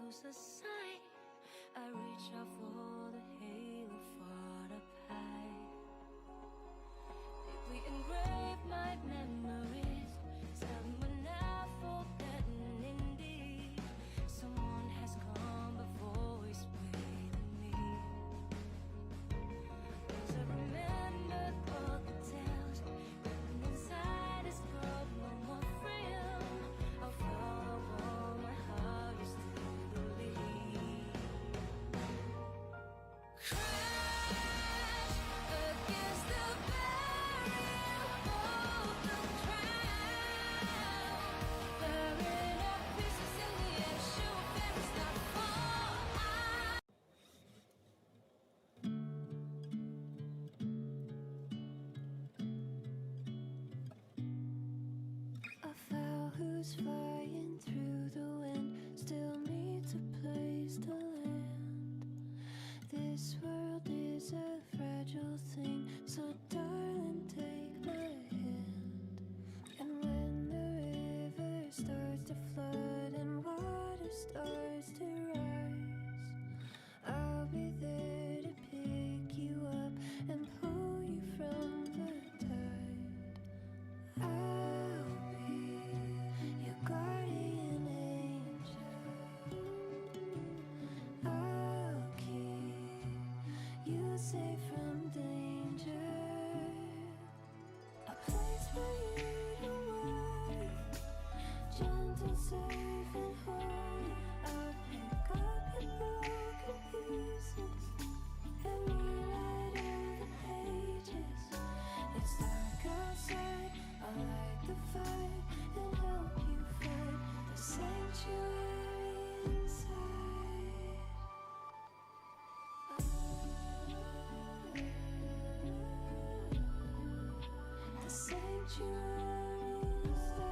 lose the sight. I reach out for the halo far up high. Deeply engrave my memories. Tell me when I forgotten indeed. Someone has come before is waiting me. Cause I remember all the tales written inside this girl, no more freedom. I'll follow my heart used to believe. Crash against the barrier of the crowd, tearing up pieces in the air, sure fairies that fall out. A fowl who's flying through the wind still needs a place to land. This world is a fragile thing, so darling, take my hand. And when the river starts to flood and water starts to rise, I'll be there to pick you up and pull you from the tide. I'll be your guardian angel. I'll keep you safe from danger. A place for you to worry, gentle, safe and holy. I'll pick up your broken pieces and rewrite all the pages. It's dark outside, I'll light the fire and help you find the sanctuary inside. The sanctuary inside.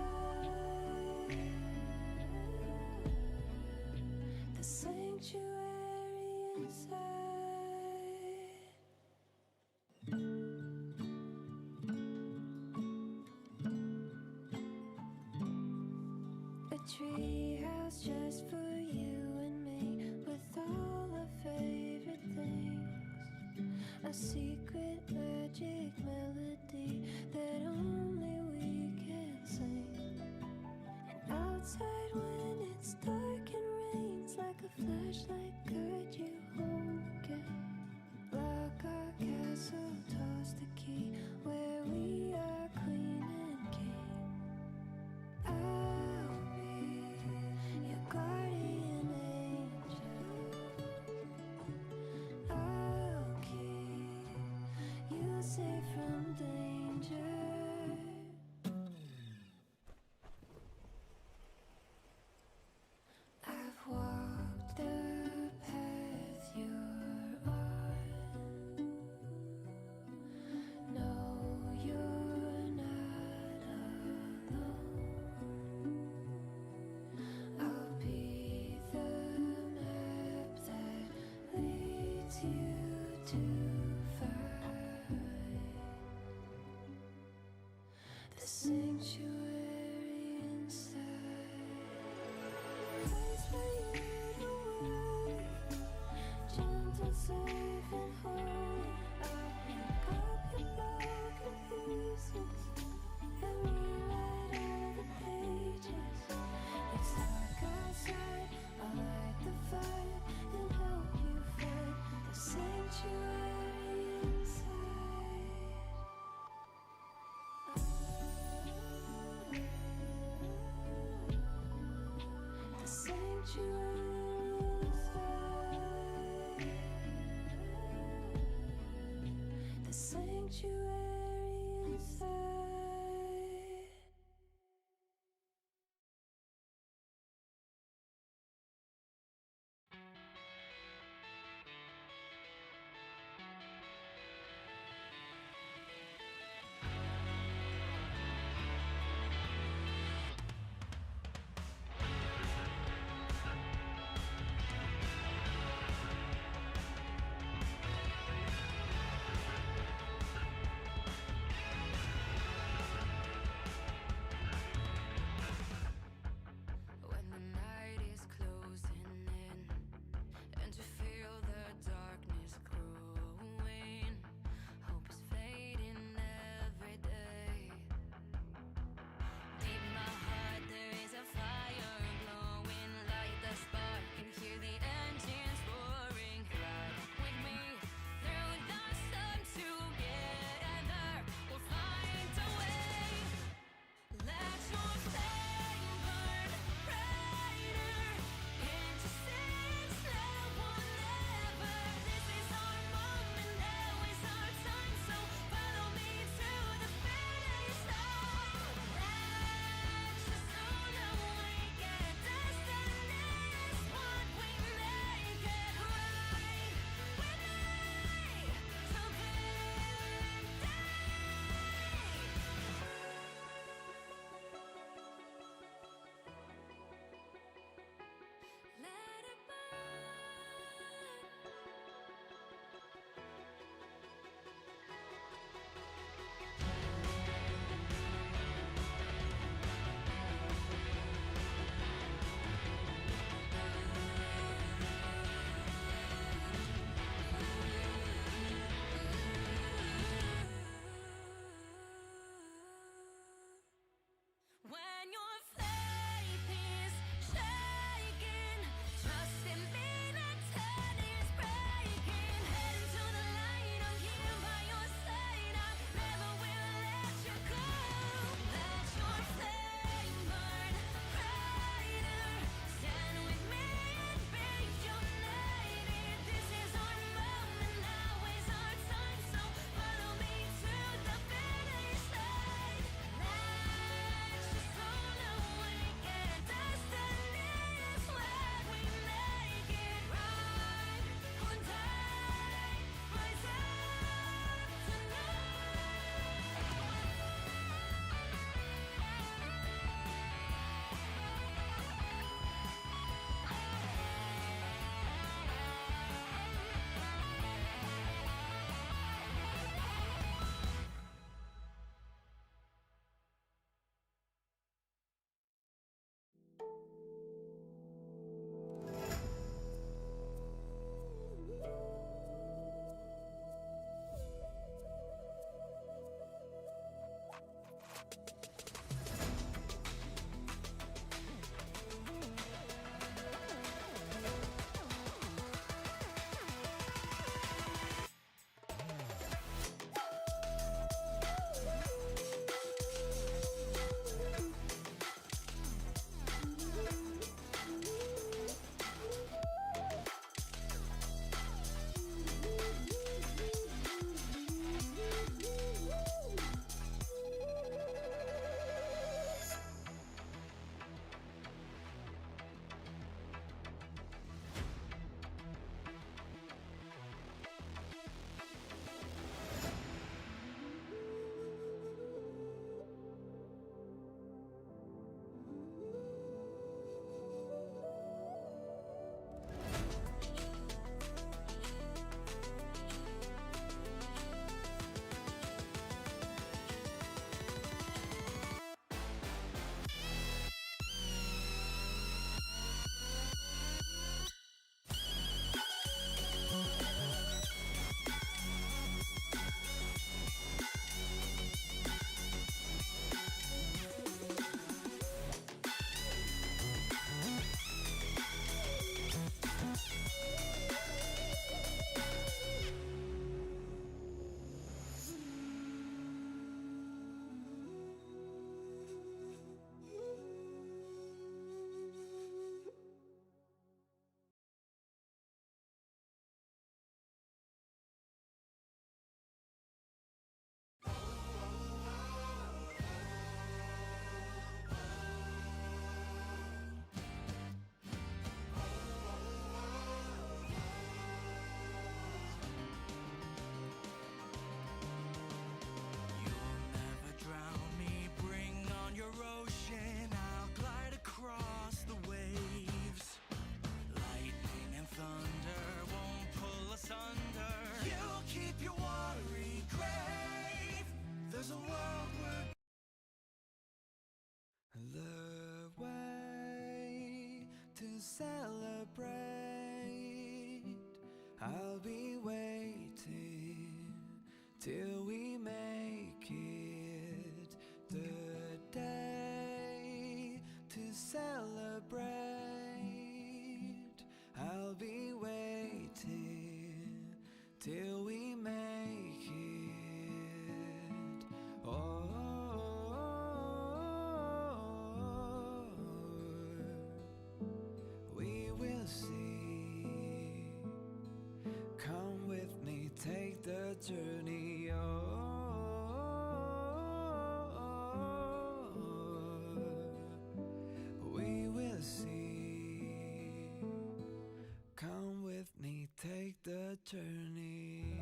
The sanctuary inside. A treehouse just for you and me, with all our favorite things. A secret magic melody that only we can sing. And outside when it's dark and rains, like a flashlight guide you home again. Lock our castle, toss the key, where we are queen and king. I'll be your guardian angel. I'll keep you safe from danger. I've walked the path you're on. No, you're not alone. I'll be the map that leads you to find the sanctuary inside. Place for you to worry, gentle, safe and holy. I'll pick up your broken pieces and rewrite all the pages. It's dark outside, I'll light the fire and help you find the sanctuary inside. The sanctuary inside. The sanctuary inside. celebrate. I'll be waiting till we make it the day to celebrate. I'll be waiting till we make it. Oh, we will see. Come with me, take the journey. We will see. Come with me, take the journey.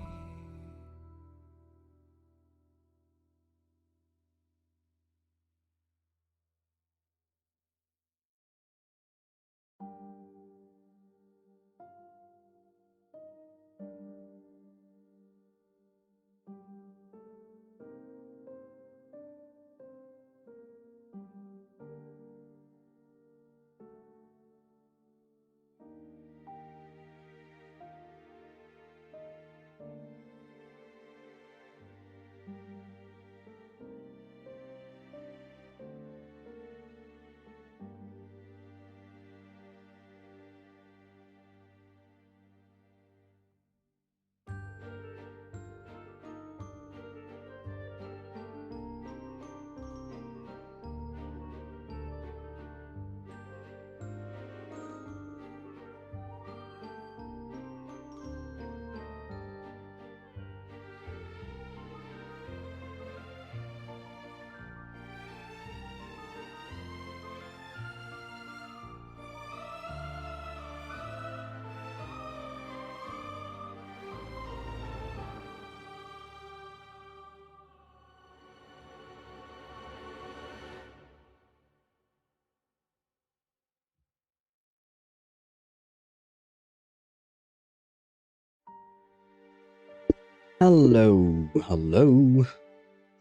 Hello, hello.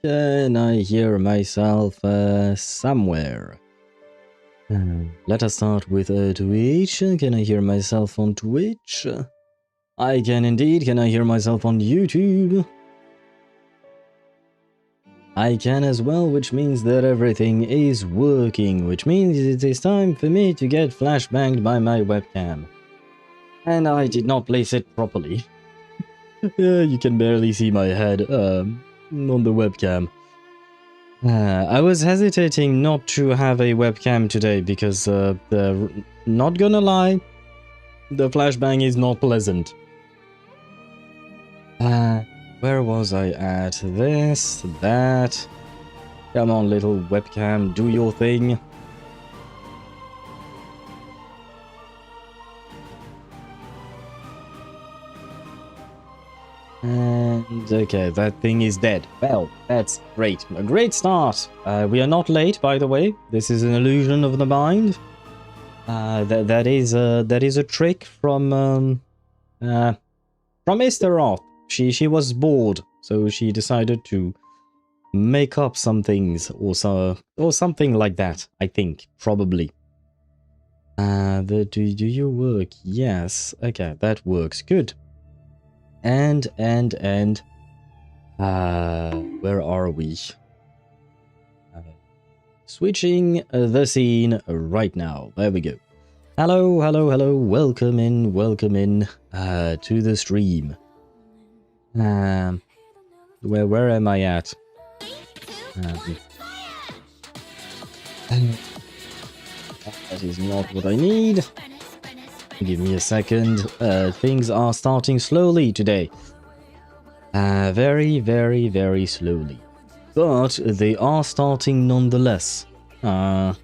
Can I hear myself somewhere? Let us start with Twitch. Can I hear myself on Twitch? I can indeed. Can I hear myself on YouTube? I can as well, which means that everything is working, which means it is time for me to get flashbanged by my webcam. And I did not place it properly. You can barely see my head on the webcam. I was hesitating not to have a webcam today because, not gonna lie, the flashbang is not pleasant. Where was I at? This, that. Come on, little webcam, do your thing. And okay, that thing is dead. Well, that's great. A great start. We are not late, by the way. This is an illusion of the mind. That is a trick from Mr. Roth. She was bored, so she decided to make up some things or something like that. I think probably. Do you work? Yes. Okay, that works. Good. And where are we? Switching the scene right now. There we go. Hello, hello, hello. Welcome in to the stream. Where am I at? That is not what I need. Give me a second. Things are starting slowly today. Very, very, very slowly. But they are starting nonetheless. That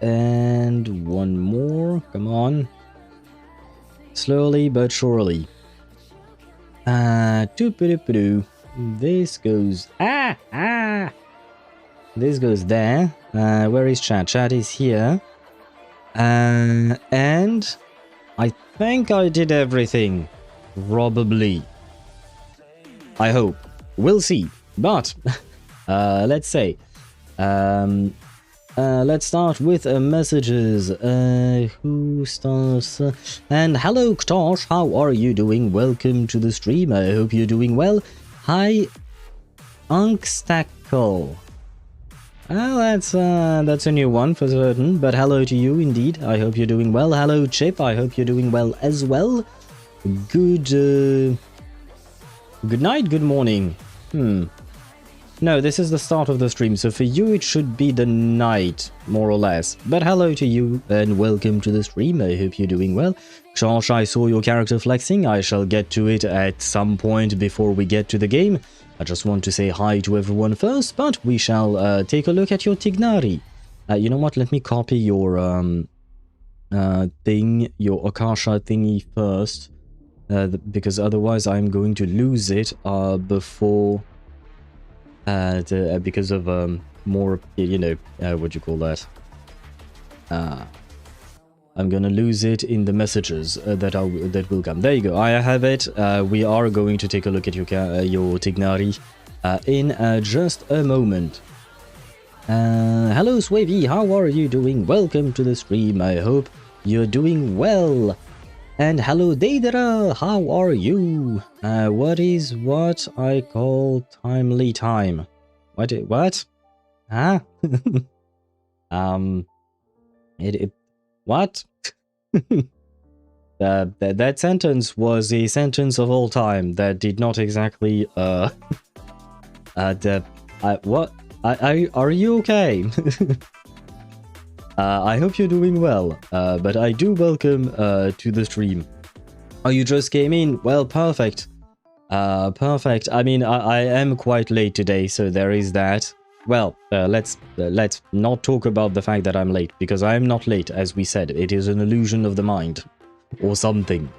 and one more. Come on. Slowly but surely. This goes... This goes there. Where is chat? Chat is here. And I think I did everything. Probably. I hope. We'll see. But let's say Let's start with messages. Who starts? And hello, Ktosh. How are you doing? Welcome to the stream. I hope you're doing well. Hi, Unkstackle. Well, that's a new one for certain. But hello to you, indeed. I hope you're doing well. Hello, Chip. I hope you're doing well as well. Good night. Good morning. No, this is the start of the stream, so for you it should be the night, more or less. But hello to you, and welcome to the stream. I hope you're doing well. Josh, I saw your character flexing. I shall get to it at some point before we get to the game. I just want to say hi to everyone first, but we shall take a look at your Tignari. You know what, let me copy your your Akasha thingy first, because otherwise I'm going to lose it before... because of more, you know, what do you call that? I'm gonna lose it in the messages that will come. There you go. I have it. We are going to take a look at your Tignari in just a moment. Hello, Swavy. How are you doing? Welcome to the stream. I hope you're doing well. And hello, Deidara. How are you? What is what I call timely time? What? Huh? What? That sentence was a sentence of all time that did not exactly, what? Are you okay? I hope you're doing well, but I do welcome to the stream. Oh, you just came in? Well, perfect. Perfect. I mean, I am quite late today, so there is that. Well, let's not talk about the fact that I'm late, because I am not late, as we said. It is an illusion of the mind. Or something.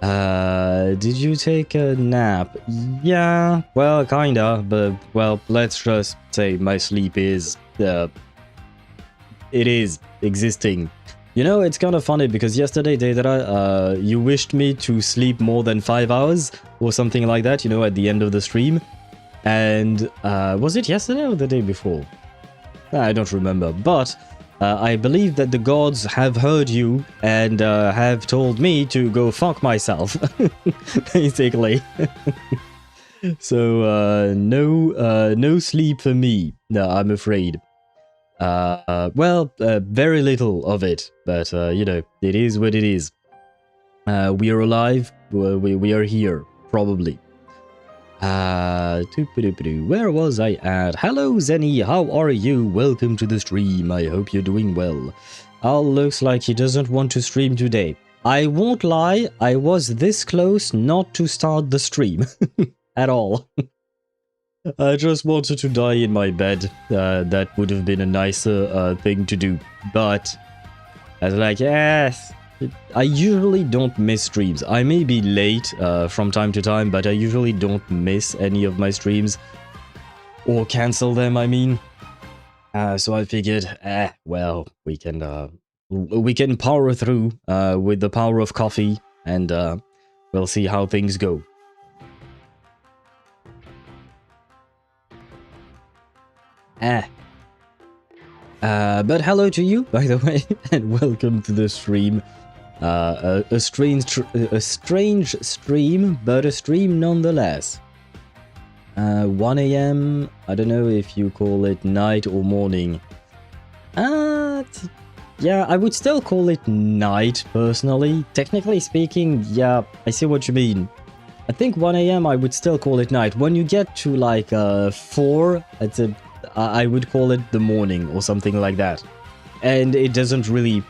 Did you take a nap? Yeah, well, kinda, but, well, let's just say my sleep is, it is existing. You know, it's kind of funny because yesterday, Deidara, you wished me to sleep more than 5 hours or something like that, you know, at the end of the stream. And was it yesterday or the day before? I don't remember, but I believe that the gods have heard you and have told me to go fuck myself, basically. So no sleep for me, no, I'm afraid. Well, very little of it, but you know, it is what it is. We are alive, we are here, probably. Where was I at? Hello, Zenny, how are you? Welcome to the stream, I hope you're doing well. Al looks like he doesn't want to stream today. I won't lie, I was this close not to start the stream, at all. I just wanted to die in my bed. That would have been a nicer thing to do. But I was like, yes. I usually don't miss streams. I may be late from time to time, but I usually don't miss any of my streams. Or cancel them, I mean. So I figured, well, we can power through with the power of coffee, and we'll see how things go. But hello to you, by the way, and welcome to the stream. A strange stream, but a stream nonetheless. 1 AM, I don't know if you call it night or morning. Yeah, I would still call it night, personally. Technically speaking, yeah, I see what you mean. I think 1 AM I would still call it night. When you get to like 4, I would call it the morning or something like that. And it doesn't really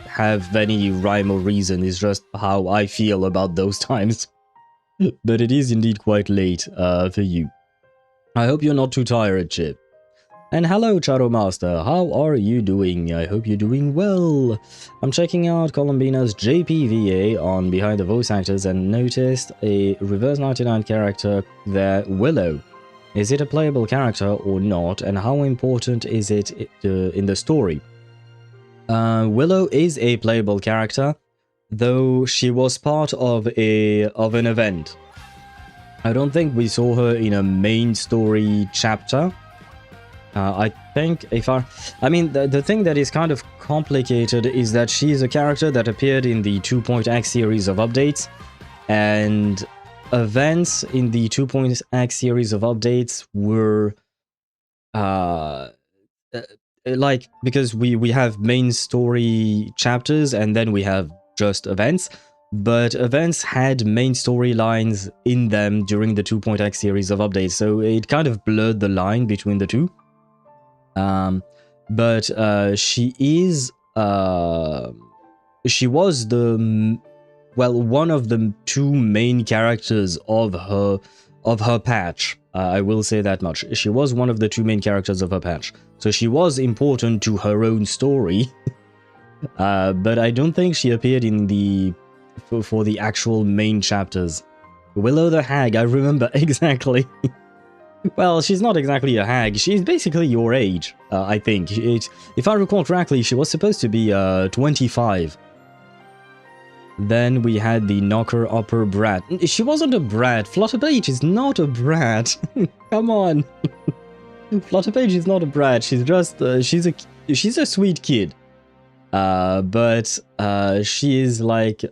have any rhyme or reason, it's just how I feel about those times. But it is indeed quite late for you. I hope you're not too tired, Chip. And hello, Charo Master, how are you doing? I hope you're doing well. I'm checking out Columbina's JPVA on Behind the Voice Actors and noticed a Reverse 99 character there, Willow. Is it a playable character or not, and how important is it in the story? Willow is a playable character, though she was part of an event. I don't think we saw her in a main story chapter. I think I mean, the thing that is kind of complicated is that she is a character that appeared in the 2.x series of updates, and events in the 2.x series of updates were like, because we have main story chapters and then we have just events, but events had main storylines in them during the 2.x series of updates, so it kind of blurred the line between the two. But she was one of the two main characters of her patch. I will say that much. She was one of the two main characters of her patch, so she was important to her own story. But I don't think she appeared in the for the actual main chapters. Willow the Hag, I remember exactly. Well, she's not exactly a hag. She's basically your age, I think. If I recall correctly, she was supposed to be 25. Then we had the knocker-upper brat. She wasn't a brat. Flutterpage is not a brat. Come on. Flutterpage is not a brat. She's just she's a sweet kid. But she is like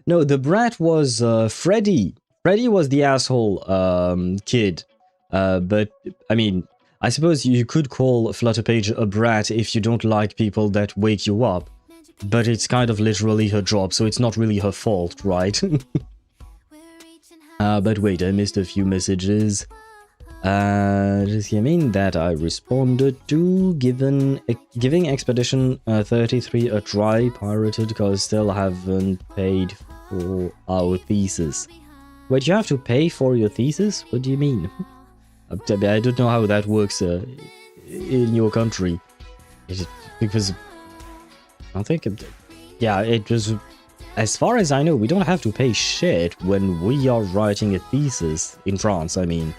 no, the brat was Freddy. Freddy was the asshole kid. But I mean, I suppose you could call Flutterpage a brat if you don't like people that wake you up. But it's kind of literally her job, so it's not really her fault, right? But wait, I missed a few messages. Does he mean that I responded to giving Expedition 33 a try, pirated, because still haven't paid for our thesis. Wait, you have to pay for your thesis? What do you mean? I don't know how that works in your country. Because I think, yeah, it was, as far as I know, we don't have to pay shit when we are writing a thesis in France, I mean.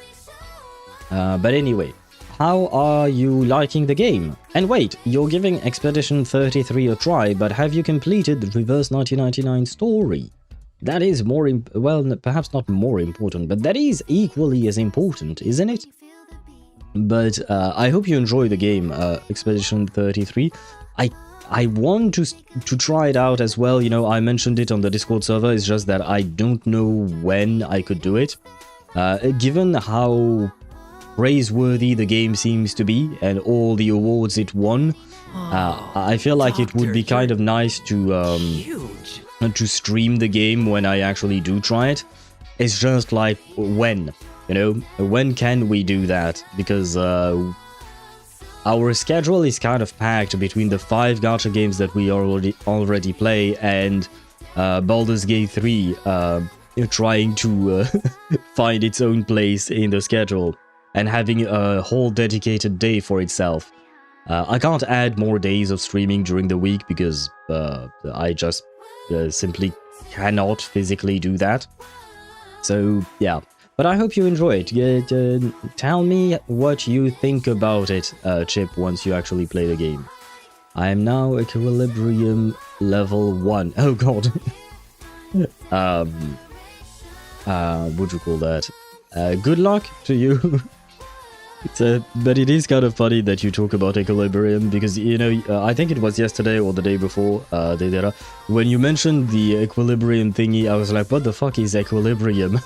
But anyway, how are you liking the game? And wait, you're giving Expedition 33 a try, but have you completed the Reverse 1999 story? That is more, well, perhaps not more important, but that is equally as important, isn't it? But I hope you enjoy the game, Expedition 33. I want to try it out as well. You know, I mentioned it on the Discord server. It's just that I don't know when I could do it. Given how praiseworthy the game seems to be and all the awards it won, I feel like it would be kind of nice to stream the game when I actually do try it. It's just like, when? You know, when can we do that? Because our schedule is kind of packed between the 5 gacha games that we already play and Baldur's Gate 3 trying to find its own place in the schedule and having a whole dedicated day for itself. I can't add more days of streaming during the week because I just simply cannot physically do that. So yeah. But I hope you enjoy it. Tell me what you think about it, Chip, once you actually play the game. I am now Equilibrium level 1. Oh god. What'd you call that? Good luck to you. But it is kind of funny that you talk about Equilibrium, because, you know, I think it was yesterday or the day before, when you mentioned the Equilibrium thingy, I was like, what the fuck is Equilibrium?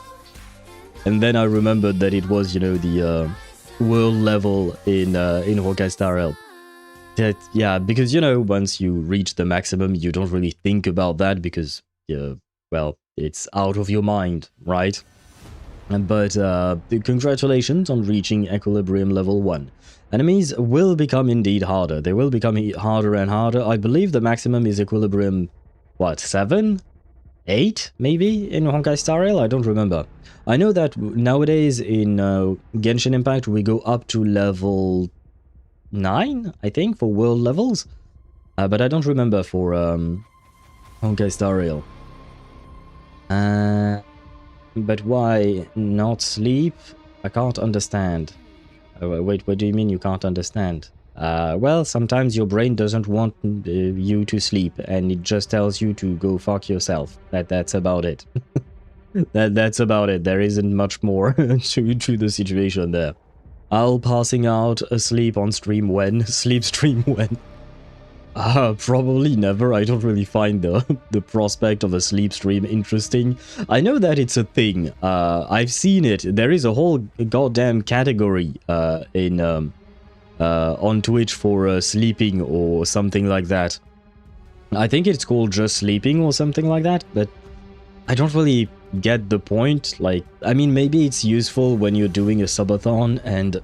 And then I remembered that it was, you know, the world level in Honkai Star Rail. Yeah, because, you know, once you reach the maximum, you don't really think about that because, well, it's out of your mind, right? But congratulations on reaching Equilibrium level 1. Enemies will become indeed harder. They will become harder and harder. I believe the maximum is Equilibrium, what, 7? 8, maybe, in Honkai Star Rail? I don't remember. I know that nowadays in Genshin Impact we go up to level 9, I think, for world levels. But I don't remember for Honkai Star Rail. But why not sleep? I can't understand. Wait, what do you mean you can't understand? Well, sometimes your brain doesn't want you to sleep, and it just tells you to go fuck yourself. That's about it. That's about it. There isn't much more to the situation there. I'll passing out asleep on stream when? Sleep stream when? Probably never. I don't really find the prospect of a sleep stream interesting. I know that it's a thing. I've seen it. There is a whole goddamn category on Twitch for sleeping or something like that. I think it's called just sleeping or something like that, but I don't really get the point. Like, I mean, maybe it's useful when you're doing a subathon and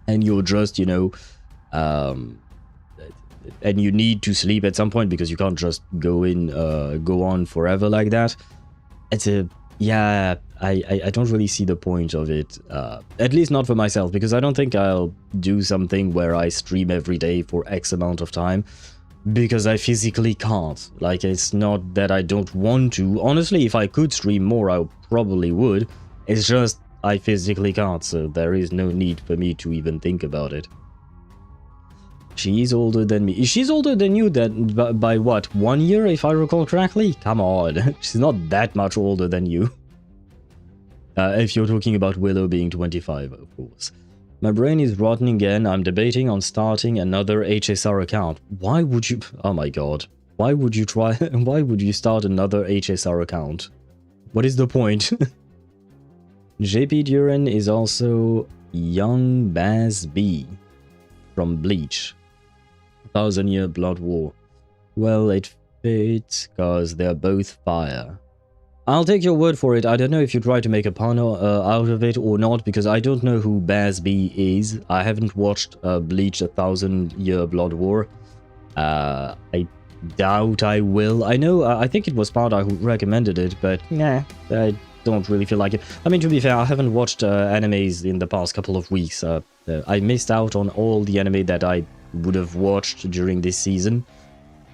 and you're just, you know, and you need to sleep at some point because you can't just go on forever like that. It's a, yeah, I don't really see the point of it, at least not for myself, because I don't think I'll do something where I stream every day for X amount of time, because I physically can't. Like, it's not that I don't want to. Honestly, if I could stream more, I probably would. It's just I physically can't, so there is no need for me to even think about it. She's older than me. She's older than you by what, 1 year, if I recall correctly? Come on, she's not that much older than you. If you're talking about Willow being 25, of course. My brain is rotten again. I'm debating on starting another HSR account. Why would you... Oh my god. Why would you try... Why would you start another HSR account? What is the point? JP Duran is also Young Baz B from Bleach. 1000-Year Blood War. Well, it fits, cause they're both fire. I'll take your word for it. I don't know if you try to make a pun out of it or not, because I don't know who Baz B is. I haven't watched Bleach 1000-Year Blood War. I doubt I will. I know, I think it was Sparta who recommended it, but nah, I don't really feel like it. I mean, to be fair, I haven't watched animes in the past couple of weeks. I missed out on all the anime that I would have watched during this season,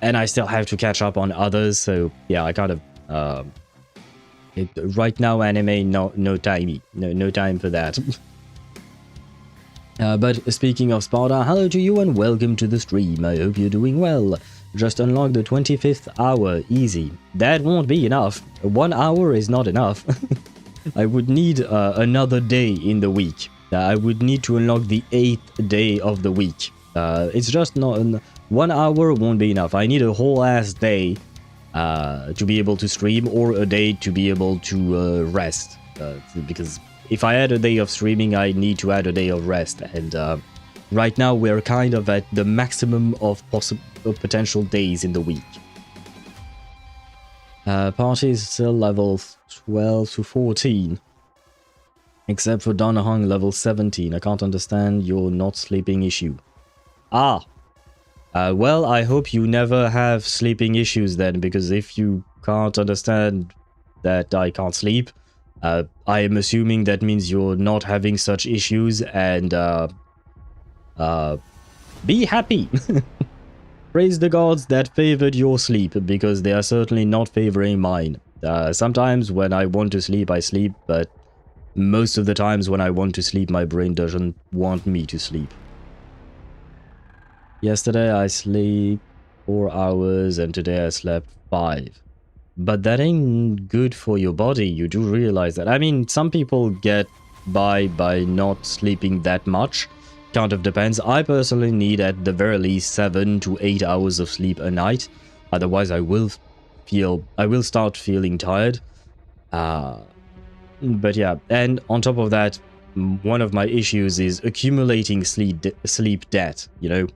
and I still have to catch up on others, so yeah, I kind of... right now, anime, no time for that. But speaking of Sparta, hello to you and welcome to the stream. I hope you're doing well. Just unlock the 25th hour, easy. That won't be enough. 1 hour is not enough. I would need another day in the week. I would need to unlock the 8th day of the week. It's just not... 1 hour won't be enough. I need a whole ass day to be able to stream, or a day to be able to rest, because if I add a day of streaming, I need to add a day of rest, and right now we're kind of at the maximum of potential days in the week. Party is still level 12 to 14, except for Donahong level 17. I can't understand your not sleeping issue. Well, I hope you never have sleeping issues then, because if you can't understand that I can't sleep, I am assuming that means you're not having such issues, and be happy. Praise the gods that favored your sleep, because they are certainly not favoring mine. Sometimes when I want to sleep, I sleep, but most of the times when I want to sleep, my brain doesn't want me to sleep. Yesterday I slept 4 hours and today I slept 5. But that ain't good for your body, you do realize that. I mean, some people get by not sleeping that much. Kind of depends. I personally need at the very least 7 to 8 hours of sleep a night. Otherwise I will start feeling tired. But yeah, and on top of that, one of my issues is accumulating sleep debt, you know?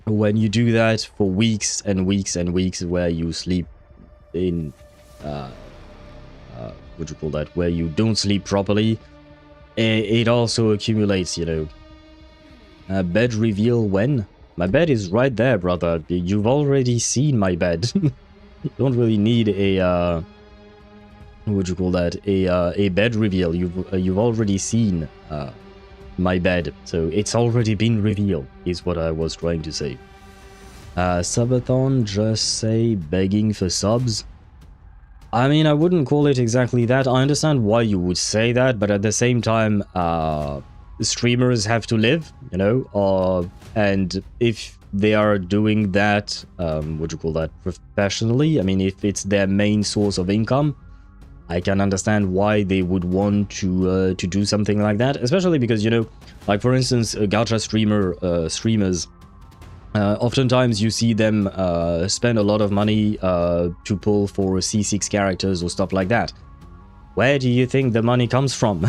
When you do that for weeks and weeks and weeks, where you sleep in, what do you call that, where you don't sleep properly, it also accumulates, you know. Bed reveal when? My bed is right there, brother. You've already seen my bed. You don't really need a, what would you call that, a bed reveal. You've already seen, my bed, so it's already been revealed, is what I was trying to say. Subathon, just say begging for subs. I mean, I wouldn't call it exactly that. I understand why you would say that, but at the same time, streamers have to live, you know, and if they are doing that, what do you call that, professionally, I mean, if it's their main source of income, I can understand why they would want to do something like that, especially because, you know, like for instance, gacha streamers, oftentimes you see them spend a lot of money to pull for C6 characters or stuff like that. Where do you think the money comes from?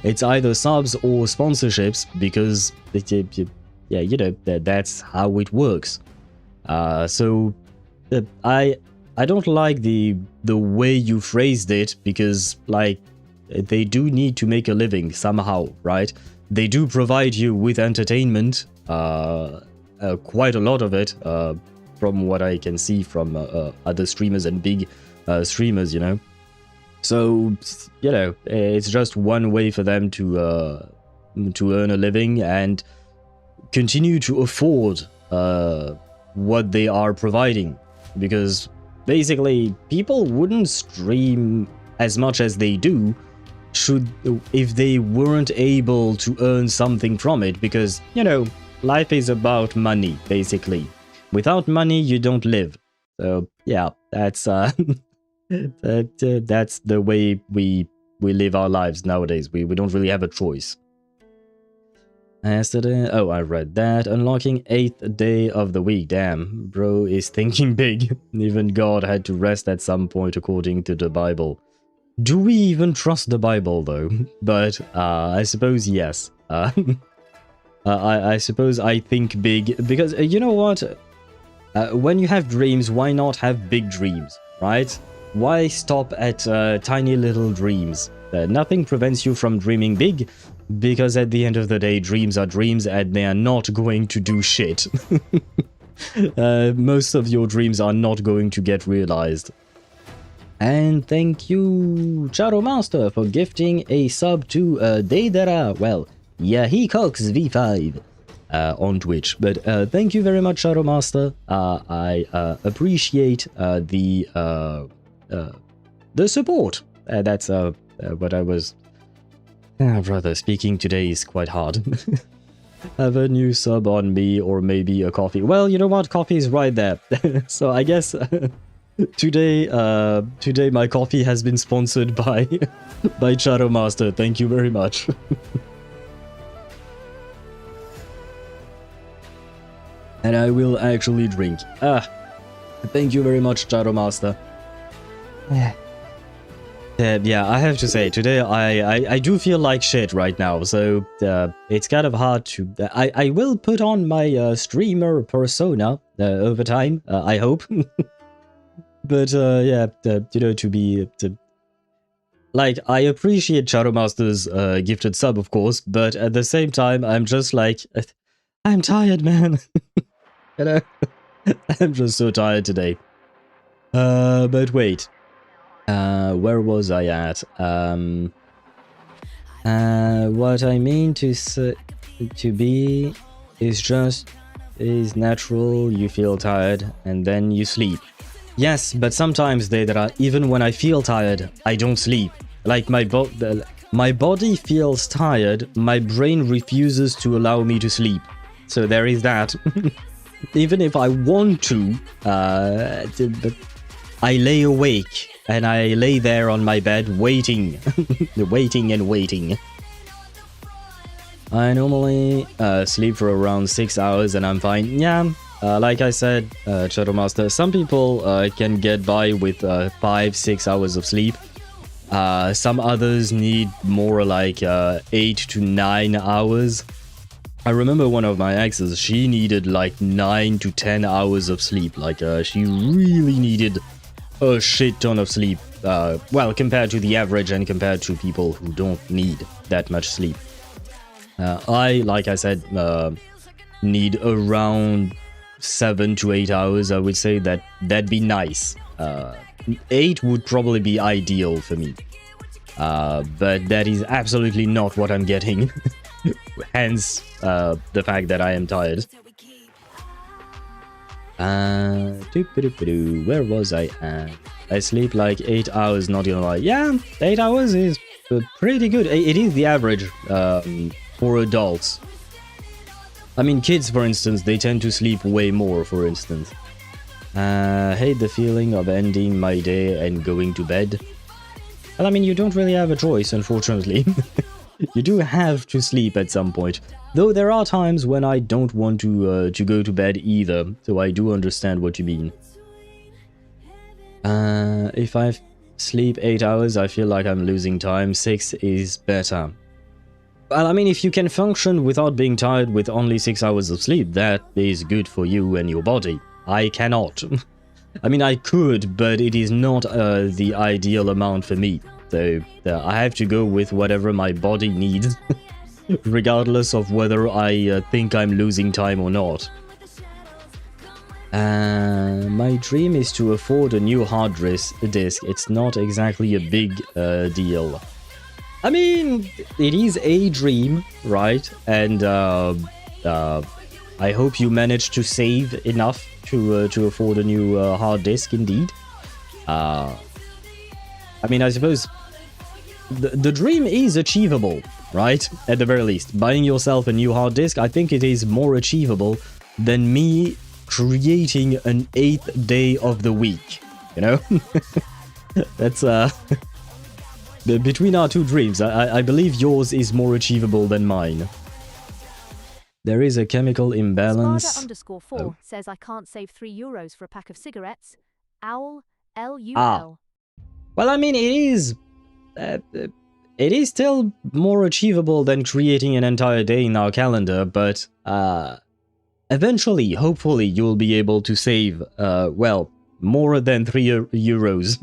It's either subs or sponsorships, because yeah, you know, that's how it works. So I don't like the way you phrased it, because like they do need to make a living somehow, right? They do provide you with entertainment, quite a lot of it, from what I can see from other streamers and big streamers, you know. So, you know, it's just one way for them to earn a living and continue to afford what they are providing, because basically people wouldn't stream as much as they do if they weren't able to earn something from it, because, you know, life is about money, basically. Without money, you don't live. So yeah, that's that's the way we live our lives nowadays. We don't really have a choice. Yesterday, oh, I read that. Unlocking 8th day of the week. Damn, bro is thinking big. Even God had to rest at some point, according to the Bible. Do we even trust the Bible, though? But I suppose yes. I suppose I think big, because you know what? When you have dreams, why not have big dreams, right? Why stop at tiny little dreams? Nothing prevents you from dreaming big, because at the end of the day, dreams are dreams and they are not going to do shit. Most of your dreams are not going to get realized. And thank you, Charo Master, for gifting a sub to Deidara. Well, yeah, he cooks V5 on Twitch. But thank you very much, Charo Master. I appreciate the support. That's what I was... brother, speaking today is quite hard. Have a new sub on me, or maybe a coffee. Well, you know what? Coffee is right there. So I guess today my coffee has been sponsored by by Charo Master. Thank you very much. And I will actually drink. Thank you very much, Charo Master. Yeah, I have to say, today I do feel like shit right now, so it's kind of hard to... I will put on my streamer persona over time, I hope. But yeah, you know, like, I appreciate Charo Master's gifted sub, of course, but at the same time, I'm just like, I'm tired, man. You know? I'm just so tired today. But wait. Where was I at? What I mean to be is natural. You feel tired and then you sleep. Yes, but sometimes even when I feel tired, I don't sleep. Like my body feels tired, my brain refuses to allow me to sleep. So there is that. Even if I want to, but I lay awake. And I lay there on my bed waiting, waiting and waiting. I normally sleep for around 6 hours and I'm fine. Yeah, like I said, Shadow Master, some people can get by with 5-6 hours of sleep. Some others need more like 8 to 9 hours. I remember one of my exes, she needed like 9 to 10 hours of sleep. Like she really needed a shit ton of sleep, well, compared to the average and compared to people who don't need that much sleep. Like I said, need around 7 to 8 hours. I would say that'd be nice. 8 would probably be ideal for me, but that is absolutely not what I'm getting. Hence the fact that I am tired. Where was I at? I sleep like 8 hours, not gonna lie. Yeah, 8 hours is pretty good. It is the average for adults. I mean, kids, for instance, they tend to sleep way more, for instance. Hate the feeling of ending my day and going to bed. Well, I mean, you don't really have a choice, unfortunately. You do have to sleep at some point. Though there are times when I don't want to go to bed either, so I do understand what you mean. If I sleep 8 hours, I feel like I'm losing time. 6 is better. Well, I mean, if you can function without being tired with only 6 hours of sleep, that is good for you and your body. I cannot. I mean, I could, but it is not the ideal amount for me. So I have to go with whatever my body needs, regardless of whether I think I'm losing time or not. My dream is to afford a new hard disk. It's not exactly a big deal. I mean, it is a dream, right? And I hope you manage to save enough to afford a new hard disk, indeed. I mean, I suppose the dream is achievable, right? At the very least. Buying yourself a new hard disk, I think it is more achievable than me creating an 8th day of the week, you know? That's, between our two dreams, I believe yours is more achievable than mine. There is a chemical imbalance. Sparta_4 says I can't save €3 for a pack of cigarettes. Owl, LUL. Ah. Well, I mean, it is still more achievable than creating an entire day in our calendar, but eventually, hopefully, you'll be able to save, well, more than €3.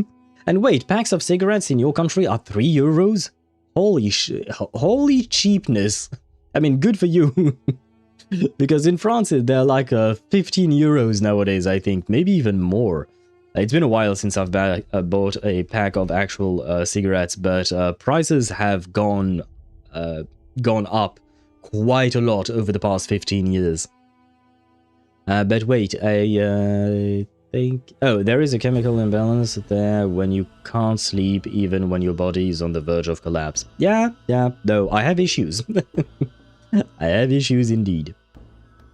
And wait, packs of cigarettes in your country are €3? Holy cheapness. I mean, good for you. Because in France, they're like €15 nowadays, I think, maybe even more. It's been a while since I've bought a pack of actual cigarettes, but prices have gone up quite a lot over the past 15 years. But wait, I think... Oh, there is a chemical imbalance there when you can't sleep even when your body is on the verge of collapse. Yeah, no, I have issues. I have issues indeed.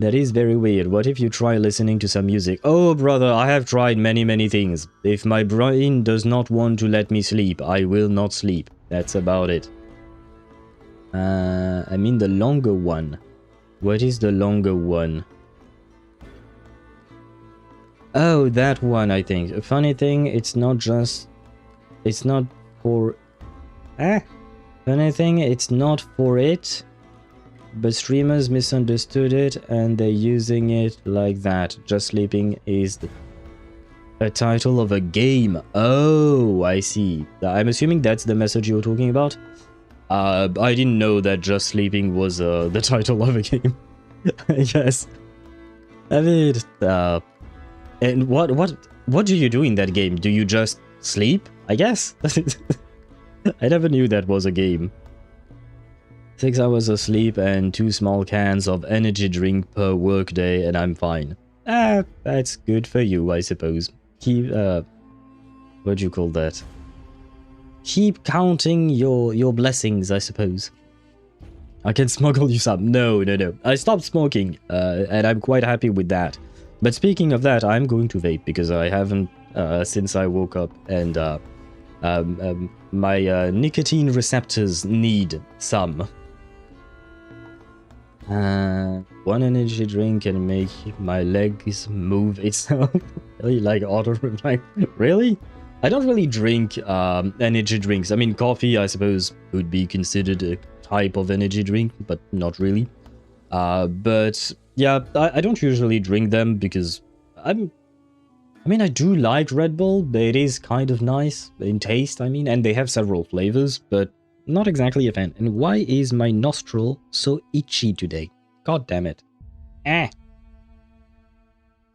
That is very weird. What if you try listening to some music? Oh, brother, I have tried many things. If my brain does not want to let me sleep, I will not sleep. That's about it. I mean the longer one. What is the longer one? Oh, that one, I think. A funny thing, it's not just... It's not for... Funny thing, it's not for it. But streamers misunderstood it and they're using it like that. Just Sleeping is a title of a game. Oh, I see. I'm assuming that's the message you're talking about. I didn't know that Just Sleeping was the title of a game. I guess. I mean, and what do you do in that game? Do you just sleep? I guess. I never knew that was a game. 6 hours of sleep and 2 small cans of energy drink per workday and I'm fine. That's good for you, I suppose. Keep, what do you call that? Keep counting your blessings, I suppose. I can smuggle you some. No. I stopped smoking, and I'm quite happy with that. But speaking of that, I'm going to vape because I haven't, since I woke up and, my nicotine receptors need some. One energy drink can make my legs move itself. Really, like auto like really? I don't really drink energy drinks. I mean, coffee, I suppose, would be considered a type of energy drink, but not really. But yeah, I don't usually drink them because I mean, I do like Red Bull. It is kind of nice in taste, I mean, and they have several flavors, but not exactly a fan. And why is my nostril so itchy today? God damn it.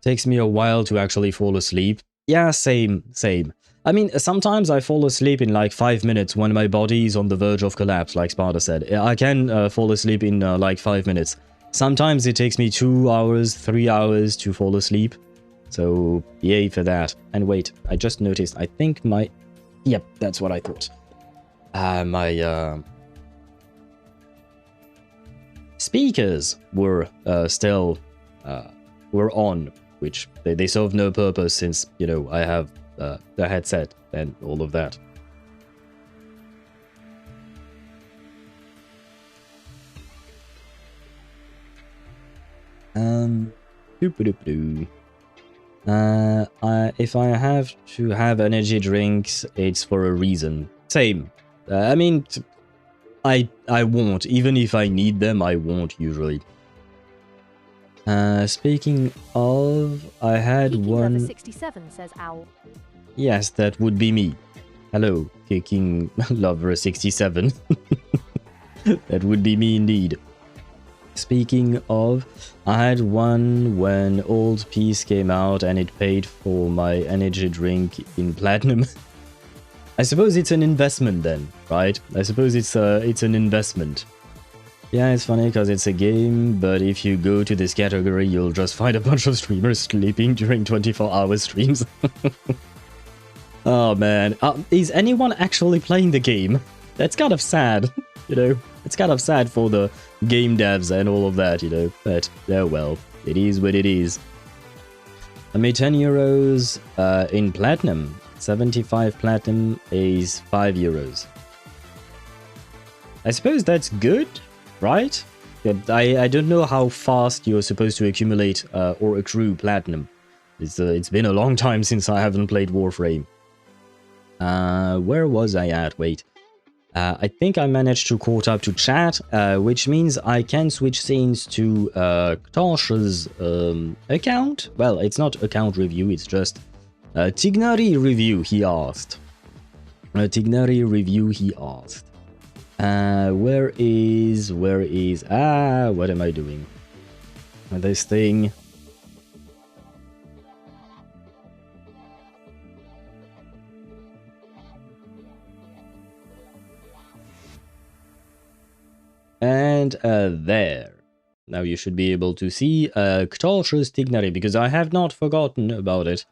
Takes me a while to actually fall asleep. Yeah, same. I mean, sometimes I fall asleep in like 5 minutes when my body is on the verge of collapse, like Sparta said. I can fall asleep in like 5 minutes. Sometimes it takes me 2 hours, 3 hours to fall asleep. So, yay for that. And wait, I just noticed, I think my... Yep, that's what I thought. My speakers were still were on, which they serve no purpose since, you know, I have the headset and all of that. Doo-ba-doo-ba-doo. If I have to have energy drinks, it's for a reason. Same. I mean, I won't. Even if I need them, I won't usually. Speaking of, I had Kiki one... Lover 67 says Owl. Yes, that would be me. Hello, Kicking Lover 67. That would be me indeed. Speaking of, I had one when Old Peace came out and it paid for my energy drink in platinum. I suppose it's an investment then, right? I suppose it's an investment. Yeah, it's funny because it's a game, but if you go to this category, you'll just find a bunch of streamers sleeping during 24-hour streams. Oh man, is anyone actually playing the game? That's kind of sad, you know? It's kind of sad for the game devs and all of that, you know? But, oh well, it is what it is. I made 10 euros in platinum. 75 platinum is 5 euros. I suppose that's good, right? I don't know how fast you're supposed to accumulate or accrue platinum. It's been a long time since I haven't played Warframe. Where was I at? Wait. I think I managed to caught up to chat, which means I can switch scenes to Ktosh's account. Well, it's not account review, it's just Tignari review, he asked. Tignari review, he asked. Where is... what am I doing? This thing... And there. Now you should be able to see Ktosh's Tignari, because I have not forgotten about it.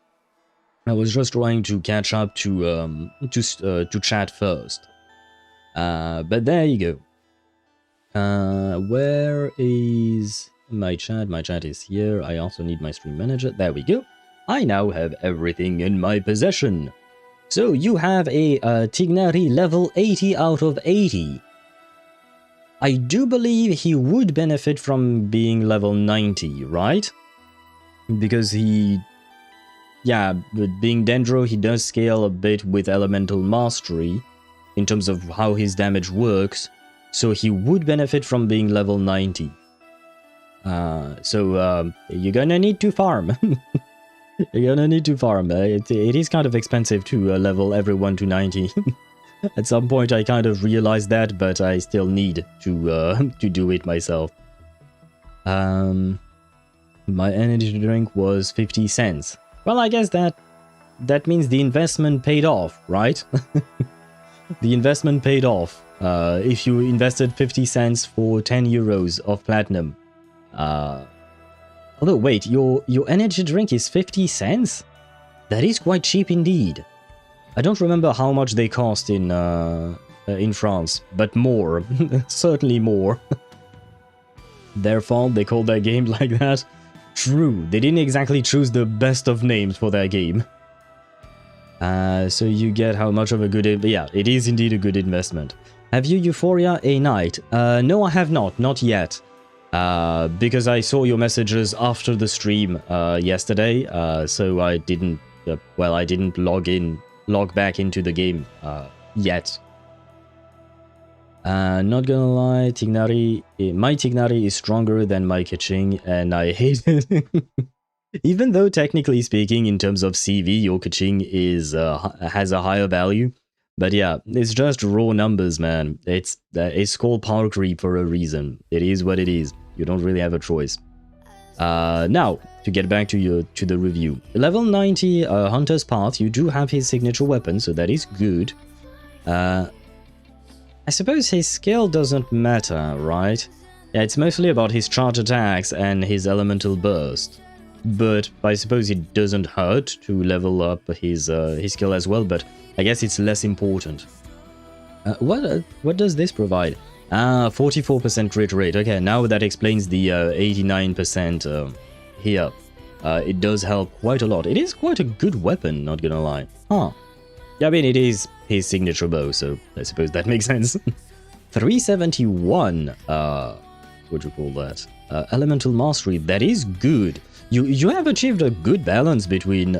I was just trying to catch up to chat first. But there you go. Where is my chat? My chat is here. I also need my stream manager. There we go. I now have everything in my possession. So you have a Tignari level 80 out of 80. I do believe he would benefit from being level 90, right? Because he... yeah, with being Dendro, he does scale a bit with Elemental Mastery in terms of how his damage works, so he would benefit from being level 90. You're gonna need to farm. You're gonna need to farm. It is kind of expensive to level everyone to 90. At some point I kind of realized that, but I still need to do it myself. My energy drink was 50 cents. Well, I guess that means the investment paid off, right? The investment paid off. If you invested 50 cents for 10 euros of platinum. Although, wait, your energy drink is 50 cents? That is quite cheap indeed. I don't remember how much they cost in France, but more. Certainly more. Their fault they called their game like that. True, they didn't exactly choose the best of names for their game. So you get how much of a good... yeah, it is indeed a good investment. Have you Euphoria a night? No, I have not yet. Because I saw your messages after the stream yesterday, so I didn't... I didn't log back into the game yet. Not gonna lie, Tignari, my Tignari is stronger than my Kaching, and I hate it. Even though technically speaking, in terms of CV, your Kaching is has a higher value, but yeah, it's just raw numbers, man. It's called power creep for a reason. It is what it is. You don't really have a choice. Now, to get back to the review. Level 90 Hunter's Path, you do have his signature weapon, so that is good. I suppose his skill doesn't matter, right? Yeah, it's mostly about his charge attacks and his elemental burst. But I suppose it doesn't hurt to level up his skill as well, but I guess it's less important. What does this provide? 44% crit rate. Okay, now that explains the 89% here. It does help quite a lot. It is quite a good weapon, not gonna lie. Huh. Yeah, I mean, it is his signature bow, so I suppose that makes sense. 371, what do you call that? elemental mastery. That is good. You have achieved a good balance between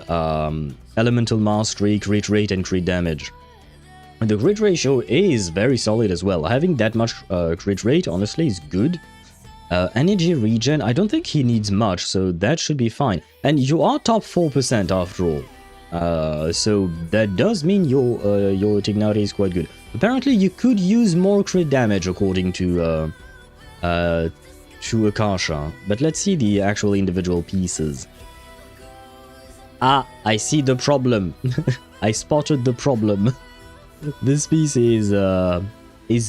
elemental mastery, crit rate, and crit damage. And the crit ratio is very solid as well. Having that much crit rate, honestly, is good. Energy regen, I don't think he needs much, so that should be fine. And you are top 4% after all. So that does mean your Tignari is quite good. Apparently, you could use more crit damage according to Akasha. But let's see the actual individual pieces. Ah, I see the problem. I spotted the problem. This piece is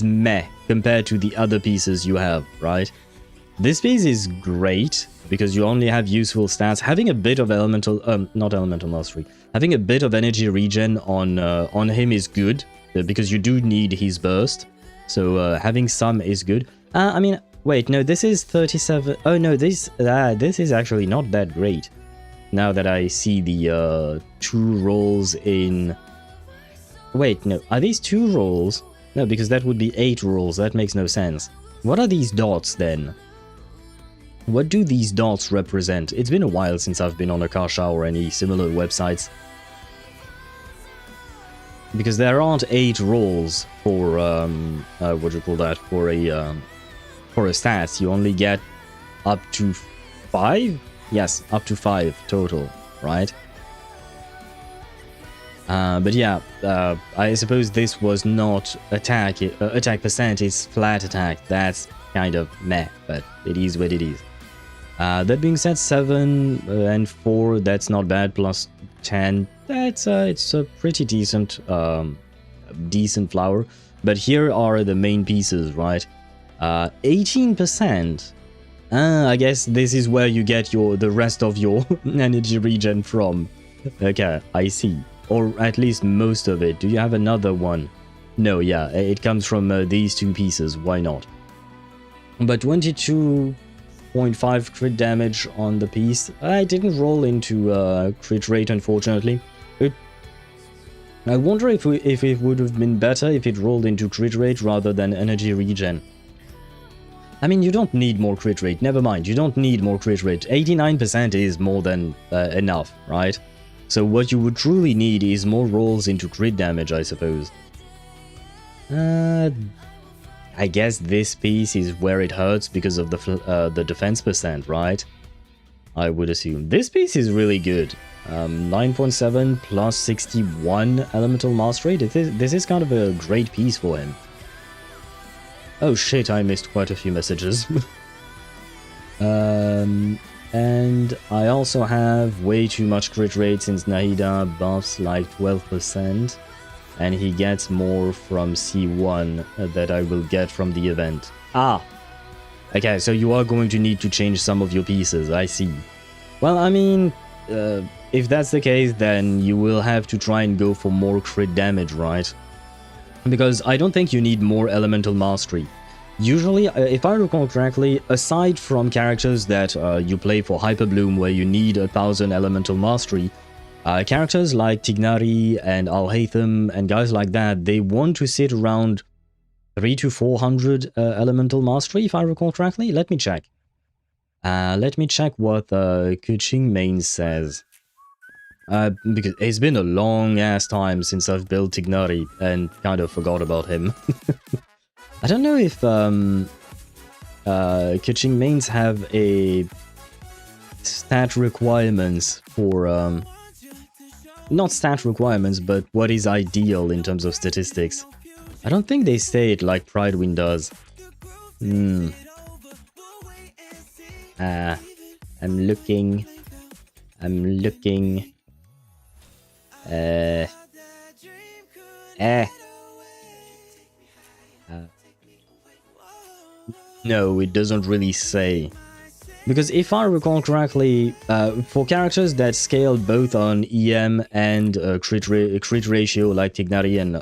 meh compared to the other pieces you have, right? This piece is great because you only have useful stats. Having a bit of not elemental mastery, having a bit of energy regen on him is good because you do need his burst. So having some is good. I mean, wait, no, this is 37. Oh no, this is actually not that great. Now that I see the 2 rolls in. Wait, no, are these 2 rolls? No, because that would be 8 rolls. That makes no sense. What are these dots then? What do these dots represent? It's been a while since I've been on Akasha or any similar websites. Because there aren't 8 rolls for, what do you call that? For a stat. You only get up to 5? Yes, up to 5 total, right? But yeah, I suppose this was not attack percent, it's flat attack. That's kind of meh, but it is what it is. That being said, 7 and 4, that's not bad, plus 10, that's it's a pretty decent flower. But here are the main pieces, right? 18%. I guess this is where you get the rest of your energy regen from. Okay, I see. Or at least most of it. Do you have another one? No, yeah, it comes from these 2 pieces. Why not? But 22.5 crit damage on the piece. I didn't roll into crit rate, unfortunately. I wonder if it would have been better if it rolled into crit rate rather than energy regen. I mean, you don't need more crit rate. Never mind, you don't need more crit rate. 89% is more than enough, right? So what you would truly need is more rolls into crit damage, I suppose. I guess this piece is where it hurts because of the defense percent, right? I would assume. This piece is really good. 9.7 plus 61 elemental mastery. This is kind of a great piece for him. Oh shit, I missed quite a few messages. And I also have way too much crit rate since Nahida buffs like 12%. And he gets more from C1 that I will get from the event. Ah! Okay, so you are going to need to change some of your pieces, I see. Well, I mean, if that's the case, then you will have to try and go for more crit damage, right? Because I don't think you need more elemental mastery. Usually, if I recall correctly, aside from characters that you play for Hyper Bloom where you need 1000 elemental mastery, characters like Tignari and Alhaitham and guys like that, they want to sit around 300 to 400 elemental mastery, if I recall correctly. Let me check. Let me check what Kuching Main says. Because it's been a long ass time since I've built Tignari and kind of forgot about him. I don't know if Kuching Mains have a stat requirements for not stat requirements, but what is ideal in terms of statistics. I don't think they say it like Pridewind does. I'm looking. No, it doesn't really say. Because if I recall correctly, for characters that scale both on EM and crit ratio like Tignari and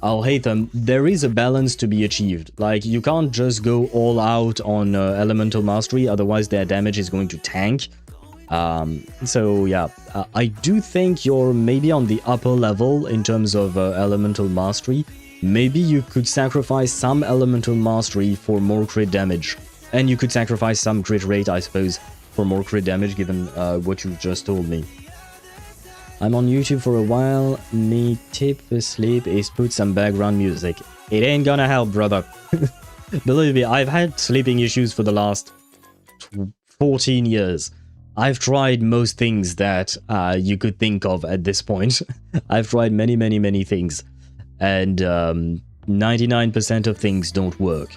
Alhaitham, there is a balance to be achieved. Like, you can't just go all out on elemental mastery, otherwise their damage is going to tank. So yeah, I do think you're maybe on the upper level in terms of elemental mastery. Maybe you could sacrifice some elemental mastery for more crit damage. And you could sacrifice some crit rate, I suppose, for more crit damage, given what you just told me. I'm on YouTube for a while. Me tip for sleep is put some background music. It ain't gonna help, brother. Believe me, I've had sleeping issues for the last 14 years. I've tried most things that you could think of at this point. I've tried many things. And 99% of things don't work.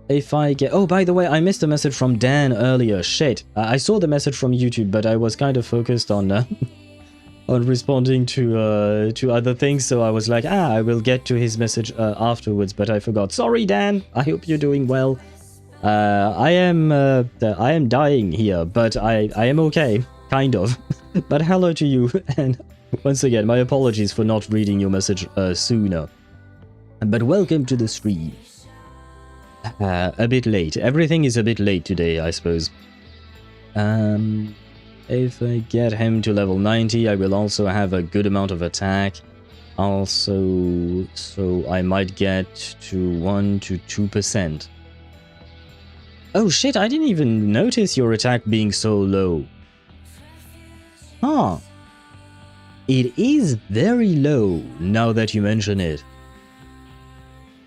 If I get... Oh, by the way, I missed a message from Dan earlier. Shit. I saw the message from YouTube, but I was kind of focused on on responding to other things, so I was like, I will get to his message afterwards, but I forgot. Sorry, Dan. I hope you're doing well. I am dying here, but I am okay, kind of. But hello to you, and once again, my apologies for not reading your message sooner. But welcome to the stream. A bit late. Everything is a bit late today, I suppose. If I get him to level 90, I will also have a good amount of attack. Also, so I might get to 1 to 2%. Oh shit, I didn't even notice your attack being so low. Huh. It is very low, now that you mention it.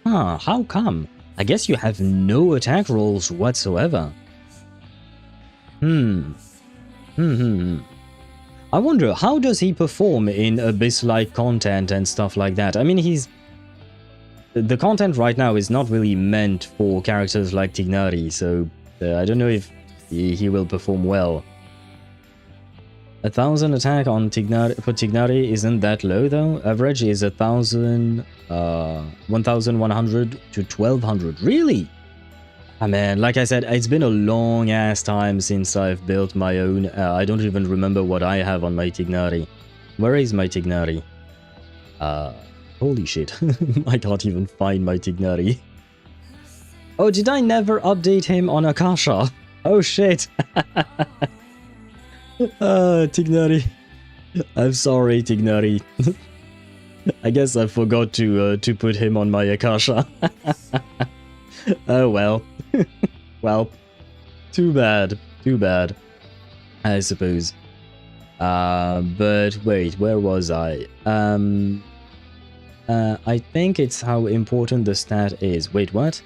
Huh, how come? I guess you have no attack rolls whatsoever. I wonder, how does he perform in Abyss-like content and stuff like that? I mean, the content right now is not really meant for characters like Tignari, so I don't know if he will perform well. 1,000 attack on Tignari, for Tignari isn't that low though. Average is 1,100 to 1,200. Really? I mean, like I said, it's been a long ass time since I've built my own. I don't even remember what I have on my Tignari. Where is my Tignari? Holy shit. I can't even find my Tignari. Oh, did I never update him on Akasha? Oh shit. Tignari. I'm sorry, Tignari. I guess I forgot to put him on my Akasha. Oh well. Well, too bad. Too bad, I suppose. But wait, where was I? I think it's how important the stat is. Wait, what?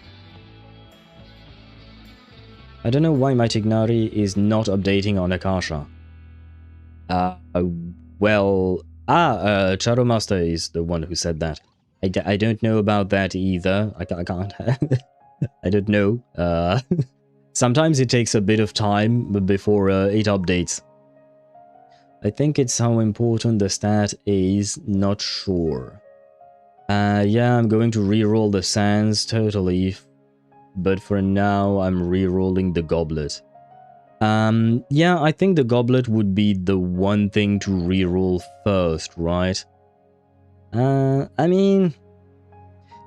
I don't know why my Tignari is not updating on Akasha. Shadow Master is the one who said that. I don't know about that either. I can't. I don't know. Sometimes it takes a bit of time before it updates. I think it's how important the stat is. Not sure. Yeah, I'm going to reroll the sands totally. But for now, I'm rerolling the goblet. Yeah, I think the goblet would be the one thing to reroll first, right? I mean,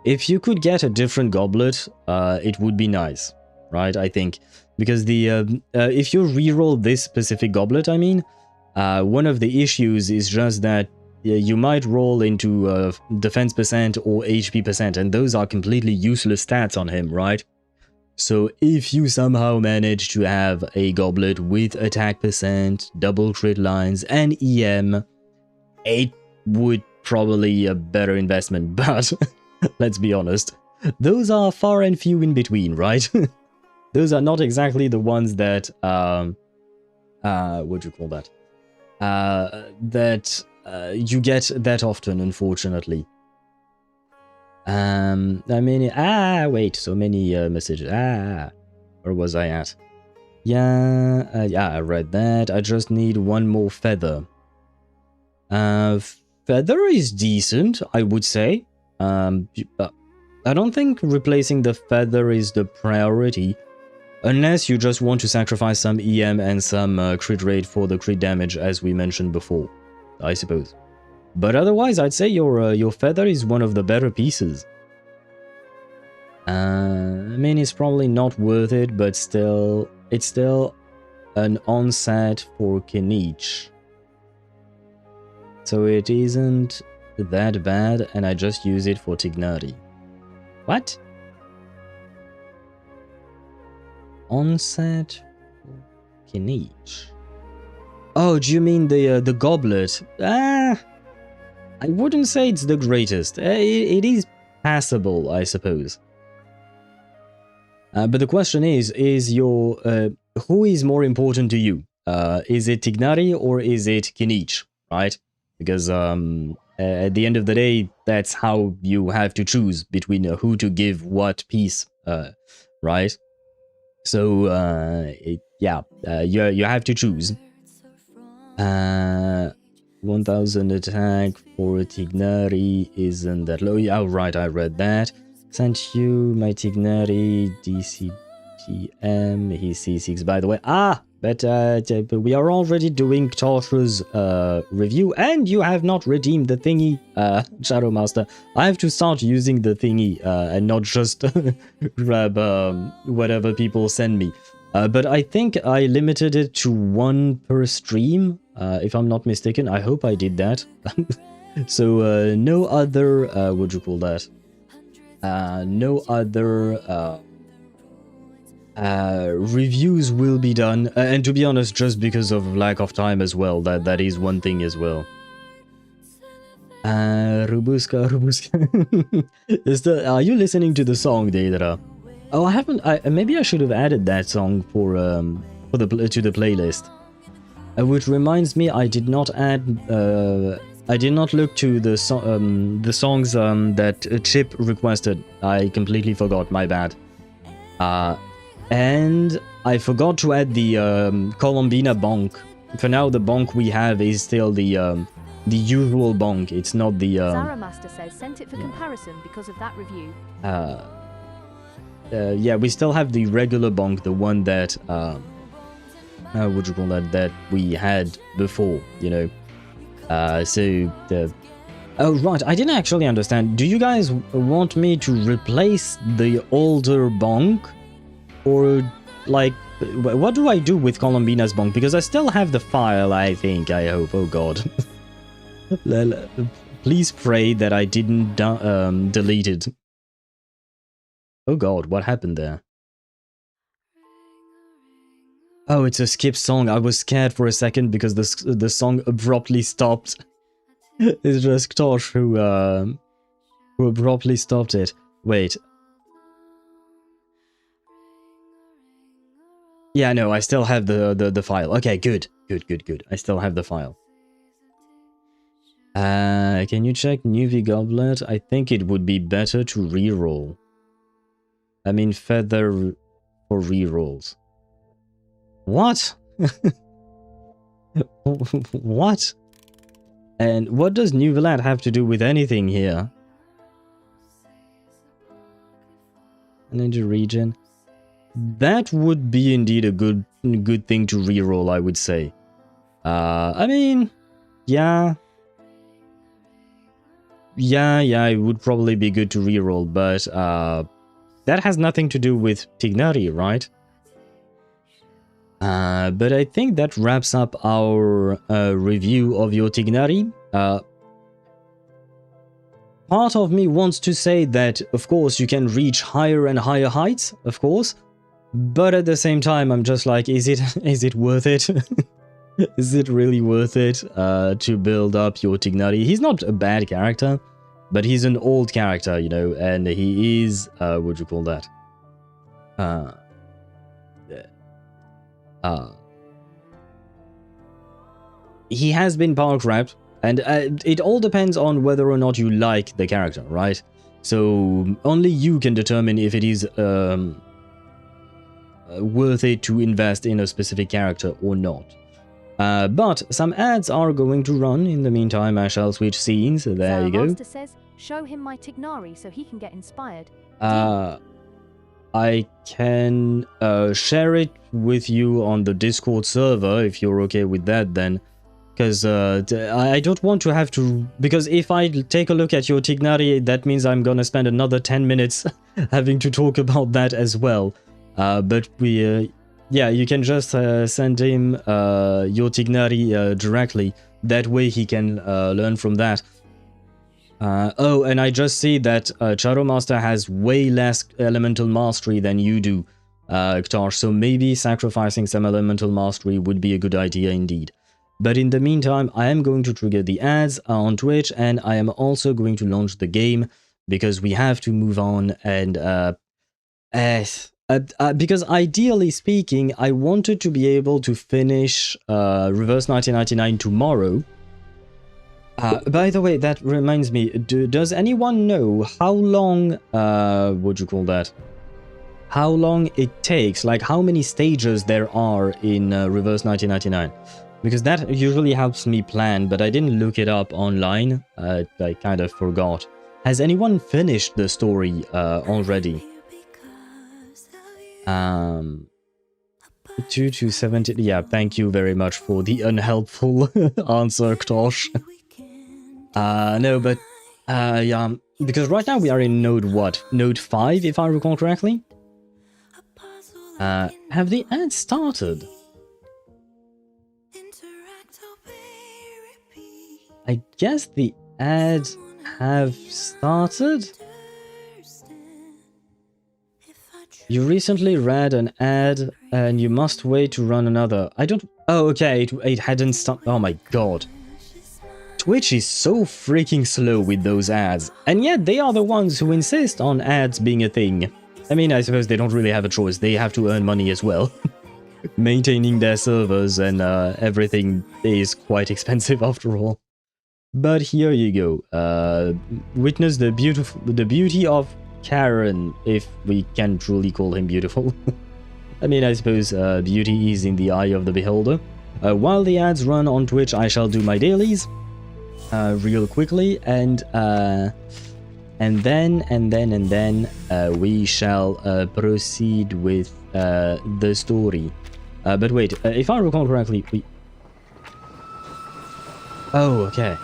if you could get a different goblet, it would be nice, right? I think, because the if you reroll this specific goblet, I mean, one of the issues is just that you might roll into defense percent or HP percent, and those are completely useless stats on him, right? So if you somehow manage to have a goblet with attack percent, double crit lines, and EM, it would probably a better investment, but let's be honest, those are far and few in between, right? Those are not exactly the ones that, what do you call that? You get that often, unfortunately. I mean, wait, so many messages. Where was I at? Yeah, yeah, I read that. I just need one more feather. Feather is decent, I would say. But I don't think replacing the feather is the priority, unless you just want to sacrifice some EM and some crit rate for the crit damage, as we mentioned before, I suppose. But otherwise, I'd say your feather is one of the better pieces. I mean, it's probably not worth it, but still, it's still an onset for Kinich. So it isn't that bad, and I just use it for Tignari. What? onset Kinich. Oh, do you mean the goblet? I wouldn't say it's the greatest. It is passable, I suppose. But the question is your who is more important to you? Is it Tignari or is it Kinich, right? Because at the end of the day, that's how you have to choose between who to give what piece, right? So you have to choose. 1000 attack for Tignari isn't that low. Oh, right, I read that. Sent you my Tignari DCTM. He's C6, by the way. But we are already doing Torch's review, and you have not redeemed the thingy, Shadow Master. I have to start using the thingy and not just grab whatever people send me. But I think I limited it to 1 per stream, if I'm not mistaken. I hope I did that. So no other, what do you call that? No other reviews will be done. And to be honest, just because of lack of time as well, that is one thing as well. Rubushka. Are you listening to the song, Deidara? Oh, I haven't. Maybe I should have added that song to the playlist. Which reminds me, I did not add. I did not look to the songs that Chip requested. I completely forgot. My bad. And I forgot to add the Colombina bonk. For now, the bonk we have is still the usual bonk. It's not the. Zara Master says sent it for comparison because of that review. Yeah, we still have the regular bonk, the one that, what would you call that we had before, you know. Oh, right, I didn't actually understand. Do you guys want me to replace the older bonk? Or, like, what do I do with Colombina's bonk? Because I still have the file, I think, I hope. Oh, God. Please pray that I didn't delete it. Oh god, what happened there? Oh, it's a skip song. I was scared for a second because the song abruptly stopped. It's just Tosh who abruptly stopped it. Wait. Yeah, no, I still have the file. Okay, good. I still have the file. Can you check Newbie Goblet? I think it would be better to reroll. I mean, feather for rerolls. What? What? And what does Newviland have to do with anything here? Ninja region. That would be indeed a good thing to reroll, I would say. I mean, yeah. Yeah, it would probably be good to reroll, but that has nothing to do with Tignari, right? But I think that wraps up our review of your Tignari. Part of me wants to say that, of course, you can reach higher and higher heights, of course. But at the same time, I'm just like, is it worth it? Is it really worth it to build up your Tignari? He's not a bad character, but he's an old character, you know, and he is, what do you call that? He has been power crept, and it all depends on whether or not you like the character, right? So only you can determine if it is worth it to invest in a specific character or not. But some ads are going to run. In the meantime, I shall switch scenes. There Zara you go. Master says, show him my Tignari so he can get inspired. I can share it with you on the Discord server if you're okay with that then. Because I don't want to have to... Because if I take a look at your Tignari, that means I'm gonna spend another 10 minutes having to talk about that as well. But we... yeah, you can just send him your Tignari directly. That way he can learn from that. Oh, and I just see that Charo Master has way less elemental mastery than you do. Ktosh, so maybe sacrificing some elemental mastery would be a good idea indeed. But in the meantime, I am going to trigger the ads on Twitch, and I am also going to launch the game, because we have to move on, and because ideally speaking, I wanted to be able to finish Reverse 1999 tomorrow. By the way, that reminds me, does anyone know how long, what you call that? How long it takes, like how many stages there are in Reverse 1999? Because that usually helps me plan, but I didn't look it up online. I kind of forgot. Has anyone finished the story already? 2 to 70. Yeah, thank you very much for the unhelpful answer, Ktosh. No, but yeah, because right now we are in node what? Node 5, if I recall correctly. Have the ads started? I guess the ads have started. You recently read an ad and you must wait to run another. I don't... Oh, okay, it hadn't started. Oh my god. Twitch is so freaking slow with those ads. And yet they are the ones who insist on ads being a thing. I mean, I suppose they don't really have a choice. They have to earn money as well. Maintaining their servers and everything is quite expensive after all. But here you go. Witness the beauty of Karen, if we can truly call him beautiful. I mean, I suppose beauty is in the eye of the beholder. While the ads run on Twitch, I shall do my dailies real quickly, and then we shall proceed with the story. But wait, if I recall correctly, we... Oh, okay.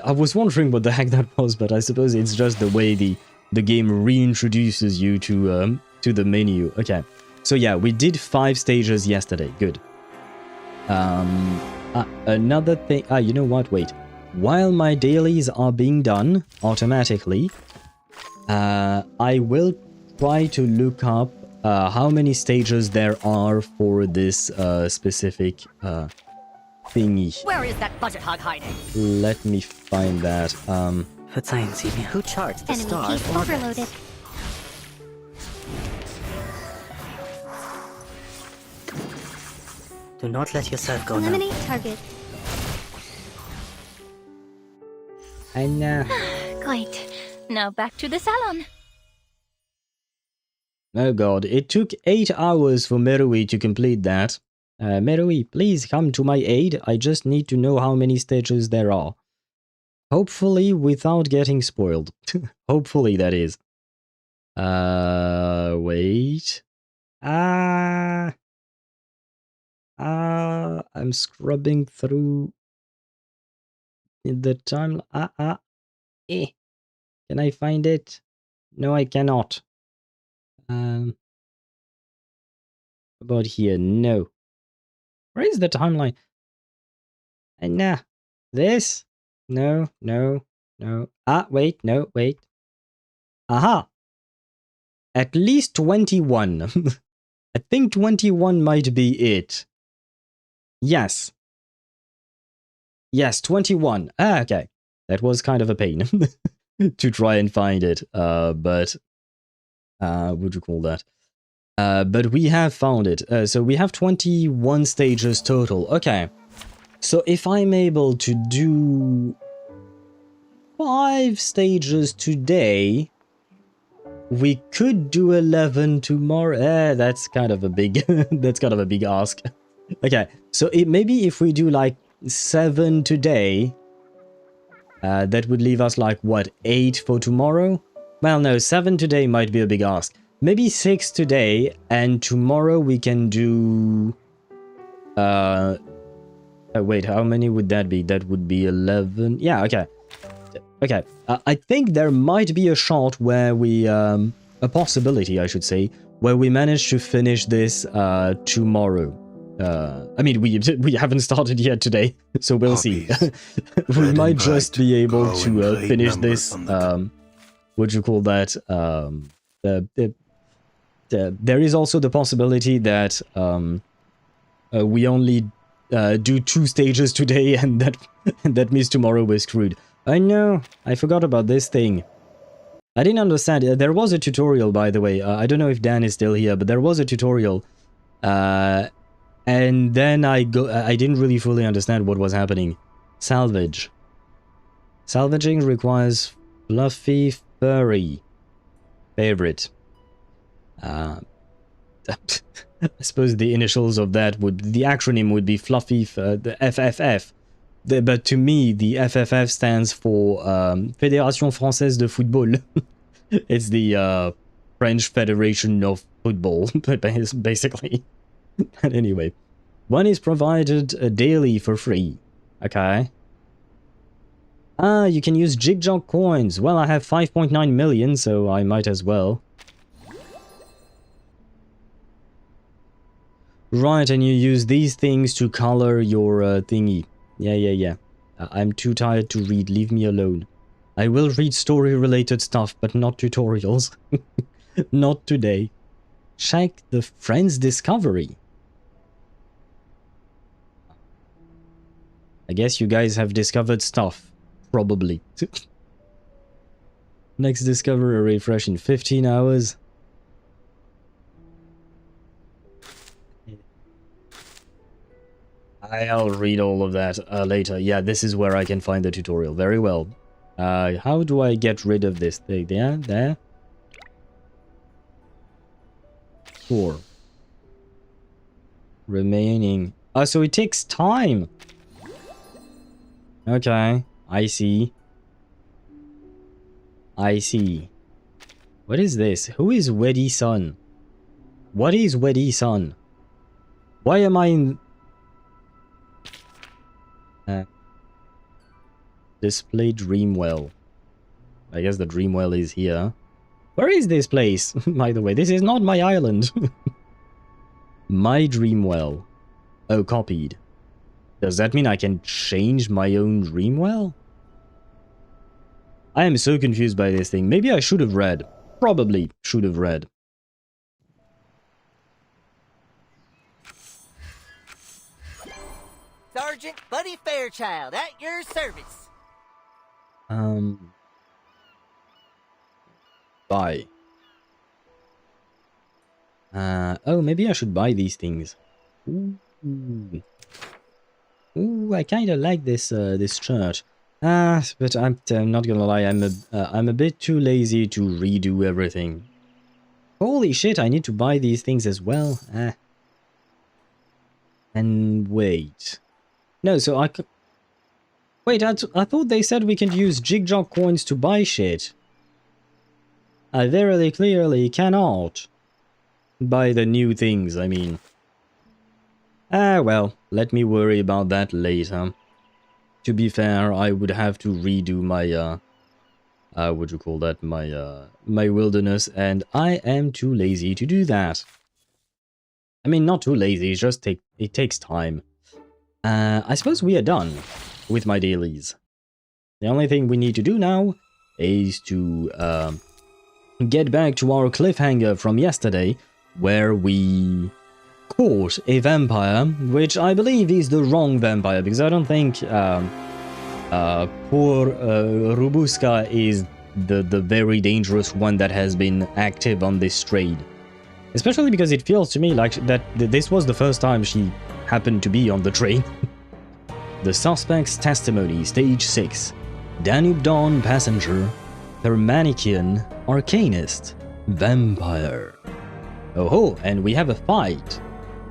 I was wondering what the heck that was, but I suppose it's just the way the game reintroduces you to the menu. Okay, so yeah, we did 5 stages yesterday. Good. Another thing... you know what? Wait. While my dailies are being done automatically, I will try to look up how many stages there are for this specific thingy. Where is that budget hog hiding? Let me find that. Verzeihen Sie mir. Who charged the Enemy star? case overloaded. Do not let yourself go now. Eliminate target. And Great. Now back to the salon. oh god, it took 8 hours for Merui to complete that. Merui, please come to my aid. I just need to know how many stages there are. Hopefully without getting spoiled. Hopefully, that is. Wait. I'm scrubbing through the time. Can I find it? No, I cannot. About here, no. Where is the timeline? And nah, this? No. Wait, no, wait. Aha! At least 21. I think 21 might be it. Yes. Yes, 21. Okay. That was kind of a pain to try and find it. But what would you call that? But we have found it. So we have 21 stages total. Okay. So if I'm able to do 5 stages today, we could do 11 tomorrow. That's kind of a big that's kind of a big ask. Okay. So maybe if we do like 7 today, that would leave us like what, 8 for tomorrow? Well, no, 7 today might be a big ask. Maybe 6 today, and tomorrow we can do... wait, how many would that be? That would be 11... Yeah, okay. Okay, I think there might be a shot where we... a possibility, I should say, where we manage to finish this tomorrow. I mean, we haven't started yet today, so we'll see. We might just be able to finish this... what do you call that? there is also the possibility that we only do 2 stages today, and that means tomorrow we're screwed. I know, I forgot about this thing. I didn't understand. There was a tutorial, by the way. I don't know if Dan is still here, but there was a tutorial. And then I didn't really fully understand what was happening. Salvage. Salvaging requires fluffy furry. Favorite. I suppose the initials of that the acronym would be fluffy, the FFF. But to me, the FFF stands for Fédération Française de Football. It's the French Federation of Football, basically. But anyway, one is provided daily for free. Okay. You can use Jig-Jog coins. Well, I have 5.9 million, so I might as well. Right, and you use these things to color your thingy. Yeah. I'm too tired to read. Leave me alone. I will read story-related stuff, but not tutorials. Not today. Check the Friends Discovery. I guess you guys have discovered stuff. Probably. Next discovery refresh in 15 hours. I'll read all of that later. Yeah, this is where I can find the tutorial. Very well. How do I get rid of this thing? There. 4. Remaining. Oh, so it takes time. Okay, I see. What is this? Who is Weddy Sun? What is Weddy Sun? Why am I in... Display Dreamwell. I guess the Dreamwell is here. Where is this place? By the way, this is not my island. My Dreamwell. Oh, copied. Does that mean I can change my own Dreamwell? I am so confused by this thing. Maybe I should have read. Probably should have read. Sergeant Buddy Fairchild, at your service. Buy. Oh, maybe I should buy these things. Ooh, I kind of like this this shirt. But I'm not gonna lie, I'm a bit too lazy to redo everything. Holy shit, I need to buy these things as well. And wait. No, so I could... Wait, I thought they said we can use Jig-Jog coins to buy shit. I very clearly cannot buy the new things, I mean. Well, let me worry about that later. To be fair, I would have to redo my, what do you call that, my wilderness, and I am too lazy to do that. I mean, not too lazy, it's just it takes time. I suppose we are done with my dailies. The only thing we need to do now is to get back to our cliffhanger from yesterday, where we caught a vampire, which I believe is the wrong vampire, because I don't think poor Rubushka is the very dangerous one that has been active on this trade. Especially because it feels to me like that this was the first time she happened to be on the train. The suspect's testimony, stage 6. Danube Dawn passenger, Thermanician, arcanist, vampire. Oh ho, and we have a fight.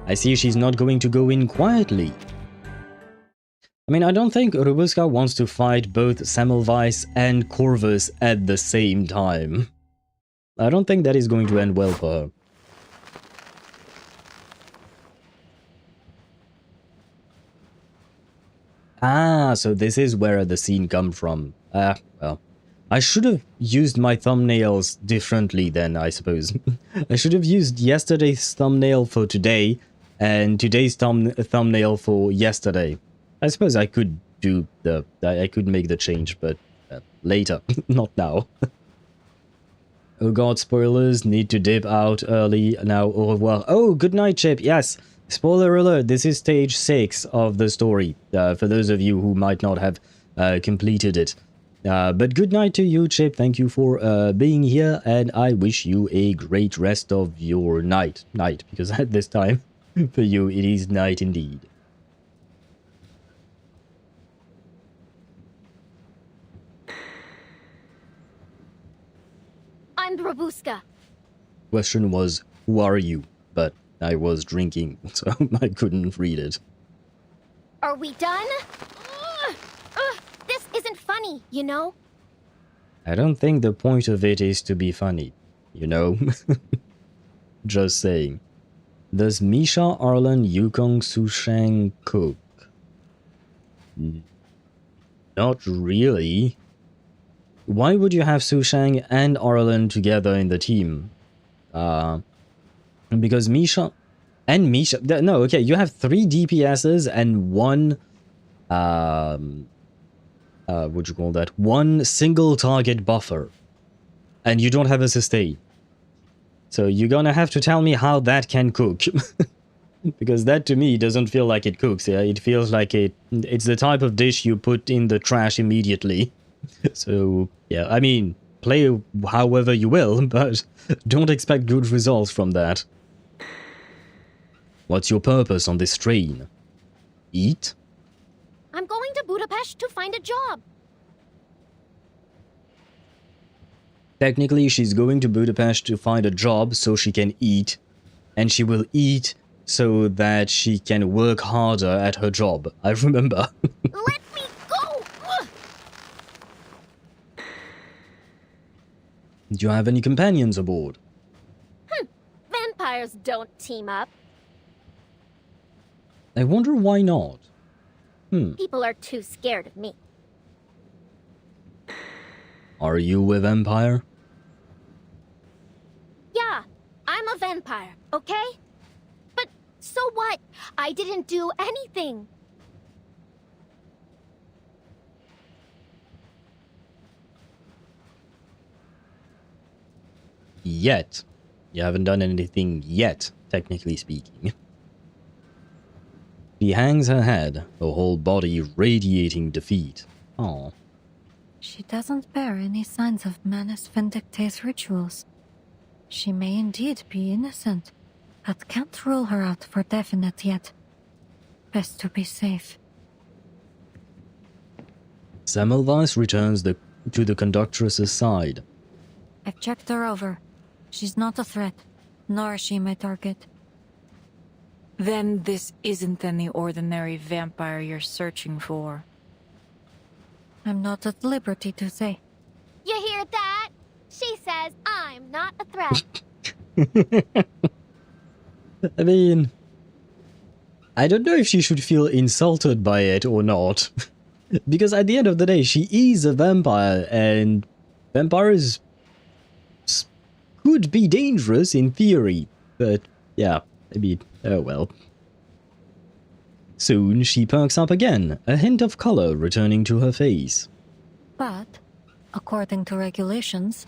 I see she's not going to go in quietly. I mean, I don't think Rubushka wants to fight both Semmelweis and Corvus at the same time. I don't think that is going to end well for her. So this is where the scene comes from. Well. I should have used my thumbnails differently then, I suppose. I should have used yesterday's thumbnail for today, and today's thumbnail for yesterday. I suppose I could do I could make the change, but later, not now. Oh god, spoilers, need to dip out early now, au revoir. Oh, good night, Chip, yes. Spoiler alert, this is stage 6 of the story, for those of you who might not have completed it. But good night to you, Chip, thank you for being here, and I wish you a great rest of your night, because at this time, for you, it is night indeed. I'm Rubushka. Question was, who are you? But I was drinking, so I couldn't read it. Are we done? This isn't funny, you know? I don't think the point of it is to be funny, you know? Just saying. Does Misha, Arlen, Yukong, Sushang cook? Not really. Why would you have Sushang and Arlen together in the team? Because Misha... No, okay, you have 3 DPSs and 1... what'd you call that? 1 single target buffer. And you don't have a sustain. So you're gonna have to tell me how that can cook. Because that to me doesn't feel like it cooks. Yeah? It feels like it's the type of dish you put in the trash immediately. So, yeah, I mean, play however you will, but don't expect good results from that. What's your purpose on this train? Eat? I'm going to Budapest to find a job. Technically, she's going to Budapest to find a job so she can eat. And she will eat so that she can work harder at her job. I remember. Let me go! Ugh. Do you have any companions aboard? Vampires don't team up. I wonder why not. People are too scared of me. Are you a vampire? Yeah, I'm a vampire, okay? But so what? I didn't do anything. Yet. You haven't done anything yet, technically speaking. She hangs her head, her whole body radiating defeat. Aww. She doesn't bear any signs of Manus Vindictae's rituals. She may indeed be innocent, but can't rule her out for definite yet. Best to be safe. Semmelweis returns to the conductress's side. I've checked her over. She's not a threat, nor is she my target. Then this isn't any ordinary vampire you're searching for. I'm not at liberty to say. You hear that? She says I'm not a threat. I mean, I don't know if she should feel insulted by it or not. Because at the end of the day, she is a vampire, and vampires could be dangerous in theory. But yeah, I mean, oh well. Soon she perks up again, a hint of color returning to her face. But, according to regulations,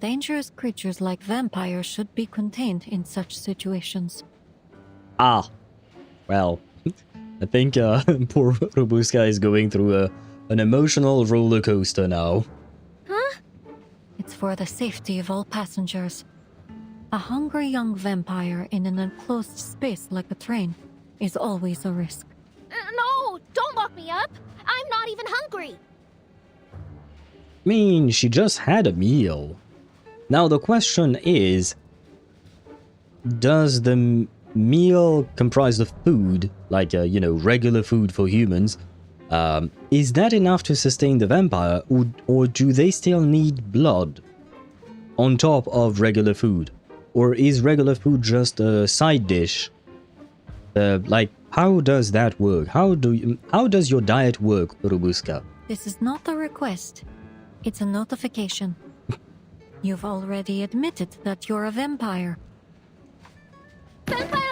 dangerous creatures like vampires should be contained in such situations. Ah, well, I think poor Rubushka is going through an emotional roller coaster now. Huh? It's for the safety of all passengers. A hungry young vampire in an enclosed space like a train is always a risk. No, don't lock me up. I'm not even hungry. I mean, she just had a meal. Now the question is, does the meal comprise of food, like, you know, regular food for humans? Is that enough to sustain the vampire, or do they still need blood on top of regular food? Or is regular food just a side dish? Like, how does that work? How does your diet work, Rubushka? This is not a request. It's a notification. You've already admitted that you're a vampire. Vampire!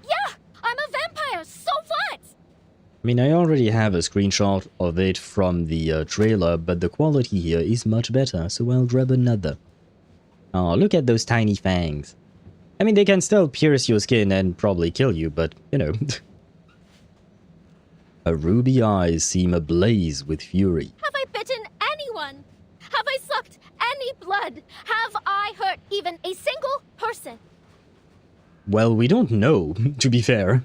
Yeah, I'm a vampire. So what? I mean, I already have a screenshot of it from the trailer, but the quality here is much better, so I'll grab another. Oh, look at those tiny fangs. I mean, they can still pierce your skin and probably kill you, but, you know. Her ruby eyes seem ablaze with fury. Have I bitten anyone? Have I sucked any blood? Have I hurt even a single person? Well, we don't know, to be fair.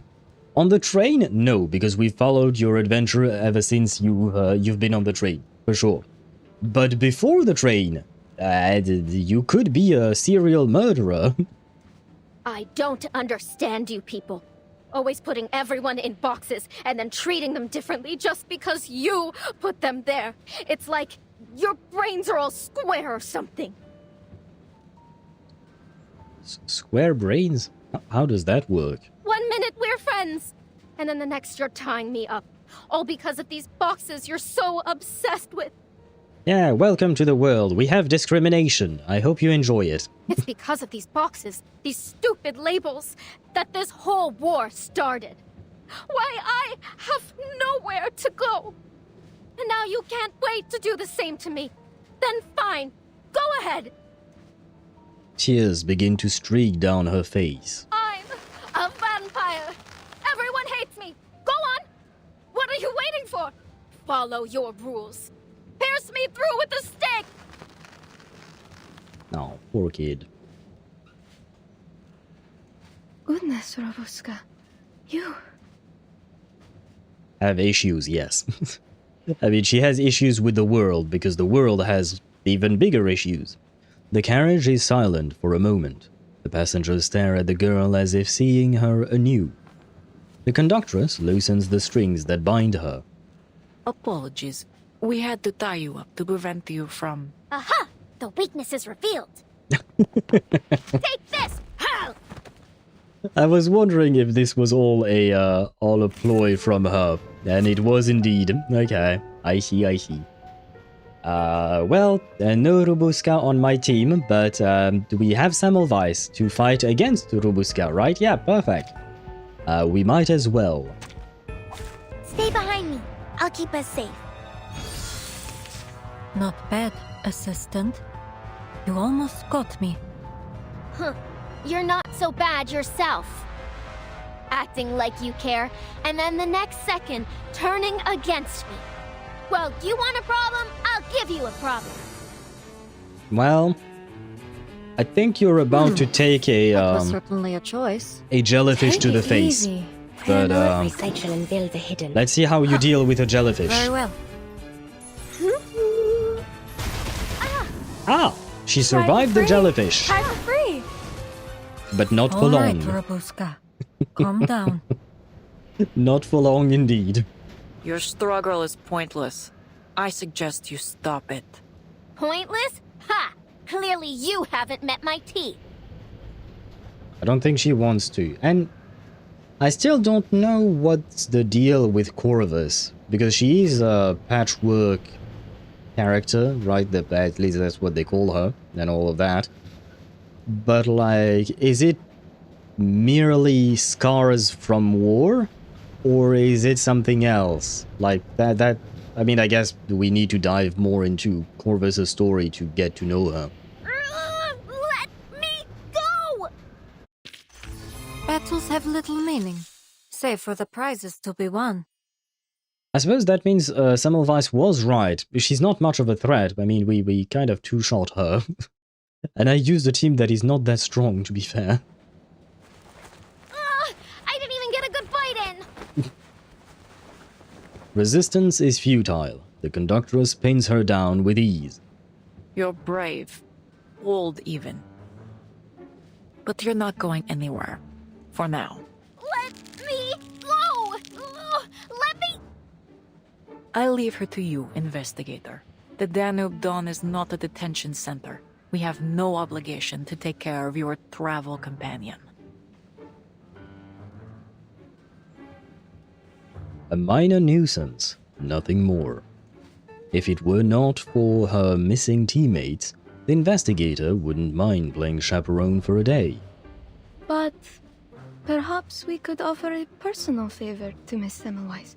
On the train, no, because we've followed your adventure ever since you've been on the train, for sure. But before the train, you could be a serial murderer. I don't understand you people. Always putting everyone in boxes and then treating them differently just because you put them there. It's like your brains are all square or something. Square brains? How does that work? 1 minute we're friends, and then the next you're tying me up. All because of these boxes you're so obsessed with. Yeah, welcome to the world. We have discrimination. I hope you enjoy it. It's because of these boxes, these stupid labels, that this whole war started. Why, I have nowhere to go. And now you can't wait to do the same to me. Then fine, go ahead. Tears begin to streak down her face. I'm a vampire. Everyone hates me. Go on. What are you waiting for? Follow your rules. Pierce me through with a stick! Oh, poor kid. Goodness, Rubushka. You... Have issues, yes. I mean, she has issues with the world, because the world has even bigger issues. The carriage is silent for a moment. The passengers stare at the girl as if seeing her anew. The conductress loosens the strings that bind her. Apologies. We had to tie you up to prevent you from... Aha! The weakness is revealed. Take this! How? I was wondering if this was all a ploy from her, and it was indeed. Okay, I see. Well, no Rubushka on my team, but do we have Semmelweis to fight against Rubushka, right? Yeah, perfect. We might as well. Stay behind me. I'll keep us safe. Not bad, assistant. You almost got me. Huh. You're not so bad yourself. Acting like you care, and then the next second, turning against me. Well, you want a problem? I'll give you a problem. Well, I think you're about to take That was certainly a choice. a jellyfish to the face. Easy. But Recycle and build the hidden. let's see how you deal with a jellyfish. Very well. Ah, she survived the jellyfish, I'm free. but not for All right, long. Rubushka. Calm down. Not for long indeed. Your struggle is pointless. I suggest you stop it. Pointless? Ha! Clearly you haven't met my teeth. I don't think she wants to. And I still don't know what's the deal with Corvus, because she is a patchwork character, right? At least that's what they call her, and all of that. But, like, is it merely scars from war? Or is it something else? Like, that I mean, I guess we need to dive more into Corvus' story to get to know her. Let me go! Battles have little meaning, save for the prizes to be won. I suppose that means Semmelweis was right. She's not much of a threat. I mean, we kind of two-shot her. And I used a team that is not that strong, to be fair. I didn't even get a good bite in! Resistance is futile. The conductress pins her down with ease. You're brave. Bold even. But you're not going anywhere. For now. Let me go! Let me... I leave her to you, investigator. The Danube Dawn is not a detention center. We have no obligation to take care of your travel companion. A minor nuisance, nothing more. If it were not for her missing teammates, the investigator wouldn't mind playing chaperone for a day. But perhaps we could offer a personal favor to Miss Semmelweis.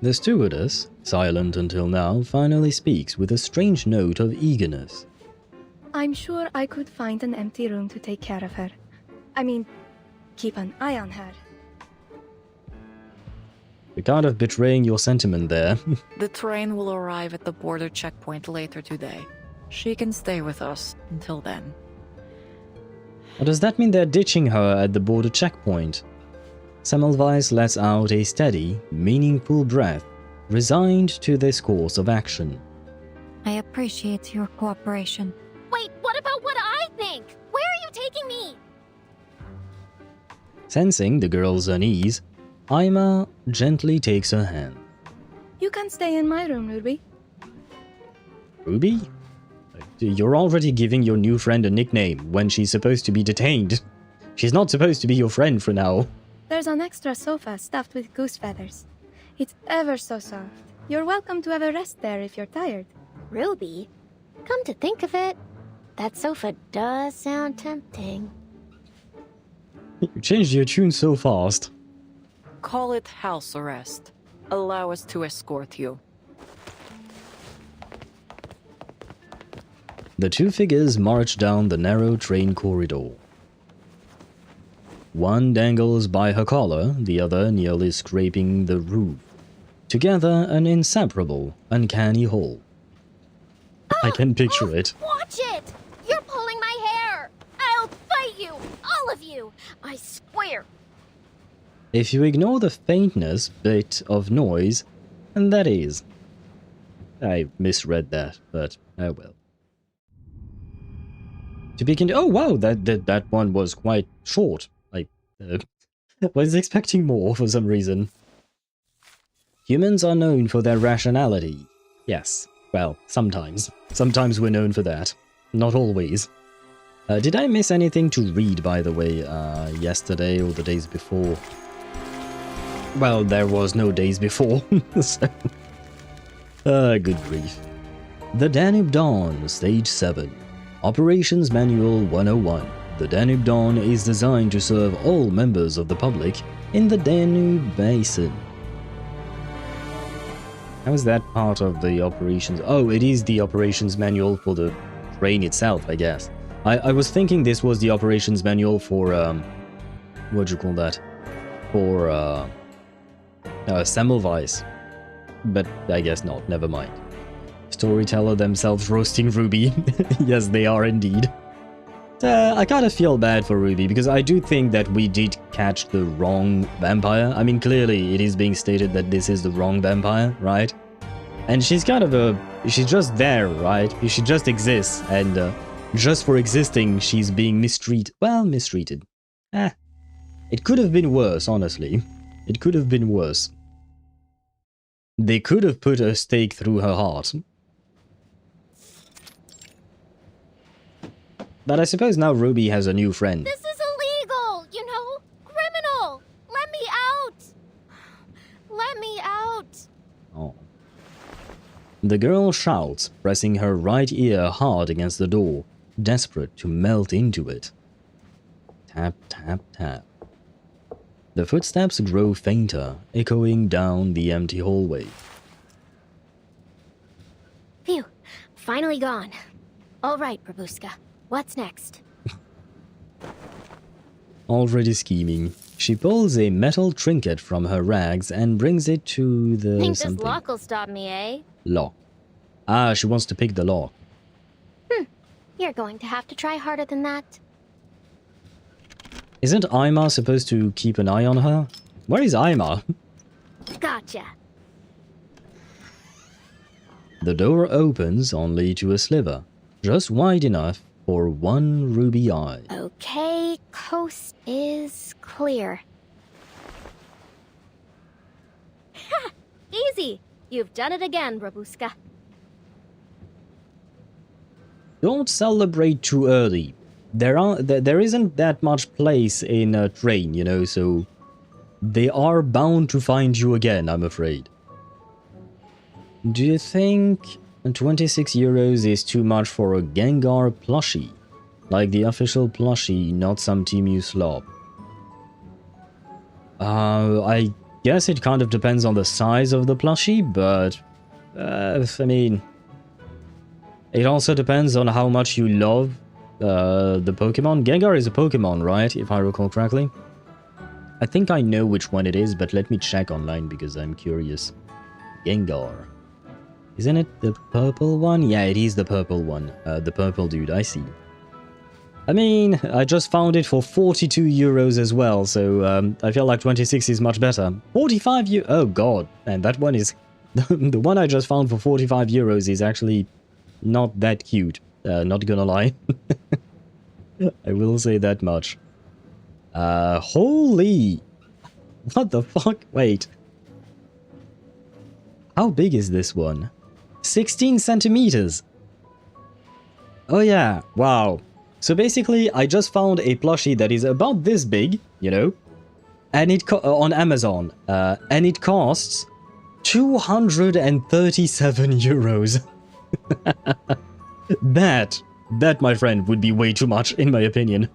The stewardess, silent until now, finally speaks with a strange note of eagerness. I'm sure I could find an empty room to take care of her. I mean, keep an eye on her. You're kind of betraying your sentiment there. The train will arrive at the border checkpoint later today. She can stay with us until then. Or does that mean they're ditching her at the border checkpoint? Semmelweis lets out a steady, meaningful breath, resigned to this course of action. I appreciate your cooperation. Wait, what about what I think? Where are you taking me? Sensing the girl's unease, Aima gently takes her hand. You can stay in my room, Ruby. Ruby? You're already giving your new friend a nickname when she's supposed to be detained. She's not supposed to be your friend for now. There's an extra sofa stuffed with goose feathers. It's ever so soft. You're welcome to have a rest there if you're tired. Ruby? Come to think of it, that sofa does sound tempting. You changed your tune so fast. Call it house arrest. Allow us to escort you. The two figures march down the narrow train corridor. One dangles by her collar, the other nearly scraping the roof. Together, an inseparable, uncanny whole. I can picture it. Watch it! You're pulling my hair! I'll fight you! All of you! I swear! If you ignore the faintness bit of noise, and that is. I misread that, but oh well. To begin, oh wow, that one was quite short. I was expecting more for some reason. Humans are known for their rationality. Yes, well, sometimes. Sometimes we're known for that. Not always. Did I miss anything to read, by the way, yesterday or the days before? Well, there was no days before, so... good grief. The Danube Dawn, Stage 7. Operations Manual 101. The Danube Dawn is designed to serve all members of the public in the Danube Basin. How is that part of the operations? Oh, it is the operations manual for the train itself, I guess. I was thinking this was the operations manual for, what do you call that? For, Semmelweis. But I guess not, never mind. Storyteller themselves roasting Ruby. Yes, they are indeed. I kind of feel bad for Ruby, because I do think that we did catch the wrong vampire. I mean, clearly it is being stated that this is the wrong vampire, right? And she's kind of she's just there, right? She just exists, and just for existing, she's being mistreated. Well, mistreated. It could have been worse, honestly. It could have been worse. They could have put a stake through her heart. But I suppose now Ruby has a new friend. This is illegal, you know? Criminal! Let me out! Let me out! Oh. The girl shouts, pressing her right ear hard against the door, desperate to melt into it. Tap, tap, tap. The footsteps grow fainter, echoing down the empty hallway. Phew, finally gone. All right, Rubushka, what's next? Already scheming, she pulls a metal trinket from her rags and brings it to the Think something. this lock will stop me, eh? Lock. Ah, she wants to pick the lock. You're going to have to try harder than that. Isn't Aima supposed to keep an eye on her? Where is Aima? Gotcha. The door opens only to a sliver, just wide enough for one ruby eye. Okay, coast is clear. Ha! Easy! You've done it again, Rubushka. Don't celebrate too early. There isn't that much place in a train, you know, so they are bound to find you again, I'm afraid. Do you think 26 euros is too much for a Gengar plushie? Like the official plushie, not some Teemu slob. I guess it kind of depends on the size of the plushie, but I mean, it also depends on how much you love the Pokemon. Gengar is a Pokemon, right? If I recall correctly. I think I know which one it is, but let me check online because I'm curious. Gengar. Isn't it the purple one? Yeah, it is the purple one. The purple dude, I see. I mean, I just found it for 42 euros as well, so I feel like 26 is much better. 45 euros? Oh god, and that one is... the one I just found for 45 euros is actually not that cute. Not gonna lie. I will say that much. Holy... What the fuck? Wait. How big is this one? 16 centimeters. Oh yeah, wow. So basically, I just found a plushie that is about this big, you know, and it on Amazon, and it costs 237 euros. That, my friend, would be way too much, in my opinion.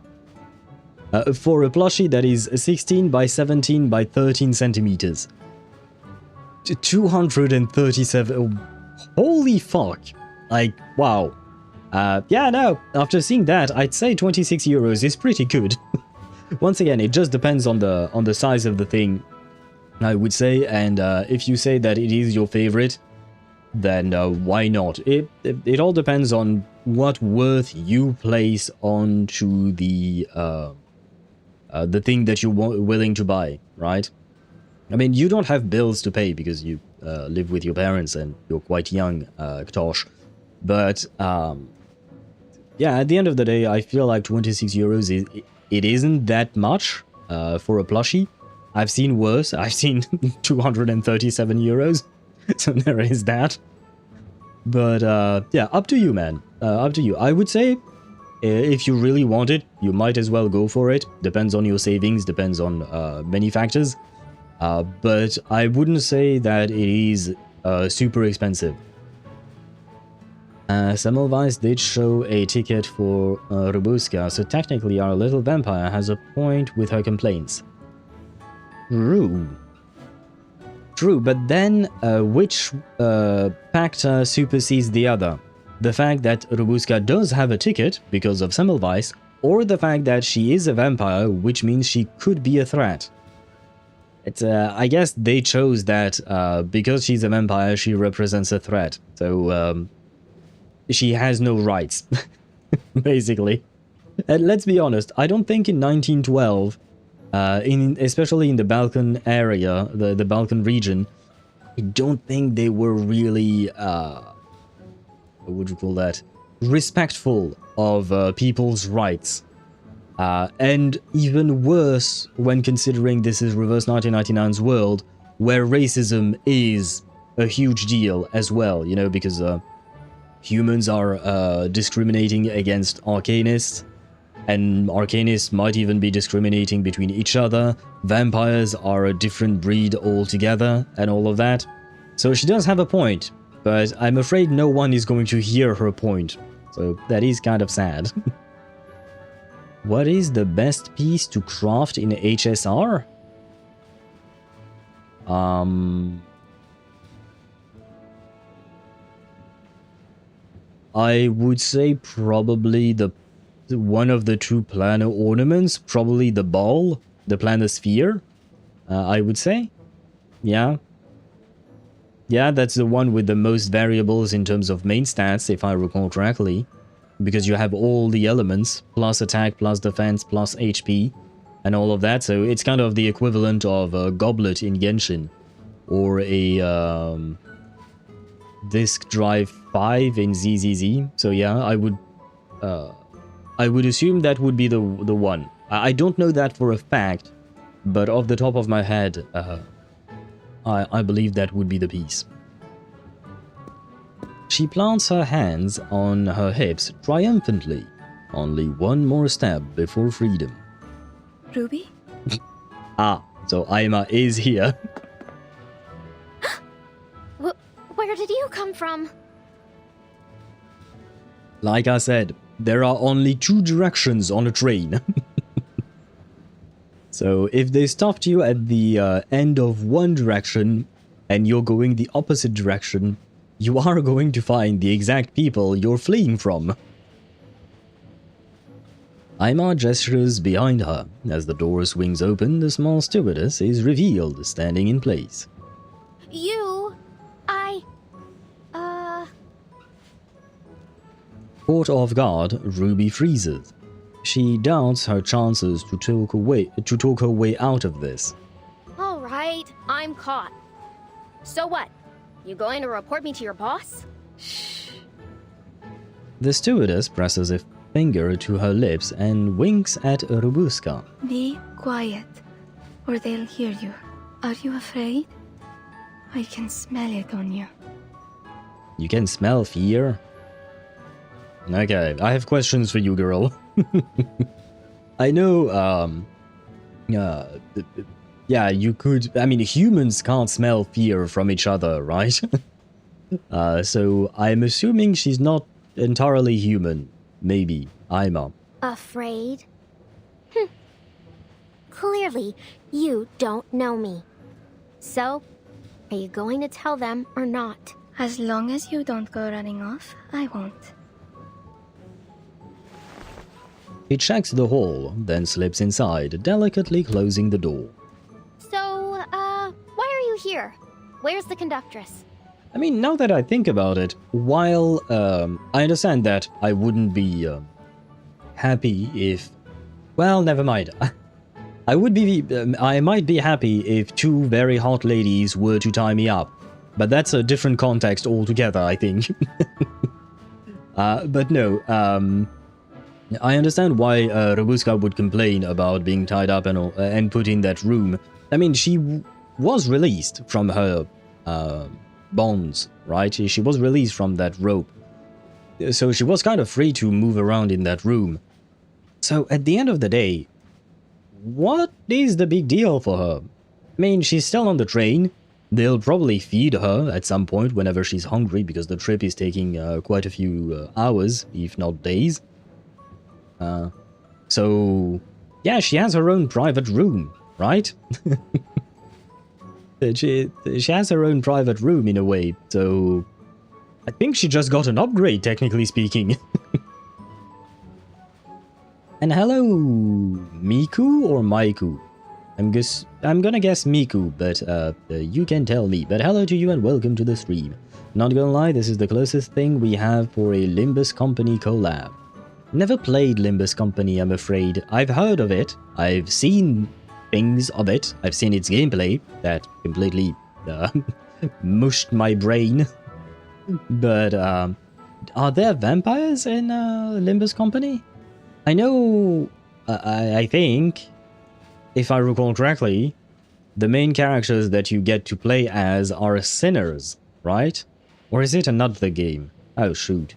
For a plushie that is 16 by 17 by 13 centimeters. 237... Holy fuck. Like, wow. Yeah, no, after seeing that, I'd say 26 euros is pretty good. Once again, it just depends on the size of the thing, I would say, and if you say that it is your favorite, then why not? It all depends on what worth you place onto the thing that you're willing to buy, right? I mean, you don't have bills to pay because you live with your parents and you're quite young, Ktosh. But, yeah, at the end of the day, I feel like 26 euros, it isn't that much for a plushie. I've seen worse. I've seen 237 euros. So there is that. But, yeah, up to you, man. Up to you. I would say, if you really want it, you might as well go for it. Depends on your savings, depends on many factors. But I wouldn't say that it is super expensive. Semmelweis did show a ticket for Rubushka, so technically our little vampire has a point with her complaints. True. True, but then which factor supersedes the other? The fact that Rubushka does have a ticket because of Semmelweis, or the fact that she is a vampire, which means she could be a threat? It's, I guess they chose that because she's a vampire, she represents a threat. So, she has no rights, basically. And let's be honest, I don't think in 1912, especially in the Balkan area, the Balkan region, I don't think they were really, what would you call that, respectful of people's rights. And even worse when considering this is Reverse 1999's world, where racism is a huge deal as well, you know, because humans are discriminating against arcanists, and arcanists might even be discriminating between each other. Vampires are a different breed altogether, and all of that. So she does have a point, but I'm afraid no one is going to hear her point. So that is kind of sad. What is the best piece to craft in HSR? I would say probably one of the two planar ornaments, probably the ball, the planar sphere, I would say. Yeah. Yeah, that's the one with the most variables in terms of main stats, if I recall correctly. Because you have all the elements, plus attack, plus defense, plus HP, and all of that. So it's kind of the equivalent of a goblet in Genshin. Or a disk drive 5 in ZZZ. So yeah, I would assume that would be the one. I don't know that for a fact, but off the top of my head, I believe that would be the piece. She plants her hands on her hips triumphantly. Only one more step before freedom. Ruby? Ah, so Aima is here. Where did you come from? Like I said, there are only two directions on a train. So if they stopped you at the end of one direction and you're going the opposite direction, you are going to find the exact people you're fleeing from. Aima gestures behind her. As the door swings open, the small stewardess is revealed, standing in place. Caught off guard, Ruby freezes. She doubts her chances to talk her way out of this. All right, I'm caught. So what? You going to report me to your boss? Shh. The stewardess presses a finger to her lips and winks at Rubushka. Be quiet, or they'll hear you. Are you afraid? I can smell it on you. You can smell fear? Okay, I have questions for you, girl. I know, yeah, you could... I mean, humans can't smell fear from each other, right? So I'm assuming she's not entirely human. Maybe. Aima. Afraid? Clearly, you don't know me. So, are you going to tell them or not? As long as you don't go running off, I won't. She checks the hall, then slips inside, delicately closing the door. So, why are you here? Where's the conductress? I mean, now that I think about it, while I understand that I wouldn't be happy if... Well, never mind. I might be happy if two very hot ladies were to tie me up. But that's a different context altogether, I think. But no, I understand why Rubushka would complain about being tied up and put in that room. I mean, she was released from her bonds, right? She was released from that rope. So she was kind of free to move around in that room. So at the end of the day, what is the big deal for her? I mean, she's still on the train. They'll probably feed her at some point whenever she's hungry, because the trip is taking quite a few hours, if not days. So, yeah, she has her own private room, right? she has her own private room in a way, so I think she just got an upgrade, technically speaking. And hello, Miku or Maiku? I'm gonna guess Miku, but you can tell me. But hello to you and welcome to the stream. Not gonna lie, this is the closest thing we have for a Limbus Company collab. Never played Limbus Company, I'm afraid. I've heard of it. I've seen things of it. I've seen its gameplay that completely mushed my brain. But are there vampires in Limbus Company? I know, I think, if I recall correctly, the main characters that you get to play as are sinners, right? Or is it another game? Oh, shoot.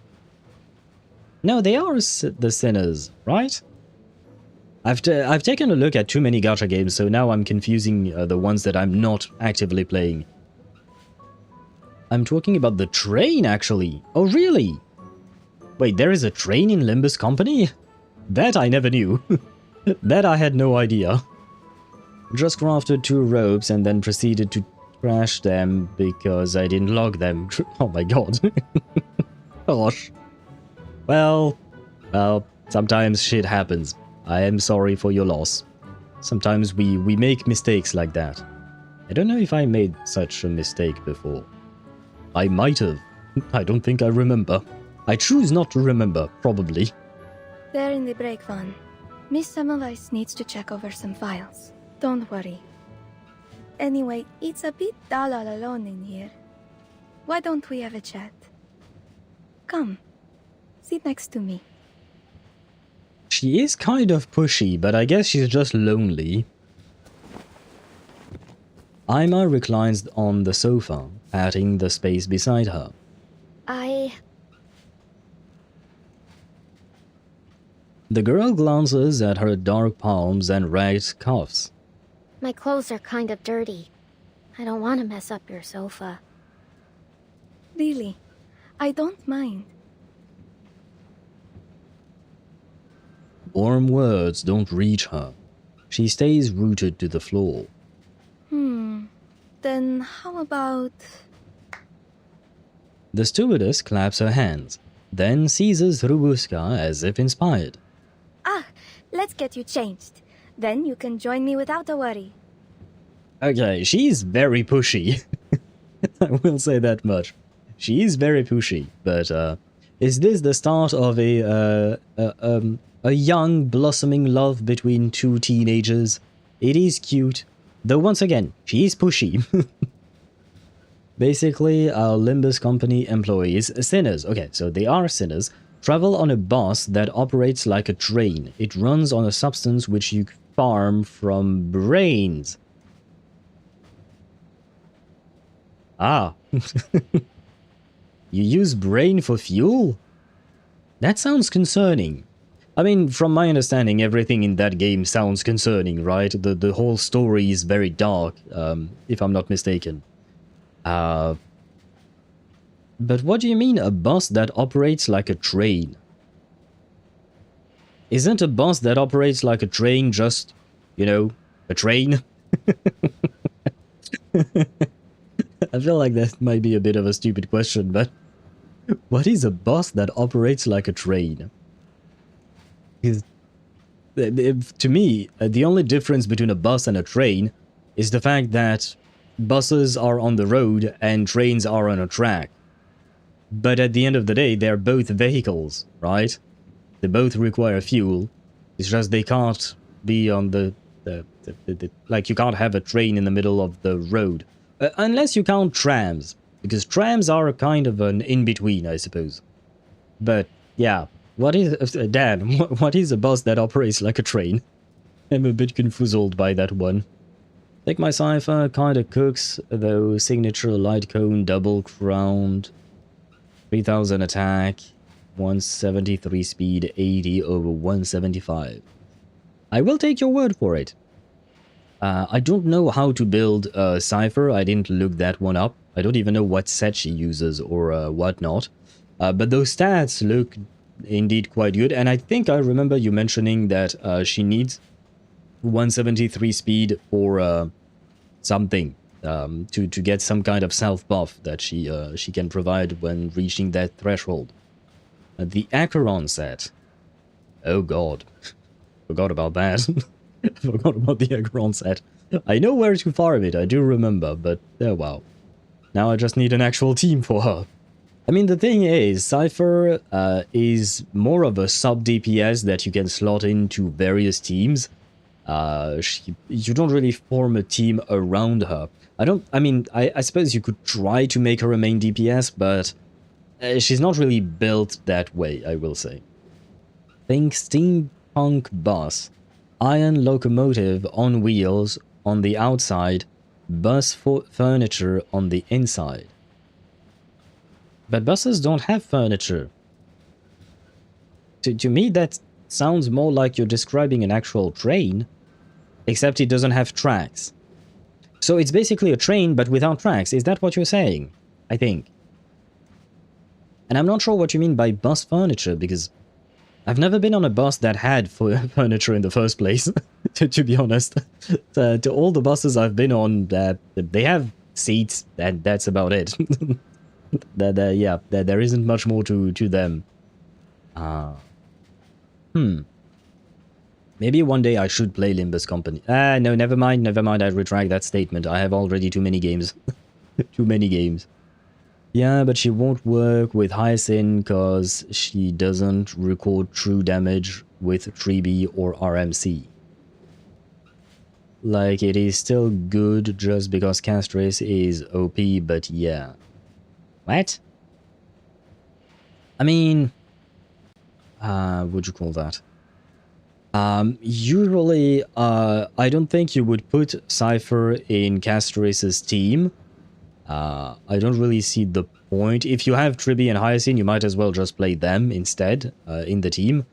No, they are the sinners, right? I've taken a look at too many gacha games, so now I'm confusing the ones that I'm not actively playing. I'm talking about the train, actually. Oh, really? Wait, there is a train in Limbus Company? That I never knew. That I had no idea. Just crafted 2 ropes and then proceeded to crash them because I didn't log them. Oh my god. Gosh. Well, sometimes shit happens. I am sorry for your loss. Sometimes we make mistakes like that. I don't know if I made such a mistake before. I might have. I don't think I remember. I choose not to remember, probably. They're in the break van. Miss Semmelweis needs to check over some files. Don't worry. Anyway, it's a bit dull all alone in here. Why don't we have a chat? Come. Sit next to me. She is kind of pushy, but I guess she's just lonely. Aima reclines on the sofa, patting the space beside her. The girl glances at her dark palms and ragged cuffs. My clothes are kind of dirty. I don't want to mess up your sofa. Really, I don't mind. Warm words don't reach her. She stays rooted to the floor. Then how about... The stewardess claps her hands, then seizes Rubushka as if inspired. Ah, let's get you changed. Then you can join me without a worry. Okay, she's very pushy. I will say that much. She is very pushy, but is this the start of a young, blossoming love between two teenagers? It is cute, though once again, she is pushy. Basically, our Limbus Company employees, sinners, okay, so they are sinners, travel on a bus that operates like a train. It runs on a substance which you farm from brains. Ah. You use brain for fuel? That sounds concerning. I mean, from my understanding, everything in that game sounds concerning, right? The whole story is very dark, if I'm not mistaken. But what do you mean, a bus that operates like a train? Isn't a bus that operates like a train just, you know, a train? I feel like that might be a bit of a stupid question, but what is a bus that operates like a train? Because to me, the only difference between a bus and a train is the fact that buses are on the road and trains are on a track. But at the end of the day, they're both vehicles, right? They both require fuel. It's just they can't be on the like, you can't have a train in the middle of the road. Unless you count trams, because trams are a kind of an in-between, I suppose. But, yeah, what is... Dan, what is a bus that operates like a train? I'm a bit confused by that one. Take my cipher, kinda cooks, though signature light cone, double crowned, 3000 attack, 173 speed, 80 over 175. I will take your word for it. I don't know how to build a cipher. I didn't look that one up. I don't even know what set she uses or whatnot. But those stats look indeed quite good. And I think I remember you mentioning that she needs 173 speed for something. To get some kind of self-buff that she can provide when reaching that threshold. The Acheron set. Oh god. Forgot about that. Forgot about the Acheron set. I know where to farm it, I do remember, but oh wow. Now I just need an actual team for her. I mean, the thing is, Cypher is more of a sub-DPS that you can slot into various teams. You don't really form a team around her. I suppose you could try to make her a main DPS, but she's not really built that way, I will say. Think steampunk bus. Iron locomotive on wheels on the outside, bus furniture on the inside. But buses don't have furniture. To me, that sounds more like you're describing an actual train, except it doesn't have tracks. So it's basically a train, but without tracks. Is that what you're saying? I think. And I'm not sure what you mean by bus furniture, because I've never been on a bus that had furniture in the first place, to be honest. To all the buses I've been on, they have seats, and that's about it. There isn't much more to them. Maybe one day I should play Limbus Company. No, never mind, I retract that statement. I have already too many games. Too many games. Yeah, but she won't work with Hyacinth because she doesn't record true damage with 3B or RMC. Like, it is still good just because Castris is OP, but yeah. What? I mean... what'd you call that? Usually, I don't think you would put Cypher in Castris's team. I don't really see the point. If you have Triby and Hyacinth, you might as well just play them instead, in the team.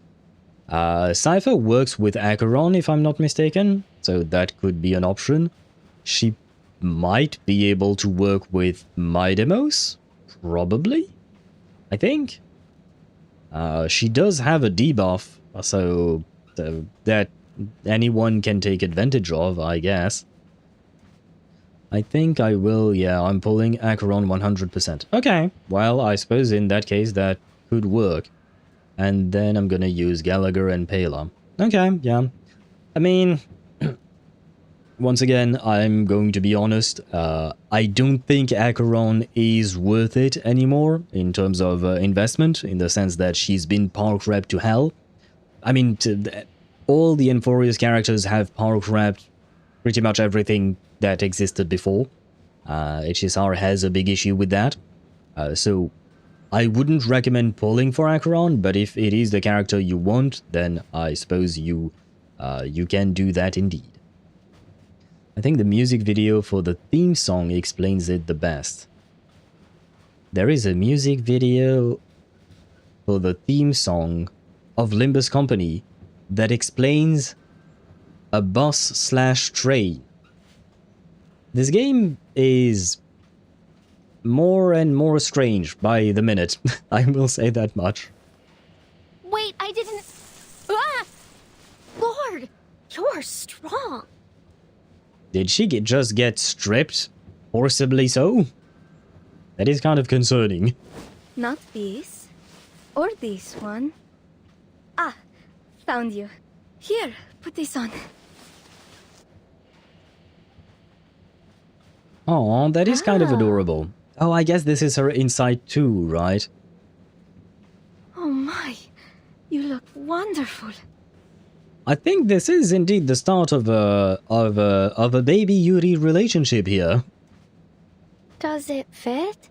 Cypher works with Acheron, if I'm not mistaken, so that could be an option. She might be able to work with Midemos, probably, I think. She does have a debuff, so that anyone can take advantage of, I guess. I think I will, yeah, I'm pulling Acheron 100%. Okay, well, I suppose in that case that could work. And then I'm gonna use Gallagher and Pela. Okay, yeah. I mean, once again, I'm going to be honest, I don't think Acheron is worth it anymore in terms of investment, in the sense that she's been park repped to hell. I mean, all the Enforius characters have park repped pretty much everything that existed before. HSR has a big issue with that. So I wouldn't recommend pulling for Acheron, but if it is the character you want, then I suppose you can do that indeed. I think the music video for the theme song explains it the best. There is a music video for the theme song of Limbus Company that explains a bus/train. This game is more and more strange by the minute. I will say that much. Wait, I didn't... Ah! Lord, you're strong. Did she just get stripped? Forcibly so? That is kind of concerning. Not this. Or this one. Ah, found you. Here, put this on. Oh, that is kind of adorable. Oh, I guess this is her inside too, right? Oh my, you look wonderful. I think this is indeed the start of a baby Yuri relationship here. Does it fit?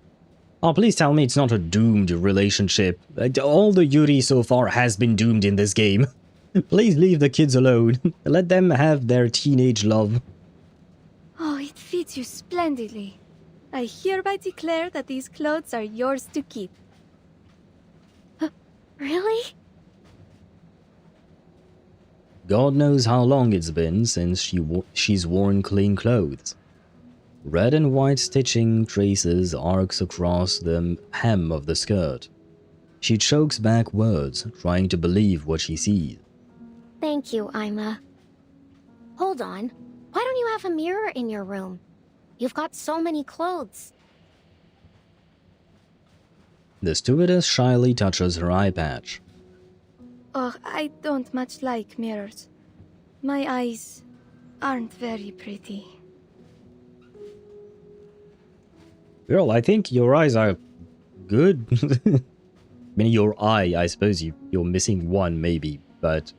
Oh, please tell me it's not a doomed relationship. All the Yuri so far has been doomed in this game. Please leave the kids alone. Let them have their teenage love. Oh, it fits you splendidly. I hereby declare that these clothes are yours to keep. Really? God knows how long it's been since she's worn clean clothes. Red and white stitching traces arcs across the hem of the skirt. She chokes back words, trying to believe what she sees. Thank you, Ima. Hold on. Why don't you have a mirror in your room? You've got so many clothes. The stewardess shyly touches her eye patch. Oh, I don't much like mirrors. My eyes aren't very pretty. Girl, I think your eyes are good. I mean, your eye, I suppose you're missing one, maybe. But,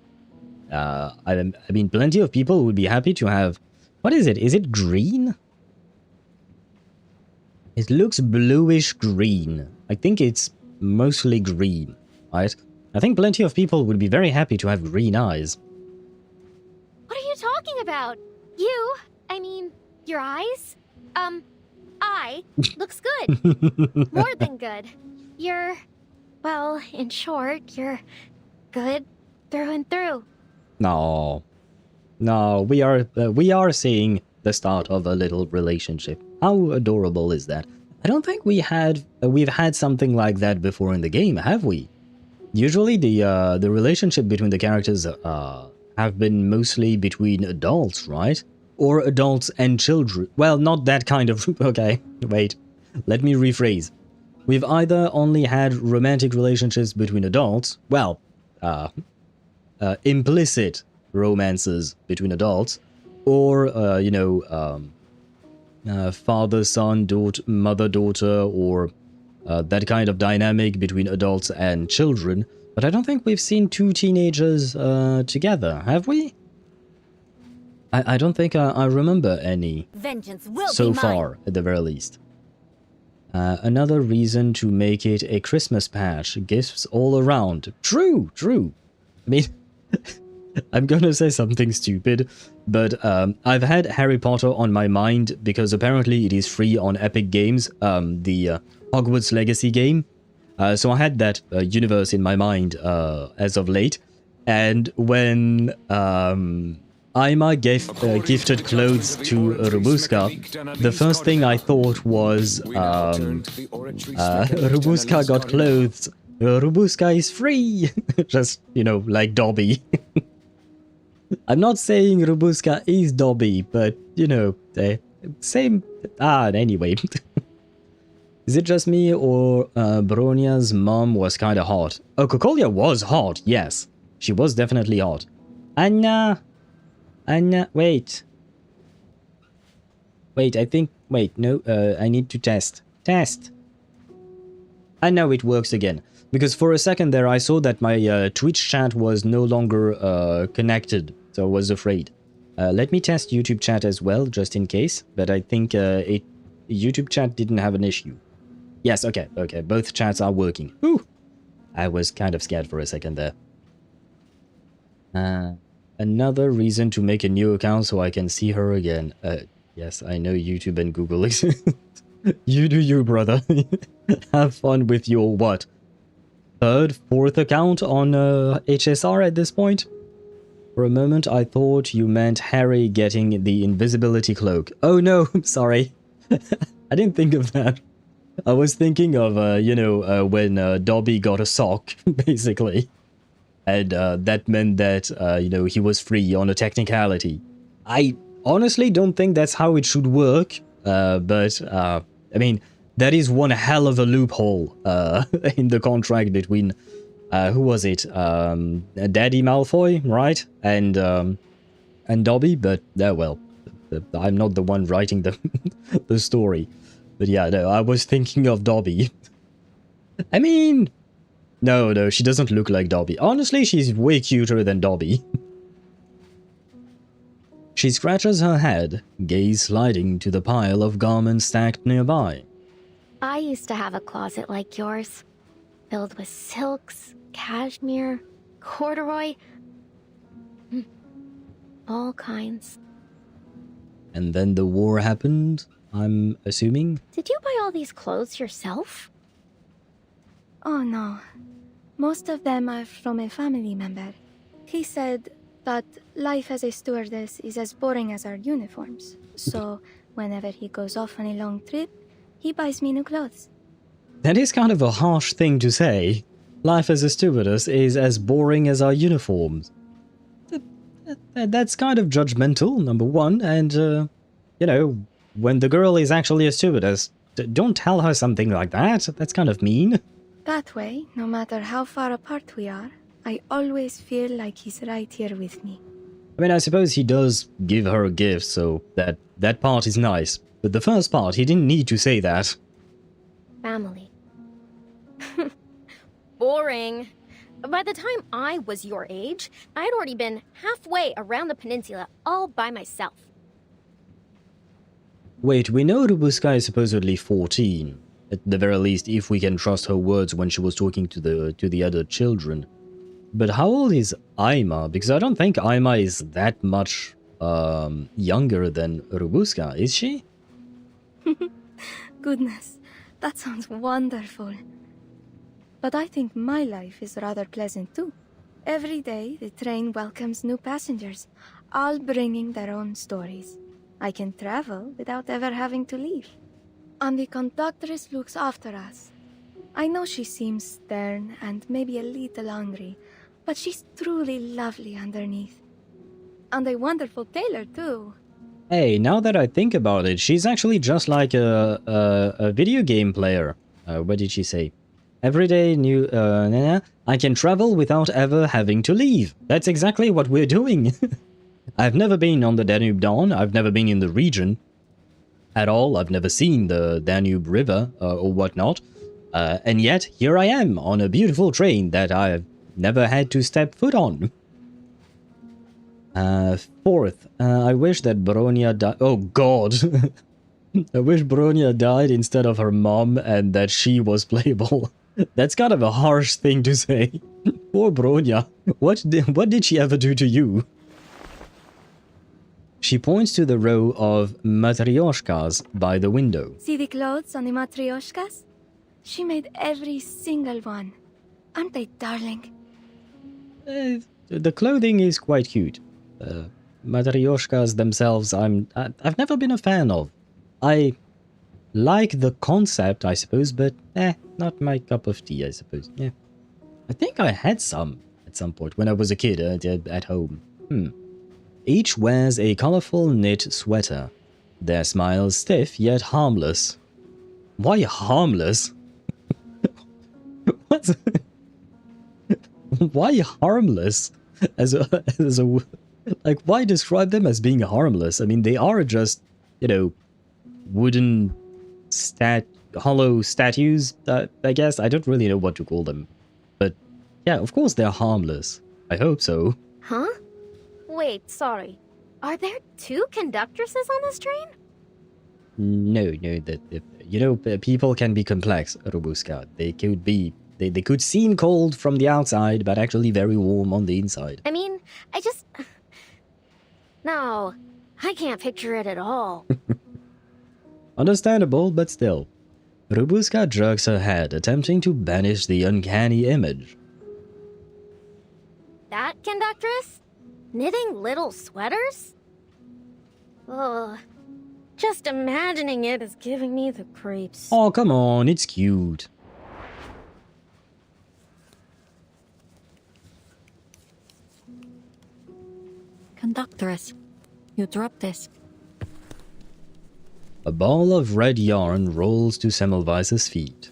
I mean, plenty of people would be happy to have... What is it? Is it green? It looks bluish green. I think it's mostly green, right? I think plenty of people would be very happy to have green eyes. What are you talking about? I mean, your eyes? Eye looks good. More than good. Well, in short, you're good through and through. No, we are seeing the start of a little relationship. How adorable is that? I don't think we've had something like that before in the game, have we? Usually the relationship between the characters have been mostly between adults, right? Or adults and children. Well, not that kind of... Okay, wait. Let me rephrase. We've either only had romantic relationships between adults, well, implicit romances between adults, or, father-son, mother-daughter, or that kind of dynamic between adults and children. But I don't think we've seen two teenagers together, have we? I don't think I remember any so far, at the very least. Another reason to make it a Christmas patch, gifts all around. True. I mean, I'm gonna say something stupid, but I've had Harry Potter on my mind because apparently it is free on Epic Games, the Hogwarts Legacy game. So I had that universe in my mind as of late, and when Ima gifted clothes to Rubushka, the first thing I thought was, Rubushka got clothes, Rubushka is free! Just, like Dobby. I'm not saying Rubushka is Dobby, but, you know, same... anyway. Is it just me, or Bronia's mom was kinda hot? Oh, Kokolia was hot, yes. She was definitely hot. Anna, wait. Wait, I think... Wait, no, I need to test. Test! And now it works again. Because for a second there I saw that my Twitch chat was no longer connected, so I was afraid. Let me test YouTube chat as well, just in case. But I think YouTube chat didn't have an issue. Yes, okay, both chats are working. Whew! I was kind of scared for a second there. Another reason to make a new account so I can see her again. Yes, I know YouTube and Google exist. You do you, brother. Have fun with your, what? Third, fourth account on HSR at this point? For a moment, I thought you meant Harry getting the invisibility cloak. Oh no, sorry. I didn't think of that. I was thinking of, you know, when Dobby got a sock, basically. And that meant that, you know, he was free on a technicality. I honestly don't think that's how it should work, but, I mean, that is one hell of a loophole in the contract between, who was it? Daddy Malfoy, right? And Dobby, but, well, I'm not the one writing the, the story. But yeah, no, I was thinking of Dobby. I mean... No, she doesn't look like Dobby. Honestly, she's way cuter than Dobby. She scratches her head, gaze sliding to the pile of garments stacked nearby. I used to have a closet like yours, filled with silks, cashmere, corduroy, all kinds. And then the war happened, I'm assuming? Did you buy all these clothes yourself? Oh no. Most of them are from a family member. He said that life as a stewardess is as boring as our uniforms. So, whenever he goes off on a long trip, he buys me new clothes. That is kind of a harsh thing to say. Life as a stewardess is as boring as our uniforms. That's kind of judgmental, number one, and, you know, when the girl is actually a stewardess, don't tell her something like that. That's kind of mean. That way, no matter how far apart we are, I always feel like he's right here with me. I mean, I suppose he does give her a gift, so that part is nice. But the first part, he didn't need to say that. Family. Boring. By the time I was your age, I had already been halfway around the peninsula all by myself. Wait, we know Rubushka is supposedly 14. At the very least, if we can trust her words when she was talking to the other children. But how old is Aima? Because I don't think Aima is that much younger than Rubushka, is she? Goodness, that sounds wonderful. But I think my life is rather pleasant too. Every day, the train welcomes new passengers, all bringing their own stories. I can travel without ever having to leave. And the conductress looks after us. I know she seems stern and maybe a little angry, but she's truly lovely underneath. And a wonderful tailor, too. Hey, now that I think about it, she's actually just like a video game player. What did she say? Every day new, I can travel without ever having to leave. That's exactly what we're doing. I've never been on the Danube Dawn, I've never been in the region at all, I've never seen the Danube River or whatnot, and yet here I am on a beautiful train that I've never had to step foot on. Fourth, I wish that Bronia died. Oh god! I wish Bronia died instead of her mom and that she was playable. That's kind of a harsh thing to say. Poor Bronia. What did she ever do to you? She points to the row of matryoshkas by the window. See the clothes on the matryoshkas? She made every single one. Aren't they darling? The clothing is quite cute. Matryoshkas themselves, I've never been a fan of. I like the concept, I suppose, but not my cup of tea, I suppose. Yeah, I think I had some at some point when I was a kid at home. Each wears a colorful knit sweater. Their smiles stiff yet harmless. Why harmless? What? Why harmless? As a like, why describe them as being harmless? I mean, they are just, you know, wooden hollow statues, I guess. I don't really know what to call them. But yeah, of course they're harmless. I hope so. Huh? Wait, sorry. Are there 2 conductresses on this train? No, you know, people can be complex, Rubushka. They could seem cold from the outside, but actually very warm on the inside. I mean, No, I can't picture it at all. Understandable, but still. Rubushka jerks her head, attempting to banish the uncanny image. That conductress? Knitting little sweaters? Ugh. Just imagining it is giving me the creeps. Oh, come on, it's cute. Conductress, you dropped this. A ball of red yarn rolls to Semmelweis' feet.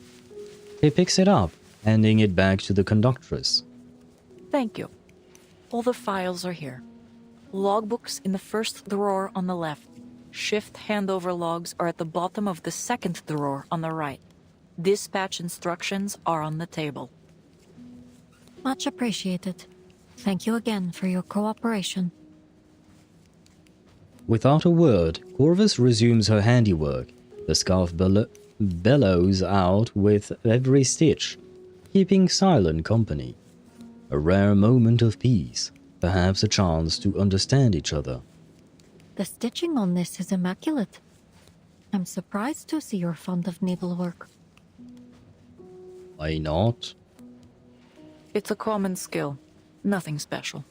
He picks it up, handing it back to the conductress. Thank you. All the files are here. Logbooks in the first drawer on the left. Shift handover logs are at the bottom of the second drawer on the right. Dispatch instructions are on the table. Much appreciated. Thank you again for your cooperation. Without a word, Corvus resumes her handiwork. The scarf bellows out with every stitch, keeping silent company. A rare moment of peace, perhaps a chance to understand each other. The stitching on this is immaculate. I'm surprised to see you're fond of needlework. Why not? It's a common skill. Nothing special.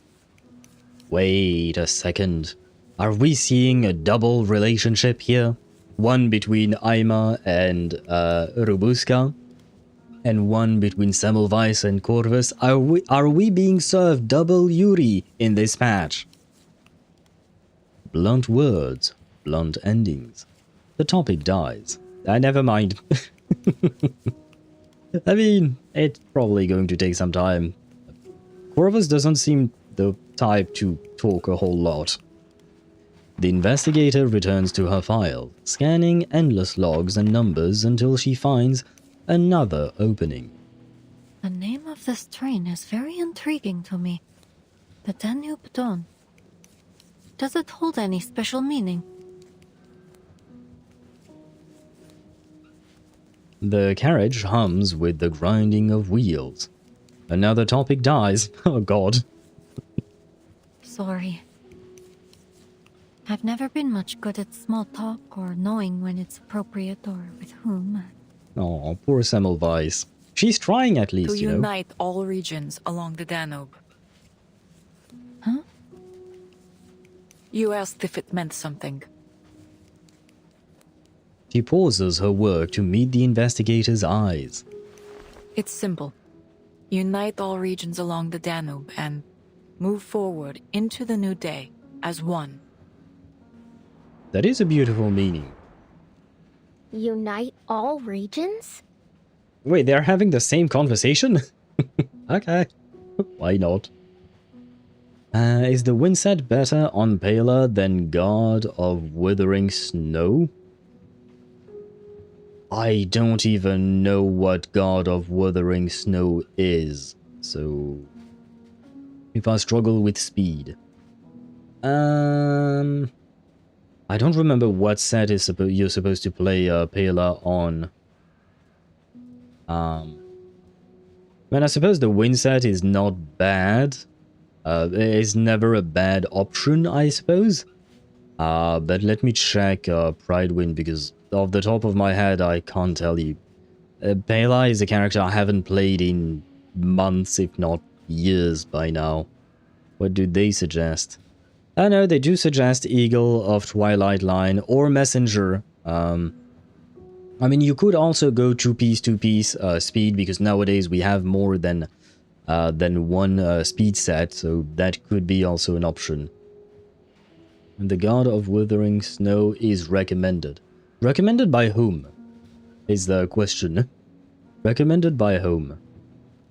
Wait a second. Are we seeing a double relationship here? One between Aima and Rubushka, and one between Semmelweis and Corvus. Are we being served double Yuri in this patch? Blunt words, blunt endings. The topic dies. Never mind. I mean, it's probably going to take some time. Corvus doesn't seem the type to talk a whole lot. The investigator returns to her file, scanning endless logs and numbers until she finds another opening. The name of this train is very intriguing to me. The Danube Dawn. Does it hold any special meaning? The carriage hums with the grinding of wheels. Another topic dies. Oh god. Sorry. I've never been much good at small talk or knowing when it's appropriate or with whom. Oh, poor Semmelweis. She's trying at least, To you know. unite all regions along the Danube. Huh? You asked if it meant something. She pauses her work to meet the investigator's eyes. It's simple. Unite all regions along the Danube and move forward into the new day as one. That is a beautiful meaning. Unite all regions? Wait, they're having the same conversation? Okay. Why not? Is the windset better on Pela than God of Withering Snow? I don't even know what God of Withering Snow is, so if I struggle with speed. I don't remember what set is you're supposed to play Pela on. I suppose the wind set is not bad. It's never a bad option, I suppose. But let me check Pride Wind, because off the top of my head, I can't tell you. Pela is a character I haven't played in months, if not years by now. What do they suggest? I know they do suggest Eagle of Twilight Line or Messenger. I mean, you could also go two-piece speed, because nowadays we have more than one speed set, so that could be also an option. The God of Withering Snow is recommended. Recommended by whom? Is the question. Recommended by whom?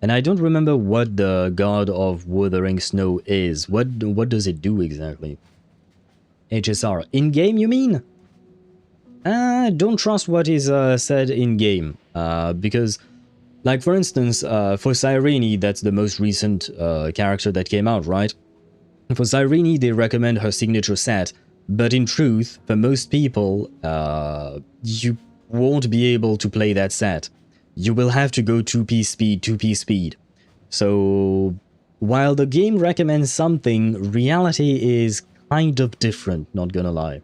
And I don't remember what the God of Withering Snow is. What does it do exactly? HSR. In-game, you mean? Don't trust what is said in-game. Because, like for instance, for Cyrene, that's the most recent character that came out, right? For Cyrene, they recommend her signature set. But in truth, for most people, you won't be able to play that set. You will have to go 2-piece speed, 2-piece speed. So, while the game recommends something, reality is kind of different, not gonna lie.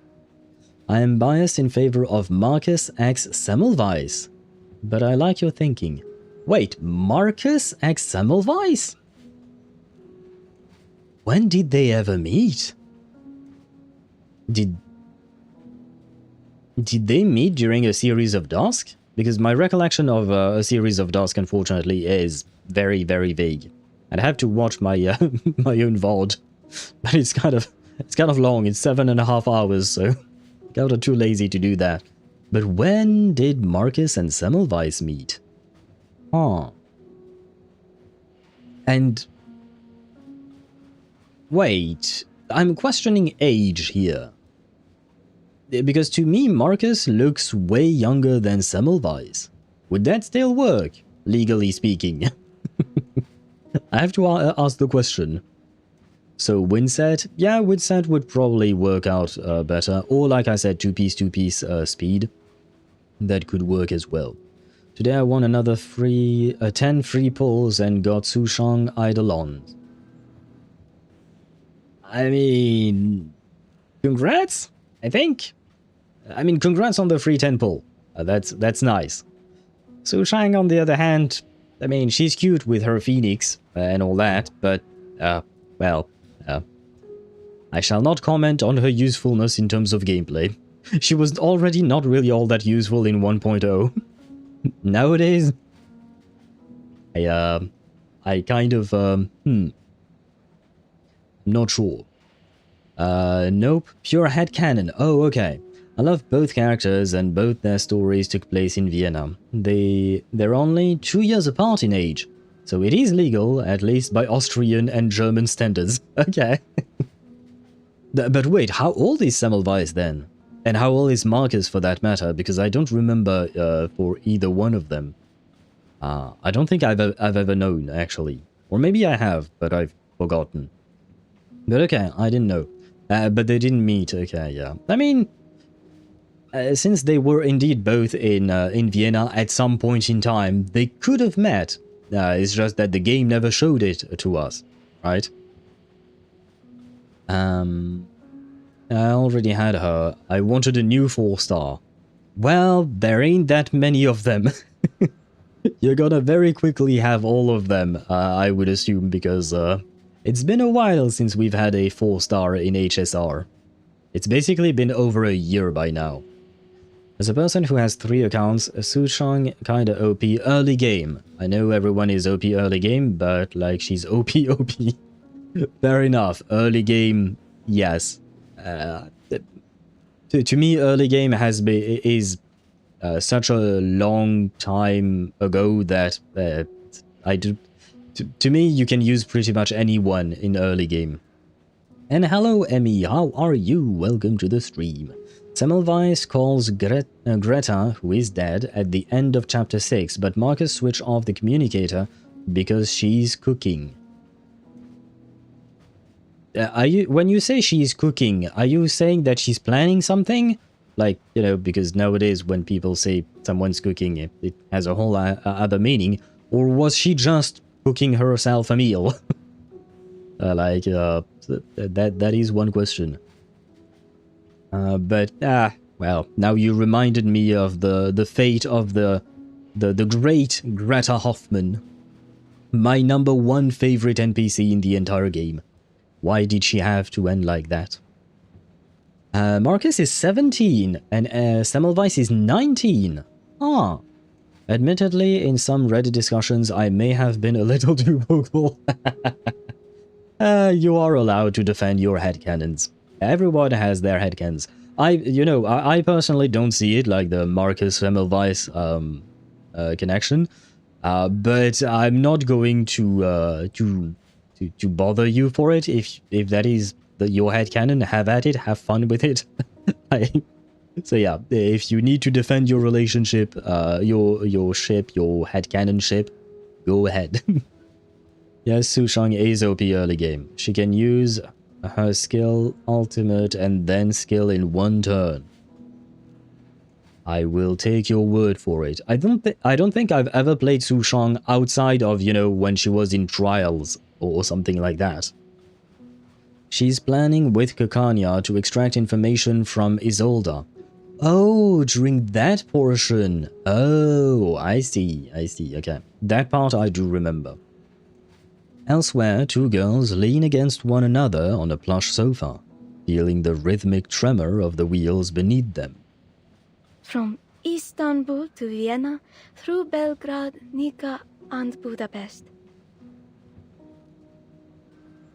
I am biased in favor of Marcus x Semmelweis, but I like your thinking. Wait, Marcus x Semmelweis? When did they ever meet? Did they meet during a series of Dusk? Because my recollection of a series of Dusk, unfortunately, is very, very vague. I'd have to watch my my own VOD, but it's kind of long. It's 7.5 hours, so kind of too lazy to do that. But when did Marcus and Semmelweis meet? Huh. And wait, I'm questioning age here. Because to me, Marcus looks way younger than Semmelweis. Would that still work, legally speaking? I have to ask the question. So Windset? Yeah, Windset would probably work out better. Or like I said, 2-piece speed. That could work as well. Today I won another 10 free pulls and got Sushang Eidolons. I mean, congrats, I think. I mean, congrats on the free 10 pull. That's nice. Sushang, on the other hand, I mean, she's cute with her phoenix and all that, but, well, I shall not comment on her usefulness in terms of gameplay. She was already not really all that useful in 1.0. Nowadays, I kind of, not sure. Nope, pure headcanon. Oh, okay. I love both characters and both their stories took place in Vienna. They're only 2 years apart in age, so it is legal, at least by Austrian and German standards. Okay. But wait, how old is Semmelweis then? And how old is Marcus for that matter? Because I don't remember for either one of them. I don't think I've ever known, actually. Or maybe I have, but I've forgotten. But okay, I didn't know. But they didn't meet, okay, yeah. I mean, since they were indeed both in Vienna at some point in time, they could have met. It's just that the game never showed it to us, right? I already had her. I wanted a new 4-star. Well, there ain't that many of them. You're gonna very quickly have all of them, I would assume, because it's been a while since we've had a 4-star in HSR. It's basically been over a year by now. As a person who has 3 accounts, Sushang kinda OP early game. I know everyone is OP early game, but like she's OP. Fair enough, early game, yes. To me, early game is such a long time ago that to me, you can use pretty much anyone in early game. And hello, Emmy, how are you? Welcome to the stream. Semmelweis calls Greta, who is dead, at the end of chapter 6, but Marcus switched off the communicator because she's cooking. When you say she's cooking, are you saying that she's planning something? Like, you know, because nowadays when people say someone's cooking, it has a whole other meaning. Or was she just cooking herself a meal? That is one question. Well, now you reminded me of the fate of the great Greta Hoffman. My #1 favorite NPC in the entire game. Why did she have to end like that? Marcus is 17 and Semmelweis is 19. Ah. Admittedly, in some Reddit discussions, I may have been a little too vocal. You are allowed to defend your headcanons. Everyone has their headcanons. I personally don't see it like the Marcus Semmelweis connection, but I'm not going to bother you for it. If that is your headcanon, have at it, have fun with it. So yeah, if you need to defend your relationship, your ship, your headcanon ship, go ahead. Yes, Sushang is OP early game. She can use her skill, ultimate, and then skill in one turn. I will take your word for it. I don't think I've ever played Sushang outside of, when she was in trials or something like that. She's planning with Kakanya to extract information from Isolda. Oh, during that portion. Oh, I see. Okay. That part I do remember. Elsewhere, two girls lean against one another on a plush sofa, feeling the rhythmic tremor of the wheels beneath them. From Istanbul to Vienna, through Belgrade, Nika, and Budapest.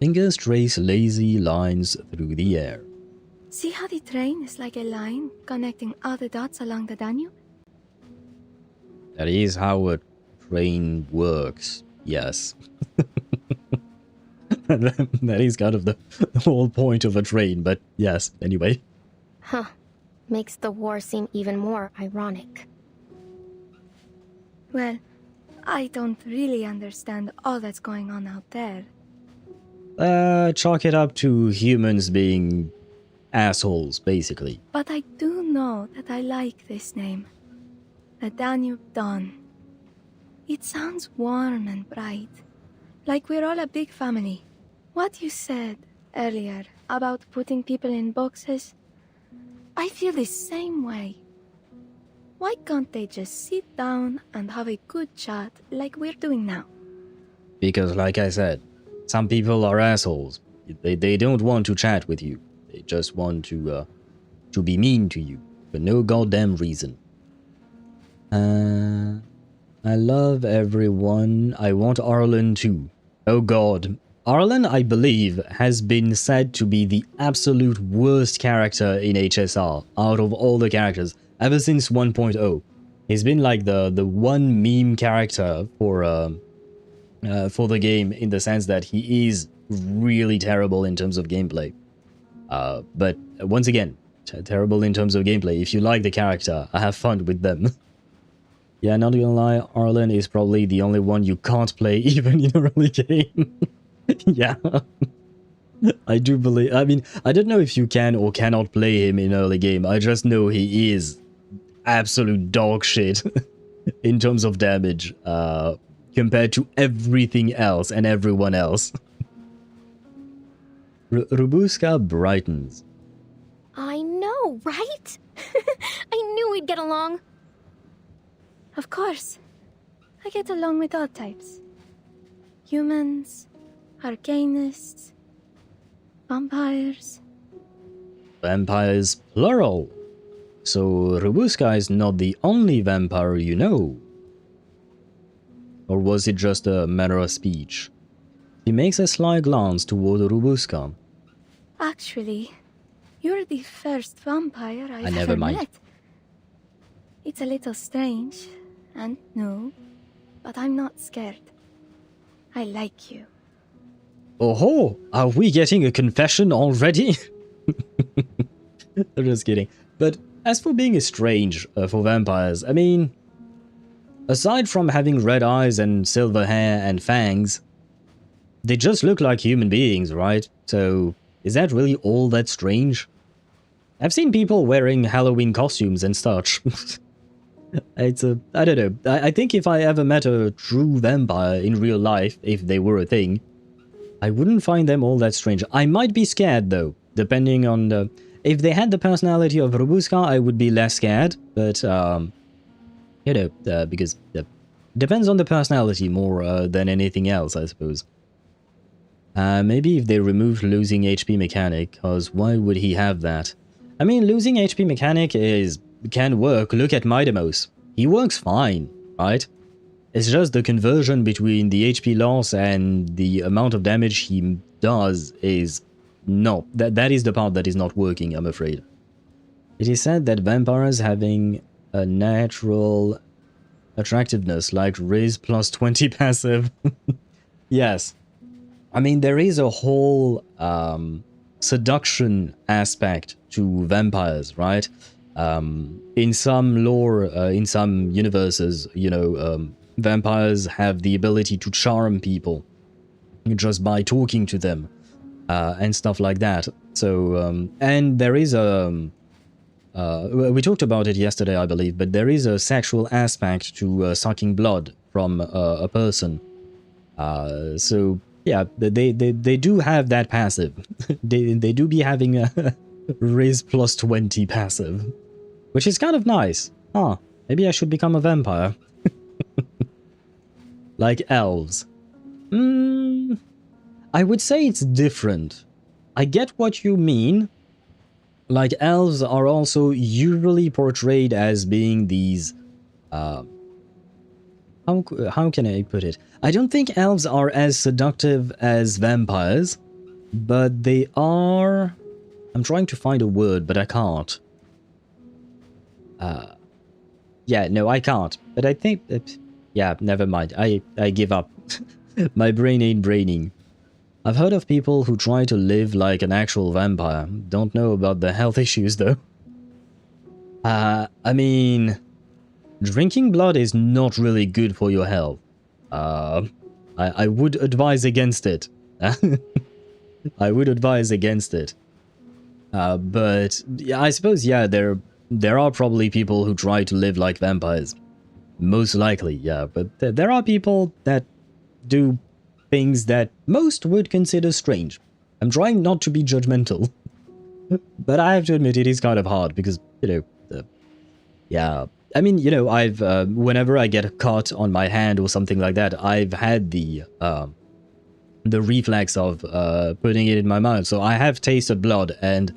Fingers trace lazy lines through the air. See how the train is like a line connecting all the dots along the Danube? That is how a train works, yes. That is kind of the whole point of a train, but yes, anyway. Huh. Makes the war seem even more ironic. Well, I don't really understand all that's going on out there. Chalk it up to humans being assholes, basically. But I do know that I like this name. The Danube Dawn. It sounds warm and bright, like we're all a big family. What you said earlier about putting people in boxes, I feel the same way. Why can't they just sit down and have a good chat like we're doing now? Because, like I said, some people are assholes. They don't want to chat with you. They just want to be mean to you for no goddamn reason. I love everyone. I want Arlen too. Oh god. Arlen, I believe, has been said to be the absolute worst character in HSR out of all the characters ever since 1.0. He's been like the one meme character for the game, in the sense that he is really terrible in terms of gameplay. But once again, terrible in terms of gameplay. If you like the character, have fun with them. Yeah, not gonna lie, Arlen is probably the only one you can't play even in an early game. Yeah. I do believe... I mean, I don't know if you can or cannot play him in early game. I just know he is absolute dog shit in terms of damage compared to everything else and everyone else. Rubushka brightens. I know, right? I knew we'd get along. Of course. I get along with all types. Humans, arcanists, vampires. Vampires plural. So Rubushka is not the only vampire you know. Or was it just a matter of speech? He makes a sly glance toward Rubushka. Actually, you're the first vampire I've never ever mind. met. It's a little strange and new, but I'm not scared. I like you. Oh, are we getting a confession already? I'm just kidding. But as for being strange for vampires, I mean, aside from having red eyes and silver hair and fangs, they just look like human beings, right? So, is that really all that strange? I've seen people wearing Halloween costumes and such. I don't know. I think if I ever met a true vampire in real life, if they were a thing, I wouldn't find them all that strange. I might be scared though, depending on the... If they had the personality of Rubushka, I would be less scared, but, because it depends on the personality more than anything else, I suppose. Maybe if they removed losing HP mechanic, because why would he have that? I mean, losing HP mechanic can work. Look at Midemos. He works fine, right? It's just the conversion between the HP loss and the amount of damage he does is no, that is the part that is not working, I'm afraid. It is said that vampires having a natural attractiveness like Riz plus 20 passive. Yes. I mean, there is a whole seduction aspect to vampires, right? In some lore, in some universes, you know, vampires have the ability to charm people just by talking to them and stuff like that. So, and there is a... we talked about it yesterday, I believe, but there is a sexual aspect to sucking blood from a person. So, yeah, they do have that passive. they do be having a Riz plus 20 passive, which is kind of nice. Huh, maybe I should become a vampire. Like elves. I would say it's different. I get what you mean. Like, elves are also usually portrayed as being these... how can I put it? I don't think elves are as seductive as vampires, but they are... I'm trying to find a word, but I can't. Yeah, no, I can't. But I think that... Yeah, never mind. I give up. My brain ain't braining. I've heard of people who try to live like an actual vampire. Don't know about the health issues, though. I mean... Drinking blood is not really good for your health. I would advise against it. I would advise against it. But yeah, I suppose, yeah, there are probably people who try to live like vampires. Most likely, yeah. But there are people that do things that most would consider strange. I'm trying not to be judgmental. But I have to admit it is kind of hard because, you know, yeah... I mean, you know, I've, whenever I get a cut on my hand or something like that, I've had the reflex of putting it in my mouth. So I have tasted blood and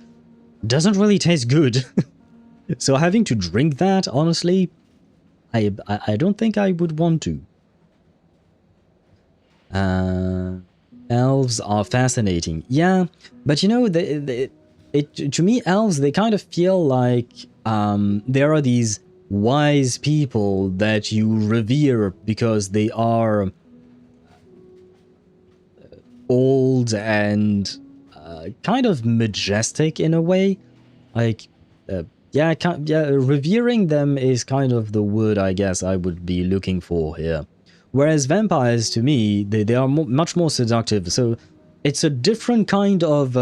it doesn't really taste good. So having to drink that, honestly, I don't think I would want to. Elves are fascinating. Yeah, but you know, to me, elves, they kind of feel like there are these wise people that you revere because they are old and kind of majestic in a way. Like, yeah, revering them is kind of the word I guess I would be looking for here. Whereas vampires, to me, they are much more seductive. So it's a different kind of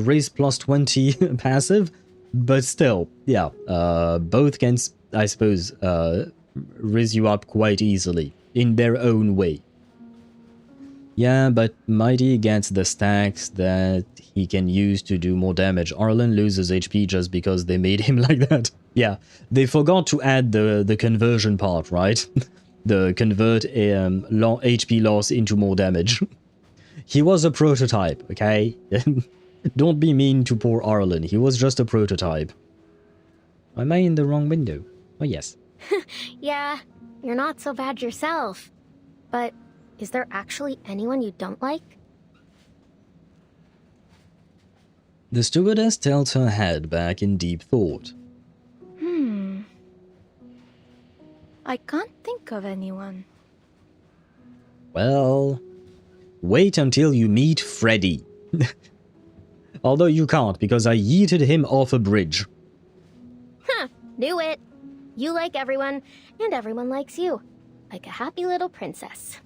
race plus 20 passive, but still, yeah, both can, I suppose, raise you up quite easily in their own way. Yeah, but Mighty gets the stacks that he can use to do more damage. Arlen loses HP just because they made him like that. Yeah, they forgot to add the conversion part, right? The convert HP loss into more damage. He was a prototype, okay? Don't be mean to poor Arlen. He was just a prototype. Am I in the wrong window? Oh, yes. Yeah, you're not so bad yourself. But is there actually anyone you don't like? The stewardess tilts her head back in deep thought. I can't think of anyone. Well, wait until you meet Freddy. Although you can't, because I yeeted him off a bridge. Huh, knew it. You like everyone, and everyone likes you. Like a happy little princess.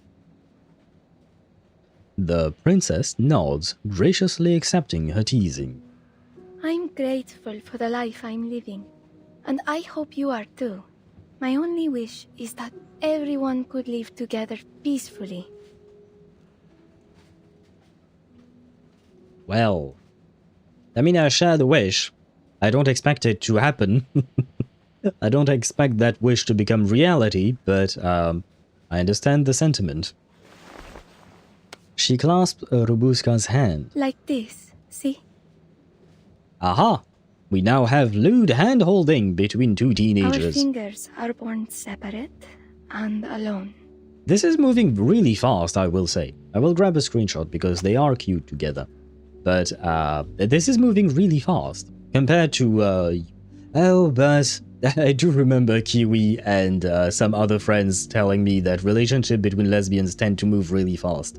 The princess nods, graciously accepting her teasing. I'm grateful for the life I'm living, and I hope you are too. My only wish is that everyone could live together peacefully. Well, I mean, I share the wish. I don't expect it to happen. I don't expect that wish to become reality, but I understand the sentiment. She clasped Rubushka's hand. Like this, see? Aha! We now have lewd hand-holding between two teenagers. Our fingers are born separate and alone. This is moving really fast, I will say. I will grab a screenshot because they are cute together. but this is moving really fast compared to but I do remember Kiwi and some other friends telling me that relationship between lesbians tend to move really fast.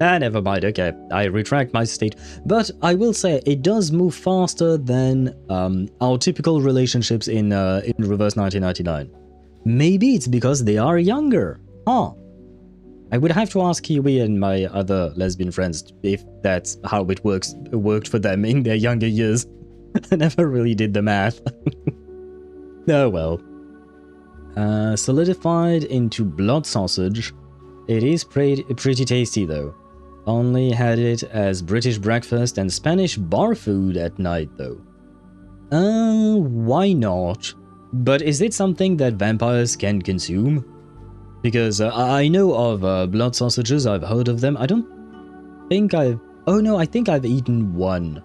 Never mind, okay, I retract my state. But I will say it does move faster than our typical relationships in Reverse 1999. Maybe it's because they are younger. Huh. I would have to ask Kiwi and my other lesbian friends if that's how it worked for them in their younger years. I never really did the math. Oh well. Solidified into blood sausage. It is pretty tasty though. Only had it as British breakfast and Spanish bar food at night though. Why not? But is it something that vampires can consume? Because I know of blood sausages, I've heard of them. I don't think I've... Oh no, I think I've eaten one.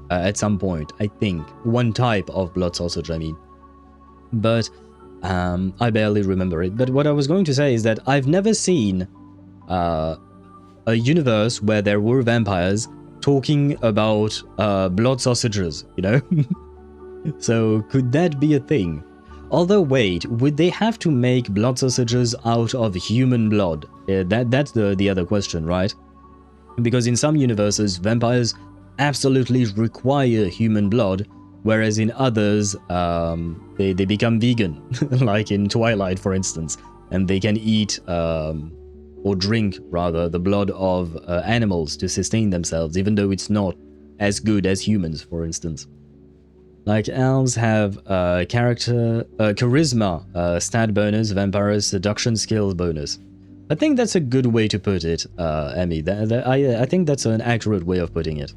At some point, I think. One type of blood sausage, I mean. But I barely remember it. But what I was going to say is that I've never seen a universe where there were vampires talking about blood sausages, you know? So could that be a thing? Although wait, would they have to make blood sausages out of human blood? That's the other question, right? Because in some universes, vampires absolutely require human blood, whereas in others, they become vegan, like in Twilight, for instance, and they can eat, or drink, rather, the blood of animals to sustain themselves, even though it's not as good as humans, for instance. Like elves have charisma stat bonus, vampires seduction skills bonus. I think that's a good way to put it, Emmy. I think that's an accurate way of putting it.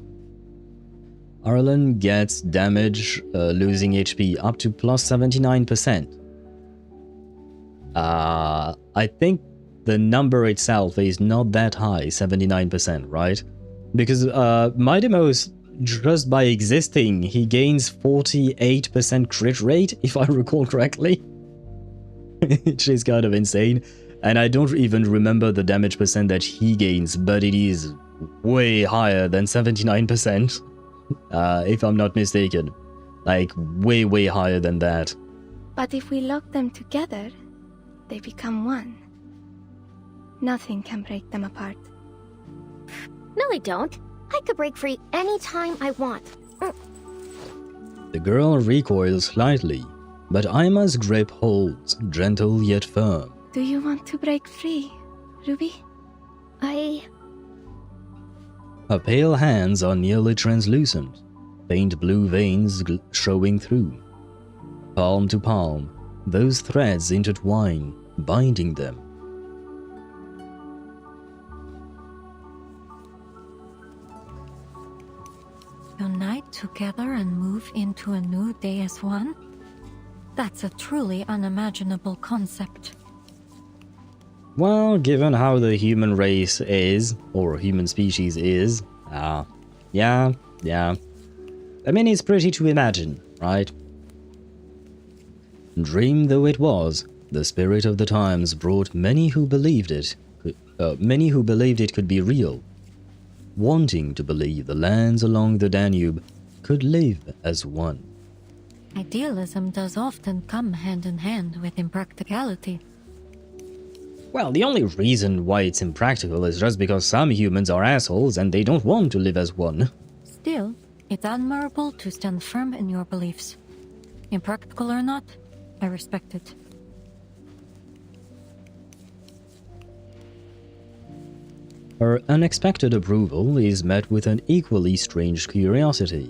Arlen gets damage, losing HP up to plus 79%. I think the number itself is not that high, 79%, right? Because Mighty Mouse, just by existing, he gains 48% crit rate, if I recall correctly. Which is kind of insane. And I don't even remember the damage percent that he gains, but it is way higher than 79%. If I'm not mistaken. Like, way, way higher than that. But if we lock them together, they become one. Nothing can break them apart. No, I don't. I could break free anytime I want. The girl recoils slightly, but Aima's grip holds, gentle yet firm. Do you want to break free, Ruby? Her pale hands are nearly translucent, faint blue veins showing through. Palm to palm, those threads intertwine, binding them. Unite together and move into a new day as one? That's a truly unimaginable concept. Well, given how the human race is, or human species is, yeah. I mean, it's pretty to imagine, right? Dream though it was, the spirit of the times brought many who believed it could be real, wanting to believe the lands along the Danube could live as one. Idealism does often come hand in hand with impracticality. Well, the only reason why it's impractical is just because some humans are assholes and they don't want to live as one. Still, it's admirable to stand firm in your beliefs. Impractical or not, I respect it. Her unexpected approval is met with an equally strange curiosity.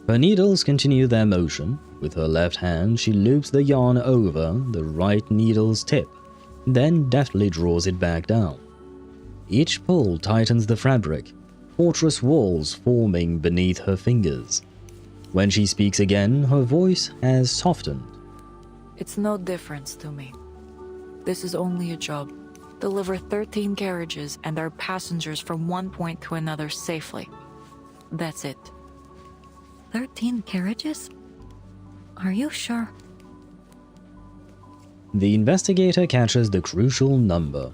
Her needles continue their motion. With her left hand, she loops the yarn over the right needle's tip, then deftly draws it back down. Each pull tightens the fabric, fortress walls forming beneath her fingers. When she speaks again, her voice has softened. It's no difference to me. This is only a job. Deliver 13 carriages and our passengers from one point to another safely. That's it. 13 carriages? Are you sure? The investigator catches the crucial number.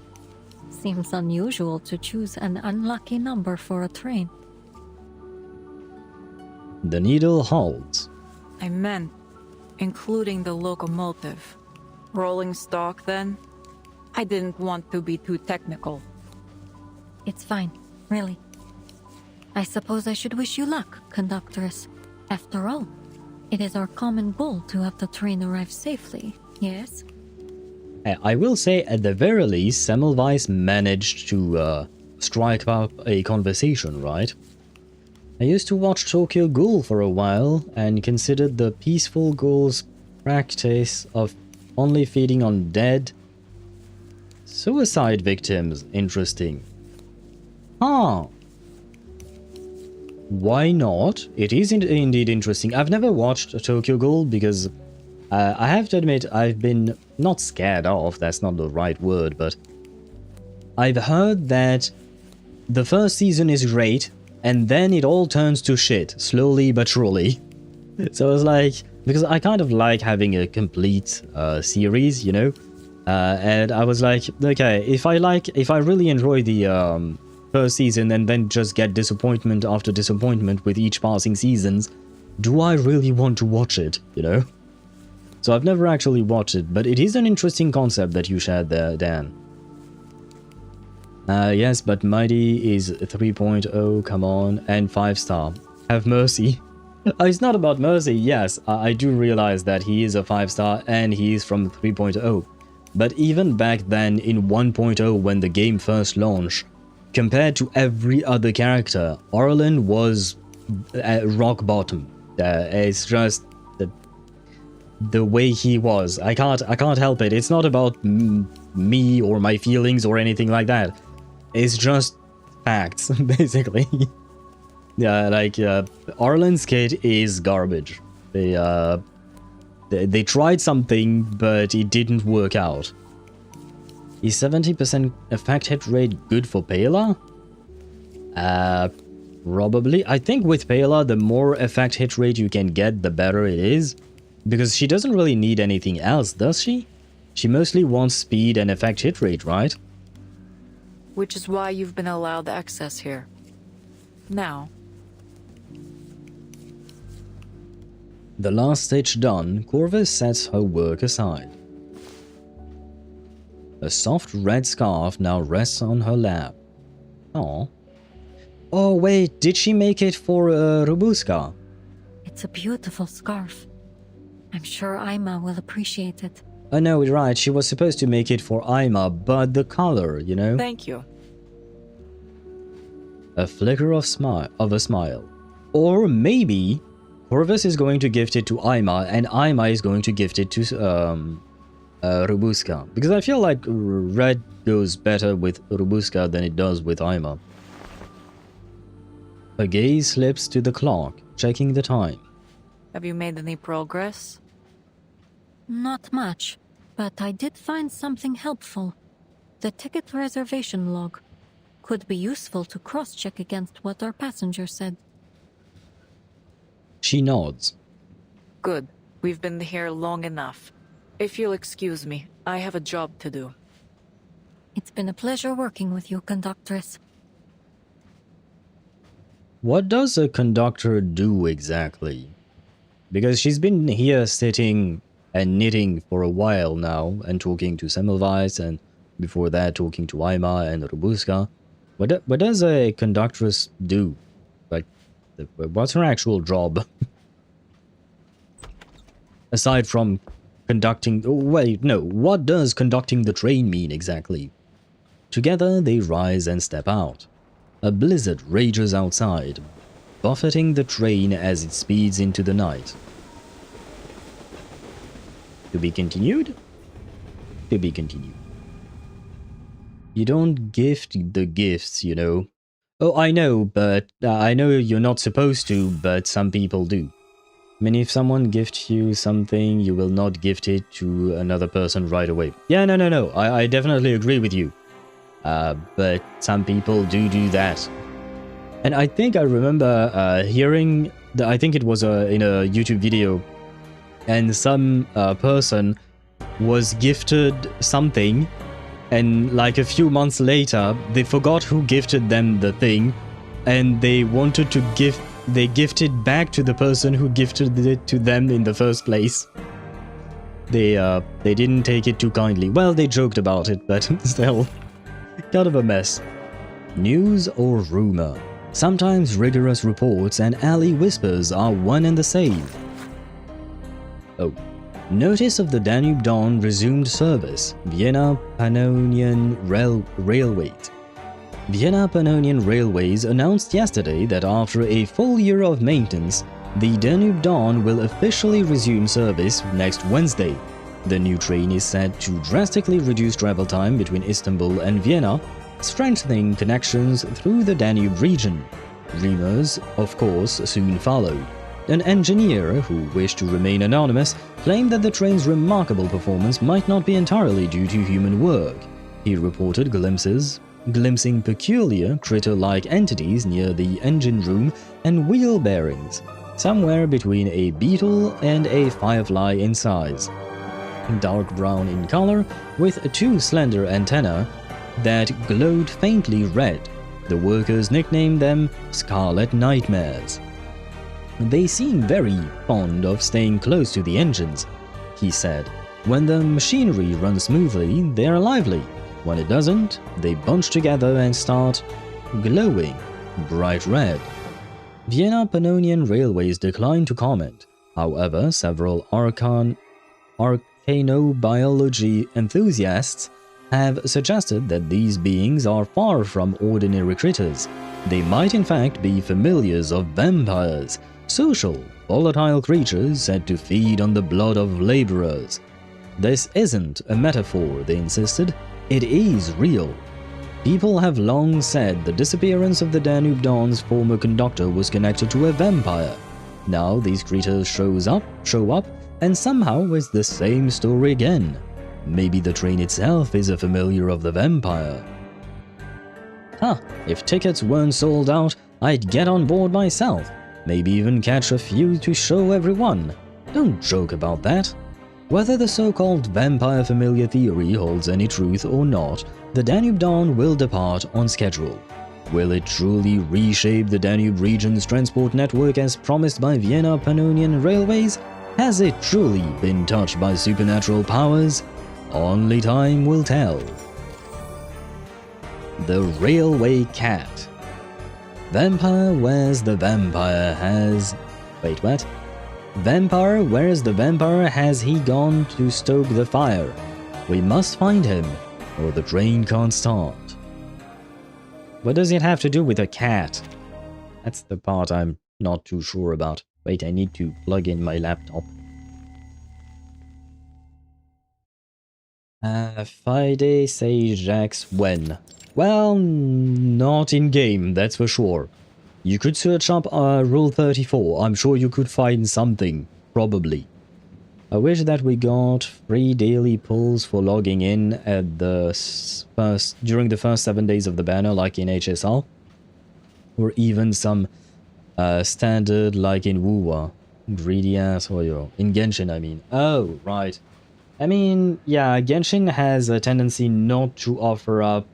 Seems unusual to choose an unlucky number for a train. The needle holds. I meant including the locomotive. Rolling stock, then? I didn't want to be too technical. It's fine, really. I suppose I should wish you luck, Conductress. After all, it is our common goal to have the train arrive safely, yes? I will say, at the very least, Semmelweis managed to strike up a conversation, right? I used to watch Tokyo Ghoul for a while and considered the peaceful ghoul's practice of only feeding on dead suicide victims interesting. Huh. Why not? It is indeed interesting. I've never watched Tokyo Ghoul because I have to admit I've been not scared off, that's not the right word, but I've heard that the first season is great and then it all turns to shit, slowly but surely. So I was like, because I kind of like having a complete series, you know? And I was like, okay, if I really enjoy the first season and then just get disappointment after disappointment with each passing seasons, do I really want to watch it, you know? So I've never actually watched it, but it is an interesting concept that you shared there, Dan. Yes, but Mighty is 3.0, come on, and 5-star. Have mercy. It's not about mercy, yes, I do realize that he is a 5-star and he is from 3.0. But even back then in 1.0 when the game first launched, compared to every other character, Arlen was at rock bottom. It's just the way he was. I can't help it. It's not about me or my feelings or anything like that. It's just facts, basically. Yeah, like Arlen's kit is garbage. They tried something, but it didn't work out. Is 70% effect hit rate good for Pela? Probably. I think with Pela, the more effect hit rate you can get, the better it is. Because she doesn't really need anything else, does she? She mostly wants speed and effect hit rate, right? Which is why you've been allowed access here. Now. The last stitch done, Corvus sets her work aside. A soft red scarf now rests on her lap. Oh. Oh wait, did she make it for Rubushka? It's a beautiful scarf. I'm sure Aima will appreciate it. Oh no, you're right, she was supposed to make it for Aima, but the color, you know? Thank you. A flicker of a smile. Or maybe Corvus is going to gift it to Aima, and Aima is going to gift it to Rubushka. Because I feel like red goes better with Rubushka than it does with Aima. Her gaze slips to the clock, checking the time. Have you made any progress? Not much, but I did find something helpful. The ticket reservation log could be useful to cross-check against what our passenger said. She nods. Good. We've been here long enough. If you'll excuse me, I have a job to do. It's been a pleasure working with you, Conductress. What does a conductor do exactly? Because she's been here sitting and knitting for a while now and talking to Semmelweis and before that talking to Aima and Rubushka. What does a conductress do? Like, what's her actual job? Aside from conducting... Oh, wait, no. What does conducting the train mean exactly? Together, they rise and step out. A blizzard rages outside, buffeting the train as it speeds into the night. To be continued? To be continued. You don't gift the gifts, you know. Oh, I know, but I know you're not supposed to, but some people do. I mean, if someone gifts you something, you will not gift it to another person right away. Yeah, no. I definitely agree with you. But some people do that. And I think I remember hearing, I think it was in a YouTube video, and some person was gifted something, and like a few months later, they forgot who gifted them the thing, and they wanted to gift they gifted back to the person who gifted it to them in the first place. They didn't take it too kindly. Well, they joked about it, but still, kind of a mess. News or rumor? Sometimes rigorous reports and alley whispers are one and the same. Oh. Notice of the Danube Dawn resumed service. Vienna Pannonian Railways. Vienna Pannonian Railways announced yesterday that after a full year of maintenance, the Danube Dawn will officially resume service next Wednesday. The new train is said to drastically reduce travel time between Istanbul and Vienna, strengthening connections through the Danube region. Rumors, of course, soon followed. An engineer, who wished to remain anonymous, claimed that the train's remarkable performance might not be entirely due to human work. He reported glimpsing peculiar critter-like entities near the engine room and wheel bearings, somewhere between a beetle and a firefly in size. Dark brown in color, with two slender antennae that glowed faintly red. The workers nicknamed them Scarlet Nightmares. They seem very fond of staying close to the engines, he said. When the machinery runs smoothly, they are lively. When it doesn't, they bunch together and start glowing bright red. Vienna Pannonian Railways declined to comment. However, several arcanobiology enthusiasts have suggested that these beings are far from ordinary critters. They might in fact be familiars of vampires, social, volatile creatures said to feed on the blood of laborers. This isn't a metaphor, they insisted. It is real. People have long said the disappearance of the Danube Dawn's former conductor was connected to a vampire. Now these creatures show up, and somehow it's the same story again. Maybe the train itself is a familiar of the vampire. If tickets weren't sold out, I'd get on board myself. Maybe even catch a few to show everyone. Don't joke about that. Whether the so-called vampire familiar theory holds any truth or not, the Danube Dawn will depart on schedule. Will it truly reshape the Danube region's transport network as promised by Vienna Pannonian Railways? Has it truly been touched by supernatural powers? Only time will tell. The Railway Cat. Vampire, where's the vampire has... Wait, what? Vampire, where's the vampire has he gone to stoke the fire? We must find him, or the train can't start. What does it have to do with a cat? That's the part I'm not too sure about. Wait, I need to plug in my laptop. Fide Sage Jax when? Well, not in-game, that's for sure. You could search up Rule 34, I'm sure you could find something, probably. I wish that we got free daily pulls for logging in at during the first 7 days of the banner, like in HSR. Or even some standard, like in Wuwa. Greedy ass Hoyo. In Genshin, I mean. Oh, right. I mean, yeah, Genshin has a tendency not to offer up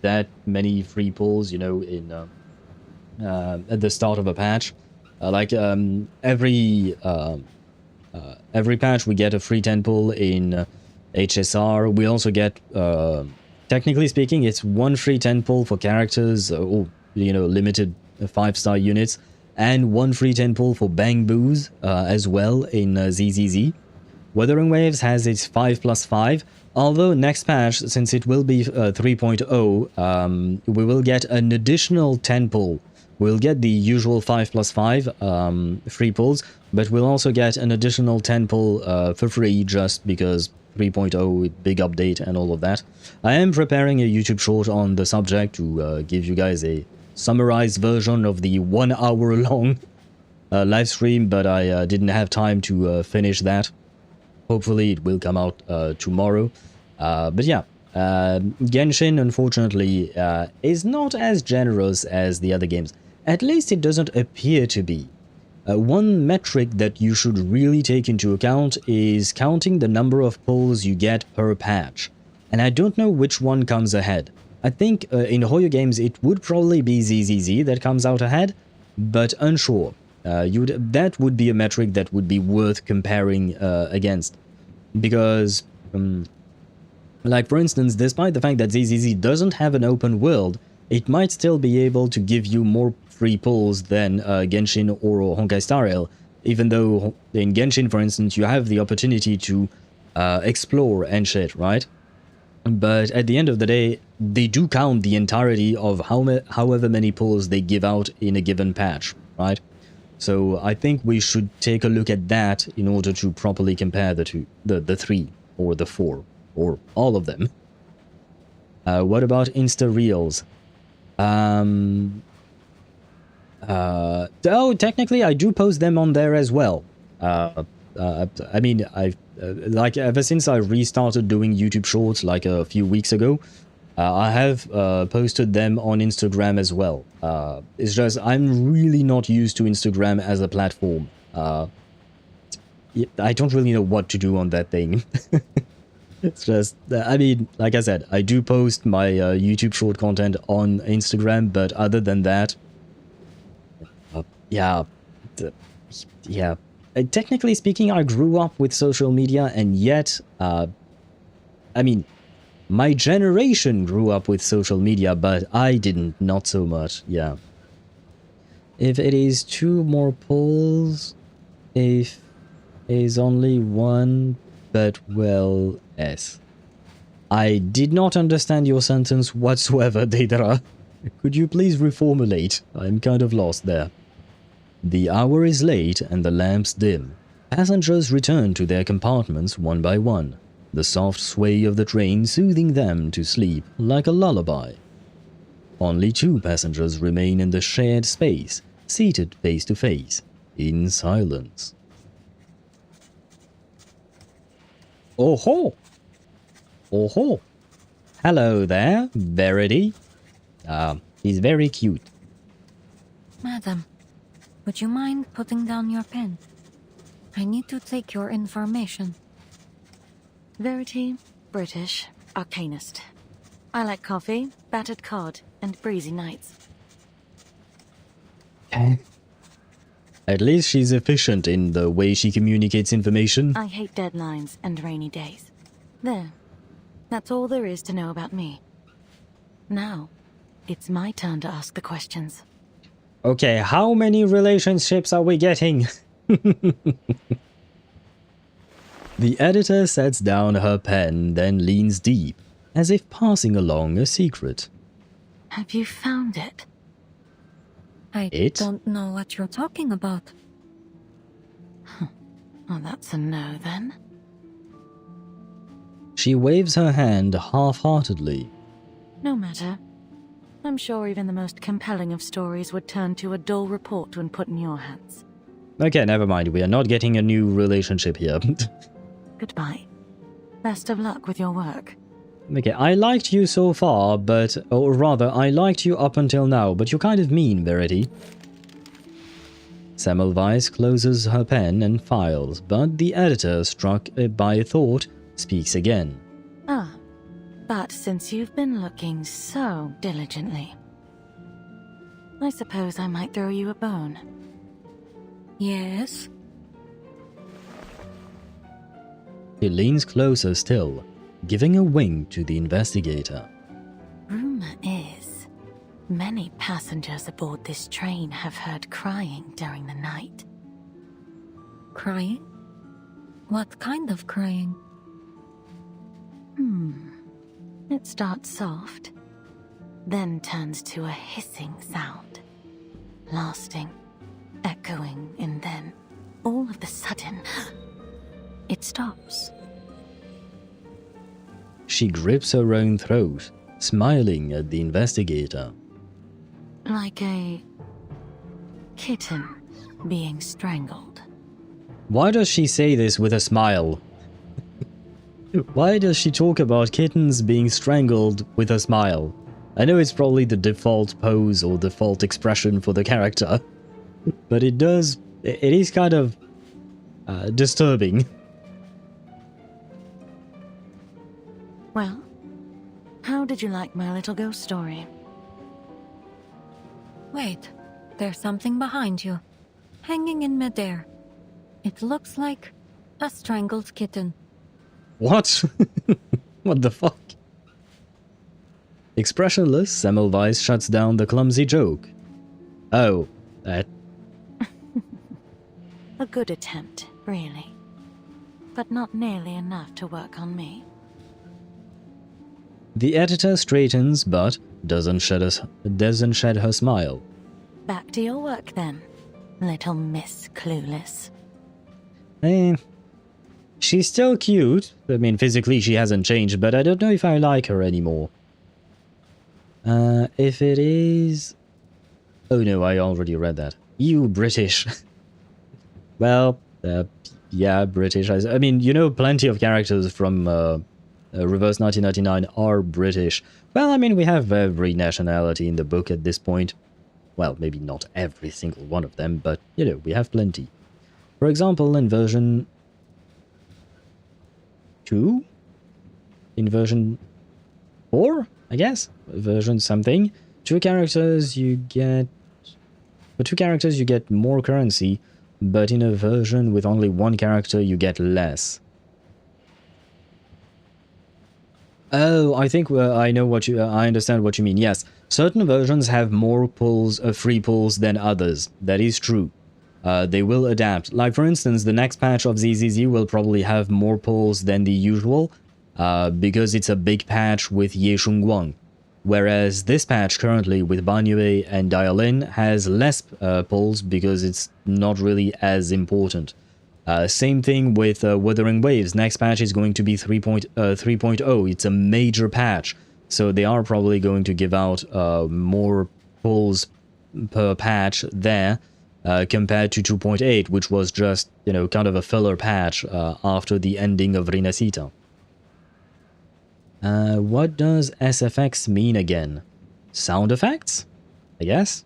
that many free pulls, you know, in at the start of a patch. Every patch we get a free 10 pull in HSR. We also get, technically speaking, it's one free 10 pull for characters, or, you know, limited 5-star units, and one free 10 pull for Bang Boos as well in ZZZ. Wuthering Waves has its 5+5, although next patch, since it will be 3.0, we will get an additional 10 pull. We'll get the usual 5+5 free pulls, but we'll also get an additional 10 pull for free just because 3.0, big update and all of that. I am preparing a YouTube short on the subject to give you guys a summarized version of the 1 hour long live stream, but I didn't have time to finish that. Hopefully it will come out tomorrow. But yeah, Genshin, unfortunately, is not as generous as the other games. At least it doesn't appear to be. One metric that you should really take into account is counting the number of pulls you get per patch. And I don't know which one comes ahead. I think in Hoyo games it would probably be ZZZ that comes out ahead. but unsure. That would be a metric that would be worth comparing against. Because, like for instance, despite the fact that ZZZ doesn't have an open world, it might still be able to give you more free pulls than Genshin or Honkai Star Rail, even though in Genshin, for instance, you have the opportunity to explore and shit, right? But at the end of the day, they do count the entirety of however many pulls they give out in a given patch, right? So I think we should take a look at that in order to properly compare the two, the three, or the four, or all of them. What about Insta Reels? Oh, technically I do post them on there as well. I mean, I've like ever since I restarted doing YouTube Shorts like a few weeks ago, I have posted them on Instagram as well. It's just I'm really not used to Instagram as a platform. I don't really know what to do on that thing. It's just, I mean, like I said, I do post my YouTube Short content on Instagram, but other than that, yeah. Technically speaking, I grew up with social media, and yet, I mean, my generation grew up with social media, but I didn't, not so much, yeah. If it is 2 more pulls, if it is only 1, but well, yes. I did not understand your sentence whatsoever, Deidara. Could you please reformulate? I'm kind of lost there. The hour is late and the lamps dim. Passengers return to their compartments one by one, the soft sway of the train soothing them to sleep like a lullaby. Only 2 passengers remain in the shared space, seated face to face, in silence. Oh ho! Oh ho! Hello there, Verity. He's very cute. Madam, would you mind putting down your pen? I need to take your information. Verity, British, arcanist. I like coffee, battered cod, and breezy nights. At least she's efficient in the way she communicates information. I hate deadlines and rainy days. There. That's all there is to know about me. Now, it's my turn to ask the questions. Okay, how many relationships are we getting? The editor sets down her pen, then leans deep, as if passing along a secret. Have you found it? I don't know what you're talking about. Well, that's a no, then. She waves her hand half-heartedly. No matter. I'm sure even the most compelling of stories would turn to a dull report when put in your hands. Okay, never mind. We are not getting a new relationship here. Goodbye. Best of luck with your work. Okay, I liked you so far, but... Or rather, I liked you up until now, but you're kind of mean, Verity. Semmelweis closes her pen and files, but the editor, struck by a thought, speaks again. Ah, but since you've been looking so diligently, I suppose I might throw you a bone. Yes? He leans closer still, giving a wink to the investigator. Rumor is, many passengers aboard this train have heard crying during the night. Crying? What kind of crying? It starts soft, then turns to a hissing sound, lasting, echoing, and then, all of a sudden, it stops. She grips her own throat, smiling at the investigator. Like a kitten being strangled. Why does she say this with a smile? Why does she talk about kittens being strangled with a smile? I know it's probably the default pose or default expression for the character, but it is kind of disturbing. Well, how did you like my little ghost story? Wait, there's something behind you, hanging in midair. It looks like a strangled kitten. What? What the fuck? Expressionless, Semmelweis shuts down the clumsy joke. Oh, that... A good attempt, really. But not nearly enough to work on me. The editor straightens, but doesn't shed her smile. Back to your work then, little Miss Clueless. She's still cute. I mean, physically she hasn't changed, but I don't know if I like her anymore. If it is... Oh no, I already read that. You British. Well, yeah, British. I mean, you know, plenty of characters from Reverse 1999 are British. Well, I mean, we have every nationality in the book at this point. Well, maybe not every single one of them, but, you know, we have plenty. For example, in version 2? In version 4, I guess? Version something. For two characters, you get more currency, but in a version with only one character, you get less. Oh, I think I know what you... I understand what you mean. Yes, certain versions have more pulls, free pulls than others. That is true. They will adapt. Like, for instance, the next patch of ZZZ will probably have more pulls than the usual, because it's a big patch with Ye Shungguang. Whereas this patch currently with Banyue and Dial-In has less pulls because it's not really as important. Same thing with Wuthering Waves. Next patch is going to be 3.0. It's a major patch, so they are probably going to give out more pulls per patch there compared to 2.8, which was just, you know, kind of a filler patch after the ending of Rinascita. What does SFX mean again? Sound effects? I guess?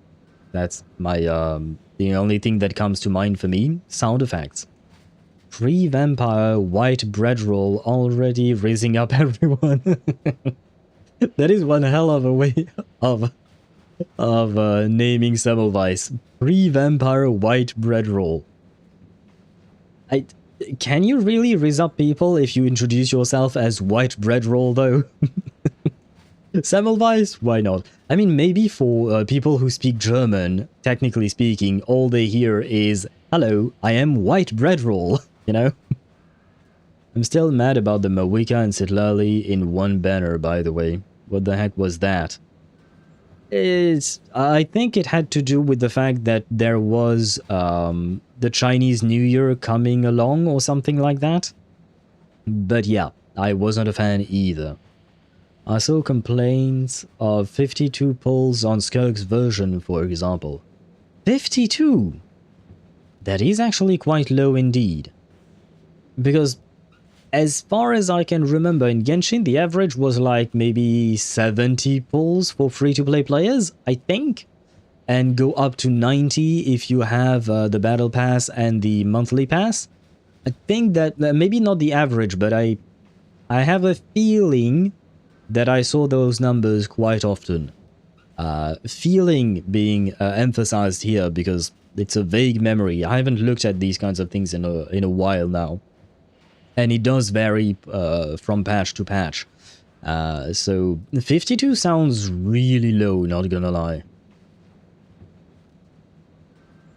That's my, the only thing that comes to mind for me. Sound effects. Pre-vampire white bread roll already raising up everyone. That is one hell of a way of naming Semmelweis. Pre-vampire white bread roll. Can you really raise up people if you introduce yourself as white bread roll, though? Semmelweis? Why not? I mean, maybe for people who speak German, technically speaking, all they hear is, hello, I am white bread roll, you know? I'm still mad about the Mawika and Sitlali in one banner, by the way. What the heck was that? I think it had to do with the fact that there was the Chinese New Year coming along or something like that. But yeah, I wasn't a fan either. I saw complaints of 52 pulls on Skirk's version, for example. 52? That is actually quite low indeed. Because as far as I can remember, in Genshin, the average was like maybe 70 pulls for free-to-play players, I think. And go up to 90 if you have the Battle Pass and the Monthly Pass. I think that, maybe not the average, but I have a feeling that I saw those numbers quite often. Feeling being emphasized here because it's a vague memory. I haven't looked at these kinds of things in a while now. And it does vary from patch to patch. So 52 sounds really low, not gonna lie.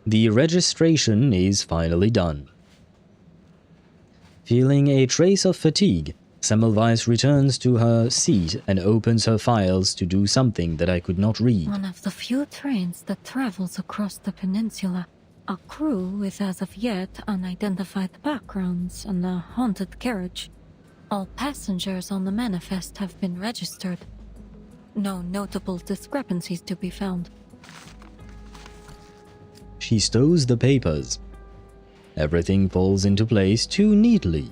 The registration is finally done. Feeling a trace of fatigue, Semmelweis returns to her seat and opens her files to do something that I could not read. One of the few trains that travels across the peninsula. A crew with as of yet unidentified backgrounds and a haunted carriage. All passengers on the manifest have been registered. No notable discrepancies to be found. She stows the papers. Everything falls into place too neatly.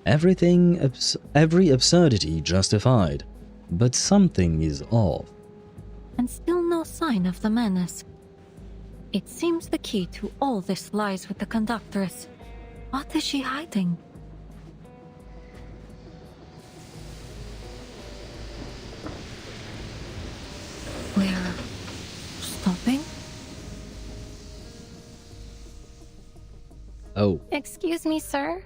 Every absurdity justified. But something is off. And still no sign of the menace. It seems the key to all this lies with the conductress. What is she hiding? We're stopping? Oh. Excuse me, sir?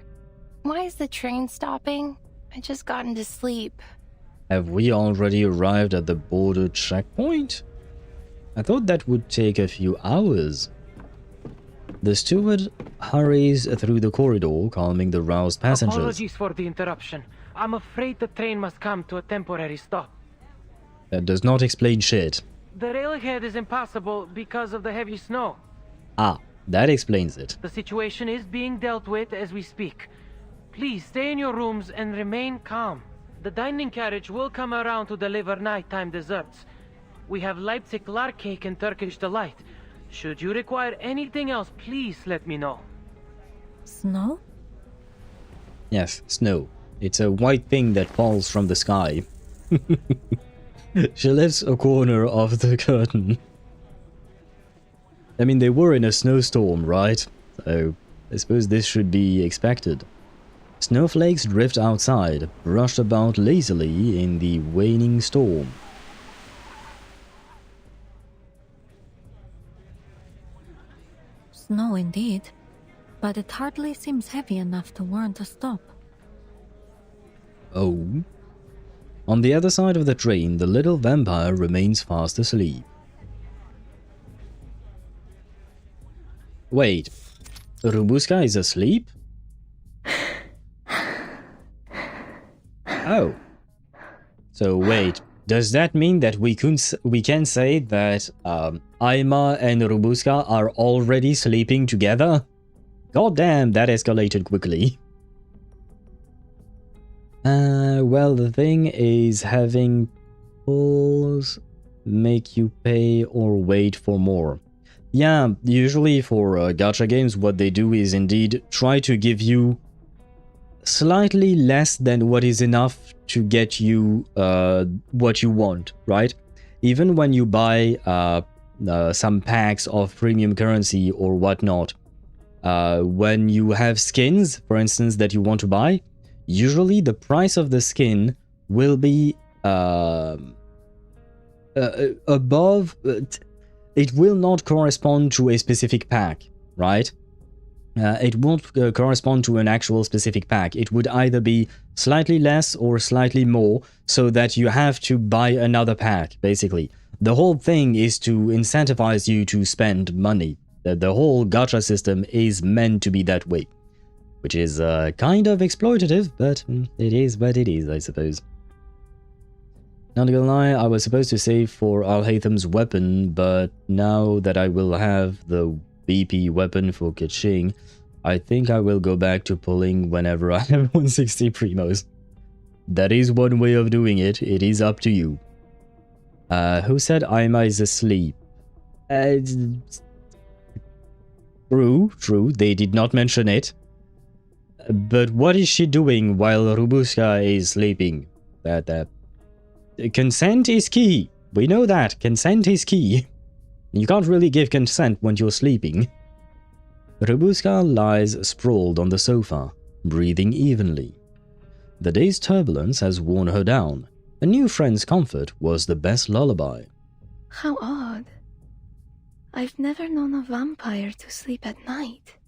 Why is the train stopping? I just got into sleep. Have we already arrived at the border checkpoint? I thought that would take a few hours. The steward hurries through the corridor, calming the roused passengers. Apologies for the interruption. I'm afraid the train must come to a temporary stop. That does not explain shit. The railhead is impassable because of the heavy snow. Ah, that explains it. The situation is being dealt with as we speak. Please stay in your rooms and remain calm. The dining carriage will come around to deliver nighttime desserts. We have Leipzig lark cake and Turkish delight. Should you require anything else, please let me know. Snow? Yes, snow. It's a white thing that falls from the sky. She lifts a corner of the curtain. I mean, they were in a snowstorm, right? So, I suppose this should be expected. Snowflakes drift outside, brushed about lazily in the waning storm. Snow indeed, but it hardly seems heavy enough to warrant a stop. Oh? On the other side of the train, the little vampire remains fast asleep. Wait, Rubushka is asleep? Oh. So wait, does that mean that we can say that Aima and Rubushka are already sleeping together? God damn, that escalated quickly. Well, the thing is, having pulls make you pay or wait for more. Yeah, usually for gacha games, what they do is indeed try to give you slightly less than what is enough to get you what you want, right? Even when you buy some packs of premium currency or whatnot, when you have skins, for instance, that you want to buy, usually the price of the skin will be above. It will not correspond to a specific pack, right? It won't correspond to an actual specific pack. It would either be slightly less or slightly more, so that you have to buy another pack, basically. The whole thing is to incentivize you to spend money. The whole gacha system is meant to be that way. Which is kind of exploitative, but it is what it is, I suppose. Not gonna lie, I was supposed to save for Al-Haytham's weapon, but now that I will have the BP weapon for Kaching, I think I will go back to pulling whenever I have 160 primos. That is one way of doing it. It is up to you. Who said Aima is asleep? True, they did not mention it. But what is she doing while Rubushka is sleeping? Consent is key. We know that. Consent is key. You can't really give consent when you're sleeping. Rubushka lies sprawled on the sofa, breathing evenly. The day's turbulence has worn her down. A new friend's comfort was the best lullaby. How odd. I've never known a vampire to sleep at night.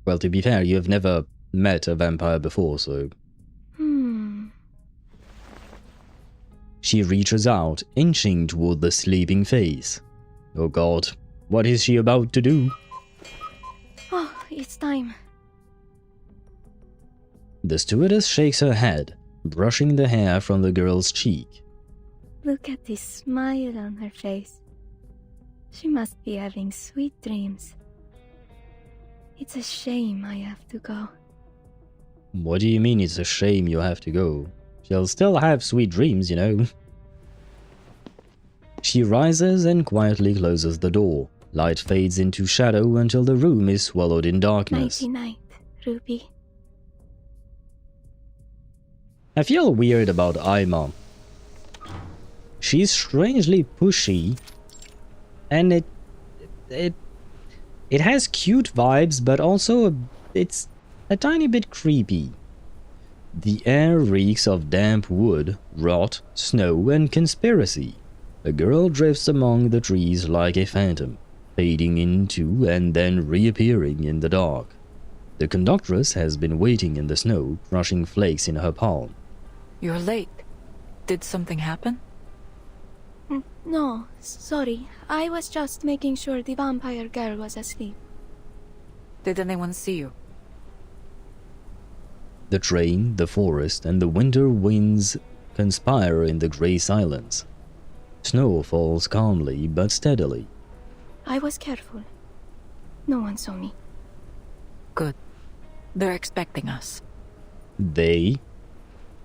Well, to be fair, you have never met a vampire before, so... She reaches out, inching toward the sleeping face. Oh god, what is she about to do? Oh, it's time. The stewardess shakes her head, brushing the hair from the girl's cheek. Look at this smile on her face. She must be having sweet dreams. It's a shame I have to go. What do you mean it's a shame you have to go? She'll still have sweet dreams, you know. She rises and quietly closes the door. Light fades into shadow until the room is swallowed in darkness. Nighty-night, Ruby. I feel weird about Aima. She's strangely pushy, and it has cute vibes, but also it's a tiny bit creepy. The air reeks of damp wood, rot, snow, and conspiracy. A girl drifts among the trees like a phantom, fading into and then reappearing in the dark. The conductress has been waiting in the snow, crushing flakes in her palm. You're late. Did something happen? No, sorry. I was just making sure the vampire girl was asleep. Did anyone see you? The train, the forest, and the winter winds conspire in the grey silence. Snow falls calmly but steadily. I was careful. No one saw me. Good. They're expecting us. They?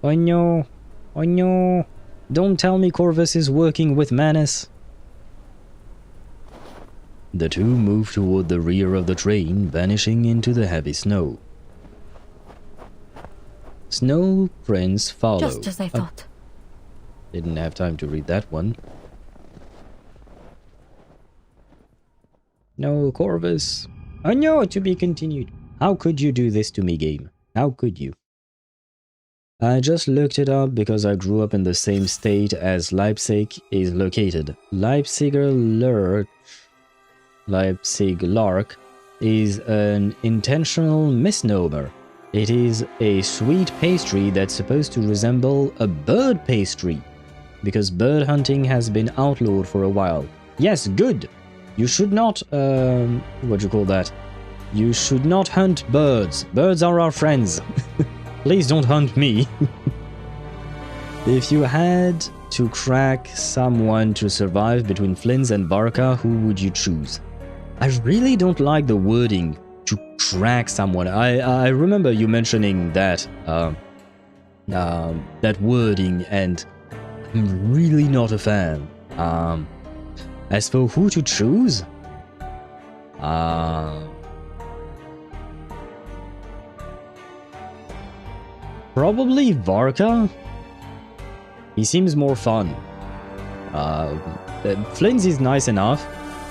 Oh no. Oh no. Don't tell me Corvus is working with Manus. The two move toward the rear of the train, vanishing into the heavy snow. Snow prints follow. Just as I thought. Didn't have time to read that one. No, Corvus. Oh no, to be continued. How could you do this to me, game? How could you? I just looked it up because I grew up in the same state as Leipzig is located. Leipzig Lark is an intentional misnomer. It is a sweet pastry that's supposed to resemble a bird pastry, because bird hunting has been outlawed for a while. Yes, good. You should not, what do you call that? You should not hunt birds. Birds are our friends. Please don't hunt me. If you had to crack someone to survive between Flins and Varka, who would you choose? I really don't like the wording, to crack someone. I remember you mentioning that, that wording, and I'm really not a fan. As for who to choose? Probably Varka. He seems more fun. Flins is nice enough,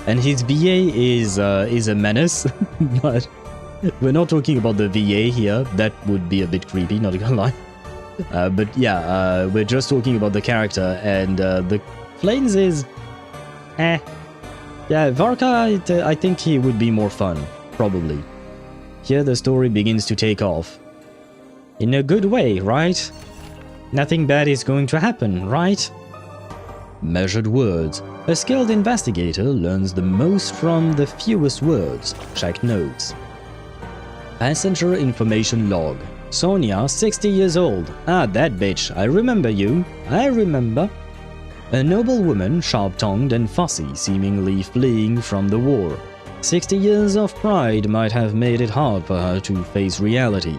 and his VA is a menace. But we're not talking about the VA here. That would be a bit creepy, not gonna lie. But yeah, we're just talking about the character, and the Flins is, Yeah, Varka, I think he would be more fun, probably. Here the story begins to take off. In a good way, right? Nothing bad is going to happen, right? Measured words. A skilled investigator learns the most from the fewest words. Check notes. Passenger information log. Sonia, 60 years old. Ah, that bitch. I remember you. I remember. A noble woman, sharp-tongued and fussy, seemingly fleeing from the war. 60 years of pride might have made it hard for her to face reality.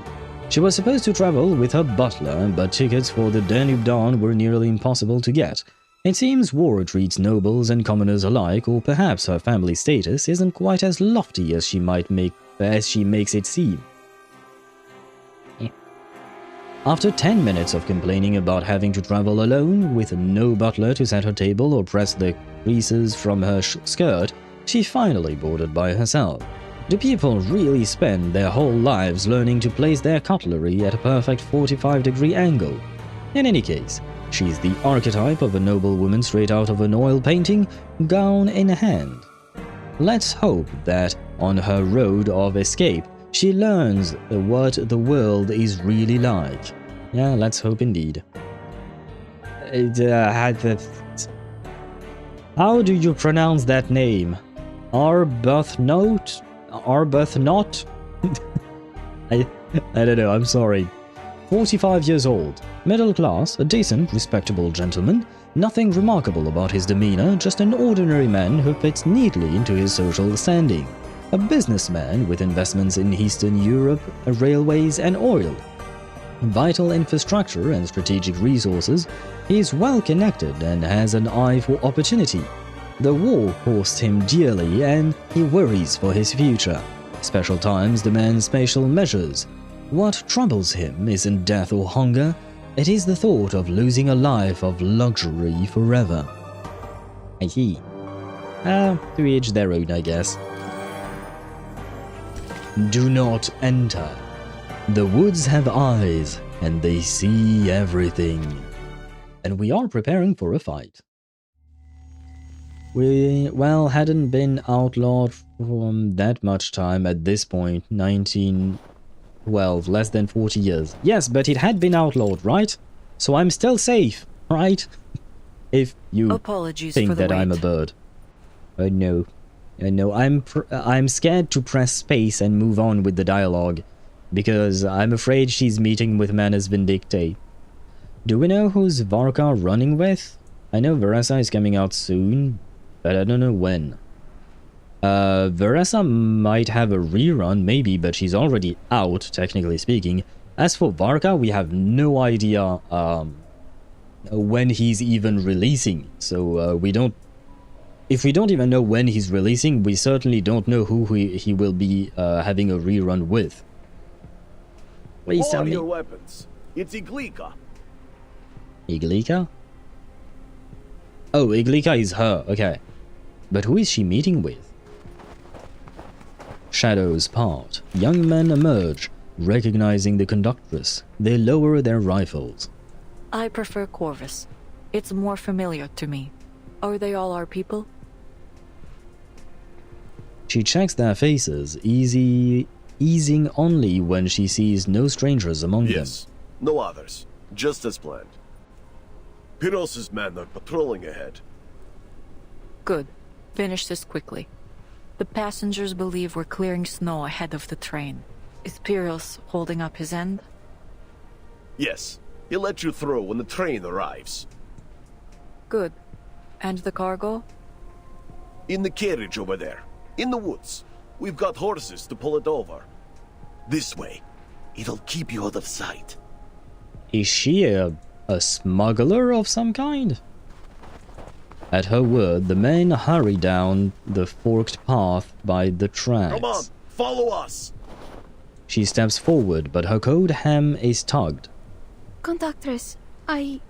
She was supposed to travel with her butler, but tickets for the Danube Dawn were nearly impossible to get. It seems war treats nobles and commoners alike, or perhaps her family status isn't quite as lofty as she makes it seem. After 10 minutes of complaining about having to travel alone, with no butler to set her table or press the creases from her skirt, she finally boarded by herself. Do people really spend their whole lives learning to place their cutlery at a perfect 45-degree angle? In any case, she's the archetype of a noble woman straight out of an oil painting, gown in hand. Let's hope that on her road of escape, she learns what the world is really like. Yeah, let's hope indeed. How do you pronounce that name? Arbuthnot? Arbuthnot? I don't know, I'm sorry. 45 years old, middle class, a decent, respectable gentleman. Nothing remarkable about his demeanor, just an ordinary man who fits neatly into his social standing. A businessman with investments in Eastern Europe, railways and oil. Vital infrastructure and strategic resources, he is well connected and has an eye for opportunity. The war cost him dearly and he worries for his future. Special times demand special measures. What troubles him isn't death or hunger, it is the thought of losing a life of luxury forever. I see. To each their own, I guess. Do not enter. The woods have eyes, and they see everything. And we are preparing for a fight. We, hadn't been outlawed for that much time at this point. 12, less than 40 years. Yes, but it had been outlawed, right? So I'm still safe, right? If you Apologies think for the that I'm a wait. bird. No. No, I'm scared to press space and move on with the dialogue, because I'm afraid she's meeting with Manus Vindicte. Do we know who's Varka running with? I know Veresa is coming out soon, but I don't know when. Veresa might have a rerun, maybe, but she's already out, technically speaking. As for Varka, we have no idea when he's even releasing, so we don't... If we don't even know when he's releasing, we certainly don't know who he will be having a rerun with. Please tell me. your weapons. It's Iglika. Iglika? Oh, Iglika is her, okay. But who is she meeting with? Shadows part. Young men emerge, recognizing the conductress. They lower their rifles. I prefer Corvus. It's more familiar to me. Are they all our people? She checks their faces, easing only when she sees no strangers among them. Yes, no others. Just as planned. Pyrrhus' men are patrolling ahead. Good. Finish this quickly. The passengers believe we're clearing snow ahead of the train. Is Pyrrhus holding up his end? Yes, he'll let you through when the train arrives. Good. And the cargo? In the carriage over there. In the woods. We've got horses to pull it over. This way. It'll keep you out of sight. Is she a smuggler of some kind? At her word, the men hurry down the forked path by the tracks. Come on, follow us! She steps forward, but her coat hem is tugged. Conductress, I...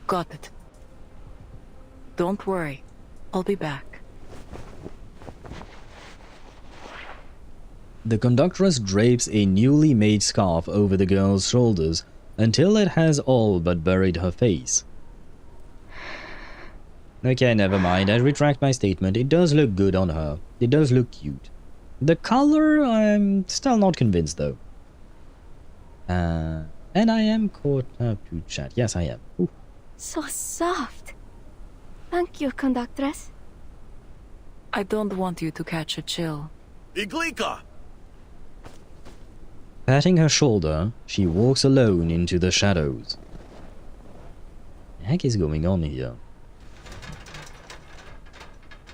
Got it. Don't worry. I'll be back. The conductress drapes a newly made scarf over the girl's shoulders until it has all but buried her face. Okay, never mind. I retract my statement. It does look good on her. It does look cute. The color, I'm still not convinced though. And I am caught up to chat. Yes, I am. Ooh. So soft. Thank you, conductress. I don't want you to catch a chill. Iglika! Patting her shoulder, she walks alone into the shadows. What the heck is going on here?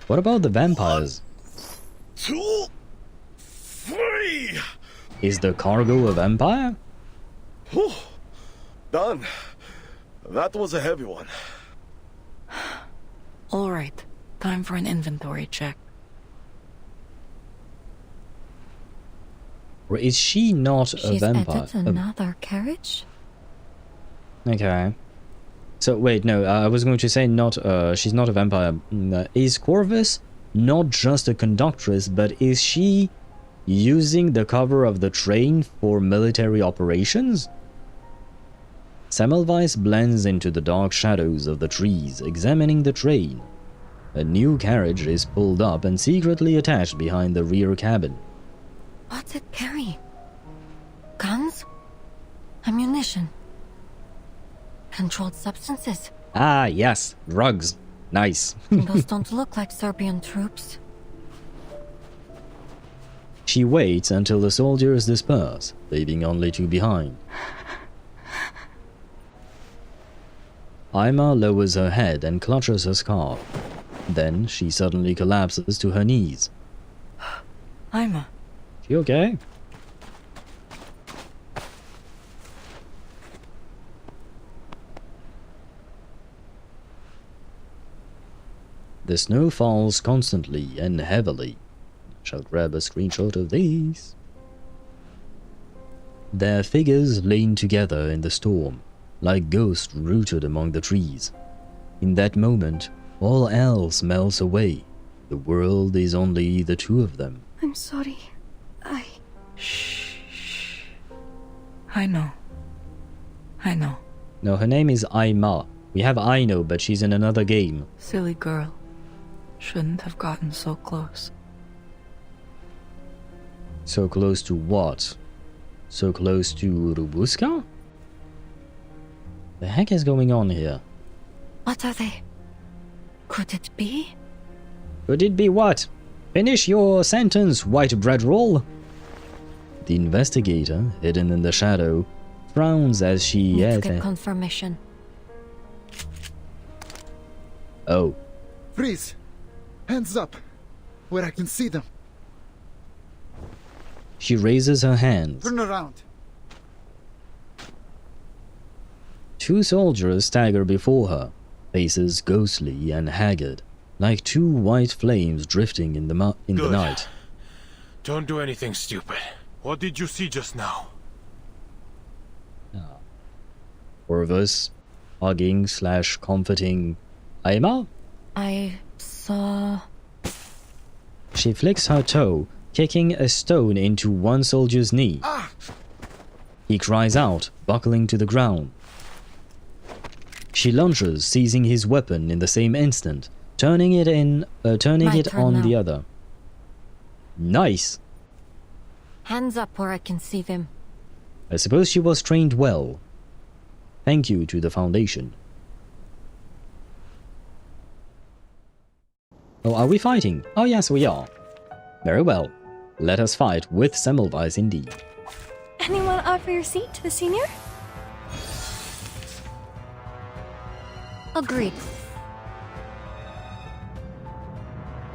What about the vampires? 2, 3! Is the cargo a vampire? Whew. Done. That was a heavy one. All right. Time for an inventory check. Or is she not a She's vampire? added another carriage? Okay. So, wait, no, I was going to say not, she's not a vampire. Is Corvus not just a conductress, but is she using the cover of the train for military operations? Semmelweis blends into the dark shadows of the trees, examining the train. A new carriage is pulled up and secretly attached behind the rear cabin. What's it carrying? Guns? Ammunition? Controlled substances? Ah, yes, drugs. Nice. Those don't look like Serbian troops. She waits until the soldiers disperse, leaving only two behind. Ima lowers her head and clutches her scarf. Then she suddenly collapses to her knees. Ima. She okay? The snow falls constantly and heavily. Shall grab a screenshot of these. Their figures lean together in the storm, like ghosts rooted among the trees. In that moment, all else melts away. The world is only the two of them. I'm sorry. Shh. I know. No, her name is Ima. We have Aino, but she's in another game. Silly girl. Shouldn't have gotten so close. So close to what? so close to Rubushka? The heck is going on here? What are they? Could it be? Could it be what? Finish your sentence, white bread roll. The investigator, hidden in the shadow, frowns as she... Let's get confirmation. Oh. Freeze! Hands up! Where I can see them. She raises her hands. Turn around. Two soldiers stagger before her, faces ghostly and haggard, like two white flames drifting in the night. Don't do anything stupid. What did you see just now? Corvus, hugging / comforting Aima? I saw... She flicks her toe, kicking a stone into one soldier's knee. Ah! He cries out, buckling to the ground. She lunges, seizing his weapon in the same instant, turning it on the other. Nice! Hands up where I can see them. I suppose she was trained well. Thank you to the Foundation. Oh, are we fighting? Oh yes, we are. Very well. Let us fight with Semmelweis indeed. Anyone offer your seat to the senior? Agreed.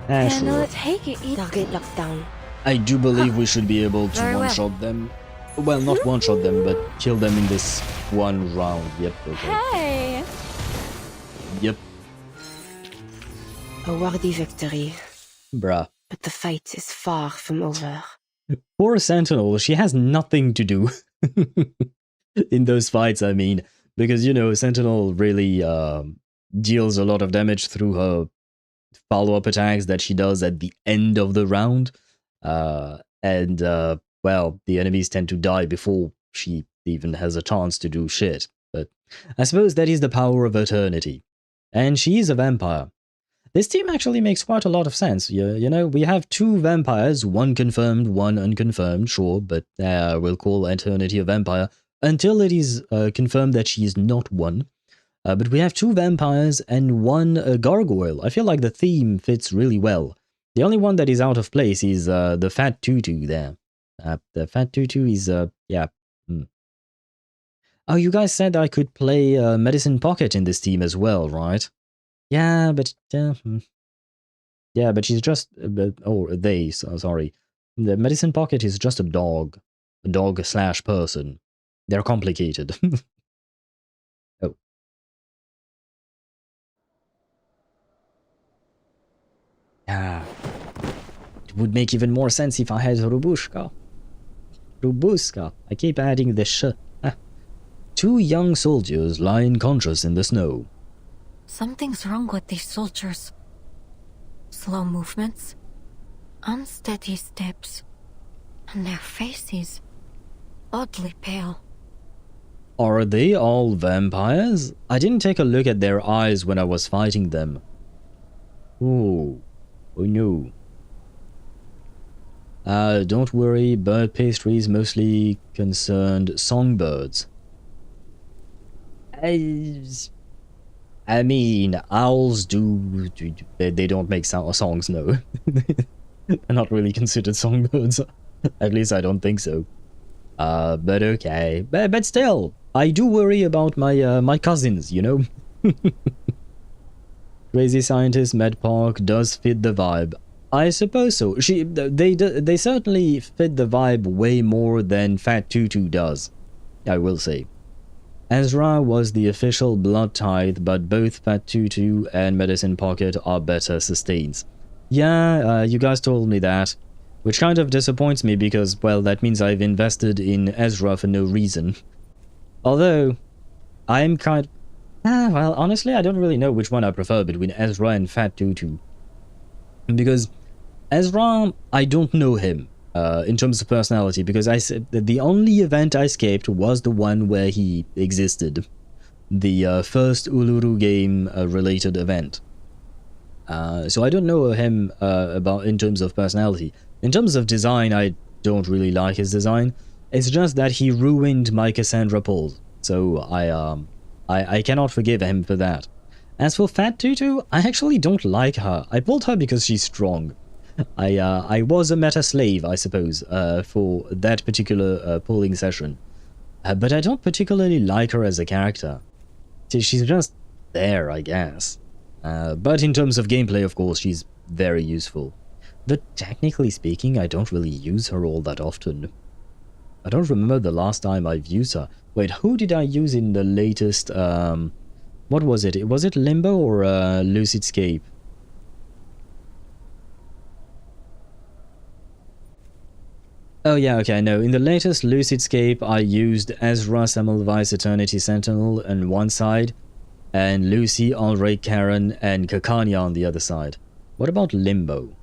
Sure. Take it. Target lockdown. I do believe we should be able to one-shot them. Well, not one-shot them, but kill them in this one round. Yep, okay. Hey! Yep. A worthy victory. Bruh. But the fight is far from over. Poor Sentinel, she has nothing to do in those fights, I mean. Because, you know, Sentinel really deals a lot of damage through her follow-up attacks that she does at the end of the round. Well, the enemies tend to die before she even has a chance to do shit. But I suppose that is the power of eternity. And she is a vampire. This team actually makes quite a lot of sense. You know, we have two vampires, one confirmed, one unconfirmed, sure, but we'll call Eternity a vampire until it is confirmed that she is not one. But we have two vampires and one gargoyle. I feel like the theme fits really well. The only one that is out of place is the fat tutu there. The fat tutu is, yeah. Oh, you guys said I could play Medicine Pocket in this team as well, right? Yeah, but... yeah, but she's just... sorry. The Medicine Pocket is just a dog. A dog/person. They're complicated. Oh. Ah. It would make even more sense if I had Rubushka. Rubushka. I keep adding the sh. Ah. Two young soldiers lie unconscious in the snow. Something's wrong with these soldiers. Slow movements, unsteady steps, and their faces oddly pale. Are they all vampires? I didn't take a look at their eyes when I was fighting them. Oh no. Don't worry, bird pastries mostly concerned songbirds. I mean, owls do... They don't make songs, no. They're not really considered songbirds. At least I don't think so. But okay. But still, I do worry about my cousins, you know? Crazy Scientist Medpark does fit the vibe. I suppose so. They certainly fit the vibe way more than Fat Tutu does, I will say. Ezra was the official blood tithe, but both Fat Tutu and Medicine Pocket are better sustains. Yeah, you guys told me that, which kind of disappoints me because, well, that means I've invested in Ezra for no reason. Although, I'm kind... well, honestly, I don't really know which one I prefer between Ezra and Fat Tutu. Because Ezra, I don't know him. In terms of personality, because the only event I escaped was the one where he existed. The first Uluru game related event. So I don't know him in terms of personality. In terms of design, I don't really like his design. It's just that he ruined my Cassandra pulls, so I cannot forgive him for that. As for Fat Tutu, I actually don't like her. I pulled her because she's strong. I was a meta slave, I suppose, for that particular pulling session. But I don't particularly like her as a character. She's just there, I guess. But in terms of gameplay, of course, she's very useful. But technically speaking, I don't really use her all that often. I don't remember the last time I've used her. Wait, who did I use in the latest, what was it? Was it Limbo or Lucidscape? Oh yeah, okay, no. In the latest Lucidscape, I used Ezra, Semmelweis, Eternity Sentinel on one side, and Lucy, Ulrich, Karen, and Kakanya on the other side. What about Limbo?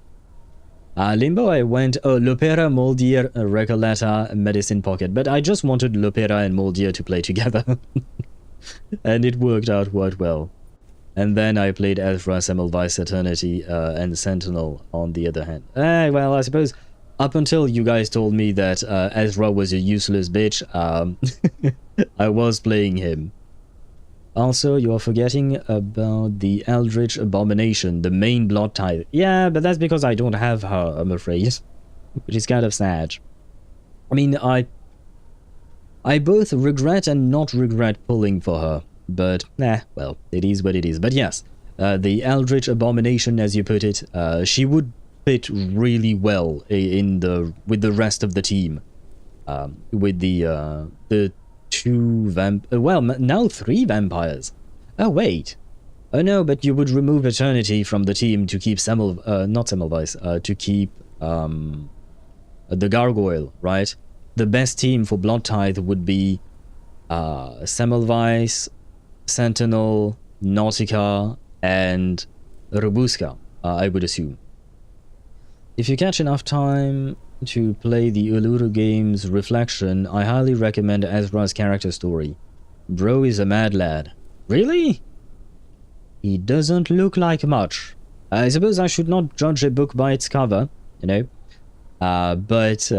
Limbo, I went, Lupera, Moldier, Recoleta, Medicine Pocket, but I just wanted Lupera and Moldier to play together. And it worked out quite well. And then I played Ezra, Semmelweis, Eternity, and Sentinel on the other hand. Well, I suppose up until you guys told me that Ezra was a useless bitch, I was playing him. Also, you are forgetting about the Eldritch Abomination, the main blood type. Yeah, but that's because I don't have her, I'm afraid. Which is kind of sad. I mean, I both regret and not regret pulling for her. But, well, it is what it is. But yes, the Eldritch Abomination, as you put it, she would fit really well with the rest of the team. With the two well, now 3 vampires. Oh, wait. Oh, no, but you would remove Eternity from the team to keep not Semmelweis, to keep, the Gargoyle, right? The best team for Blood Tithe would be, Semmelweis, Sentinel, Nautica, and Rubushka, I would assume. If you catch enough time to play the Uluru game's Reflection, I highly recommend Ezra's character story. Bro is a mad lad. Really? He doesn't look like much. I suppose I should not judge a book by its cover, you know. But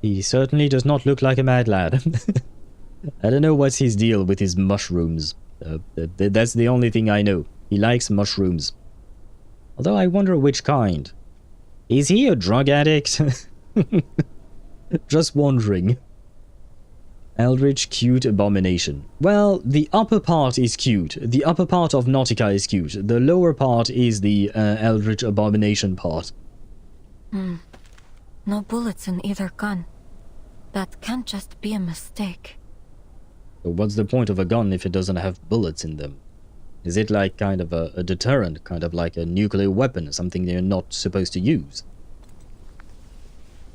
he certainly does not look like a mad lad. I don't know what's his deal with his mushrooms. That's the only thing I know. He likes mushrooms. Although I wonder which kind. Is he a drug addict? Just wondering. Eldritch cute abomination. Well, the upper part is cute. The upper part of Nautica is cute. The lower part is the Eldritch abomination part. No bullets in either gun. That can't just be a mistake. So what's the point of a gun if it doesn't have bullets in them? Is it like kind of a deterrent, kind of like a nuclear weapon, something you're not supposed to use?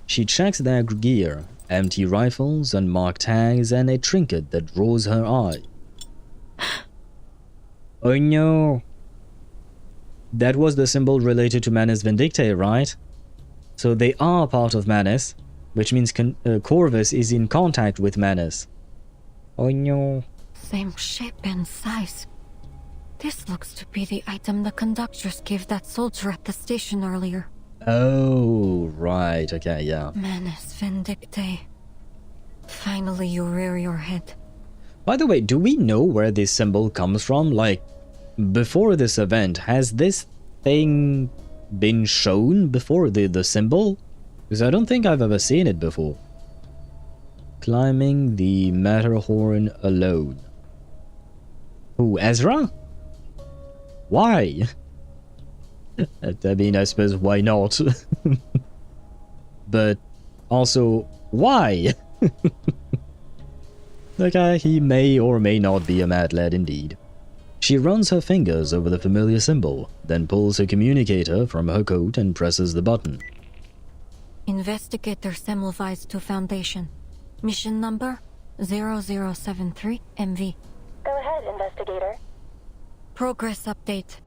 She checks their gear, empty rifles, unmarked tags, and a trinket that draws her eye. Oh no! That was the symbol related to Manus Vindictae, right? So they are part of Manus, which means Corvus is in contact with Manus. Oh no. Same shape and size. This looks to be the item the conductors gave that soldier at the station earlier. Oh, right, okay, yeah. Manus Vindictae. Finally you rear your head. By the way, do we know where this symbol comes from? Like, before this event, has this thing been shown before, the symbol? Because I don't think I've ever seen it before. Climbing the Matterhorn alone. Who, Ezra? Why? I mean, I suppose why not? But also, why? Okay, he may or may not be a mad lad indeed. She runs her fingers over the familiar symbol, then pulls her communicator from her coat and presses the button. Investigator Semmelweis to Foundation. Mission number 0073 MV. Go ahead, investigator. Progress update.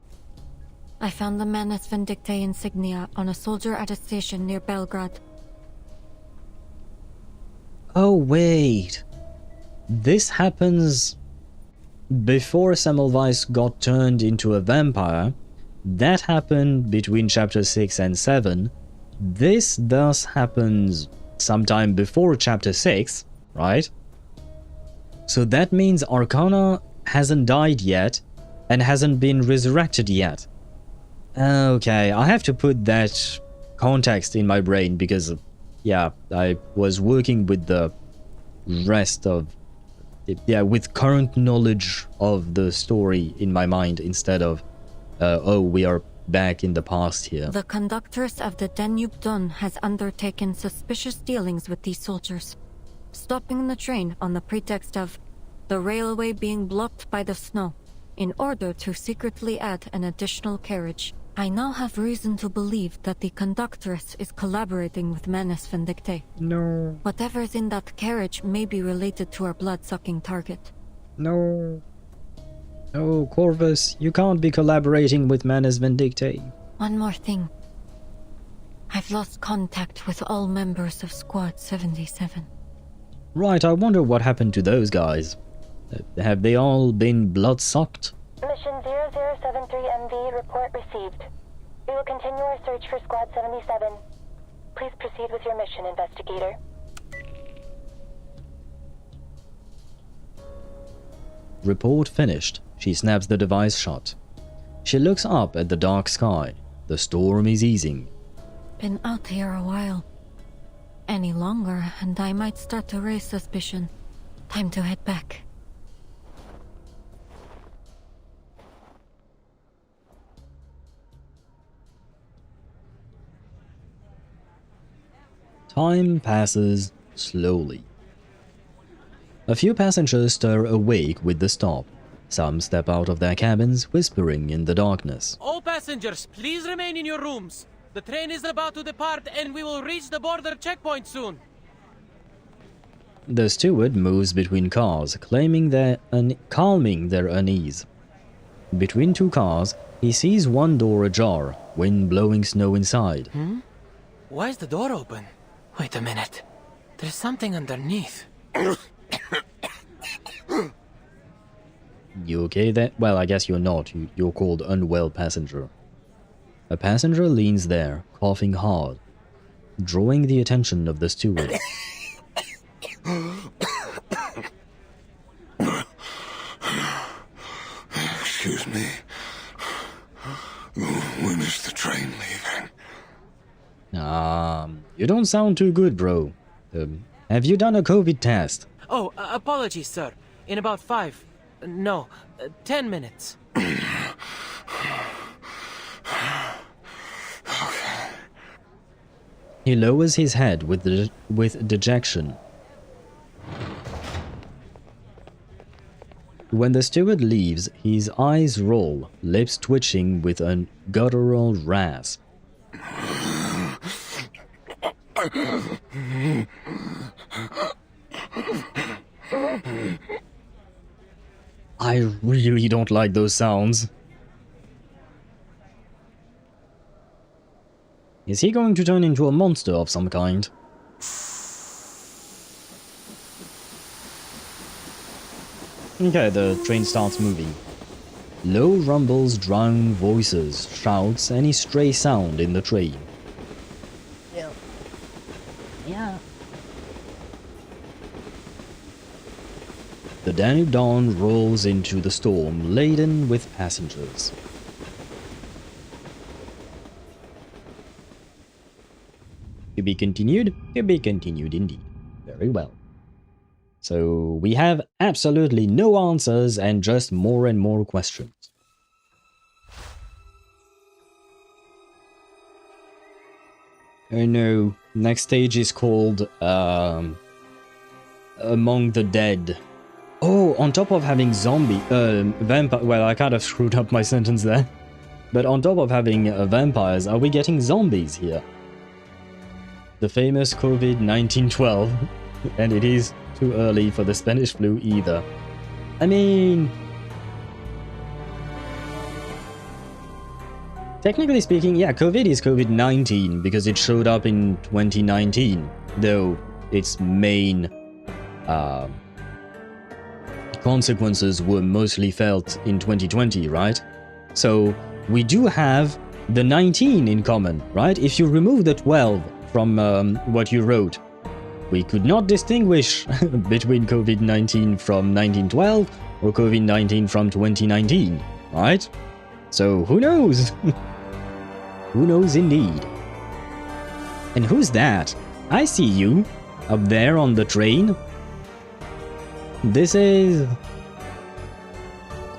I found the Manus Vindictae insignia on a soldier at a station near Belgrade. Oh wait. This happens before Semmelweis got turned into a vampire. That happened between chapter 6 and 7. This thus happens sometime before chapter 6, right? So that means Arcana hasn't died yet and hasn't been resurrected yet. Okay, I have to put that context in my brain because, yeah, I was working with the rest of... Yeah, with current knowledge of the story in my mind instead of, oh, we are back in the past here. The conductress of the Danube Don has undertaken suspicious dealings with these soldiers, stopping the train on the pretext of the railway being blocked by the snow in order to secretly add an additional carriage. I now have reason to believe that the conductress is collaborating with Manus Vindicte. No. Whatever's in that carriage may be related to our blood-sucking target. No. No, Corvus, you can't be collaborating with Manus Vindicte. One more thing. I've lost contact with all members of Squad 77. Right, I wonder what happened to those guys. Have they all been blood-sucked? Mission 0073MV report received. We will continue our search for Squad 77. Please proceed with your mission, investigator. Report finished. She snaps the device shut. She looks up at the dark sky. The storm is easing. Been out here a while. Any longer, and I might start to raise suspicion. Time to head back. Time passes slowly. A few passengers stir awake with the stop. Some step out of their cabins, whispering in the darkness. All passengers, please remain in your rooms. The train is about to depart and we will reach the border checkpoint soon. The steward moves between cars, calming their unease. Between two cars, he sees one door ajar, wind blowing snow inside. Why is the door open? Wait a minute. There's something underneath. You okay there? Well, I guess you're not. You're called unwell passenger. A passenger leans there, coughing hard, drawing the attention of the steward. Excuse me. When is the train leaving? You don't sound too good, bro. Have you done a COVID test? Oh, apologies, sir. In about 10 minutes. He lowers his head with dejection. When the steward leaves, his eyes roll, lips twitching with a guttural rasp. I really don't like those sounds. Is he going to turn into a monster of some kind? Okay, the train starts moving. Low rumbles drown voices, shouts, any stray sound in the train. Yeah. The Danube Dawn rolls into the storm, laden with passengers. To be continued? To be continued indeed. Very well. So we have absolutely no answers and just more and more questions. Oh no, next stage is called Among the Dead. Oh, on top of having vampire, well, I kind of screwed up my sentence there. But on top of having vampires, are we getting zombies here? The famous COVID-1912, and it is too early for the Spanish flu either. I mean... technically speaking, yeah, COVID is COVID-19 because it showed up in 2019, though its main consequences were mostly felt in 2020, right? So we do have the 19 in common, right? If you remove the 12 from what you wrote, we could not distinguish between COVID-19 from 1912 or COVID-19 from 2019, right? So who knows? Who knows indeed? And who's that? I see you up there on the train. This is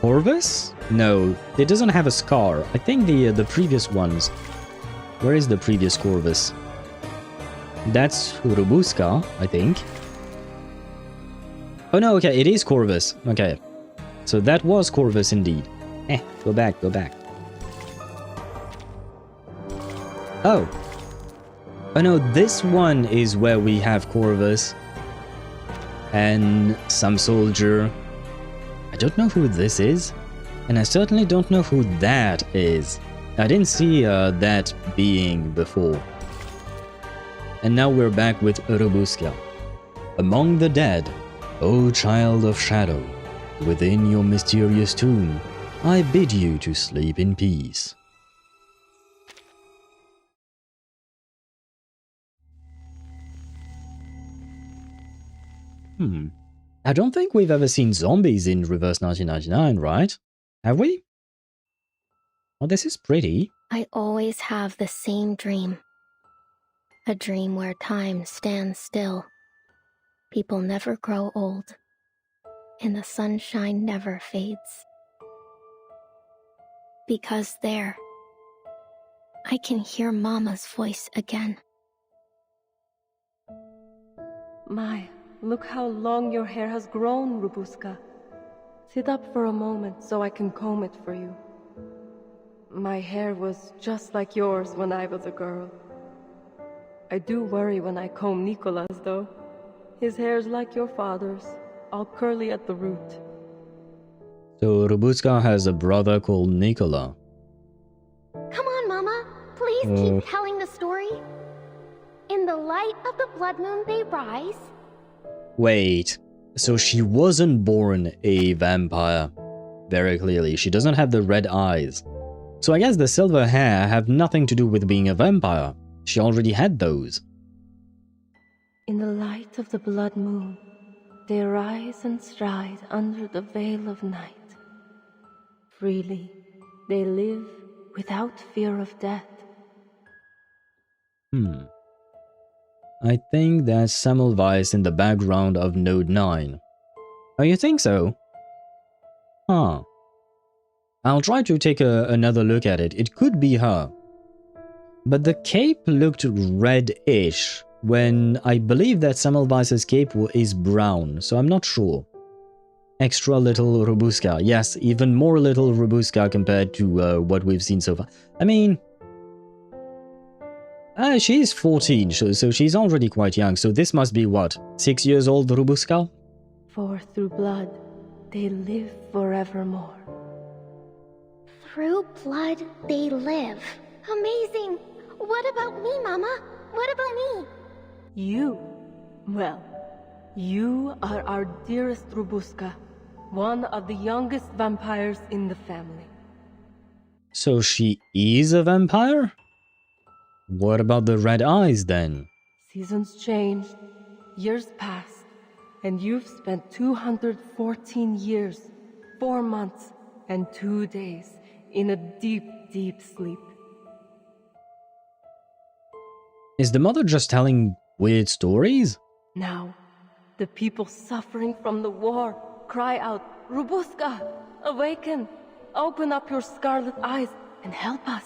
Corvus? No, it doesn't have a scar. I think the previous ones. Where is the previous Corvus? That's Rubushka, I think. Oh no, okay, it is Corvus. Okay. So that was Corvus indeed. Go back, go back. Oh. Oh no, this one is where we have Corvus. And some soldier. I don't know who this is. And I certainly don't know who that is. I didn't see that being before. And now we're back with Rubushka. Among the dead, O child of shadow, within your mysterious tomb, I bid you to sleep in peace. I don't think we've ever seen zombies in Reverse 1999, right? Have we? Oh, this is pretty. I always have the same dream. A dream where time stands still. People never grow old. And the sunshine never fades. Because there, I can hear Mama's voice again. My, look how long your hair has grown, Rubushka. Sit up for a moment so I can comb it for you. My hair was just like yours when I was a girl. I do worry when I comb Nicola's, though. His hair's like your father's, all curly at the root. So Rubushka has a brother called Nicola. Come on, Mama. Please keep telling the story. In the light of the blood moon they rise. Wait, so she wasn't born a vampire. Very clearly, she doesn't have the red eyes. So I guess the silver hair have nothing to do with being a vampire. She already had those. In the light of the blood moon, they rise and stride under the veil of night. Freely, they live without fear of death. I think that's Semmelweis in the background of Node 9. Oh, you think so? Huh. I'll try to take another look at it. It could be her. But the cape looked red-ish, when I believe that Semmelweis' cape is brown, so I'm not sure. Extra little Rubushka. Yes, even more little Rubushka compared to what we've seen so far. I mean, she's 14, so she's already quite young, so this must be what, 6 years old Rubushka? For through blood, they live forevermore. Through blood, they live. Amazing! What about me, Mama? What about me? You? Well, you are our dearest Rubushka, one of the youngest vampires in the family. So she is a vampire? What about the red eyes then? Seasons changed, years passed, and you've spent 214 years, 4 months, and 2 days in a deep, deep sleep. Is the mother just telling weird stories? Now, the people suffering from the war cry out, Rubushka, awaken, open up your scarlet eyes and help us.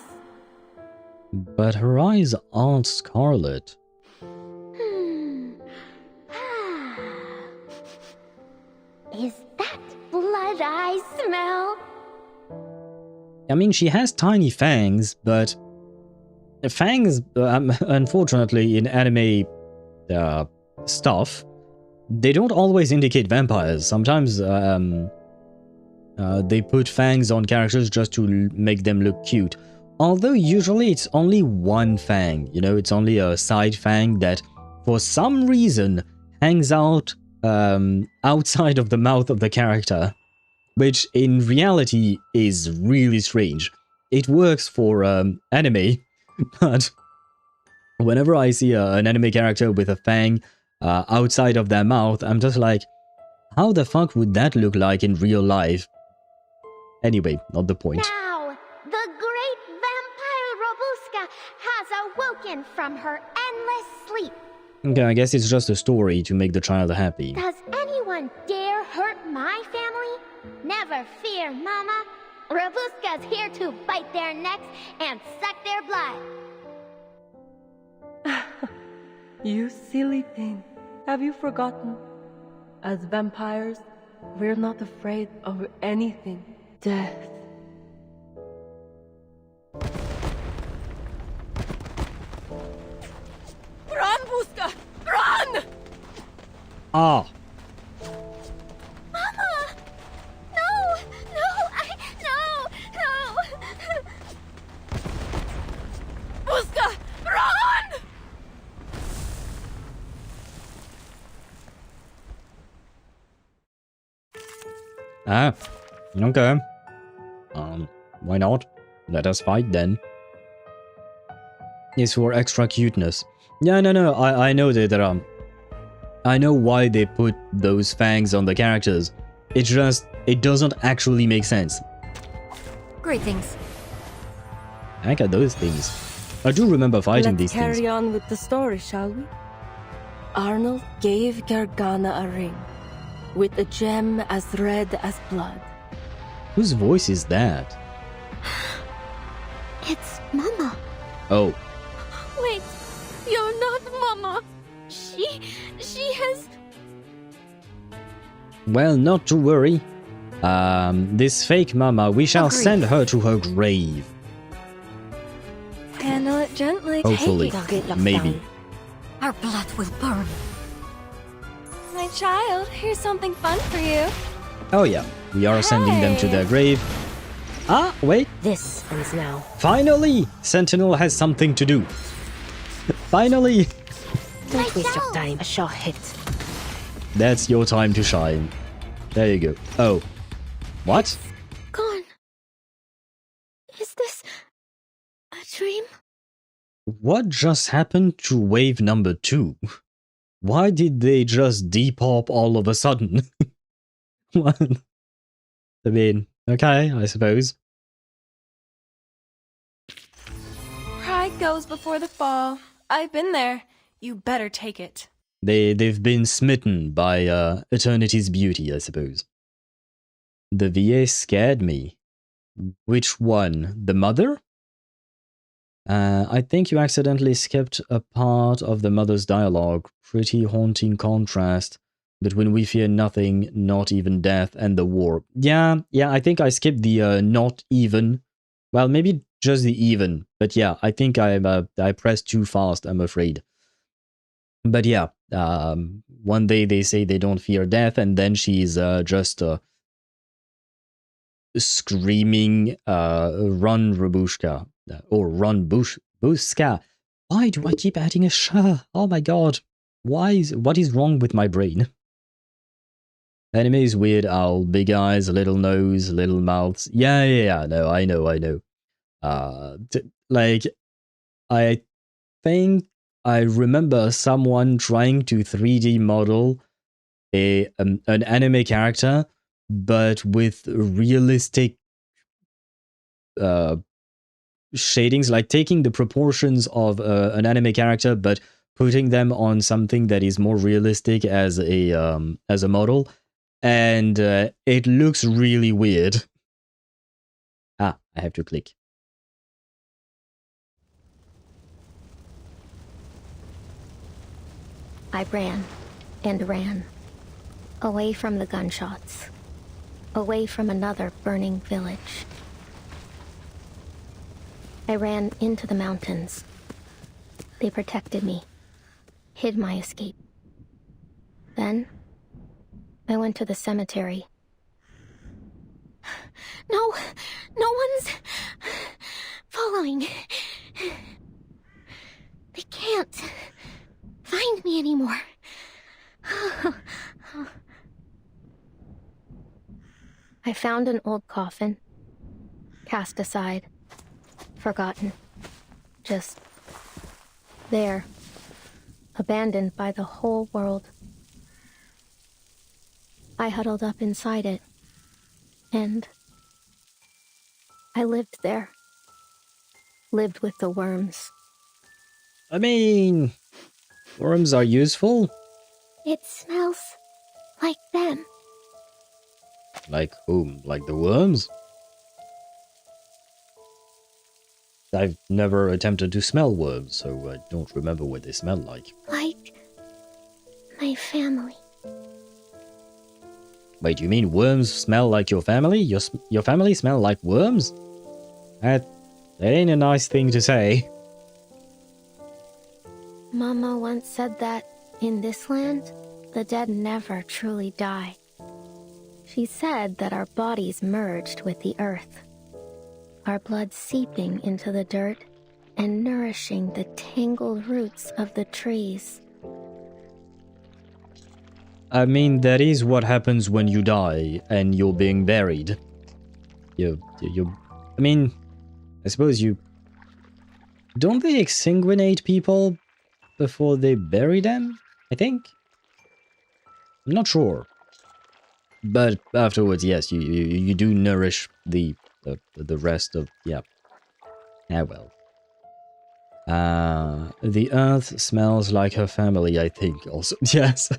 But her eyes aren't scarlet. Is that blood I smell? I mean, she has tiny fangs, but fangs, unfortunately, in anime stuff, they don't always indicate vampires. Sometimes they put fangs on characters just to make them look cute. Although usually it's only one fang, you know, it's only a side fang that for some reason hangs out outside of the mouth of the character, which in reality is really strange. It works for anime, but whenever I see an anime character with a fang outside of their mouth. I'm just like, how the fuck would that look like in real life? Anyway, not the point. Now, the great vampire Rubushka has awoken from her endless sleep. Okay, I guess it's just a story to make the child happy. Does anyone dare hurt my family? Never fear, Mama. Rubushka's here to bite their necks and suck their blood. You silly thing. Have you forgotten? As vampires, we're not afraid of anything. Death. Run, Buska! Run! Ah. Mama! No! No! Buska! Run! Ah. Okay. Why not? Let us fight then. It's for extra cuteness. Yeah, no, I know that I know why they put those fangs on the characters. It doesn't actually make sense. Greetings. Heck are those things. I do remember fighting these things. Let's carry on with the story, shall we? Arnold gave Gargana a ring, with a gem as red as blood. Whose voice is that? It's Mama. Oh. Wait, you're not Mama. She has... Well, not to worry. This fake Mama, we shall send her to her grave. Handle it gently. Hopefully. Maybe. Our blood will burn. My child, here's something fun for you. Oh yeah, we are sending them to their grave. Ah, wait. This ends now. Finally! Sentinel has something to do. Finally! Don't waste your time. A shot hit. That's your time to shine. There you go. Oh. What? Gone. Is this a dream? What just happened to wave number 2? Why did they just depop all of a sudden? What? I mean, okay, I suppose. Pride goes before the fall. I've been there. You better take it. They've been smitten by Eternity's beauty, I suppose. The VA scared me. Which one? The mother? I think you accidentally skipped a part of the mother's dialogue. Pretty haunting contrast between we fear nothing, not even death, and the war. Yeah, I think I skipped the not even. Well, maybe just the even. But yeah, I think I pressed too fast, I'm afraid. But yeah, one day they say they don't fear death, and then she's just screaming, run Rubushka, or run Bushka. Why do I keep adding a sh? Oh my god. What is wrong with my brain? Enemies, weird owl, big eyes, little nose, little mouths. Yeah, no, I know. Like, I think I remember someone trying to 3D model an anime character, but with realistic shadings, like taking the proportions of an anime character, but putting them on something that is more realistic as a model, and it looks really weird. Ah, I have to click. I ran and ran, away from the gunshots, away from another burning village. I ran into the mountains. They protected me, hid my escape. Then, I went to the cemetery. No one's following. They can't find me anymore. I found an old coffin, cast aside, forgotten, just there, abandoned by the whole world. I huddled up inside it, and I lived there. Lived with the worms. I mean, worms are useful. It smells like them. Like whom? Like the worms? I've never attempted to smell worms, so I don't remember what they smell like. Like my family. Wait, you mean worms smell like your family? Your family smell like worms? That ain't a nice thing to say. Mama once said that in this land, the dead never truly die. She said that our bodies merged with the earth, our blood seeping into the dirt and nourishing the tangled roots of the trees. I mean, that is what happens when you die and you're being buried. I mean, I suppose you... Don't they exsanguinate people before they bury them? I think? I'm not sure. But afterwards, yes, you do nourish the rest of... Yeah. Ah, well. The earth smells like her family, I think, also. Yes.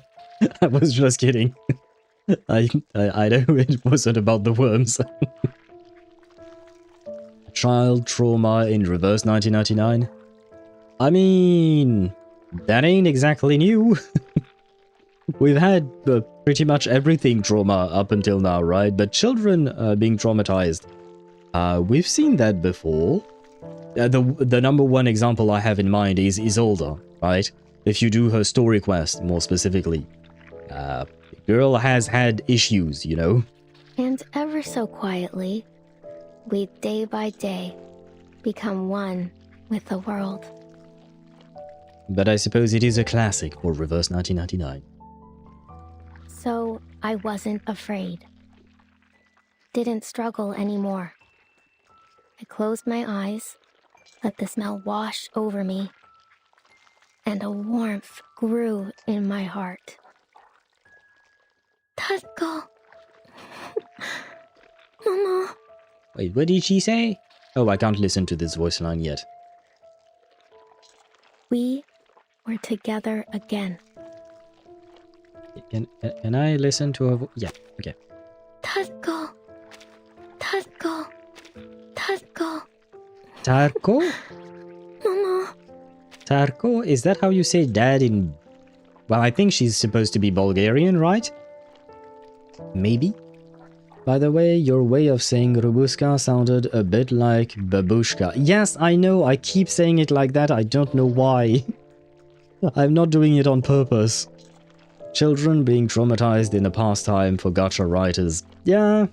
I was just kidding. I know it wasn't about the worms. Child trauma in reverse 1999? I mean, that ain't exactly new. We've had pretty much everything trauma up until now, right? But children being traumatized. We've seen that before. The number one example I have in mind is Isolde, right? If you do her story quest, more specifically. The girl has had issues, you know? And ever so quietly, we day by day become one with the world. But I suppose it is a classic for reverse 1999. So I wasn't afraid. Didn't struggle anymore. I closed my eyes, let the smell wash over me, and a warmth grew in my heart. Tatko. Mama. Wait, what did she say? Oh, I can't listen to this voice line yet. We were together again. Can I listen to her? Yeah, okay. Tatko. Tatko. Tatko. Tarko? Mama. Tarko? Is that how you say dad in... Well, I think she's supposed to be Bulgarian, right? Maybe? By the way, your way of saying Rubushka sounded a bit like babushka. Yes, I know, I keep saying it like that, I don't know why. I'm not doing it on purpose. Children being traumatized in a pastime for gacha writers. Yeah.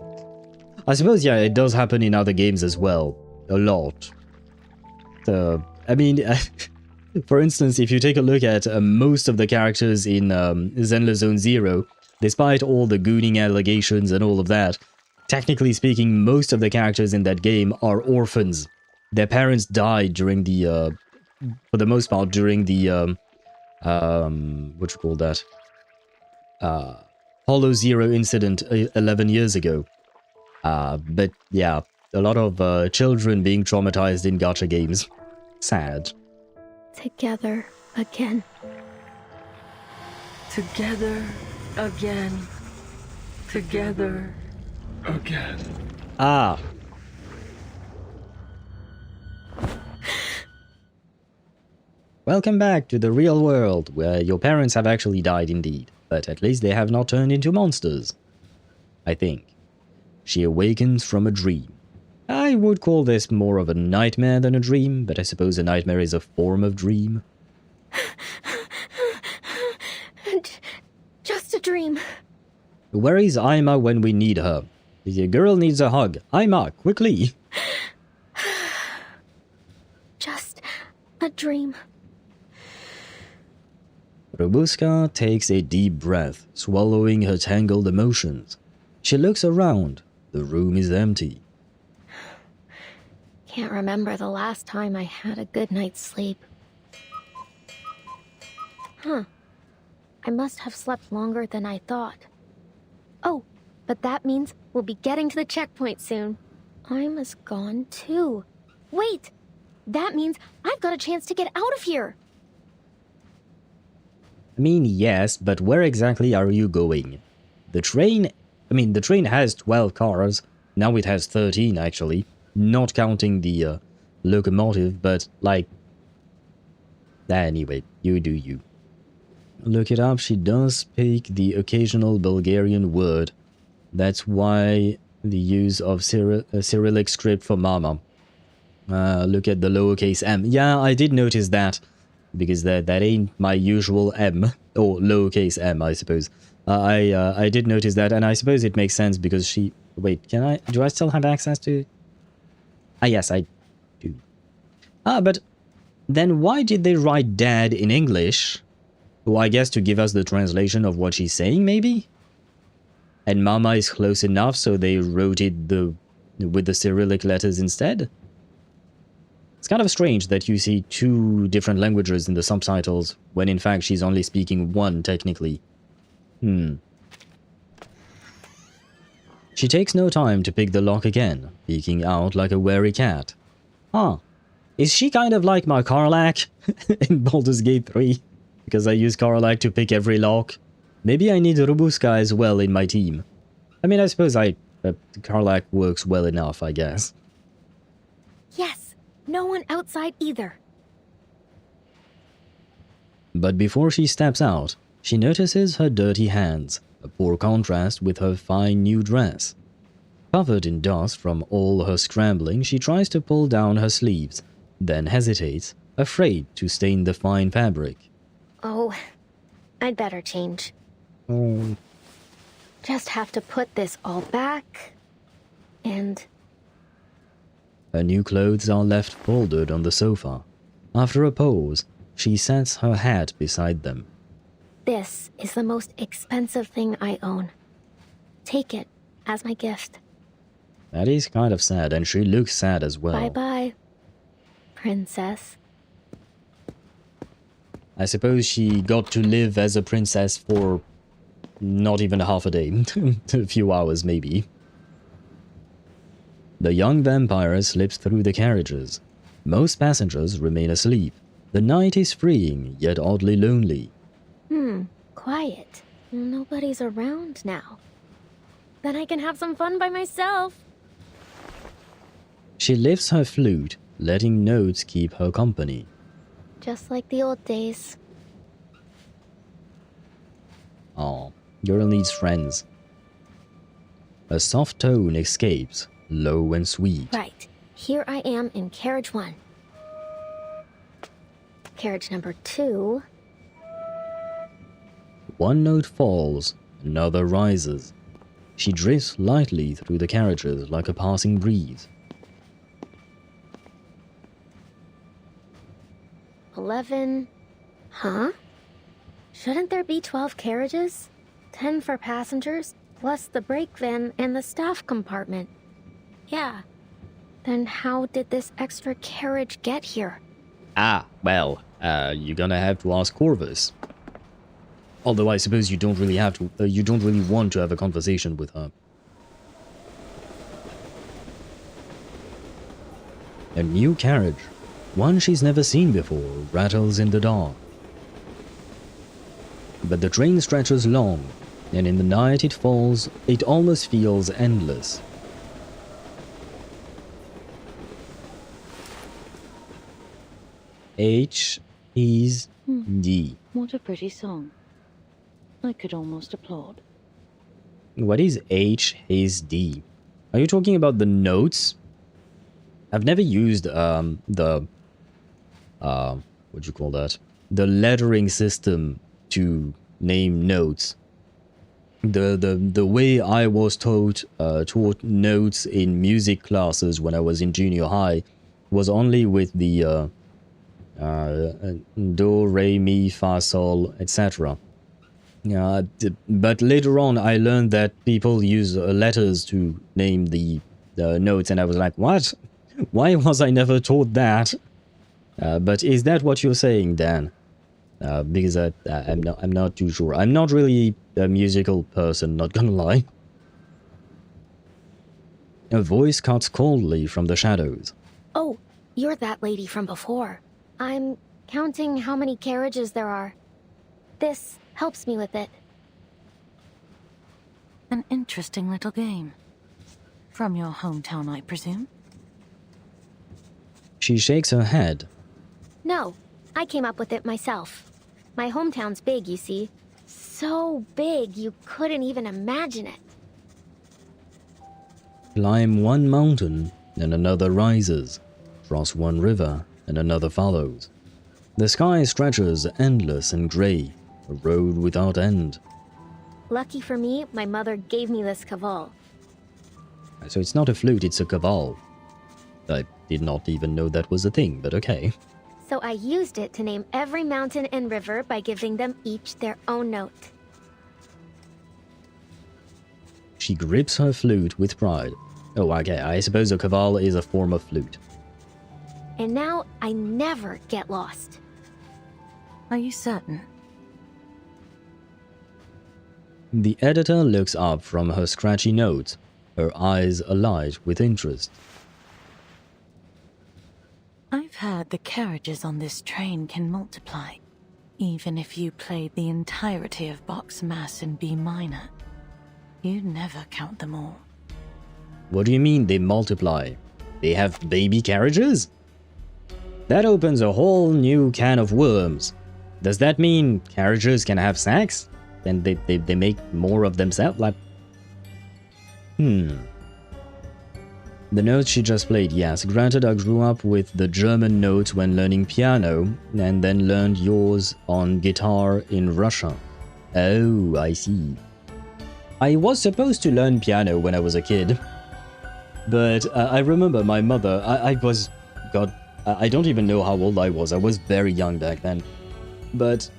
I suppose, yeah, it does happen in other games as well. A lot. I mean, for instance, if you take a look at most of the characters in Zenless Zone Zero, despite all the gooning allegations and all of that, technically speaking, most of the characters in that game are orphans. Their parents died during the, for the most part, during the, what you call that? Hollow Zero incident 11 years ago. But yeah, a lot of children being traumatized in gacha games. Sad. Together again. Together again. Together again. Ah. Welcome back to the real world, where your parents have actually died indeed, but at least they have not turned into monsters. I think. She awakens from a dream. I would call this more of a nightmare than a dream, but I suppose a nightmare is a form of dream. Just a dream. Where is Aima when we need her? The girl needs a hug. Aima, quickly! Just a dream. Rubushka takes a deep breath, swallowing her tangled emotions. She looks around. The room is empty. Can't remember the last time I had a good night's sleep. Huh. I must have slept longer than I thought. Oh, but that means we'll be getting to the checkpoint soon. I'm as gone too. Wait! That means I've got a chance to get out of here! I mean, yes, but where exactly are you going? The train has 12 cars. Now it has 13, actually. Not counting the locomotive, but, like... Anyway, you do you. Look it up, she does speak the occasional Bulgarian word. That's why the use of Cyrillic script for Mama. Look at the lowercase m. Yeah, I did notice that. Because that ain't my usual M. Or lowercase m, I suppose. I did notice that, and I suppose it makes sense because she... Wait, do I still have access to... Ah, yes, I do. Ah, but then why did they write Dad in English? Well, I guess to give us the translation of what she's saying, maybe? And Mama is close enough, so they wrote it with the Cyrillic letters instead? It's kind of strange that you see two different languages in the subtitles, when in fact she's only speaking one, technically. She takes no time to pick the lock again, peeking out like a wary cat. Huh. Is she kind of like my Karlach in Baldur's Gate 3? Because I use Karlach to pick every lock. Maybe I need Rubushka as well in my team. I mean, I suppose Karlach works well enough, I guess. Yes, no one outside either. But before she steps out, she notices her dirty hands, a poor contrast with her fine new dress. Covered in dust from all her scrambling, she tries to pull down her sleeves, then hesitates, afraid to stain the fine fabric. Oh, I'd better change. Oh. Just have to put this all back, and... Her new clothes are left folded on the sofa. After a pause, she sets her hat beside them. This is the most expensive thing I own. Take it as my gift. That is kind of sad, and she looks sad as well. Bye-bye, princess. I suppose she got to live as a princess for not even half a day. A few hours, maybe. The young vampire slips through the carriages. Most passengers remain asleep. The night is freeing, yet oddly lonely. Quiet. Nobody's around now. Then I can have some fun by myself. She lifts her flute, letting notes keep her company. Just like the old days. Aw, girl needs friends. A soft tone escapes, low and sweet. Right. Here I am in carriage 1. Carriage number 2. One note falls, another rises. She drifts lightly through the carriages like a passing breeze. 11. Huh? Shouldn't there be 12 carriages? 10 for passengers, plus the brake van and the staff compartment. Yeah. Then how did this extra carriage get here? Ah, well, you're gonna have to ask Corvus. Although I suppose you don't really have to, you don't really want to have a conversation with her. A new carriage, one she's never seen before, rattles in the dark. But the train stretches long, and in the night it falls, it almost feels endless. H is D. What a pretty song. I could almost applaud. What is H is D? Are you talking about the notes? I've never used the what you call that? The lettering system to name notes. The way I was taught notes in music classes when I was in junior high was only with the do, re, mi, fa, sol, etc. But later on I learned that people use letters to name the notes, and I was like, what? Why was I never taught that? But is that what you're saying, Dan? because I'm not too sure. I'm not really a musical person, not gonna lie. A voice cuts coldly from the shadows. Oh, you're that lady from before. I'm counting how many carriages there are. This helps me with it. An interesting little game. From your hometown, I presume? She shakes her head. No, I came up with it myself. My hometown's big, you see. So big you couldn't even imagine it. Climb one mountain, and another rises. Cross one river, and another follows. The sky stretches endless and grey, a road without end. Lucky for me, my mother gave me this caval. So it's not a flute, it's a caval. I did not even know that was a thing, but okay. So I used it to name every mountain and river by giving them each their own note. She grips her flute with pride. Oh, okay, I suppose a caval is a form of flute. And now I never get lost. Are you certain? The editor looks up from her scratchy notes, her eyes alight with interest. I've heard the carriages on this train can multiply, even if you played the entirety of Bach's Mass in B minor. You'd never count them all. What do you mean they multiply? They have baby carriages? That opens a whole new can of worms. Does that mean carriages can have sex? Then they make more of themselves? Like... The notes she just played, yes. Granted, I grew up with the German notes when learning piano, and then learned yours on guitar in Russia. Oh, I see. I was supposed to learn piano when I was a kid. But I remember my mother, God, I don't even know how old I was. I was very young back then. But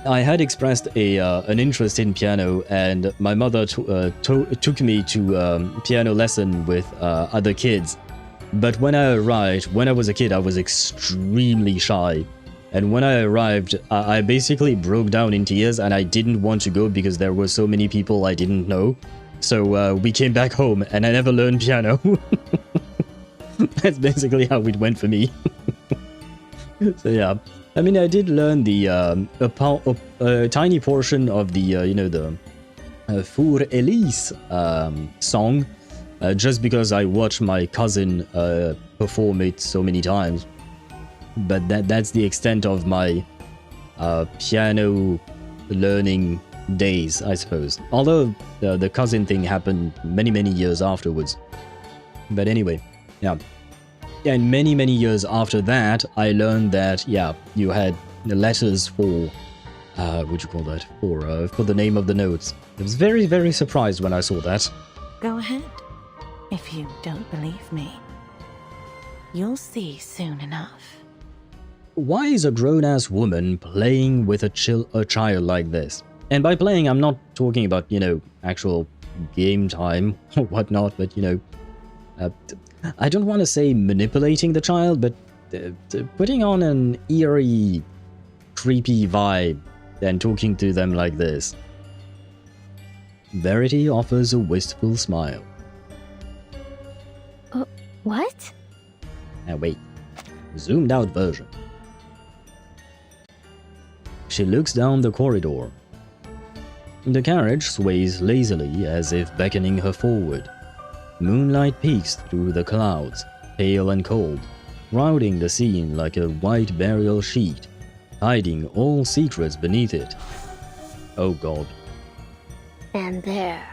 I had expressed an interest in piano, and my mother took me to piano lesson with other kids. But when I arrived, when I was a kid, I was extremely shy. And when I arrived, I basically broke down in tears, and I didn't want to go because there were so many people I didn't know. So we came back home, and I never learned piano. That's basically how it went for me. So yeah, I mean, I did learn the a tiny portion of the the Für Elise song, just because I watched my cousin perform it so many times. But that's the extent of my piano learning days, I suppose. Although the cousin thing happened many years afterwards. But anyway, yeah. And many years after that, I learned that, yeah, you had the letters for, what'd you call that? For the name of the notes. I was very surprised when I saw that. Go ahead, if you don't believe me. You'll see soon enough. Why is a grown-ass woman playing with a child like this? And by playing, I'm not talking about, actual game time or whatnot, but, I don't want to say manipulating the child, but putting on an eerie, creepy vibe and talking to them like this. Verity offers a wistful smile. What? Now wait, zoomed out version. She looks down the corridor. The carriage sways lazily as if beckoning her forward. Moonlight peeks through the clouds, pale and cold, crowding the scene like a white burial sheet, hiding all secrets beneath it. Oh God. And there,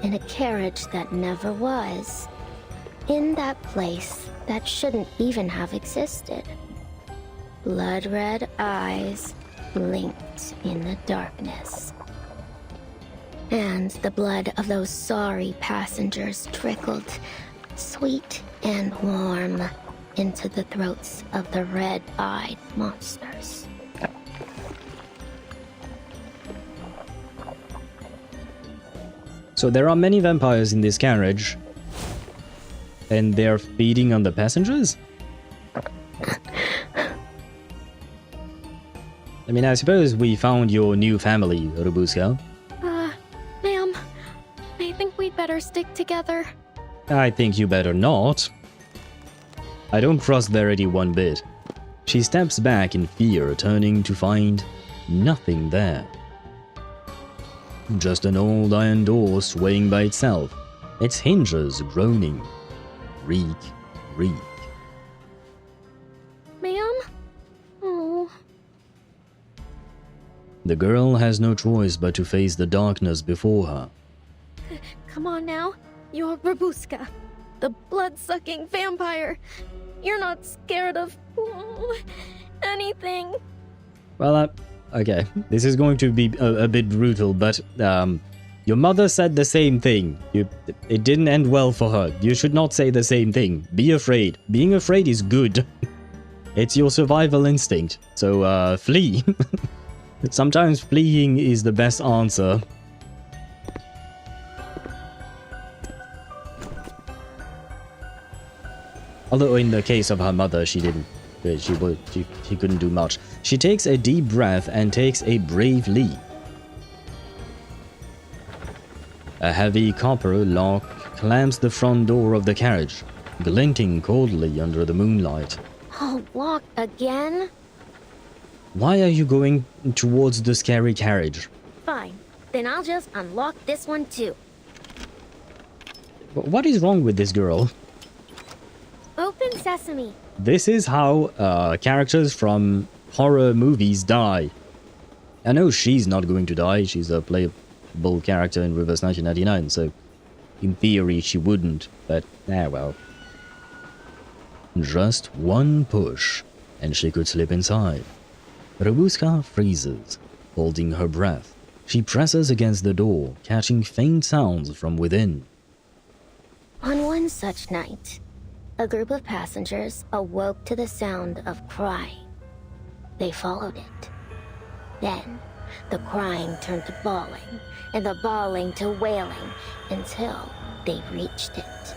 in a carriage that never was, in that place that shouldn't even have existed, blood-red eyes blinked in the darkness. And the blood of those sorry passengers trickled, sweet and warm, into the throats of the red-eyed monsters. So there are many vampires in this carriage, and they're feeding on the passengers? I mean, I suppose we found your new family, Rubushka. Ma'am, I think we'd better stick together. I think you better not. I don't trust Verity one bit. She steps back in fear, turning to find nothing there. Just an old iron door swaying by itself, its hinges groaning. Reek, reek. Ma'am? Oh. The girl has no choice but to face the darkness before her. Come on now. You're Rubushka, the blood-sucking vampire. You're not scared of anything. Well, okay, this is going to be a bit brutal, but your mother said the same thing. It didn't end well for her. You should not say the same thing. Be afraid. Being afraid is good. It's your survival instinct. So, flee. Sometimes fleeing is the best answer. Although in the case of her mother, she didn't. She couldn't do much. She takes a deep breath and takes a brave leap. A heavy copper lock clamps the front door of the carriage, glinting coldly under the moonlight. Oh, locked again? Why are you going towards the scary carriage? Fine. Then I'll just unlock this one too. What is wrong with this girl? Open sesame. This is how characters from horror movies die. I know she's not going to die. She's a playable character in Reverse 1999, so in theory she wouldn't, but well. Just one push, and she could slip inside. Rubushka freezes, holding her breath. She presses against the door, catching faint sounds from within. On one such night, a group of passengers awoke to the sound of crying. They followed it. Then, the crying turned to bawling, and the bawling to wailing, until they reached it.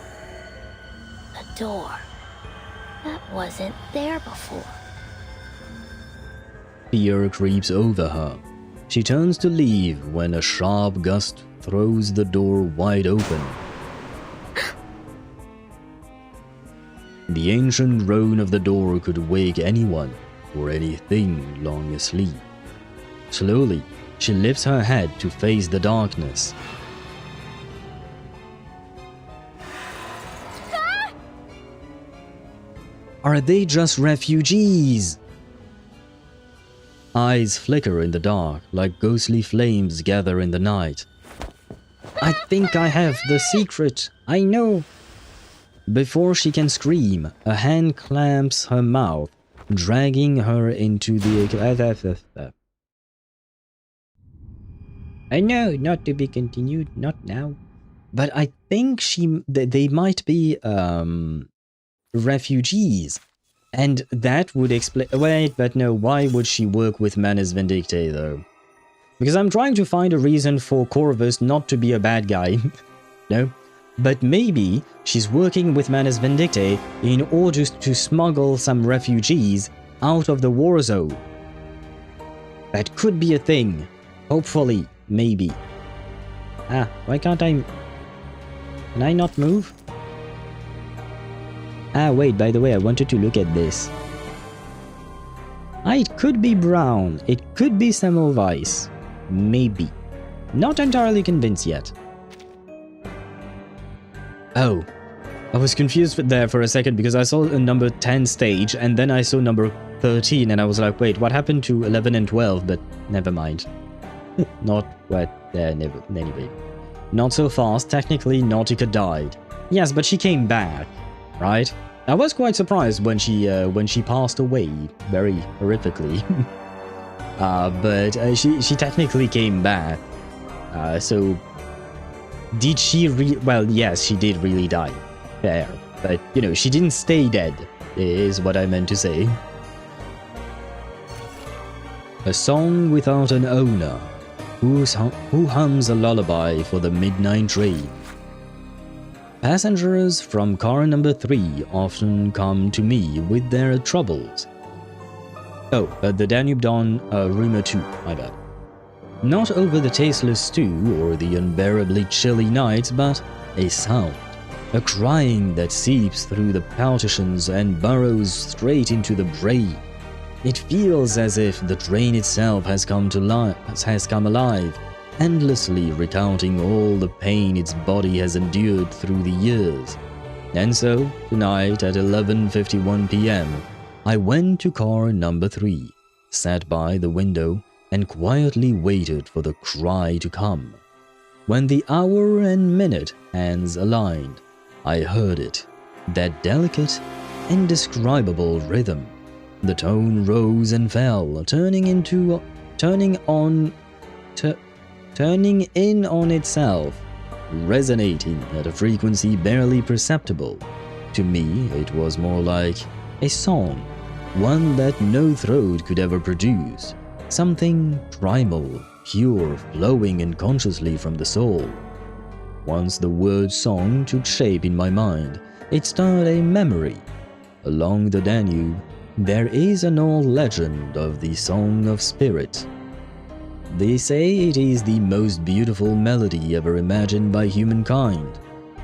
A door that wasn't there before. Fear creeps over her. She turns to leave when a sharp gust throws the door wide open. The ancient groan of the door could wake anyone or anything long asleep. Slowly, she lifts her head to face the darkness. Are they just refugees? Eyes flicker in the dark like ghostly flames gather in the night. I think I have the secret. I know. Before she can scream, a hand clamps her mouth, dragging her into the... I know, not to be continued, not now. But I think they might be refugees. And that would explain... Wait, but no, why would she work with Manus Vindictae though? Because I'm trying to find a reason for Corvus not to be a bad guy. No? But maybe she's working with Manus Vindictae in order to smuggle some refugees out of the war zone. That could be a thing. Hopefully. Maybe. Why can't I... Can I not move? Wait, by the way, I wanted to look at this. It could be brown. It could be Semmelweis. Maybe. Not entirely convinced yet. Oh. I was confused there for a second because I saw a number 10 stage and then I saw number 13 and I was like, wait, what happened to 11 and 12? But never mind. Not what... never. Anyway. Not so fast. Technically, Nautica died. Yes, but she came back. Right? I was quite surprised when she passed away very horrifically. But she technically came back. So did she well, yes, she did really die. Fair. But, you know, she didn't stay dead, is what I meant to say. A song without an owner. Who hums a lullaby for the midnight train? Passengers from car number 3 often come to me with their troubles. the Danube Dawn Rumor 2, my bad. Not over the tasteless stew or the unbearably chilly night, but a sound. A crying that seeps through the partitions and burrows straight into the brain. It feels as if the train itself has come alive, endlessly recounting all the pain its body has endured through the years. And so, tonight at 11:51 p.m., I went to car number 3, sat by the window, and quietly waited for the cry to come. When the hour and minute hands aligned, I heard it, that delicate, indescribable rhythm. The tone rose and fell, turning in on itself, resonating at a frequency barely perceptible. To me, it was more like a song, one that no throat could ever produce, something primal, pure, flowing unconsciously from the soul. Once the word song took shape in my mind, it stirred a memory. Along the Danube, there is an old legend of the Song of Spirit. They say it is the most beautiful melody ever imagined by humankind,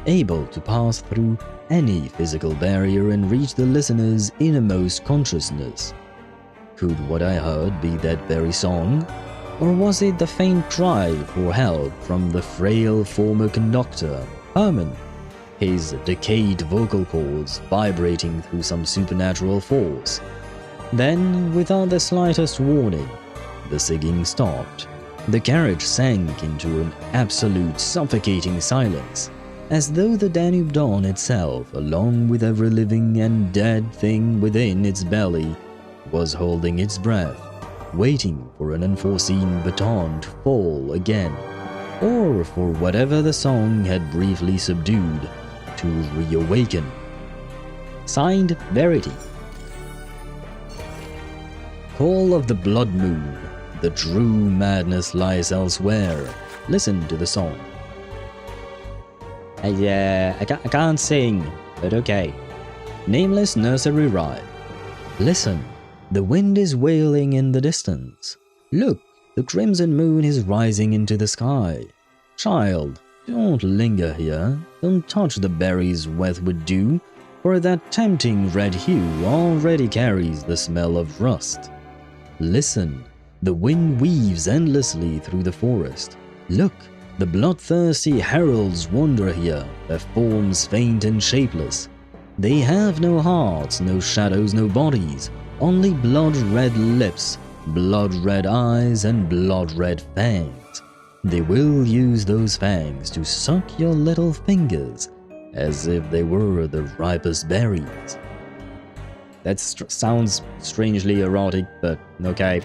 able to pass through any physical barrier and reach the listener's innermost consciousness. Could what I heard be that very song? Or was it the faint cry for help from the frail former conductor, Herman, his decayed vocal cords vibrating through some supernatural force? Then, without the slightest warning, the singing stopped. The carriage sank into an absolute suffocating silence, as though the Danube Dawn itself, along with every living and dead thing within its belly, was holding its breath, waiting for an unforeseen baton to fall again, or for whatever the song had briefly subdued to reawaken. Signed, Vertin. Call of the Blood Moon. The true madness lies elsewhere. Listen to the song. I can't sing, but okay. Nameless nursery rhyme. Listen, the wind is wailing in the distance. Look, the crimson moon is rising into the sky. Child, don't linger here. Don't touch the berries wet with dew, for that tempting red hue already carries the smell of rust. Listen, the wind weaves endlessly through the forest. Look, the bloodthirsty heralds wander here, their forms faint and shapeless. They have no hearts, no shadows, no bodies, only blood-red lips, blood-red eyes, and blood-red fangs. They will use those fangs to suck your little fingers, as if they were the ripest berries. That sounds strangely erotic, but okay.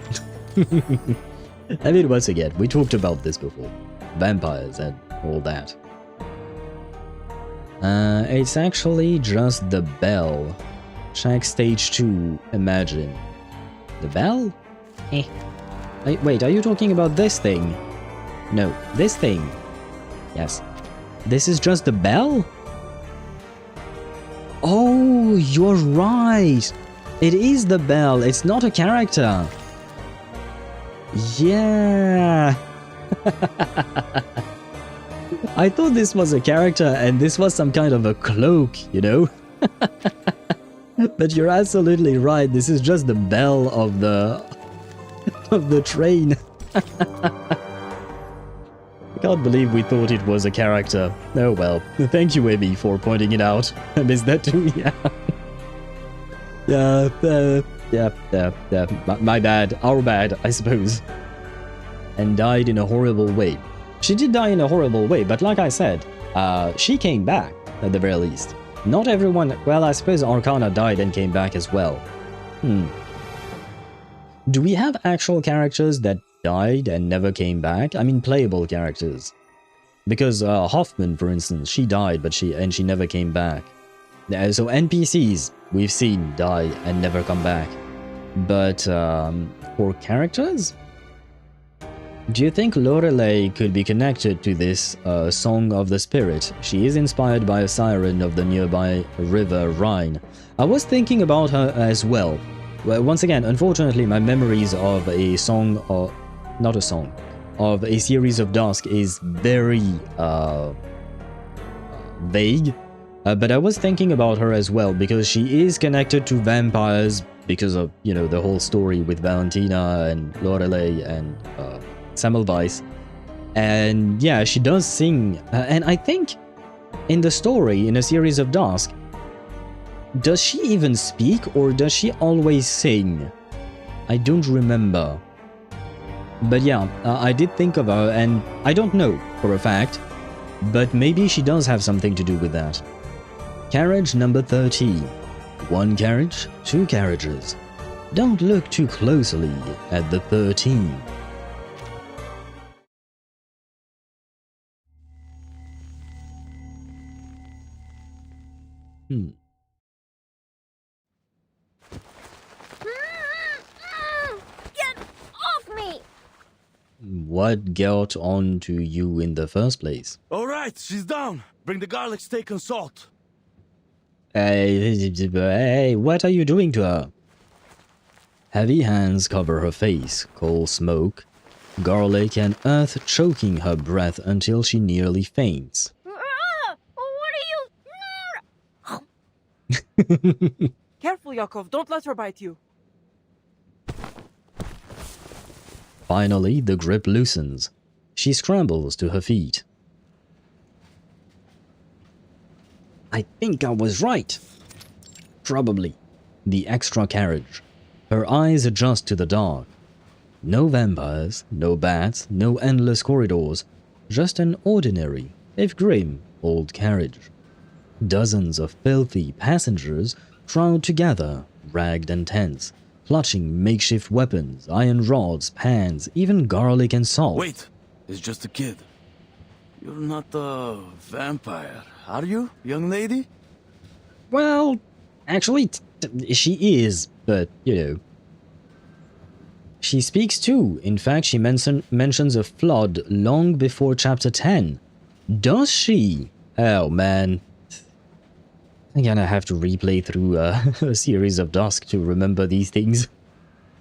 I mean, once again, we talked about this before. Vampires and all that. It's actually just the bell. Check stage 2, imagine. The bell? Wait, are you talking about this thing? No, this thing. Yes. This is just the bell? Oh, you're right. It is the bell. It's not a character. Yeah. I thought this was a character and this was some kind of a cloak, you know? But you're absolutely right. This is just the bell of the train. I can't believe we thought it was a character. Oh well. Thank you, Amy, for pointing it out. I missed that too, yeah. My bad. Our bad, I suppose. And died in a horrible way. She did die in a horrible way, but like I said, she came back, at the very least. Not everyone... Well, I suppose Arcana died and came back as well. Do we have actual characters that died and never came back? I mean, playable characters. Because Hoffman, for instance, she died, but she never came back. So NPCs, we've seen die and never come back. But for characters? Do you think Lorelei could be connected to this Song of the Spirit? She is inspired by a siren of the nearby river Rhine. I was thinking about her as well. Well, once again, unfortunately, my memories of a song, or not a song, of a series of Dusk is very vague. But I was thinking about her as well, because she is connected to vampires because of, you know, the whole story with Valentina and Lorelei and Semmelweis. And yeah, she does sing. And I think in the story, in a series of Dusk, does she even speak or does she always sing? I don't remember. But yeah, I did think of her, and I don't know for a fact, but maybe she does have something to do with that. Carriage number 13. 1 carriage, 2 carriages. Don't look too closely at the 13. Get off me! What got on to you in the first place? All right, she's down. Bring the garlic steak and salt. Hey, what are you doing to her? Heavy hands cover her face, coal smoke, garlic and earth choking her breath until she nearly faints. What are you... Careful, Yakov. Don't let her bite you. Finally, the grip loosens. She scrambles to her feet. I think I was right. Probably. The extra carriage. Her eyes adjust to the dark. No vampires, no bats, no endless corridors. Just an ordinary, if grim, old carriage. Dozens of filthy passengers crowd together, ragged and tense, clutching makeshift weapons, iron rods, pans, even garlic and salt. Wait, it's just a kid. You're not a vampire, are you, young lady? Well, actually, she is, but, you know. She speaks too. In fact, she mentions a flood long before chapter 10. Does she? Oh, man. I'm gonna have to replay through a series of Dusk to remember these things.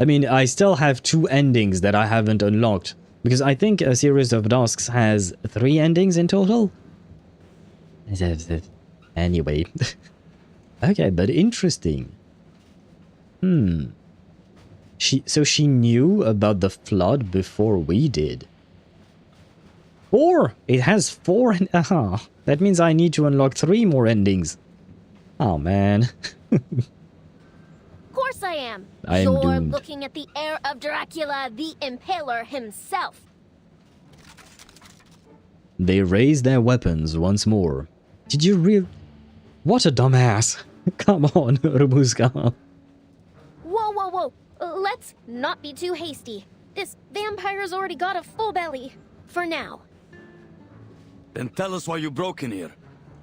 I mean, I still have 2 endings that I haven't unlocked. Because I think a series of Dusks has 3 endings in total. Anyway. Okay, but interesting. So she knew about the flood before we did. 4! It has 4 and... that means I need to unlock 3 more endings. Oh, man. Of course I am. You're doomed. Looking at the heir of Dracula, the Impaler himself. They raise their weapons once more. Did you What a dumbass. Come on, Rubushka. Whoa. Let's not be too hasty. This vampire's already got a full belly. For now. Then tell us why you broke in here.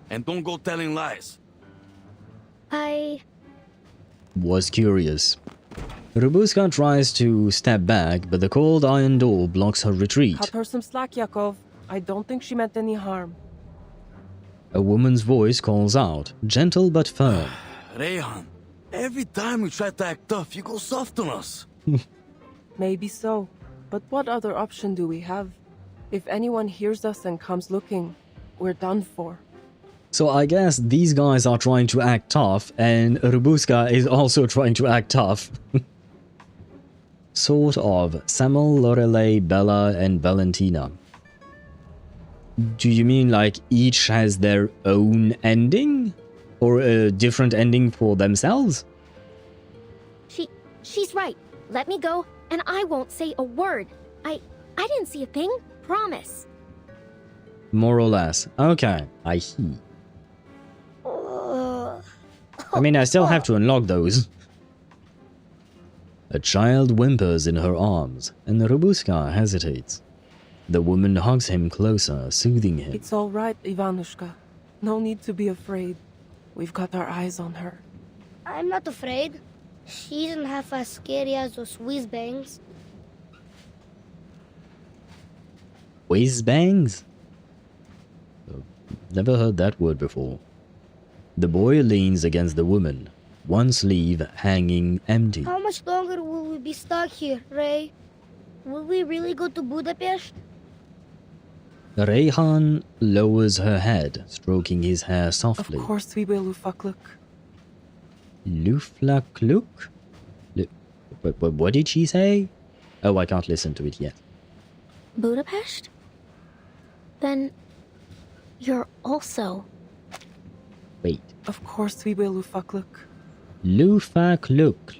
And don't go telling lies. I was curious. Rubushka tries to step back, but the cold iron door blocks her retreat. Cut her some slack, Yakov. I don't think she meant any harm. A woman's voice calls out, gentle but firm. Rayhan, every time we try to act tough, you go soft on us. Maybe so, but what other option do we have? If anyone hears us and comes looking, we're done for. So I guess these guys are trying to act tough, and Rubushka is also trying to act tough. Sort of. Semmel, Lorelei, Bella, and Valentina. Do you mean like each has their own ending? Or a different ending for themselves? She's right. Let me go, and I won't say a word. I didn't see a thing. Promise. More or less. Okay, I see. I mean, I still have to unlock those. A child whimpers in her arms, and Rubushka hesitates. The woman hugs him closer, soothing him. It's all right, Ivanushka. No need to be afraid. We've got our eyes on her. I'm not afraid. She isn't half as scary as those whiz-bangs. Whiz-bangs? Never heard that word before. The boy leans against the woman. one sleeve hanging empty. How much longer will we be stuck here, Ray? Will we really go to Budapest? Reyhan lowers her head, stroking his hair softly. Of course we will, Lufakluk. Luflakluk? What did she say? Oh, I can't listen to it yet. Budapest? Then you're also... Wait. Of course we will, Lufakluk. Lufakluk,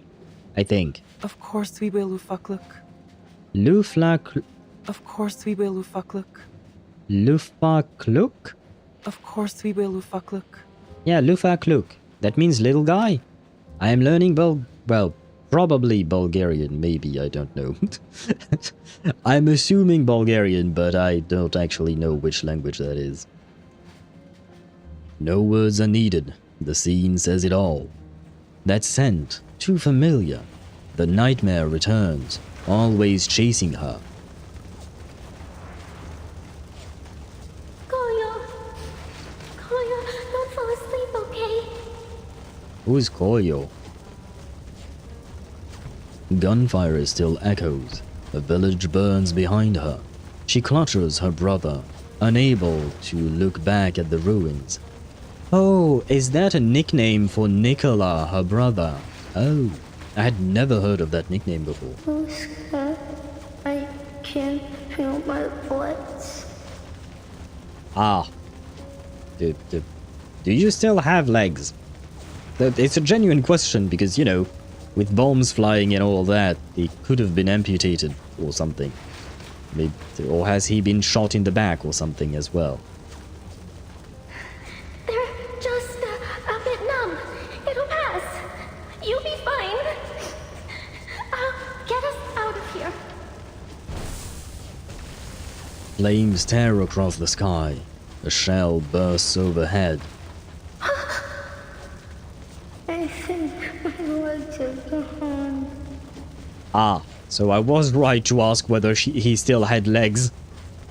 I think. Of course we will, Lufakluk. Luflak... Of course we will, Lufakluk. Lufakluk? Of course we will, Lufakluk. Yeah, Lufakluk. That means little guy. I am learning well, probably Bulgarian, maybe, I don't know. I'm assuming Bulgarian, but I don't actually know which language that is. No words are needed. The scene says it all. That scent, too familiar. The nightmare returns, always chasing her. Koyo, don't fall asleep, okay? Who's Koyo? Gunfire still echoes. A village burns behind her. She clutches her brother, unable to look back at the ruins. Oh, is that a nickname for Nikola, her brother? Oh, I had never heard of that nickname before. Rubushka, I can't feel my legs. Ah. Do you still have legs? It's a genuine question because, you know, with bombs flying and all that, he could have been amputated or something. Maybe, or has he been shot in the back or something as well? They're just a bit numb. It'll pass. You'll be fine. Get us out of here. Flames tear across the sky. A shell bursts overhead. I think my legs are gone. Ah, so I was right to ask whether he still had legs.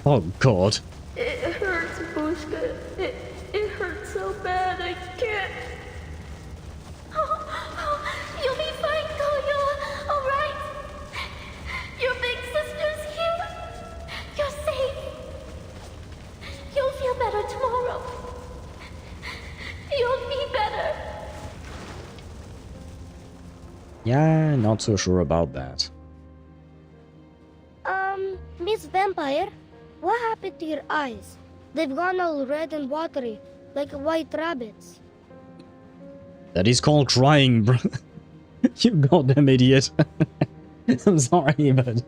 Oh god. It hurts, Rubushka. It hurts so bad I can't. You'll be fine, Koyo. All right. Your big sister's here. You're safe. You'll feel better tomorrow. You'll be better. Yeah, not so sure about that. Miss Vampire, what happened to your eyes? They've gone all red and watery, like white rabbits. That is called crying, bro. You goddamn idiot. I'm sorry, but...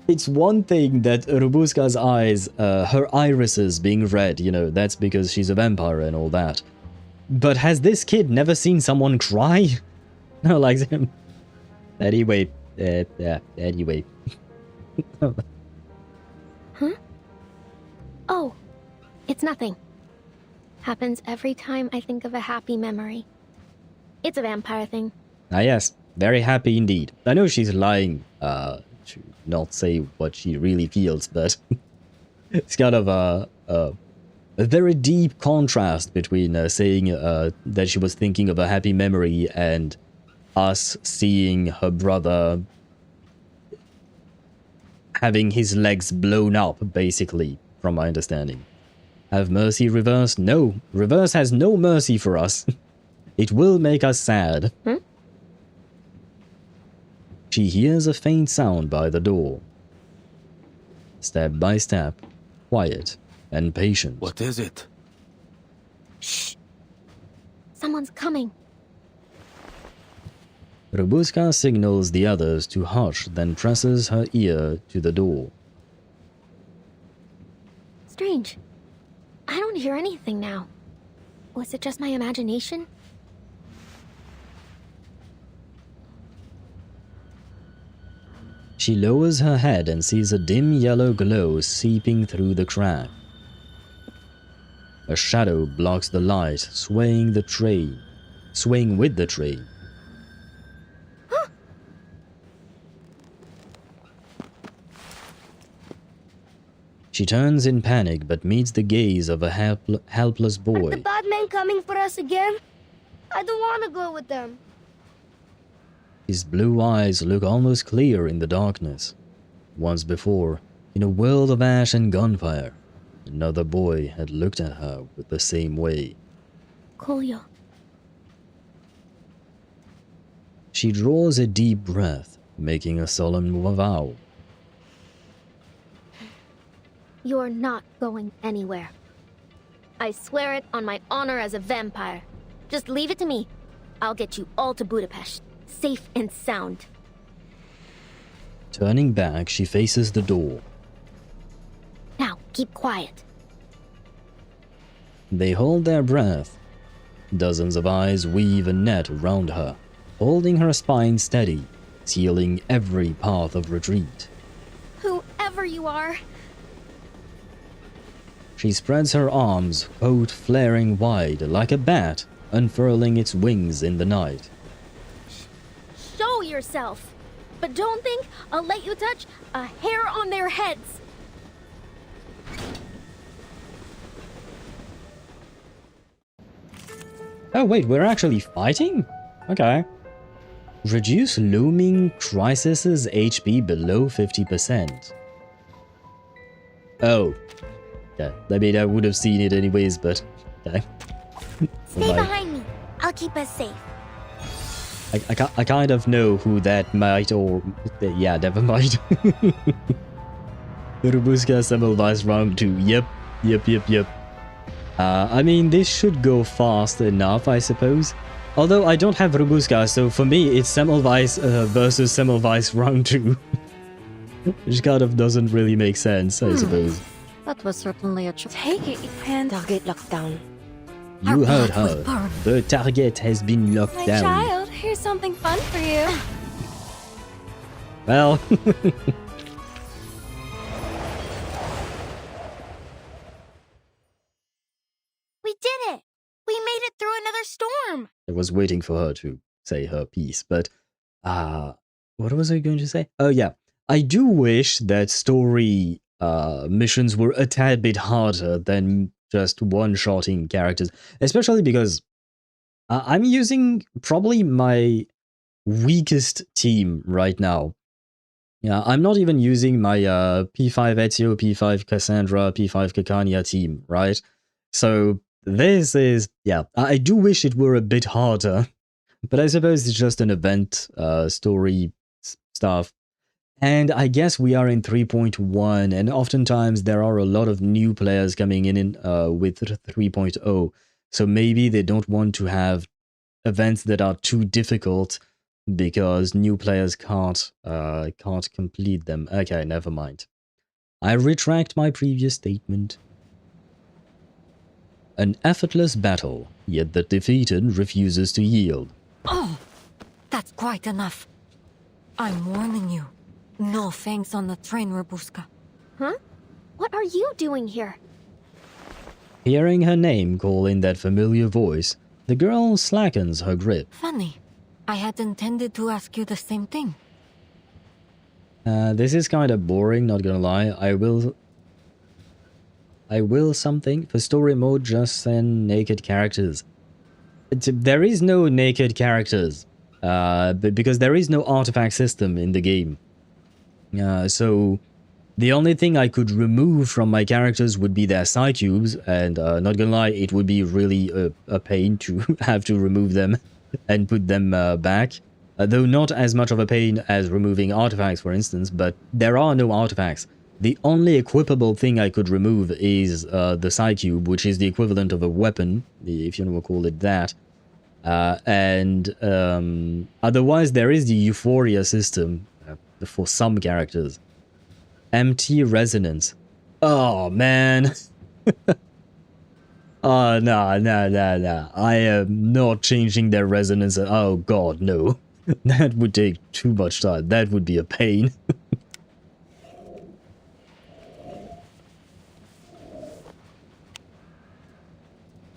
It's one thing that Rubushka's eyes, her irises being red, you know, that's because she's a vampire and all that. But has this kid never seen someone cry? No, like him. Anyway, anyway. Huh? Oh, it's nothing. Happens every time I think of a happy memory. It's a vampire thing. Ah yes, very happy indeed. I know she's lying, to not say what she really feels, but it's kind of a very deep contrast between saying that she was thinking of a happy memory and us seeing her brother having his legs blown up, basically, from my understanding. Have mercy, Reverse? No, Reverse has no mercy for us. It will make us sad. Hmm? She hears a faint sound by the door. Step by step, quiet and patient. What is it? Shh. Someone's coming. Rubushka signals the others to hush, then presses her ear to the door. Strange. I don't hear anything now. Was it just my imagination? She lowers her head and sees a dim yellow glow seeping through the crack. A shadow blocks the light, swaying with the train. She turns in panic but meets the gaze of a helpless boy. Are the bad men coming for us again? I don't want to go with them. His blue eyes look almost clear in the darkness. Once before, in a world of ash and gunfire, another boy had looked at her with the same way. Kolya. She draws a deep breath, making a solemn vow. You're not going anywhere. I swear it on my honor as a vampire. Just leave it to me. I'll get you all to Budapest, safe and sound. Turning back, she faces the door. Now, keep quiet. They hold their breath. Dozens of eyes weave a net around her, holding her spine steady, sealing every path of retreat. Whoever you are. She spreads her arms, both flaring wide like a bat, unfurling its wings in the night. Show yourself. But don't think I'll let you touch a hair on their heads. Oh wait, we're actually fighting? Okay. Reduce looming crises HP below 50%. Oh. Okay. I mean, I would have seen it anyways, but... Okay. Stay behind me. I'll keep us safe. I kind of know who that might or... Yeah, never mind. Rubushka, Semmelweis round 2. Yep. I mean, this should go fast enough, I suppose. Although I don't have Rubushka, so for me it's Semmelweis versus Semmelweis round 2. Which kind of doesn't really make sense, I suppose. That was certainly a choice. Take it, and target locked down. You heard her. The target has been locked My down. child, here's something fun for you. Well... We did it! We made it through another storm! I was waiting for her to say her piece, but... what was I going to say? Oh yeah, I do wish that story missions were a tad bit harder than just one-shotting characters. Especially because I'm using probably my weakest team right now. Yeah, I'm not even using my P5 Ezio, P5 Cassandra, P5 Cacanea team, right? So this is, yeah, I do wish it were a bit harder, but I suppose it's just an event, story stuff. And I guess we are in 3.1, and oftentimes there are a lot of new players coming in with 3.0, so maybe they don't want to have events that are too difficult because new players can't complete them. Okay, never mind. I retract my previous statement. An effortless battle, yet the defeated refuses to yield. Oh, that's quite enough. I'm warning you. No thanks on the train, Rubushka. Huh? What are you doing here? Hearing her name call in that familiar voice, the girl slackens her grip. Funny. I had intended to ask you the same thing. This is kind of boring, not gonna lie. I will something. For story mode, just send naked characters. There is no naked characters. Because there is no artifact system in the game. So the only thing I could remove from my characters would be their psi cubes, and not gonna lie, it would be really a pain to have to remove them and put them back. Though not as much of a pain as removing artifacts, for instance, but there are no artifacts. The only equipable thing I could remove is the psi cube, which is the equivalent of a weapon, if you want to call it that. Otherwise, there is the euphoria system for some characters. Empty resonance. Oh, man. Oh, no. I am not changing their resonance. Oh, God, no. That would take too much time. That would be a pain.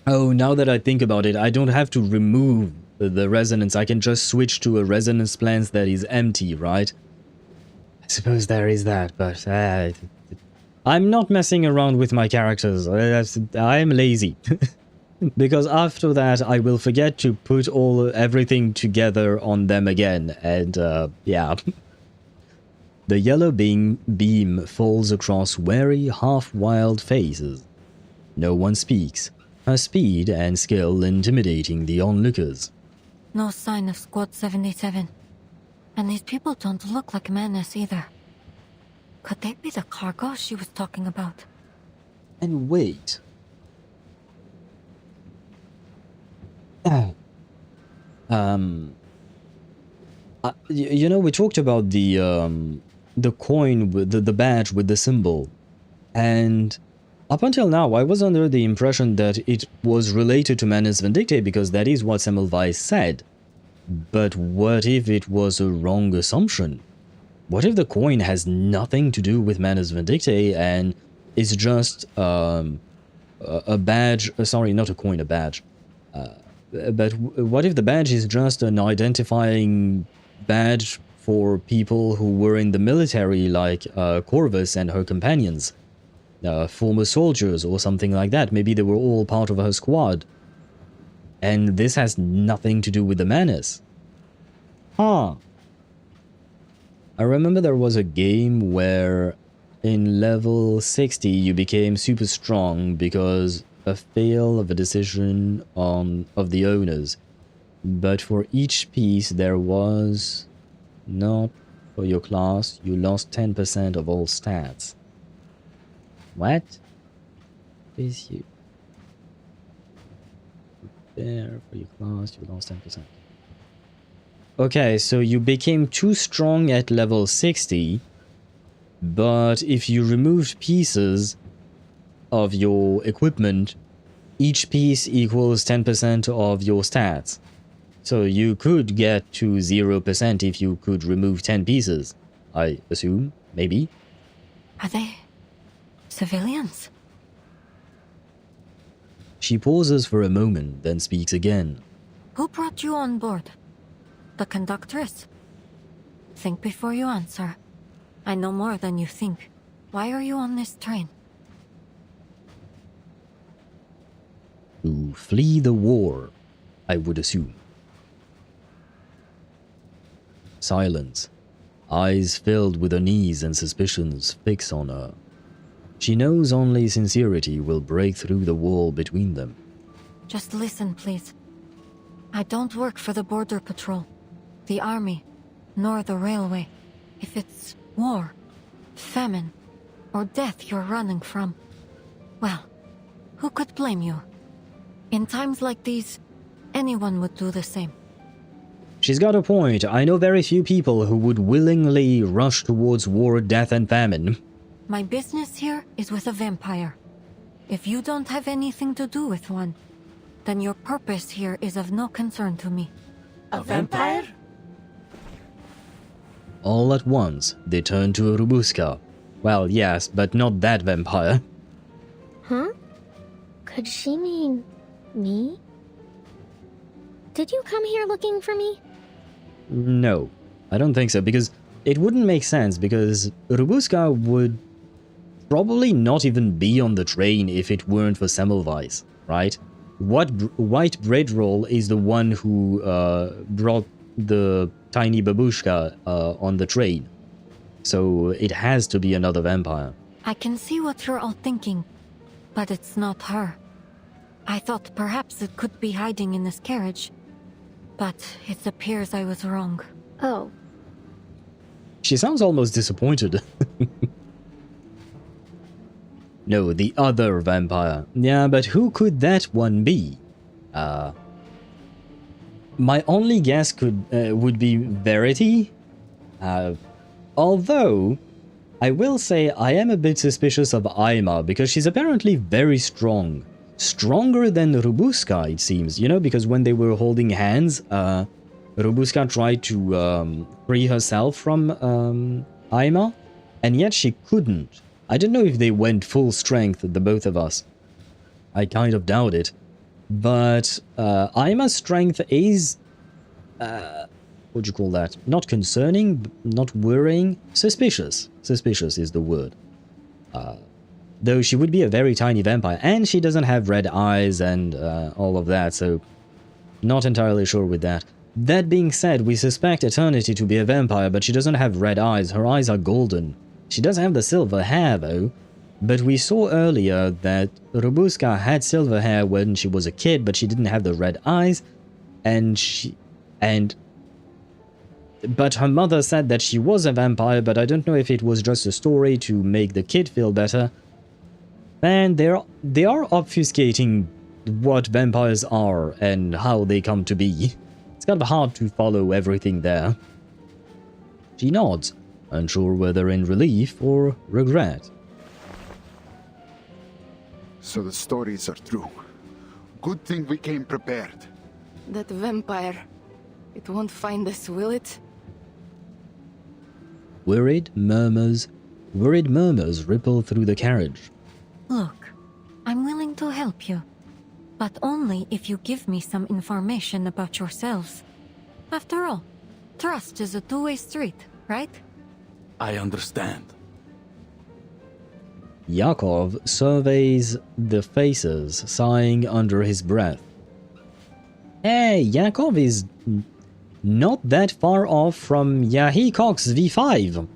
Oh, now that I think about it, I don't have to remove the resonance. I can just switch to a resonance plans that is empty, right? I suppose there is that, but I'm not messing around with my characters. I am lazy. Because after that, I will forget to put everything together on them again, and yeah. The yellow beam falls across wary, half-wild faces. No one speaks, her speed and skill intimidating the onlookers. No sign of Squad 77. And these people don't look like menace either. Could they be the cargo she was talking about? And wait. You know, we talked about the coin with the badge with the symbol, and up until now I was under the impression that it was related to Manus Vindictae because that is what Semmelweis said. But what if it was a wrong assumption? What if the coin has nothing to do with Manus Vindictae and is just a badge? Sorry, not a coin, a badge. But what if the badge is just an identifying badge for people who were in the military, like Corvus and her companions, former soldiers or something like that? Maybe they were all part of her squad. And this has nothing to do with the menace. Huh. I remember there was a game where in level 60 you became super strong because a fail of a decision of the owners. But for each piece there was, not for your class, you lost 10% of all stats. What? Is you? There, for your class, you lost 10%. Okay, so you became too strong at level 60, but if you removed pieces of your equipment, each piece equals 10% of your stats. So you could get to 0% if you could remove 10 pieces, I assume, maybe. Are they civilians? She pauses for a moment, then speaks again. Who brought you on board? The conductress? Think before you answer. I know more than you think. Why are you on this train? To flee the war, I would assume. Silence. Eyes filled with unease and suspicions fix on her. She knows only sincerity will break through the wall between them. Just listen, please. I don't work for the Border Patrol, the Army, nor the Railway. If it's war, famine, or death you're running from, well, who could blame you? In times like these, anyone would do the same. She's got a point. I know very few people who would willingly rush towards war, death, and famine. My business here is with a vampire. If you don't have anything to do with one, then your purpose here is of no concern to me. A vampire? All at once, they turn to Rubushka. Well, yes, but not that vampire. Huh? Could she mean me? Did you come here looking for me? No, I don't think so, because it wouldn't make sense, because Rubushka would probably not even be on the train if it weren't for Semmelweis, right? What white bread roll is the one who brought the tiny babushka on the train. So it has to be another vampire. I can see what you're all thinking, but it's not her. I thought perhaps it could be hiding in this carriage, but it appears I was wrong. Oh. She sounds almost disappointed. No, the other vampire. Yeah, but who could that one be? My only guess would be Verity. Although, I will say I am a bit suspicious of Aima, because she's apparently very strong. Stronger than Rubushka, it seems, you know, because when they were holding hands, Rubushka tried to free herself from Aima, and yet she couldn't. I don't know if they went full strength, the both of us. I kind of doubt it. But Aima's strength is, what do you call that? Not concerning, not worrying, suspicious. Suspicious is the word. Though she would be a very tiny vampire, and she doesn't have red eyes and all of that, so not entirely sure with that. That being said, we suspect Eternity to be a vampire, but she doesn't have red eyes. Her eyes are golden. She does have the silver hair, though. But we saw earlier that Rubushka had silver hair when she was a kid, but she didn't have the red eyes. But her mother said that she was a vampire, but I don't know if it was just a story to make the kid feel better. And they are obfuscating what vampires are and how they come to be. It's kind of hard to follow everything there. She nods, unsure whether in relief or regret. So the stories are true. Good thing we came prepared. That vampire, it won't find us, will it? Worried murmurs ripple through the carriage. Look, I'm willing to help you, but only if you give me some information about yourselves. After all, trust is a two-way street, right? I understand. Yakov surveys the faces, sighing under his breath. Hey, Yakov is not that far off from Yahi Cox V5.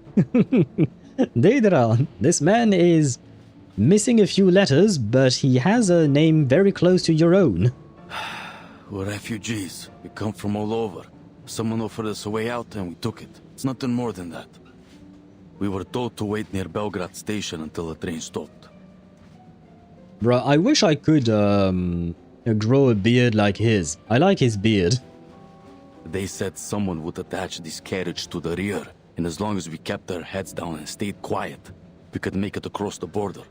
Deidra, this man is missing a few letters, but he has a name very close to your own. We're refugees. We come from all over. Someone offered us a way out and we took it. It's nothing more than that. We were told to wait near Belgrade station until the train stopped. Bruh, I wish I could grow a beard like his. I like his beard. They said someone would attach this carriage to the rear, and as long as we kept our heads down and stayed quiet, we could make it across the border.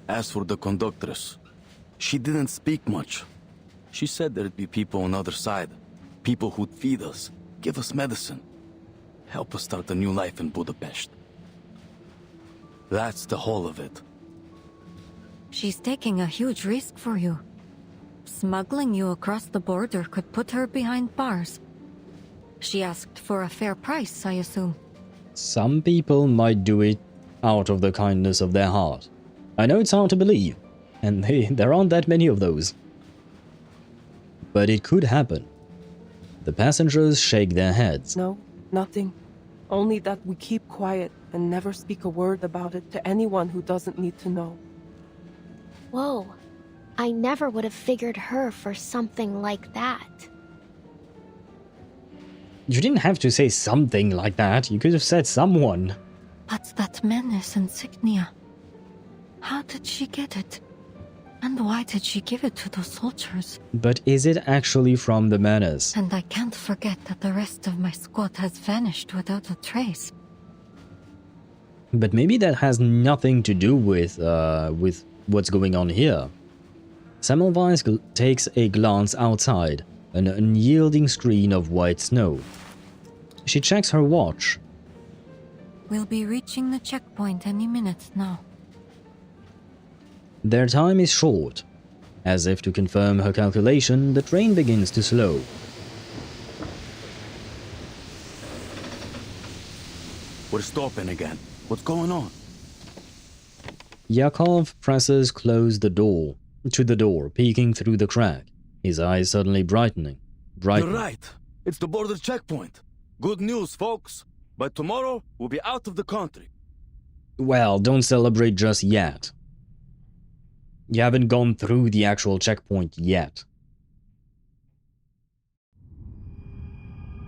As for the conductress, she didn't speak much. She said there'd be people on the other side, people who'd feed us, give us medicine, help us start a new life in Budapest. That's the whole of it. She's taking a huge risk for you. Smuggling you across the border could put her behind bars. She asked for a fair price, I assume. Some people might do it out of the kindness of their heart. I know it's hard to believe, and there aren't that many of those. But it could happen. The passengers shake their heads. No, nothing. Only that we keep quiet and never speak a word about it to anyone who doesn't need to know. Whoa. I never would have figured her for something like that. You didn't have to say something like that. You could have said someone. But that menace insignia. How did she get it? And why did she give it to those soldiers? But is it actually from the menace? And I can't forget that the rest of my squad has vanished without a trace. But maybe that has nothing to do with what's going on here. Semmelweis takes a glance outside, an unyielding screen of white snow. She checks her watch. We'll be reaching the checkpoint any minute now. Their time is short. As if to confirm her calculation, the train begins to slow. We're stopping again. What's going on? Yakov presses close the door to the door, peeking through the crack, his eyes suddenly brightening. You're right. It's the border checkpoint. Good news, folks. By tomorrow, we'll be out of the country. Well, don't celebrate just yet. You haven't gone through the actual checkpoint yet.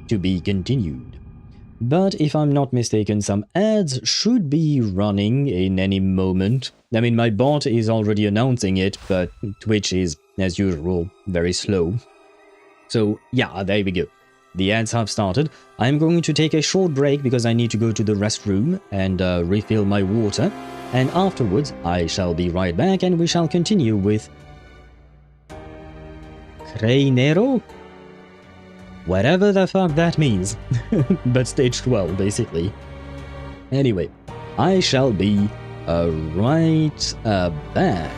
To be continued. But if I'm not mistaken, some ads should be running in any moment. I mean, my bot is already announcing it, but Twitch is, as usual, very slow. So, yeah, there we go. The ads have started. I'm going to take a short break because I need to go to the restroom and refill my water. And afterwards, I shall be right back and we shall continue with Creinero? Whatever the fuck that means. But stage 12, basically. Anyway, I shall be right back.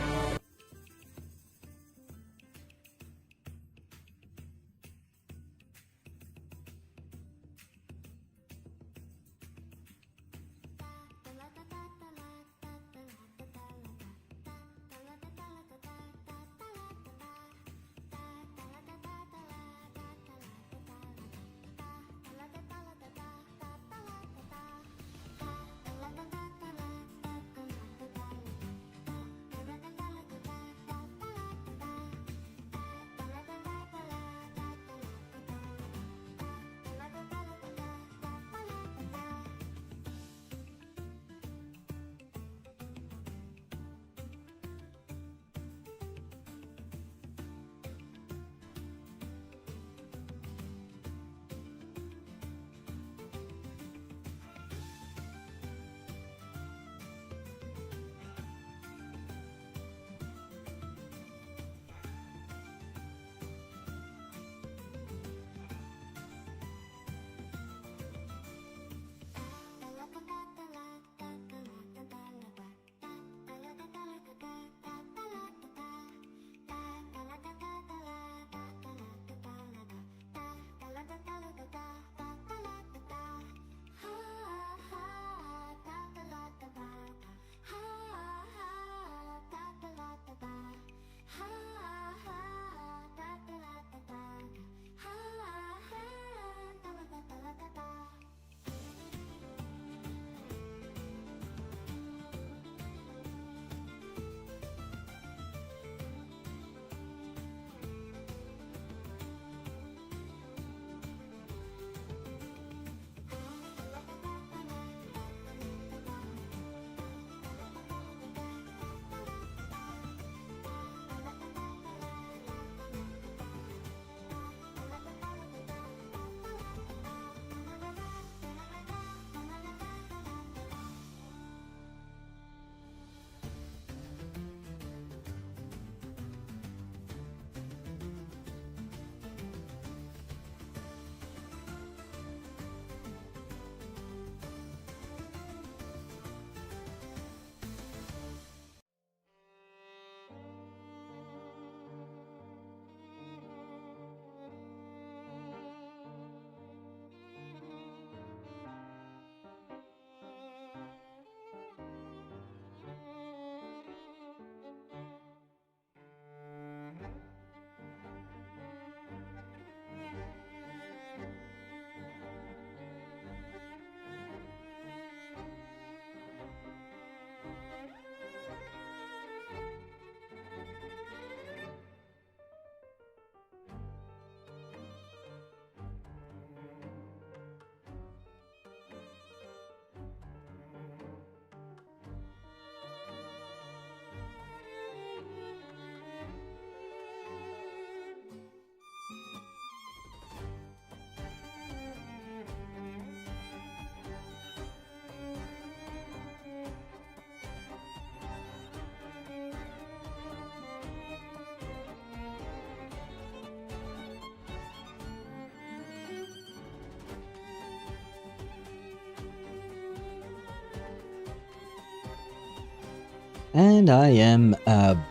And I am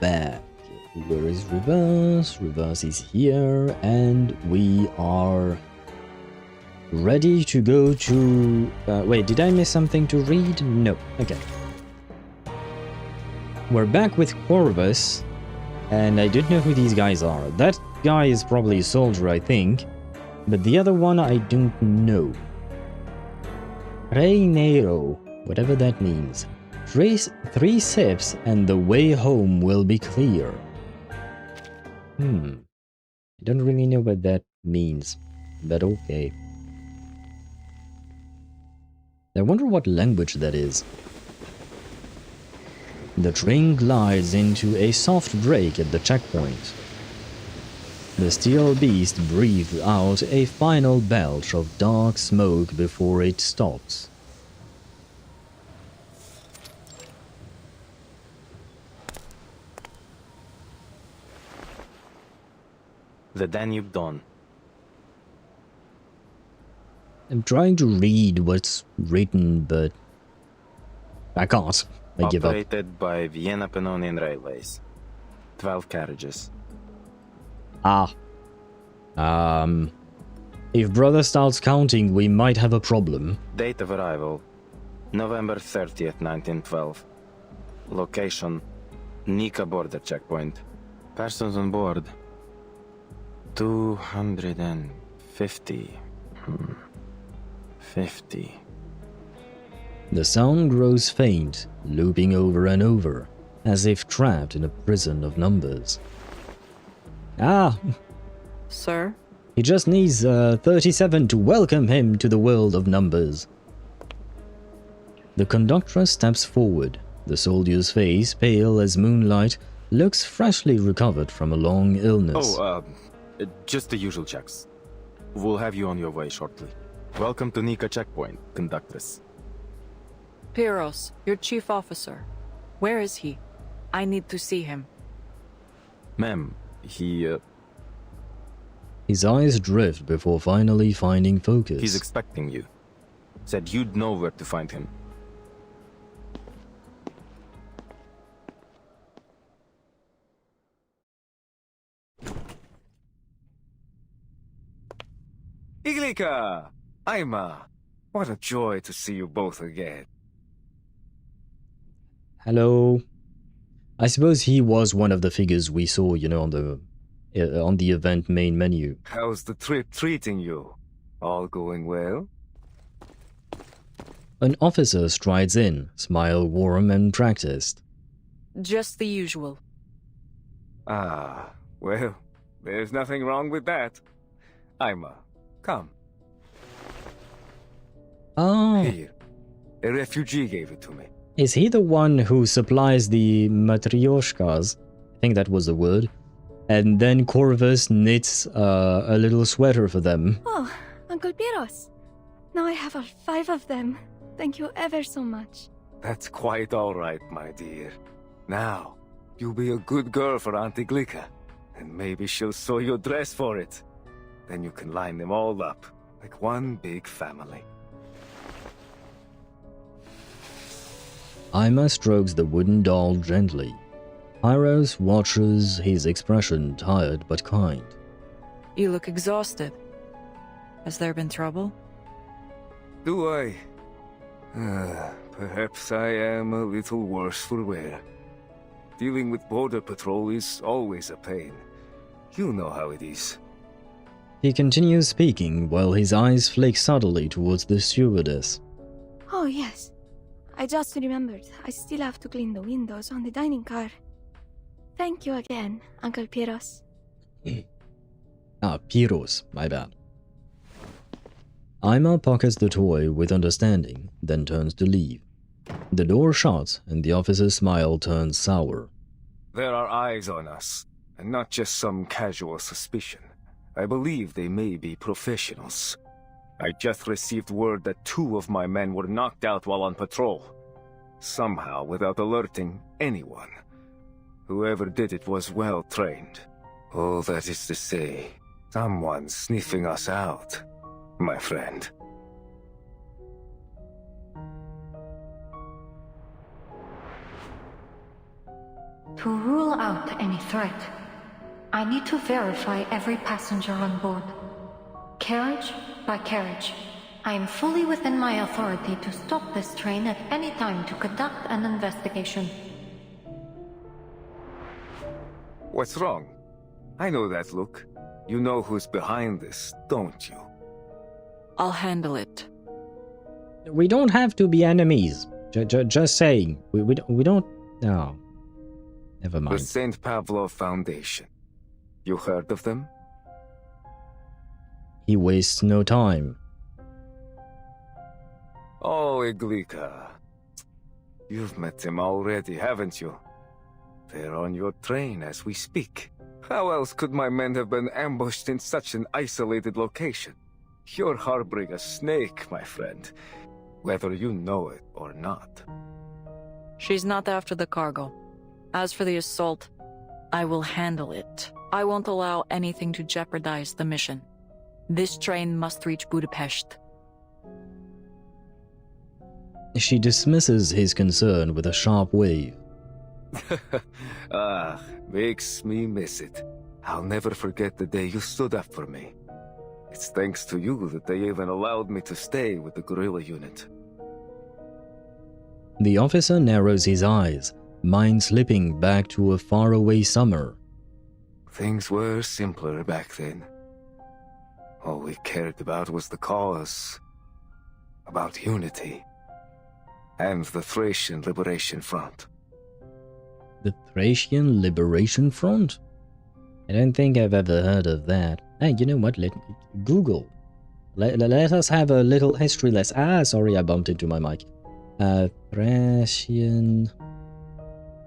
back. Where is Reverse? Reverse is here, and we are ready to go to... wait, did I miss something to read? No. Okay. We're back with Corvus, and I don't know who these guys are. That guy is probably a soldier, I think, but the other one I don't know. Reinero, whatever that means. Three sips and the way home will be clear. I don't really know what that means, but okay. I wonder what language that is. The train glides into a soft break at the checkpoint. The steel beast breathes out a final belch of dark smoke before it stops. The Danube Dawn. I'm trying to read what's written, but I can't. I give up. Operated by Vienna Pannonian Railways. 12 carriages. If brother starts counting, we might have a problem. Date of arrival, November 30th, 1912. Location, Nika border checkpoint. Persons on board, 250. 50. The sound grows faint, looping over and over, as if trapped in a prison of numbers. Sir? He just needs 37 to welcome him to the world of numbers. The conductress steps forward. The soldier's face, pale as moonlight, looks freshly recovered from a long illness. Just the usual checks. We'll have you on your way shortly. Welcome to Nika checkpoint, conductress. Pyros, your chief officer. Where is he? I need to see him. Ma'am, he... His eyes drift before finally finding focus. He's expecting you. Said you'd know where to find him. Iglika! Aima! What a joy to see you both again. Hello. I suppose he was one of the figures we saw, you know, on the event main menu. How's the trip treating you? All going well? An officer strides in, smile warm and practiced. Just the usual. Well, there's nothing wrong with that. Aima, come. Here, a refugee gave it to me. Is he the one who supplies the matryoshkas? I think that was the word. And then Corvus knits a little sweater for them. Oh, Uncle Pyros. Now I have all 5 of them. Thank you ever so much. That's quite all right, my dear. Now, you be a good girl for Auntie Glika, and maybe she'll sew your dress for it. Then you can line them all up, like one big family. Aima strokes the wooden doll gently. Pyros watches his expression, tired but kind. You look exhausted. Has there been trouble? Do I? Perhaps I am a little worse for wear. Dealing with border patrol is always a pain. You know how it is. He continues speaking while his eyes flick subtly towards the stewardess. Oh, yes. I just remembered. I still have to clean the windows on the dining car. Thank you again, Uncle Pyros. Pyros, my bad. Aima pockets the toy with understanding, then turns to leave. The door shuts, and the officer's smile turns sour. There are eyes on us, and not just some casual suspicion. I believe they may be professionals. I just received word that 2 of my men were knocked out while on patrol. Somehow, without alerting anyone. Whoever did it was well trained. Oh, that is to say, someone's sniffing us out, my friend. To rule out any threat, I need to verify every passenger on board. Carriage by carriage. I am fully within my authority to stop this train at any time to conduct an investigation. What's wrong? I know that look. You know who's behind this, don't you? I'll handle it. We don't have to be enemies. Just saying. We don't... No. Never mind. The St. Pavlov Foundation. You heard of them? He wastes no time. Oh, Iglika. You've met them already, haven't you? They're on your train as we speak. How else could my men have been ambushed in such an isolated location? You're harboring a snake, my friend, whether you know it or not. She's not after the cargo. As for the assault, I will handle it. I won't allow anything to jeopardize the mission. This train must reach Budapest. She dismisses his concern with a sharp wave. Makes me miss it. I'll never forget the day you stood up for me. It's thanks to you that they even allowed me to stay with the guerrilla unit. The officer narrows his eyes, mind slipping back to a faraway summer. Things were simpler back then. All we cared about was the cause, about unity, and the Thracian Liberation Front. The Thracian Liberation Front? I don't think I've ever heard of that. Hey, you know what? Let me Google. Let us have a little history lesson. Sorry, I bumped into my mic. Thracian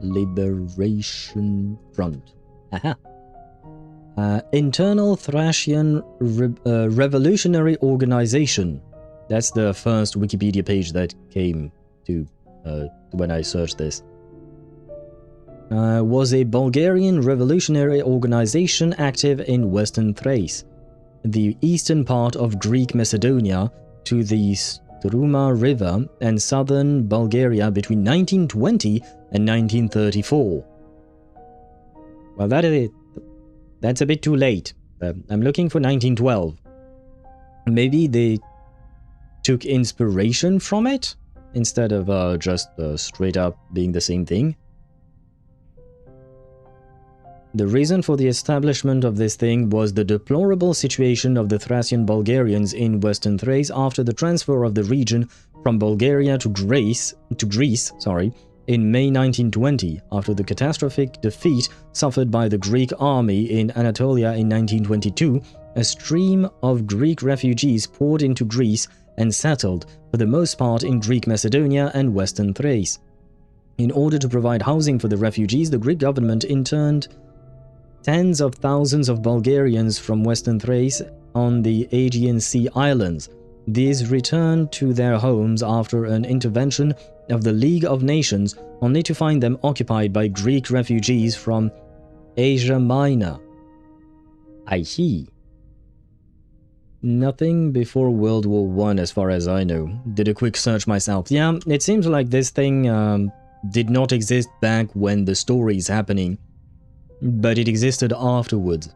Liberation Front. Aha. Internal Thracian Revolutionary Organization. That's the first Wikipedia page that came to when I searched this. Was a Bulgarian revolutionary organization active in Western Thrace, the eastern part of Greek Macedonia, to the Struma River, and southern Bulgaria between 1920 and 1934. Well, that's a bit too late. I'm looking for 1912. Maybe they took inspiration from it, instead of just straight up being the same thing. The reason for the establishment of this thing was the deplorable situation of the Thracian Bulgarians in Western Thrace after the transfer of the region from Bulgaria to Greece, in May 1920, after the catastrophic defeat suffered by the Greek army in Anatolia in 1922. A stream of Greek refugees poured into Greece and settled, for the most part, in Greek Macedonia and Western Thrace. In order to provide housing for the refugees, the Greek government interned tens of thousands of Bulgarians from Western Thrace on the Aegean Sea Islands. These returned to their homes after an intervention of the League of Nations, only to find them occupied by Greek refugees from Asia Minor. I see. Nothing before World War I as far as I know. Did a quick search myself. Yeah, it seems like this thing did not exist back when the story is happening, but it existed afterwards.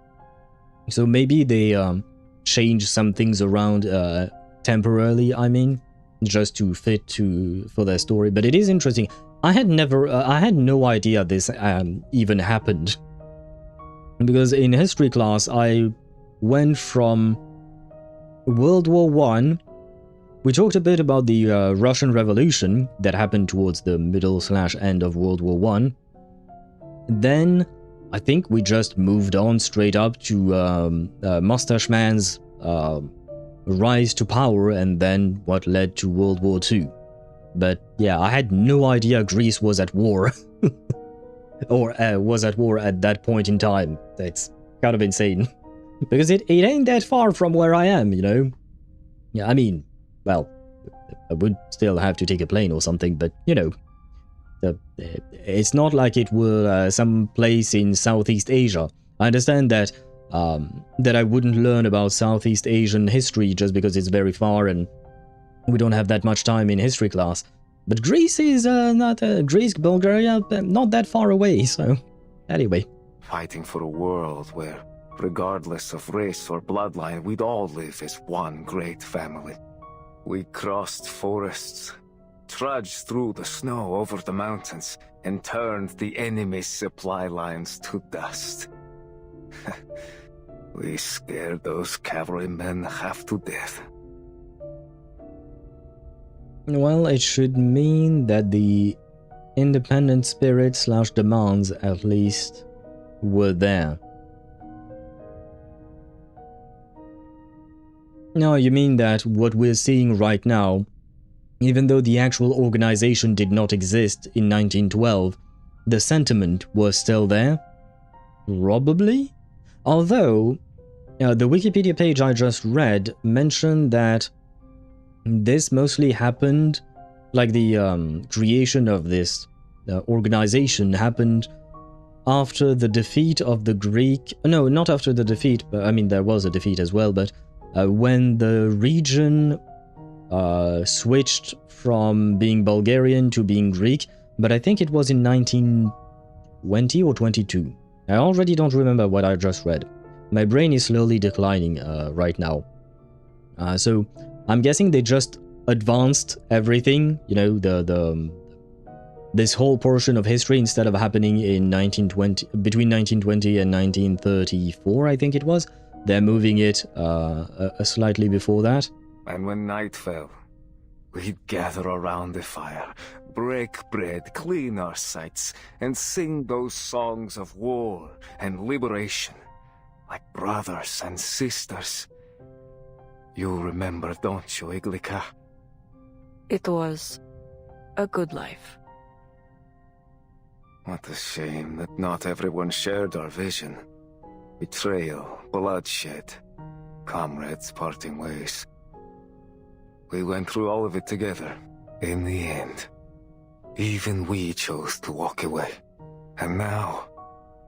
So maybe they changed some things around temporarily, I mean, just to fit for their story. But it is interesting. I had no idea this even happened, because in history class I went from World War I. We talked a bit about the Russian Revolution that happened towards the middle/end of World War I. Then I think we just moved on straight up to Mustache Man's rise to power, and then what led to World War II. But yeah, I had no idea Greece was at war. Or was at war at that point in time. That's kind of insane. Because it ain't that far from where I am, you know? Yeah, I mean, well, I would still have to take a plane or something, but, you know, it's not like it were some place in Southeast Asia. I understand that that I wouldn't learn about Southeast Asian history just because it's very far and we don't have that much time in history class. But Greece is Greece, Bulgaria, not that far away, so Anyway. Fighting for a world where, regardless of race or bloodline, we'd all live as one great family. We crossed forests, trudged through the snow over the mountains, and turned the enemy's supply lines to dust. We scared those cavalrymen half to death. Well, it should mean that the independent spirit / demands at least were there. No, you mean that what we're seeing right now, even though the actual organization did not exist in 1912, the sentiment was still there? Probably? Although, the Wikipedia page I just read mentioned that this mostly happened, like the creation of this organization happened after the defeat of the Greek... No, not after the defeat, but I mean there was a defeat as well, but when the region switched from being Bulgarian to being Greek, but I think it was in 1920 or 22. I already don't remember what I just read. My brain is slowly declining right now. So I'm guessing they just advanced everything, you know, this whole portion of history, instead of happening in 1920, between 1920 and 1934, I think it was. They're moving it slightly before that. And when night fell, we'd gather around the fire, break bread, clean our sights, and sing those songs of war and liberation, like brothers and sisters. You remember, don't you, Iglika? It was a good life. What a shame that not everyone shared our vision. Betrayal, bloodshed, comrades parting ways. We went through all of it together. In the end, even we chose to walk away. And now,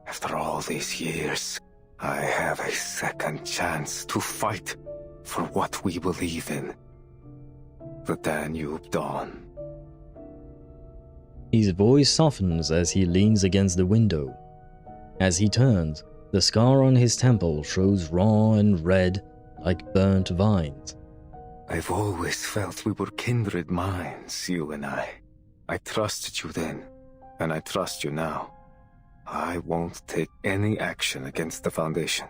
after all these years, I have a second chance to fight for what we believe in. The Danube Dawn. His voice softens as he leans against the window. As he turns, the scar on his temple shows raw and red like burnt vines. I've always felt we were kindred minds, you and I. I trusted you then, and I trust you now. I won't take any action against the Foundation.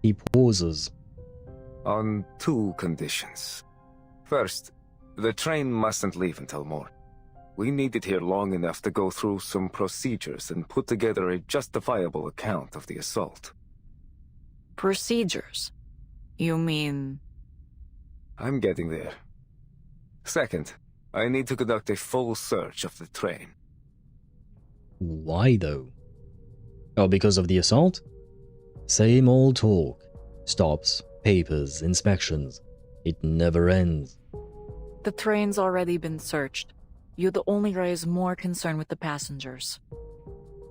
He pauses. On 2 conditions. First, the train mustn't leave until morning. We need it here long enough to go through some procedures and put together a justifiable account of the assault. Procedures? You mean... I'm getting there. Second, I need to conduct a full search of the train. Why though? Oh, because of the assault? Same old talk. Stops, papers, inspections. It never ends. The train's already been searched. You'd only raise more concern with the passengers.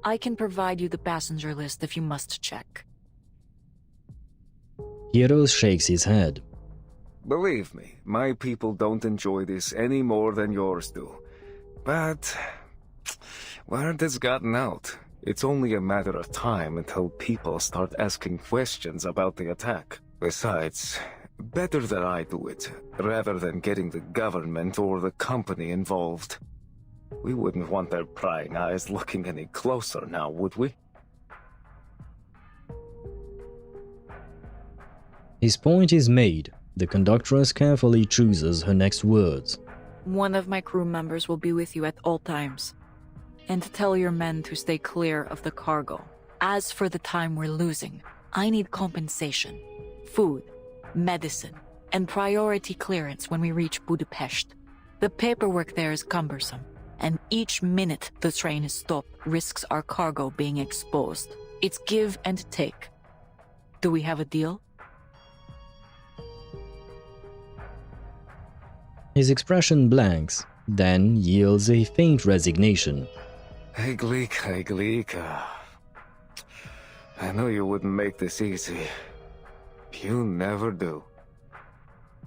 I can provide you the passenger list if you must check. Heroes shakes his head. Believe me, my people don't enjoy this any more than yours do. But word has gotten out. It's only a matter of time until people start asking questions about the attack. Besides, better that I do it, rather than getting the government or the company involved. We wouldn't want their prying eyes looking any closer now, would we? His point is made. The conductress carefully chooses her next words. One of my crew members will be with you at all times. And tell your men to stay clear of the cargo. As for the time we're losing, I need compensation. Food, medicine, and priority clearance when we reach Budapest. The paperwork there is cumbersome, and each minute the train is stopped risks our cargo being exposed. It's give and take. Do we have a deal? His expression blanks, then yields a faint resignation. Iglika. I know you wouldn't make this easy. You never do.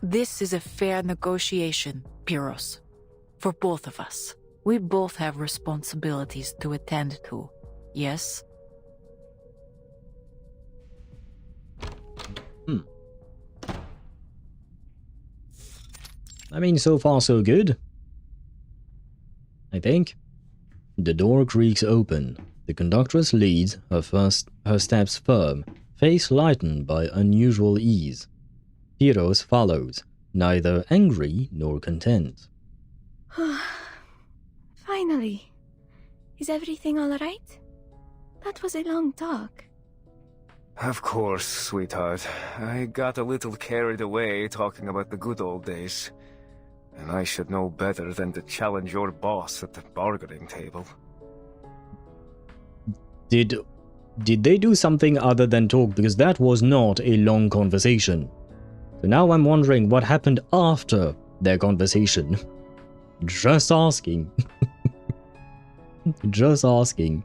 This is a fair negotiation, Pyros. For both of us. We both have responsibilities to attend to, yes? I mean, so far so good. I think. The door creaks open. The conductress leads, her steps firm, face lightened by unusual ease. Pyros follows, neither angry nor content. Finally. Is everything alright? That was a long talk. Of course, sweetheart. I got a little carried away talking about the good old days. And I should know better than to challenge your boss at the bargaining table. Did they do something other than talk? Because that was not a long conversation. So now I'm wondering what happened after their conversation. Just asking. Just asking.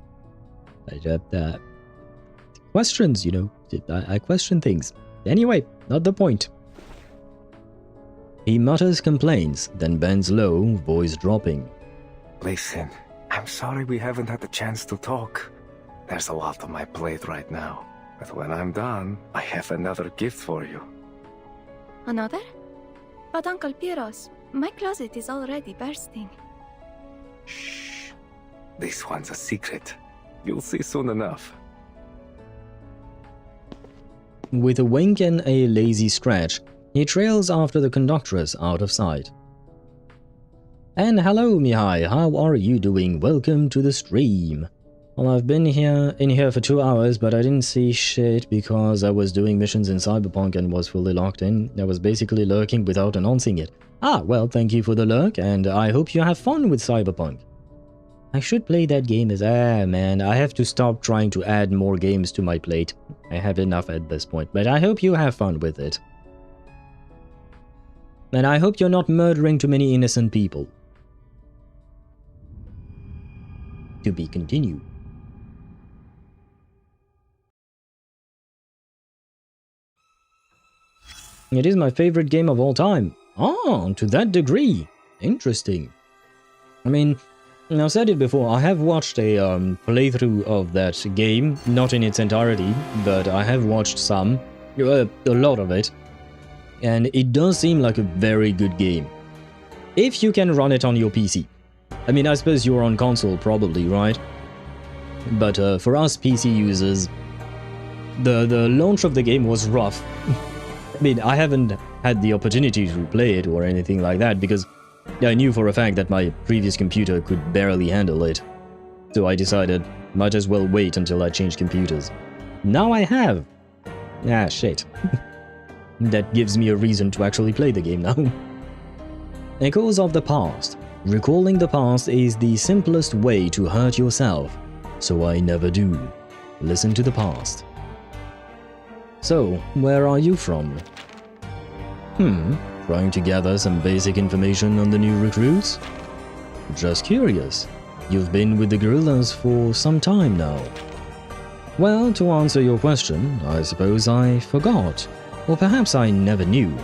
Questions, you know. I question things. Anyway, not the point. He mutters complaints, then bends low, voice dropping. Listen, I'm sorry we haven't had the chance to talk. There's a lot on my plate right now. But when I'm done, I have another gift for you. Another? But Uncle Pyros, my closet is already bursting. Shh. This one's a secret. You'll see soon enough. With a wink and a lazy stretch, he trails after the conductress out of sight. And hello, Mihai, how are you doing? Welcome to the stream. Well, I've been in here for 2 hours, but I didn't see shit because I was doing missions in Cyberpunk and was fully locked in. I was basically lurking without announcing it. Ah, well, thank you for the lurk, and I hope you have fun with Cyberpunk. I should play that game as... man, I have to stop trying to add more games to my plate. I have enough at this point, but I hope you have fun with it. And I hope you're not murdering too many innocent people. To be continued. It is my favorite game of all time. Ah, to that degree. Interesting. I mean, I've said it before, I have watched a playthrough of that game, not in its entirety, but I have watched some, a lot of it, and it does seem like a very good game. If you can run it on your PC. I mean, I suppose you're on console probably, right? But for us PC users, the launch of the game was rough. I mean, I haven't had the opportunity to play it or anything like that because I knew for a fact that my previous computer could barely handle it. So I decided, might as well wait until I change computers. Now I have! Ah, shit. That gives me a reason to actually play the game now. Echoes of the past. Recalling the past is the simplest way to hurt yourself, so I never do. Listen to the past. So, where are you from? Trying to gather some basic information on the new recruits? Just curious. You've been with the guerrillas for some time now. Well, to answer your question, I suppose I forgot. Or perhaps I never knew.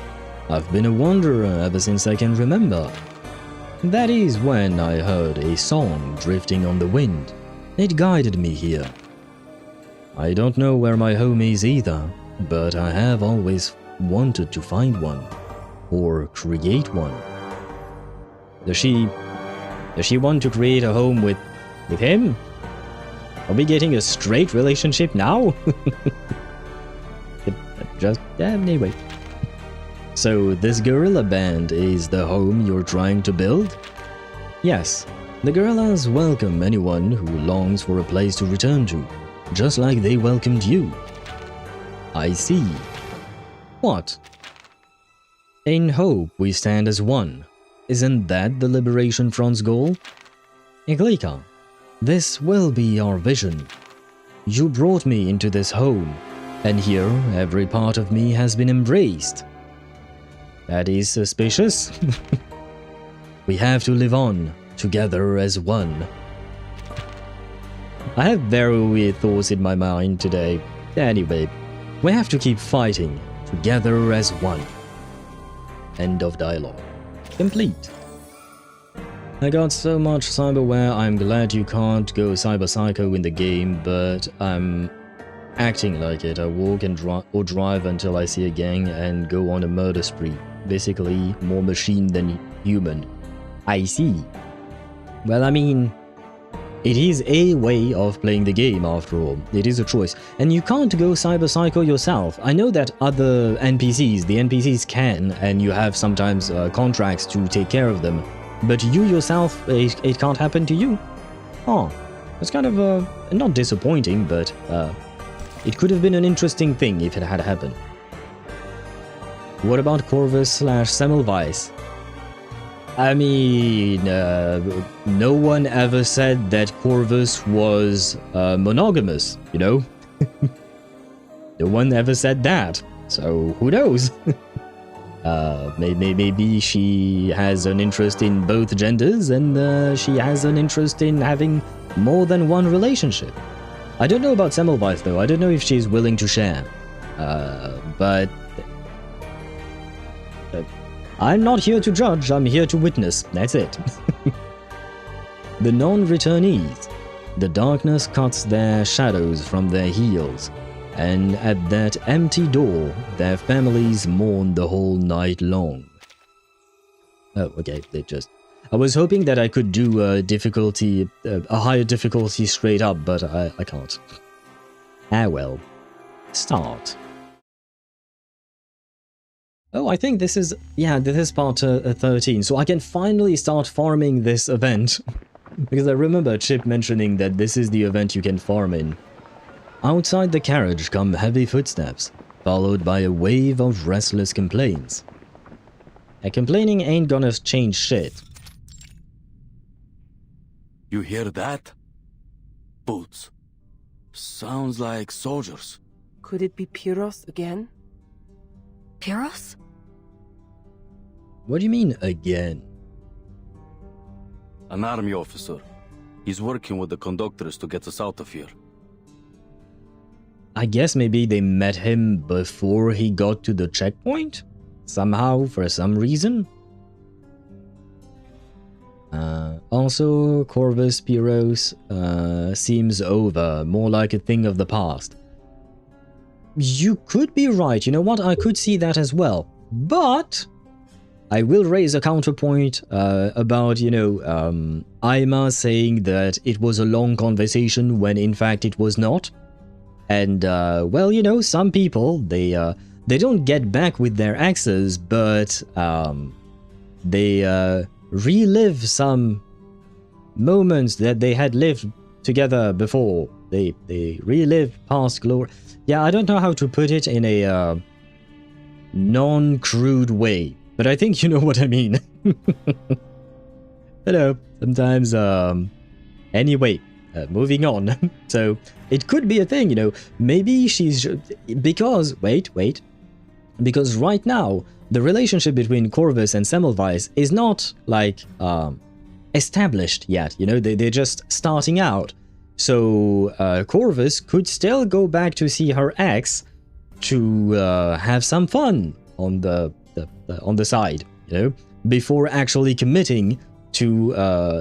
I've been a wanderer ever since I can remember. That is when I heard a song drifting on the wind. It guided me here. I don't know where my home is either, but I have always wanted to find one. Or create one. Does she want to create a home with him? Are we getting a straight relationship now? Just anyway. So this guerrilla band is the home you're trying to build? Yes, the guerrillas welcome anyone who longs for a place to return to, just like they welcomed you. I see. What? In hope we stand as one. Isn't that the Liberation Front's goal? Iglika, this will be our vision. You brought me into this home, and here every part of me has been embraced. That is suspicious. We have to live on, together as one. I have very weird thoughts in my mind today. Anyway, we have to keep fighting, together as one. End of dialogue. Complete. I got so much cyberware, I'm glad you can't go cyber psycho in the game, but I'm acting like it. I walk and drive until I see a gang and go on a murder spree. Basically, more machine than human. I see. Well, I mean, it is a way of playing the game after all. It is a choice. And you can't go cyber psycho yourself. I know that other NPCs, the NPCs can, and you have sometimes contracts to take care of them. But you yourself, it can't happen to you. Oh, it's kind of, not disappointing, but it could have been an interesting thing if it had happened. What about Corvus / Semmelweis? I mean, no one ever said that Corvus was monogamous, you know? No one ever said that, so who knows? Maybe she has an interest in both genders and she has an interest in having more than one relationship. I don't know about Semmelweis though, I don't know if she's willing to share. But I'm not here to judge, I'm here to witness, that's it. The non-returnees. The darkness cuts their shadows from their heels, and at that empty door, their families mourn the whole night long. Oh, okay, they just... I was hoping that I could do a higher difficulty straight up, but I can't. Ah well. Start. Oh, I think this is... yeah, this is part 13, so I can finally start farming this event. Because I remember Chip mentioning that this is the event you can farm in. Outside the carriage come heavy footsteps, followed by a wave of restless complaints. Complaining ain't gonna change shit. You hear that? Boots. Sounds like soldiers. Could it be Pyros again? Pyros? What do you mean, again? An army officer. He's working with the conductors to get us out of here. I guess maybe they met him before he got to the checkpoint? Somehow, for some reason? Also, Corvus Pyros seems over, more like a thing of the past. You could be right, you know what, I could see that as well. But I will raise a counterpoint about, you know, Aima saying that it was a long conversation when in fact it was not. And, well, you know, some people, they don't get back with their exes, but they relive some moments that they had lived together before. They relive past glory. Yeah, I don't know how to put it in a non-crude way, but I think you know what I mean. Hello. Sometimes, anyway, moving on. So, it could be a thing, you know, maybe she's... because, wait. Because right now, the relationship between Corvus and Semmelweis is not, like, established yet, you know, they're just starting out. So, Corvus could still go back to see her ex to have some fun on the side, you know, before actually committing to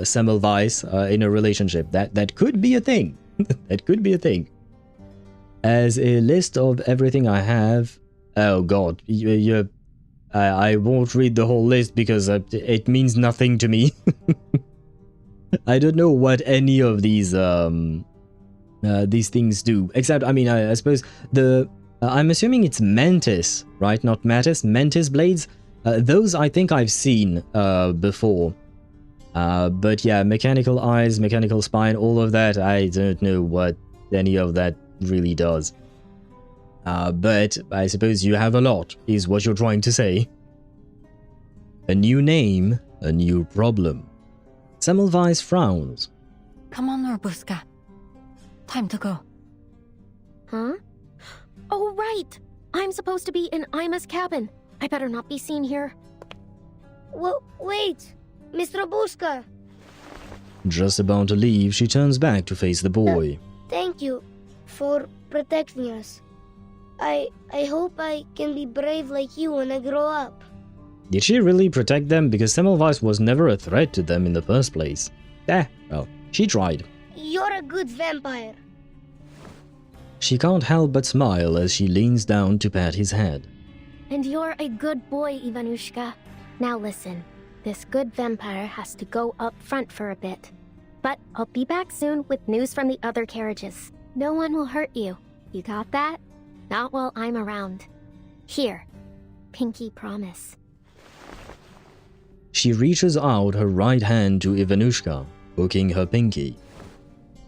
Semmelweis in a relationship. That could be a thing. That could be a thing. As a list of everything I have... Oh god, I won't read the whole list because it means nothing to me. I don't know what any of these things do. Except, I mean, I suppose I'm assuming it's Mantis, right? Not Mantis. Mantis blades. Those I think I've seen before. But yeah, mechanical eyes, mechanical spine, all of that, I don't know what any of that really does. But I suppose you have a lot, is what you're trying to say. A new name, a new problem. Semmelweis frowns. Come on, Rubushka. Time to go. Huh? Oh, right! I'm supposed to be in Aima's cabin. I better not be seen here. Wait! Mr. Rubushka! Just about to leave, she turns back to face the boy. Thank you for protecting us. I hope I can be brave like you when I grow up. Did she really protect them? Because Semmelweis was never a threat to them in the first place. Well, she tried. You're a good vampire. She can't help but smile as she leans down to pat his head. And you're a good boy, Ivanushka. Now listen, this good vampire has to go up front for a bit. But I'll be back soon with news from the other carriages. No one will hurt you. You got that? Not while I'm around. Here, pinky promise. She reaches out her right hand to Ivanushka, hooking her pinky.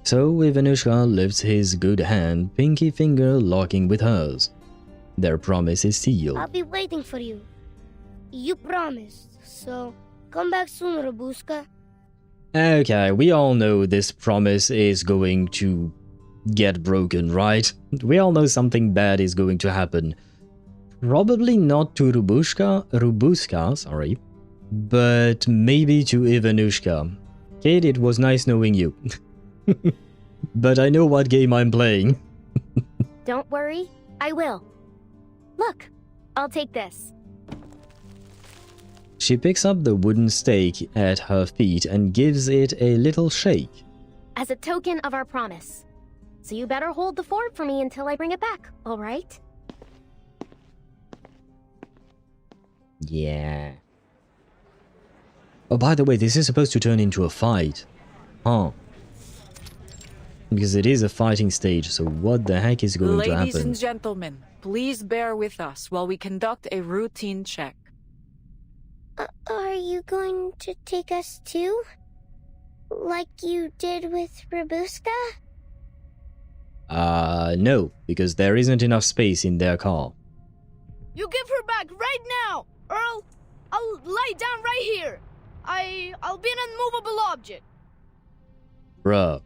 So Ivanushka lifts his good hand, pinky finger locking with hers. Their promise is sealed. I'll be waiting for you. You promised, so come back soon, Rubushka. Okay, we all know this promise is going to get broken, right? We all know something bad is going to happen. Probably not to Rubushka, sorry, but maybe to Ivanushka. Kid, it was nice knowing you. But I know what game I'm playing. Don't worry, I will. Look, I'll take this. She picks up the wooden stake at her feet and gives it a little shake. As a token of our promise. So you better hold the fort for me until I bring it back, alright? Yeah. Oh, by the way, this is supposed to turn into a fight. Huh. Because it is a fighting stage, so what the heck is going to happen? Ladies and gentlemen, please bear with us while we conduct a routine check. Are you going to take us too? Like you did with Rubushka? No, because there isn't enough space in their car. You give her back right now, Earl. I'll lie down right here. I'll be an unmovable object. Bruh.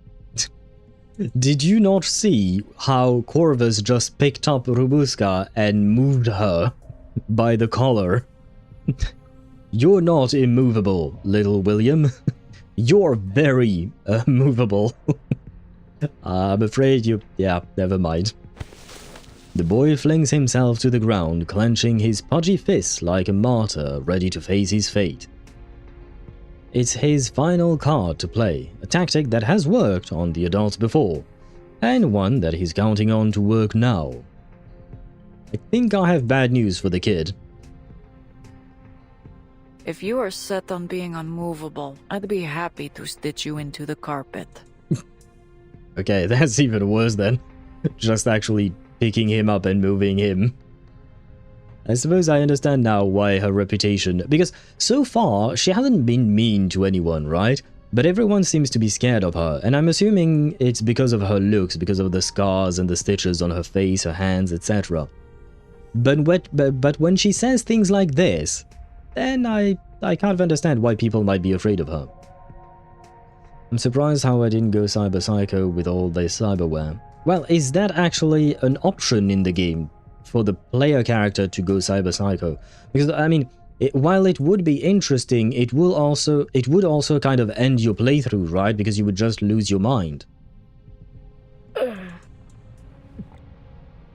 Did you not see how Corvus just picked up Rubushka and moved her by the collar? You're not immovable, little William. You're very movable. I'm afraid you... yeah, never mind. The boy flings himself to the ground, clenching his pudgy fists like a martyr ready to face his fate. It's his final card to play, a tactic that has worked on the adults before, and one that he's counting on to work now. I think I have bad news for the kid. If you are set on being unmovable, I'd be happy to stitch you into the carpet. Okay, that's even worse then. Just actually picking him up and moving him. I suppose I understand now why her reputation... because so far, she hasn't been mean to anyone, right? But everyone seems to be scared of her, and I'm assuming it's because of her looks, because of the scars and the stitches on her face, her hands, etc. But when she says things like this, then I can't understand why people might be afraid of her. I'm surprised how I didn't go cyber psycho with all this cyberware. Well, is that actually an option in the game? For the player character to go cyber psycho, because I mean, while it would be interesting, it would also kind of end your playthrough, right? Because you would just lose your mind.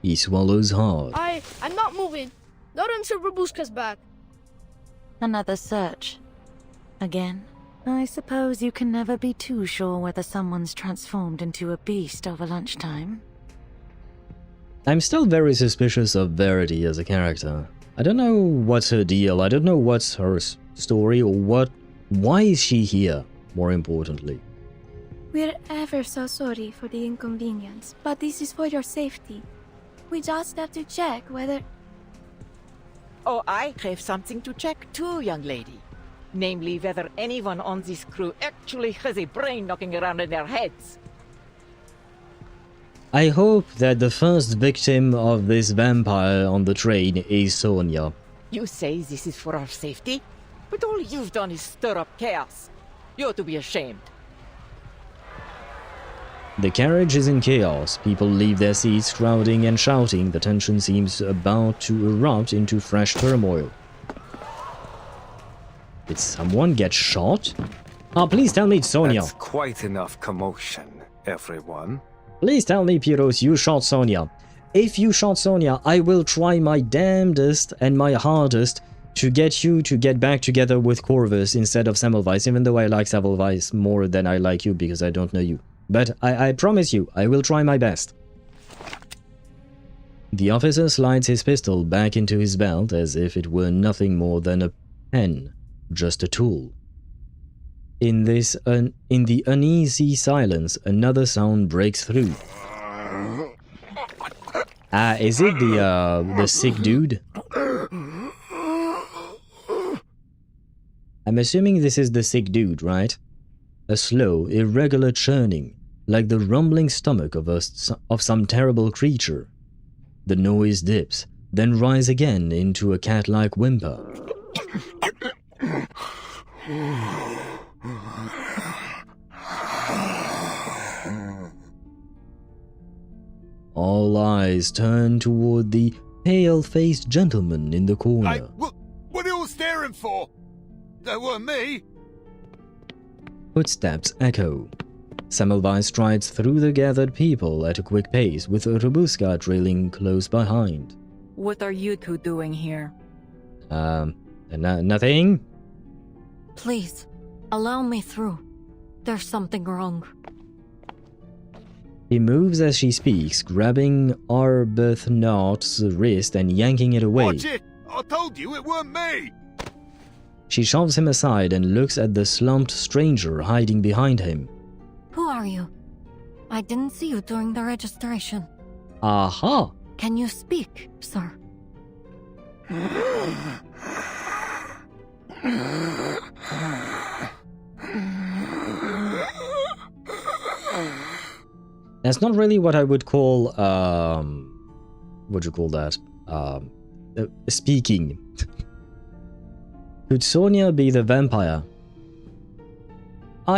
He swallows hard. I'm not moving. Not until Rubushka's back. Another search. Again? I suppose you can never be too sure whether someone's transformed into a beast over lunchtime. I'm still very suspicious of Verity as a character. I don't know what's her deal, I don't know what's her story, or why is she here, more importantly. We're ever so sorry for the inconvenience, but this is for your safety. We just have to check whether... Oh, I have something to check too, young lady. Namely, whether anyone on this crew actually has a brain knocking around in their heads. I hope that the first victim of this vampire on the train is Sonia. You say this is for our safety? But all you've done is stir up chaos. You ought to be ashamed. The carriage is in chaos. People leave their seats, crowding and shouting. The tension seems about to erupt into fresh turmoil. Did someone get shot? Oh, please tell me it's Sonia. That's quite enough commotion, everyone. Please tell me, Pyros, you shot Sonia. If you shot Sonia, I will try my damnedest and my hardest to get you to get back together with Corvus instead of Semmelweis, even though I like Semmelweis more than I like you because I don't know you. But I promise you, I will try my best. The officer slides his pistol back into his belt as if it were nothing more than a pen, just a tool. In the uneasy silence, another sound breaks through. Is it the sick dude? I'm assuming this is the sick dude, right? A slow, irregular churning, like the rumbling stomach of some terrible creature. The noise dips, then rise again into a cat-like whimper. All eyes turn toward the pale-faced gentleman in the corner. What are you all staring for? That weren't me. Footsteps echo. Semmelweis strides through the gathered people at a quick pace, with Rubushka trailing close behind. What are you two doing here? Nothing? Please, allow me through. There's something wrong. He moves as she speaks, grabbing Arbuthnot's wrist and yanking it away. Watch it! I told you it weren't me! She shoves him aside and looks at the slumped stranger hiding behind him. Who are you? I didn't see you during the registration. Aha! Can you speak, sir? That's not really what I would call, what do you call that? Speaking. Could Sonia be the vampire?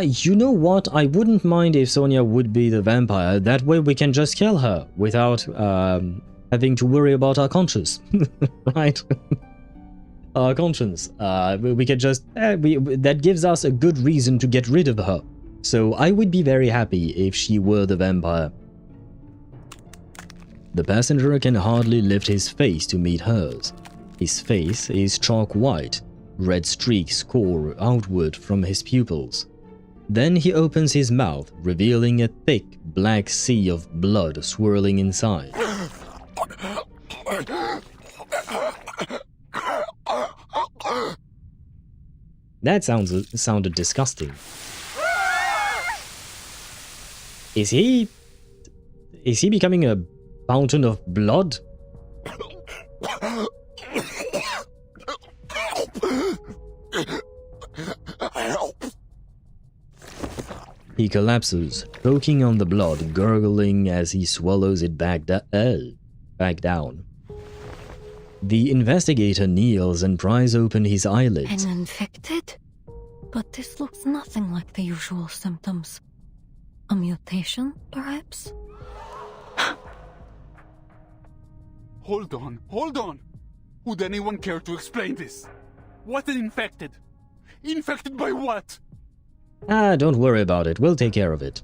You know what? I wouldn't mind if Sonia would be the vampire. That way we can just kill her without having to worry about our conscience. Right? Our conscience. We can just... that gives us a good reason to get rid of her. So I would be very happy if she were the vampire. The passenger can hardly lift his face to meet hers. His face is chalk white. Red streaks pour outward from his pupils. Then he opens his mouth, revealing a thick, black sea of blood swirling inside. That sounded disgusting. Is he becoming a fountain of blood? He collapses, choking on the blood, gurgling as he swallows it back down. The investigator kneels and pries open his eyelids. An infected? But this looks nothing like the usual symptoms. A mutation, perhaps? Hold on. Would anyone care to explain this? What is infected? Infected by what? Don't worry about it. We'll take care of it.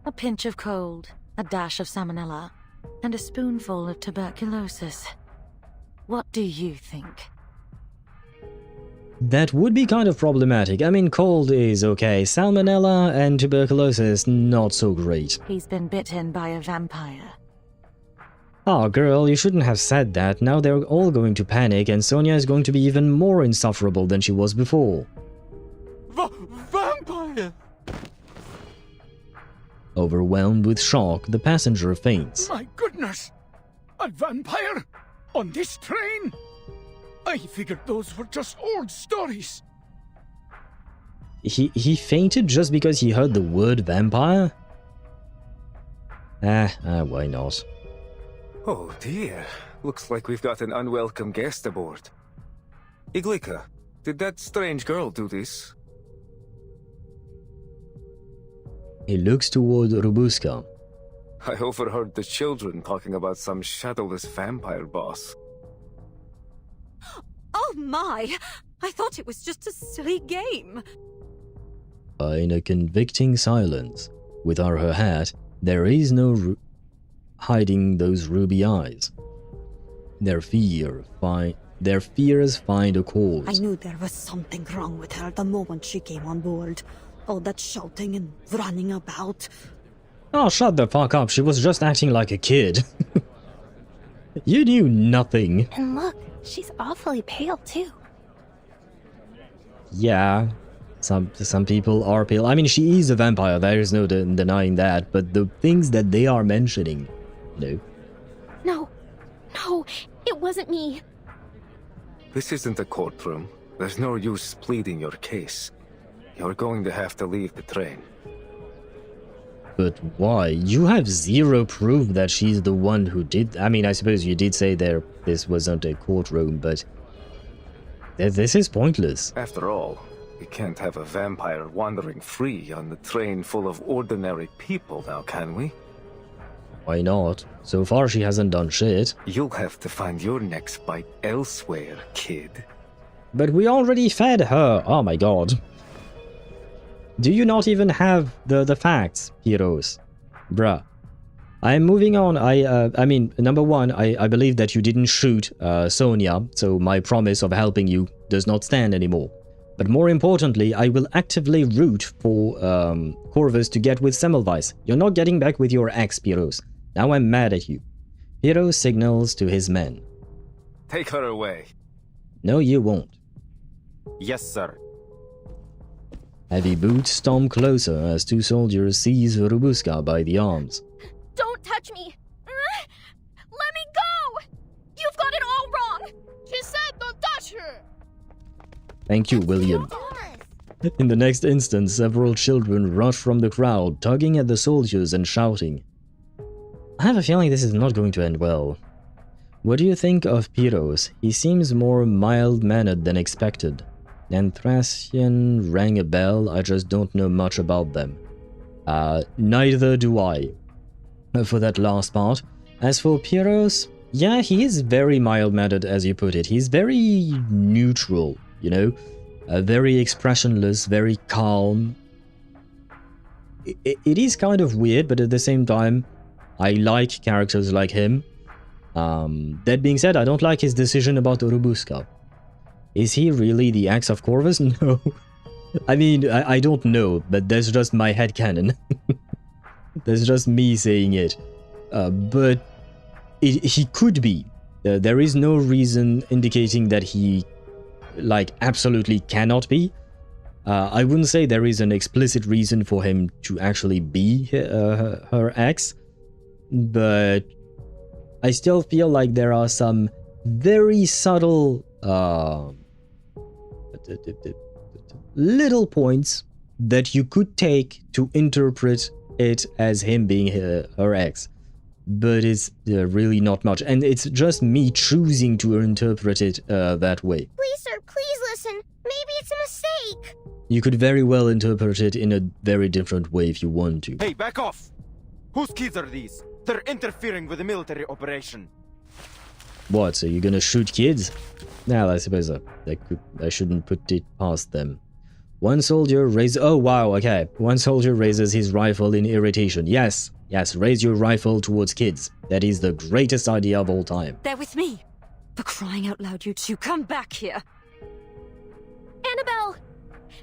A pinch of cold, a dash of salmonella, and a spoonful of tuberculosis. What do you think? That would be kind of problematic. I mean, cold is okay. Salmonella and tuberculosis, not so great. He's been bitten by a vampire. Oh, girl, you shouldn't have said that. Now they're all going to panic, and Sonia is going to be even more insufferable than she was before. Vampire! Overwhelmed with shock, the passenger faints. My goodness! A vampire? On this train? I figured those were just old stories. He fainted just because he heard the word vampire? Why not? Oh dear. Looks like we've got an unwelcome guest aboard. Iglika, did that strange girl do this? He looks toward Rubushka. I overheard the children talking about some shadowless vampire boss. Oh my! I thought it was just a silly game. In a convicting silence, without her hat, there is no hiding those ruby eyes. Their fears find a cause. I knew there was something wrong with her the moment she came on board. All that shouting and running about. Oh, shut the fuck up. She was just acting like a kid. You knew nothing. And look, she's awfully pale too. Yeah, some people are pale. I mean, she is a vampire, there is no denying that, but the things that they are mentioning, no. No, it wasn't me. This isn't a courtroom. There's no use pleading your case. You're going to have to leave the train. But why? You have zero proof that she's the one who did... I mean, I suppose you did say this wasn't a courtroom, but... This is pointless. After all, we can't have a vampire wandering free on the train full of ordinary people now, can we? Why not? So far she hasn't done shit. You'll have to find your next bite elsewhere, kid. But we already fed her. Oh my god. Do you not even have the facts, heroes? Bruh. I'm moving on. I mean, number one, I believe that you didn't shoot Sonia, so my promise of helping you does not stand anymore. But more importantly, I will actively root for Corvus to get with Semmelweis. You're not getting back with your ex, Piros. Now I'm mad at you. Piro signals to his men. Take her away. No, you won't. Yes, sir. Heavy boots stomp closer as two soldiers seize Rubushka by the arms. Don't touch me! Let me go! You've got it all wrong! She said don't touch her! Thank you, William. In the next instant, several children rush from the crowd, tugging at the soldiers and shouting. I have a feeling this is not going to end well. What do you think of Piros? He seems more mild-mannered than expected. Anthracian rang a bell, I just don't know much about them. Neither do I. For that last part. As for Piros, yeah, he is very mild-mannered as you put it. He's very neutral, you know? Very expressionless, very calm. It is kind of weird, but at the same time, I like characters like him. That being said, I don't like his decision about Rubushka. Is he really the axe of Corvus? No. I mean, I don't know, but that's just my headcanon. That's just me saying it. But he could be. There is no reason indicating that he, like, absolutely cannot be. I wouldn't say there is an explicit reason for him to actually be her ex. But I still feel like there are some very subtle little points that you could take to interpret it as him being her ex. But it's really not much. And it's just me choosing to interpret it that way. Please, sir, please listen. Maybe it's a mistake. You could very well interpret it in a very different way if you want to. Hey, back off! Whose kids are these? They're interfering with the military operation. What, so you're gonna shoot kids? Nah, I suppose I shouldn't put it past them. One soldier raises... Oh, wow, okay. One soldier raises his rifle in irritation. Yes, raise your rifle towards kids. That is the greatest idea of all time. They're with me. For crying out loud, you two, come back here. Annabelle!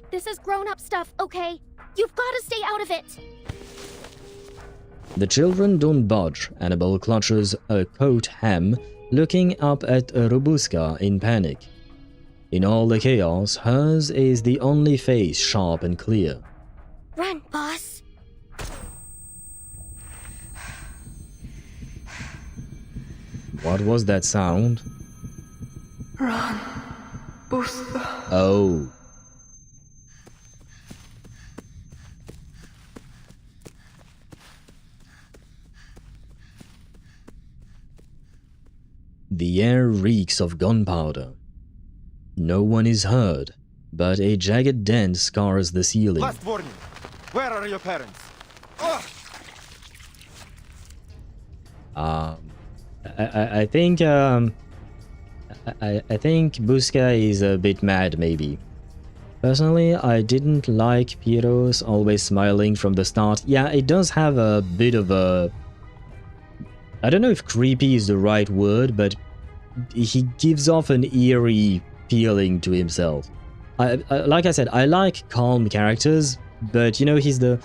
This is grown-up stuff, okay? You've got to stay out of it. The children don't budge. Annabelle clutches a coat hem, looking up at Rubushka in panic. In all the chaos, hers is the only face sharp and clear. Run, boss. What was that sound? Run, Bushka. Oh. The air reeks of gunpowder. No one is heard, but a jagged dent scars the ceiling. Last warning. Where are your parents? I think Bushka is a bit mad, maybe. Personally, I didn't like Piros always smiling from the start. Yeah, it does have a bit of a... I don't know if creepy is the right word, but he gives off an eerie feeling to himself. Like I said, I like calm characters, but you know, he's the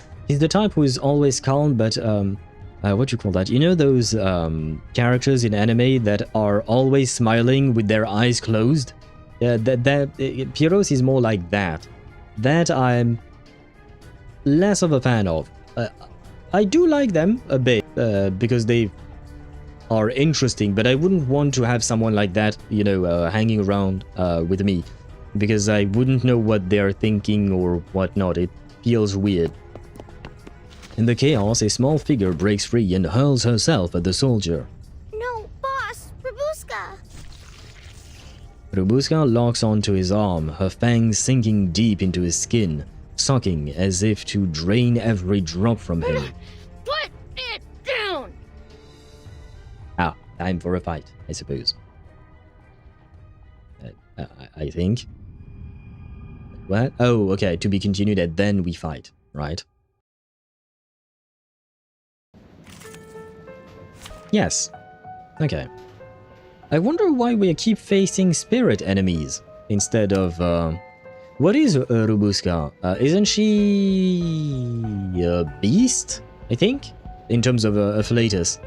type who is always calm, but what do you call that? You know those characters in anime that are always smiling with their eyes closed? Pyros is more like that. That I'm less of a fan of. I do like them a bit because they are interesting, but I wouldn't want to have someone like that, you know, hanging around with me, because I wouldn't know what they're thinking or whatnot. It feels weird. In the chaos, a small figure breaks free and hurls herself at the soldier. No, boss! Rubushka! Rubushka locks onto his arm, her fangs sinking deep into his skin, sucking as if to drain every drop from him. Put it down! Ah, time for a fight, I suppose. I think. What? Oh, okay, to be continued and then we fight, right? Yes. Okay. I wonder why we keep facing spirit enemies instead of, what is Rubushka? Isn't she a beast, I think? In terms of afflatus.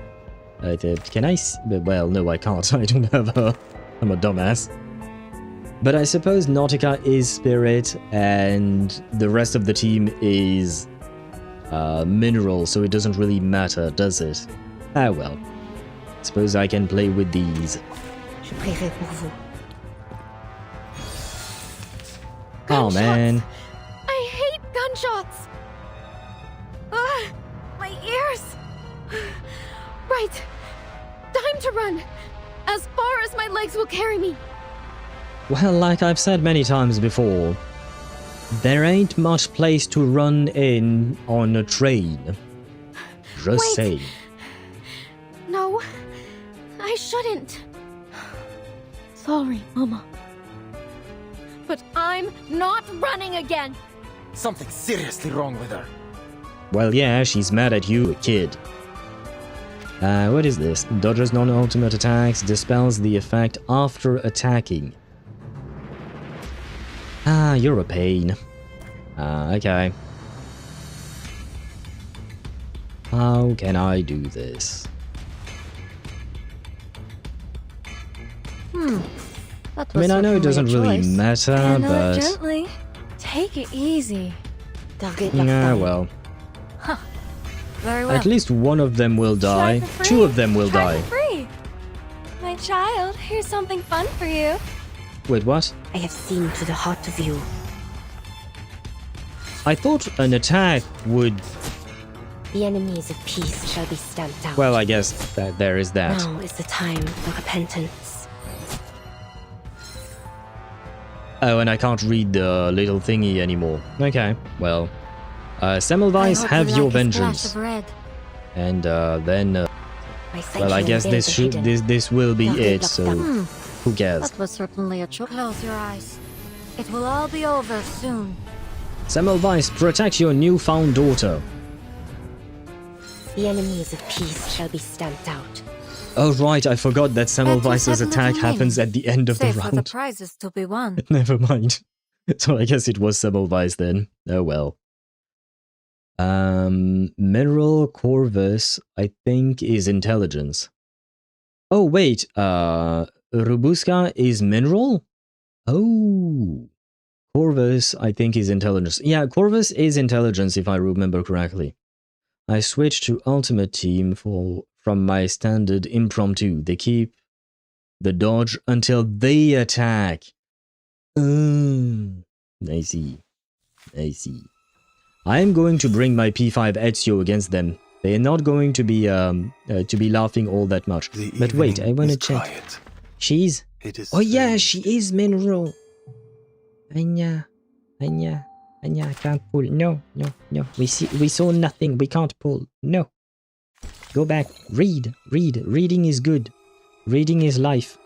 Can I well, no, I can't. I don't have a... I'm a dumbass. But I suppose Nautica is spirit and the rest of the team is mineral, so it doesn't really matter, does it? Ah well. Suppose I can play with these. Oh man. I hate gunshots! My ears! Right. Time to run! As far as my legs will carry me. Well, like I've said many times before, there ain't much place to run in on a train. Just saying. No, I shouldn't. Sorry, Mama. But I'm not running again. Something's seriously wrong with her. Well, yeah, she's mad at you, kid. What is this? Dodges non-ultimate attacks, dispels the effect after attacking. Ah, you're a pain. Okay. How can I do this? That was I mean, I know it doesn't really matter, but... Gently. Take it easy. Yeah, well. Huh. Very well. At least one of them will die. Two of them will die. Free. My child, here's something fun for you. Wait, what? I have seen to the heart of you. I thought an attack would... The enemies of peace shall be stamped out. Well, I guess that there is that. Now is the time for repentance. Oh, and I can't read the little thingy anymore. Okay, well. Semmelweis, have your vengeance. And then... well, I guess this will be it, so who cares? That was certainly a choke. Close your eyes. It will all be over soon. Semmelweis, protect your newfound daughter. The enemies of peace shall be stamped out. Oh right, I forgot that Semmelweis's attack happens at the end of the round. For the prizes to be won. Never mind. So I guess it was Semmelweis then. Oh well. Mineral Corvus, I think, is intelligence. Oh wait, Rubushka is mineral? Oh. Corvus, I think, is intelligence. Yeah, Corvus is intelligence if I remember correctly. I switched to Ultimate Team from my standard impromptu. They keep the dodge until they attack. I see. I see. I am going to bring my P5 Ezio against them. They are not going to be laughing all that much. But wait, I want to check. Quiet. She's... Oh yeah, she is mineral. Anya, I can't pull. No. We saw nothing. We can't pull. No. Go back. Read. Reading is good. Reading is life.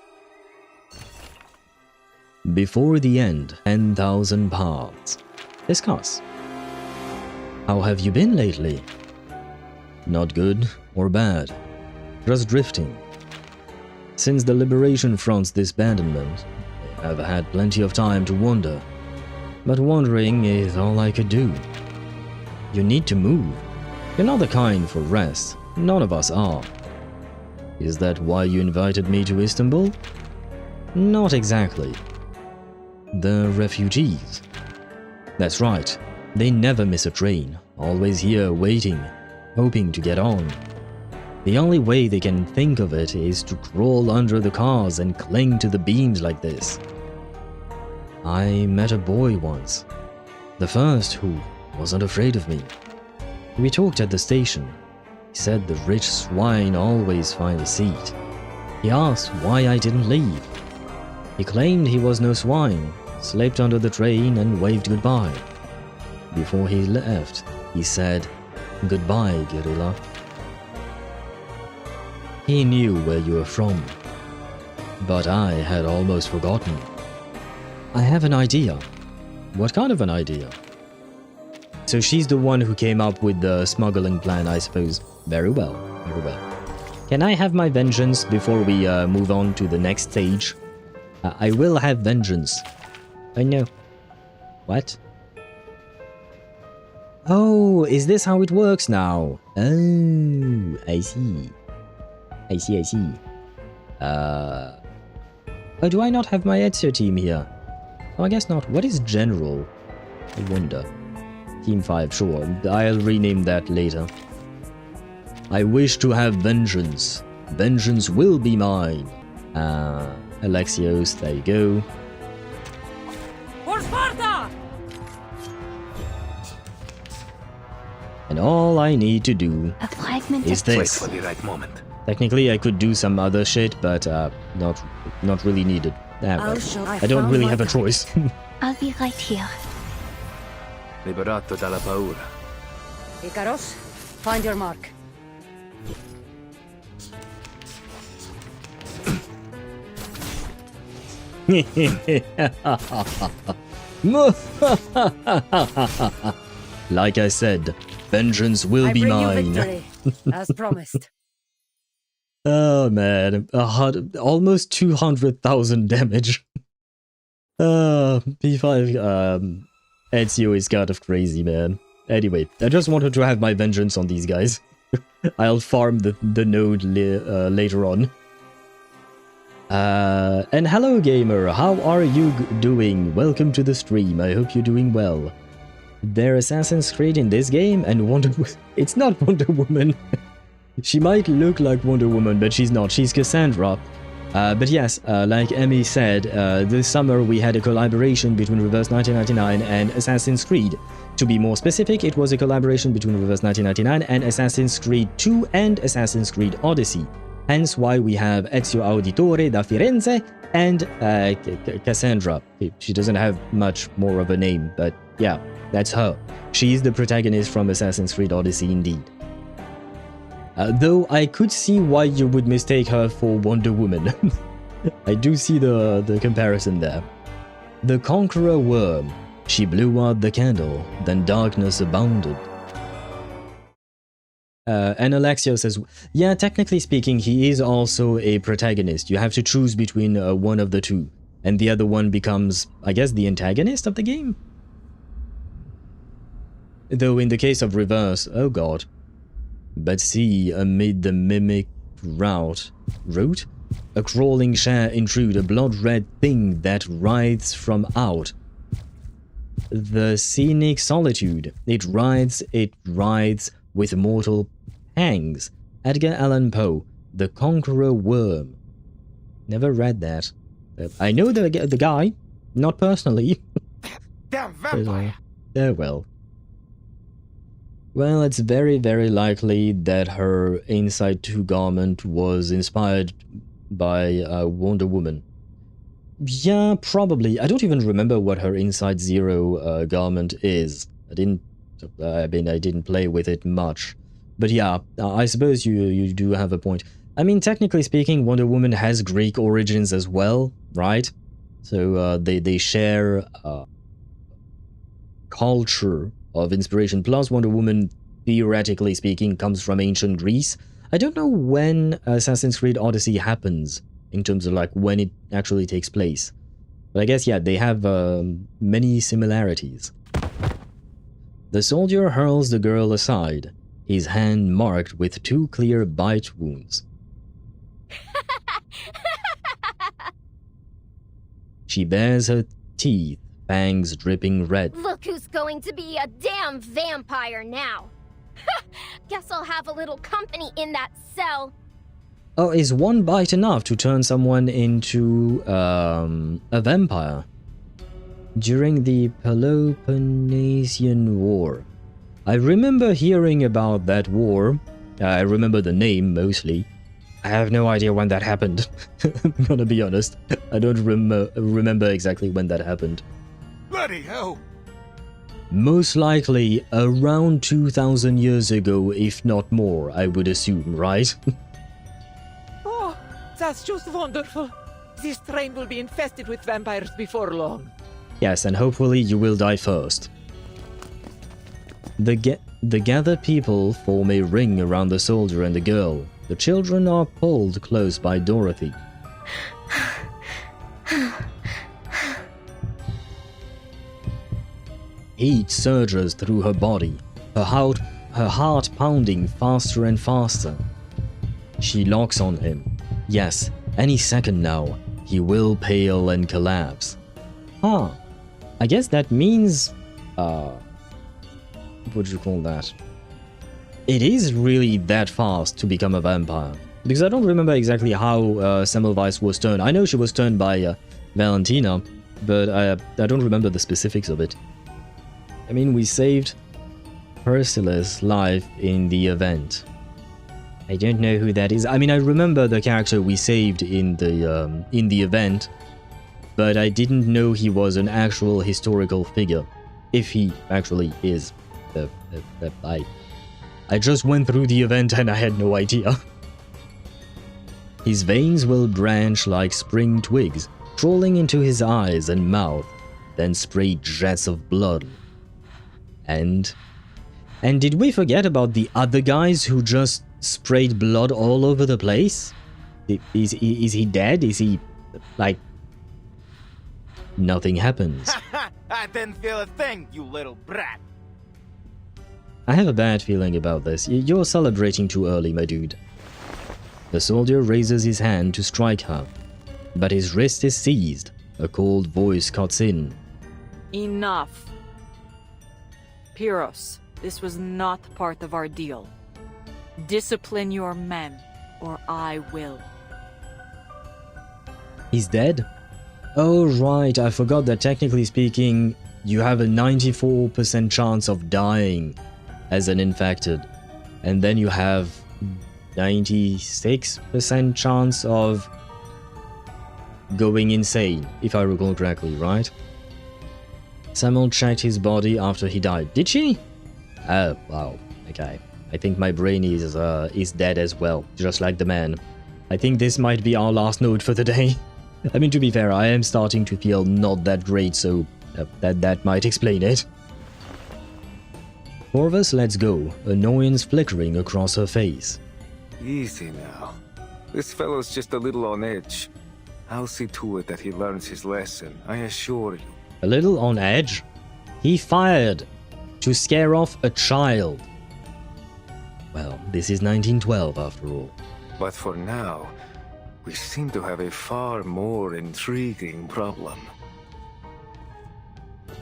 Before the end, 10,000 paths. Discuss. How have you been lately? Not good or bad. Just drifting. Since the Liberation Front's disbandment, I have had plenty of time to wander. But wandering is all I could do. You need to move. You're not the kind for rest. None of us are. Is that why you invited me to Istanbul? Not exactly. The refugees. That's right. They never miss a train. Always here waiting, hoping to get on. The only way they can think of it is to crawl under the cars and cling to the beams like this. I met a boy once. The first who wasn't afraid of me. We talked at the station. He said the rich swine always find a seat. He asked why I didn't leave. He claimed he was no swine, slipped under the train and waved goodbye. Before he left, he said, "Goodbye, Guerrilla." He knew where you were from, but I had almost forgotten. I have an idea. What kind of an idea? So she's the one who came up with the smuggling plan, I suppose. Very well, very well. Can I have my vengeance before we move on to the next stage? I will have vengeance. I know. What? Oh, is this how it works now? Oh, I see. I see. Oh, do I not have my Ezio team here? Oh, I guess not. What is General? I wonder. Team 5, sure. I'll rename that later. I wish to have vengeance. Vengeance will be mine. Alexios, there you go. For Sparta! And all I need to do is this. Wait for the right moment. Technically, I could do some other shit, but not really needed. I don't really have a choice. I'll be right here. Liberato dalla paura. Icaros, find your mark. Like I said, vengeance will be mine. Victory, as promised. Oh man, almost 200,000 damage. P5, Ezio is kind of crazy, man. Anyway, I just wanted to have my vengeance on these guys. I'll farm the node later on. And hello gamer, how are you doing? Welcome to the stream, I hope you're doing well. They're Assassin's Creed in this game and Wonder Woman. It's not Wonder Woman. She might look like Wonder Woman, but she's not. She's Cassandra. But yes, like Emmy said, this summer we had a collaboration between Reverse 1999 and Assassin's Creed. To be more specific, it was a collaboration between Reverse 1999 and Assassin's Creed 2 and Assassin's Creed Odyssey. Hence why we have Ezio Auditore da Firenze and Cassandra. She doesn't have much more of a name, but yeah, that's her. She's the protagonist from Assassin's Creed Odyssey indeed. Though I could see why you would mistake her for Wonder Woman. I do see the comparison there. The Conqueror Worm. She blew out the candle, then darkness abounded. And Alexio says, yeah, technically speaking, he is also a protagonist. You have to choose between one of the two. And the other one becomes, I guess, the antagonist of the game? Though in the case of Reverse, oh god. But see, amid the mimic rout, a crawling share intrude, a blood-red thing that writhes from out. The scenic solitude, it writhes with mortal pangs. Edgar Allan Poe, The Conqueror Worm. Never read that. I know the guy, not personally. Damn vampire! Well. Well, it's very, very likely that her Inside 2 garment was inspired by Wonder Woman. Yeah, probably. I don't even remember what her Inside 0 garment is. I didn't play with it much. But yeah, I suppose you do have a point. I mean, technically speaking, Wonder Woman has Greek origins as well, right? So they share culture of inspiration. Plus, Wonder Woman, theoretically speaking, comes from ancient Greece. I don't know when Assassin's Creed Odyssey happens in terms of like when it actually takes place. But I guess, yeah, they have many similarities. The soldier hurls the girl aside, his hand marked with 2 clear bite wounds. She bares her teeth, fangs dripping red. Look who's going to be a damn vampire now. Guess I'll have a little company in that cell. Oh, is 1 bite enough to turn someone into a vampire? During the Peloponnesian War. I remember hearing about that war. I remember the name mostly. I have no idea when that happened. I'm gonna be honest. I don't remember exactly when that happened. Bloody hell! Most likely around 2000 years ago, if not more, I would assume, right? Oh, that's just wonderful. This train will be infested with vampires before long. Yes, and hopefully you will die first. The gathered people form a ring around the soldier and the girl. The children are pulled close by Dorothy. Heat surges through her body, her heart pounding faster and faster. She locks on him. Yes, any second now, he will pale and collapse. Huh. I guess that means... what would you call that? It is really that fast to become a vampire. Because I don't remember exactly how Semmelweis was turned. I know she was turned by Valentina, but I don't remember the specifics of it. I mean, we saved Persila's life in the event. I don't know who that is. I mean, I remember the character we saved in the event, but I didn't know he was an actual historical figure. If he actually is. I just went through the event and I had no idea. His veins will branch like spring twigs, crawling into his eyes and mouth, then spray jets of blood. And did we forget about the other guys who just sprayed blood all over the place? Is he dead? Is he, like... Nothing happens. I didn't feel a thing, you little brat. I have a bad feeling about this. You're celebrating too early, my dude. The soldier raises his hand to strike her, but his wrist is seized. A cold voice cuts in. Enough. Pyros, this was not part of our deal. Discipline your men, or I will. He's dead? Oh right, I forgot that technically speaking, you have a 94% chance of dying as an infected. And then you have 96% chance of going insane, if I recall correctly, right? Samuel checked his body after he died. Did she? Oh, wow. Okay. I think my brain is dead as well, just like the man. I think this might be our last note for the day. I mean, to be fair, I am starting to feel not that great, so that might explain it. Corvus lets go, annoyance flickering across her face. Easy now. This fellow's just a little on edge. I'll see to it that he learns his lesson, I assure you. A little on edge? He fired to scare off a child. Well, this is 1912 after all. But for now, we seem to have a far more intriguing problem.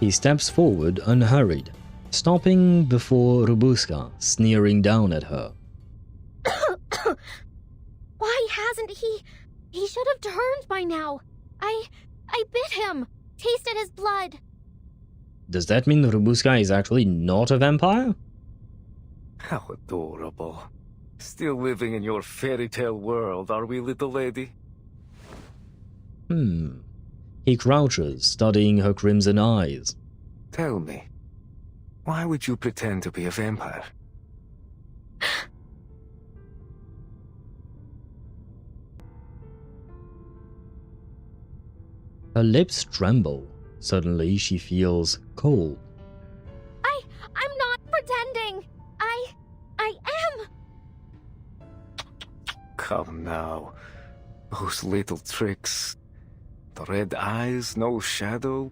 He steps forward unhurried, stopping before Rubushka, sneering down at her. Why hasn't he? He should have turned by now. I bit him. Tasted his blood. Does that mean Rubushka is actually not a vampire? How adorable. Still living in your fairy tale world, are we, little lady? He crouches, studying her crimson eyes. Tell me, why would you pretend to be a vampire? Her lips tremble. Suddenly, she feels cold. I'm not pretending. I am. Come now. Those little tricks. The red eyes, no shadow.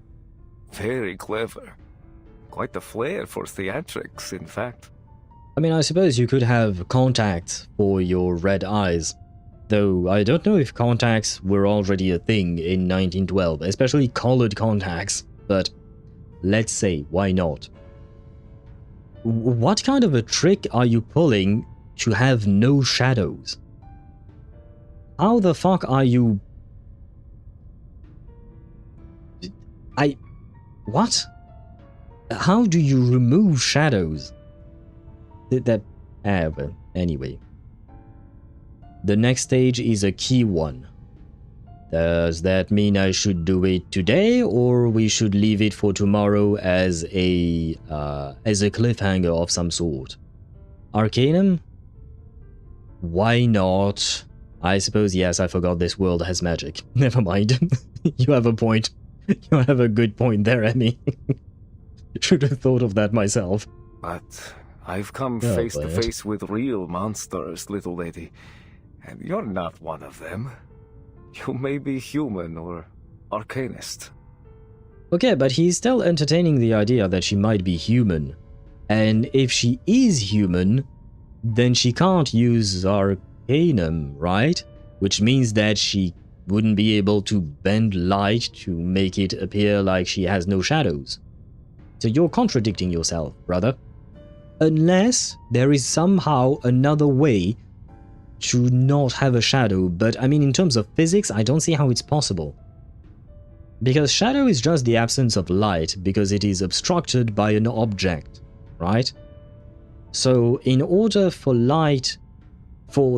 Very clever. Quite the flair for theatrics, in fact. I mean, I suppose you could have contacts for your red eyes. Though I don't know if contacts were already a thing in 1912, especially colored contacts. But let's say, why not? What kind of a trick are you pulling to have no shadows? How the fuck are you... What? How do you remove shadows? But anyway. The next stage is a key one. Does that mean I should do it today, or we should leave it for tomorrow as a cliffhanger of some sort? Arcanum? Why not? I suppose, yes, I forgot this world has magic. Never mind. You have a point. You have a good point there, Emmy. Should have thought of that myself. But I've come face to face with real monsters, little lady. And you're not one of them. You may be human or arcanist. Okay, but he's still entertaining the idea that she might be human. And if she is human, then she can't use arcanum, right? Which means that she wouldn't be able to bend light to make it appear like she has no shadows. So you're contradicting yourself, brother. Unless there is somehow another way to not have a shadow, but I mean in terms of physics, I don't see how it's possible. Because shadow is just the absence of light because it is obstructed by an object, right? So in order for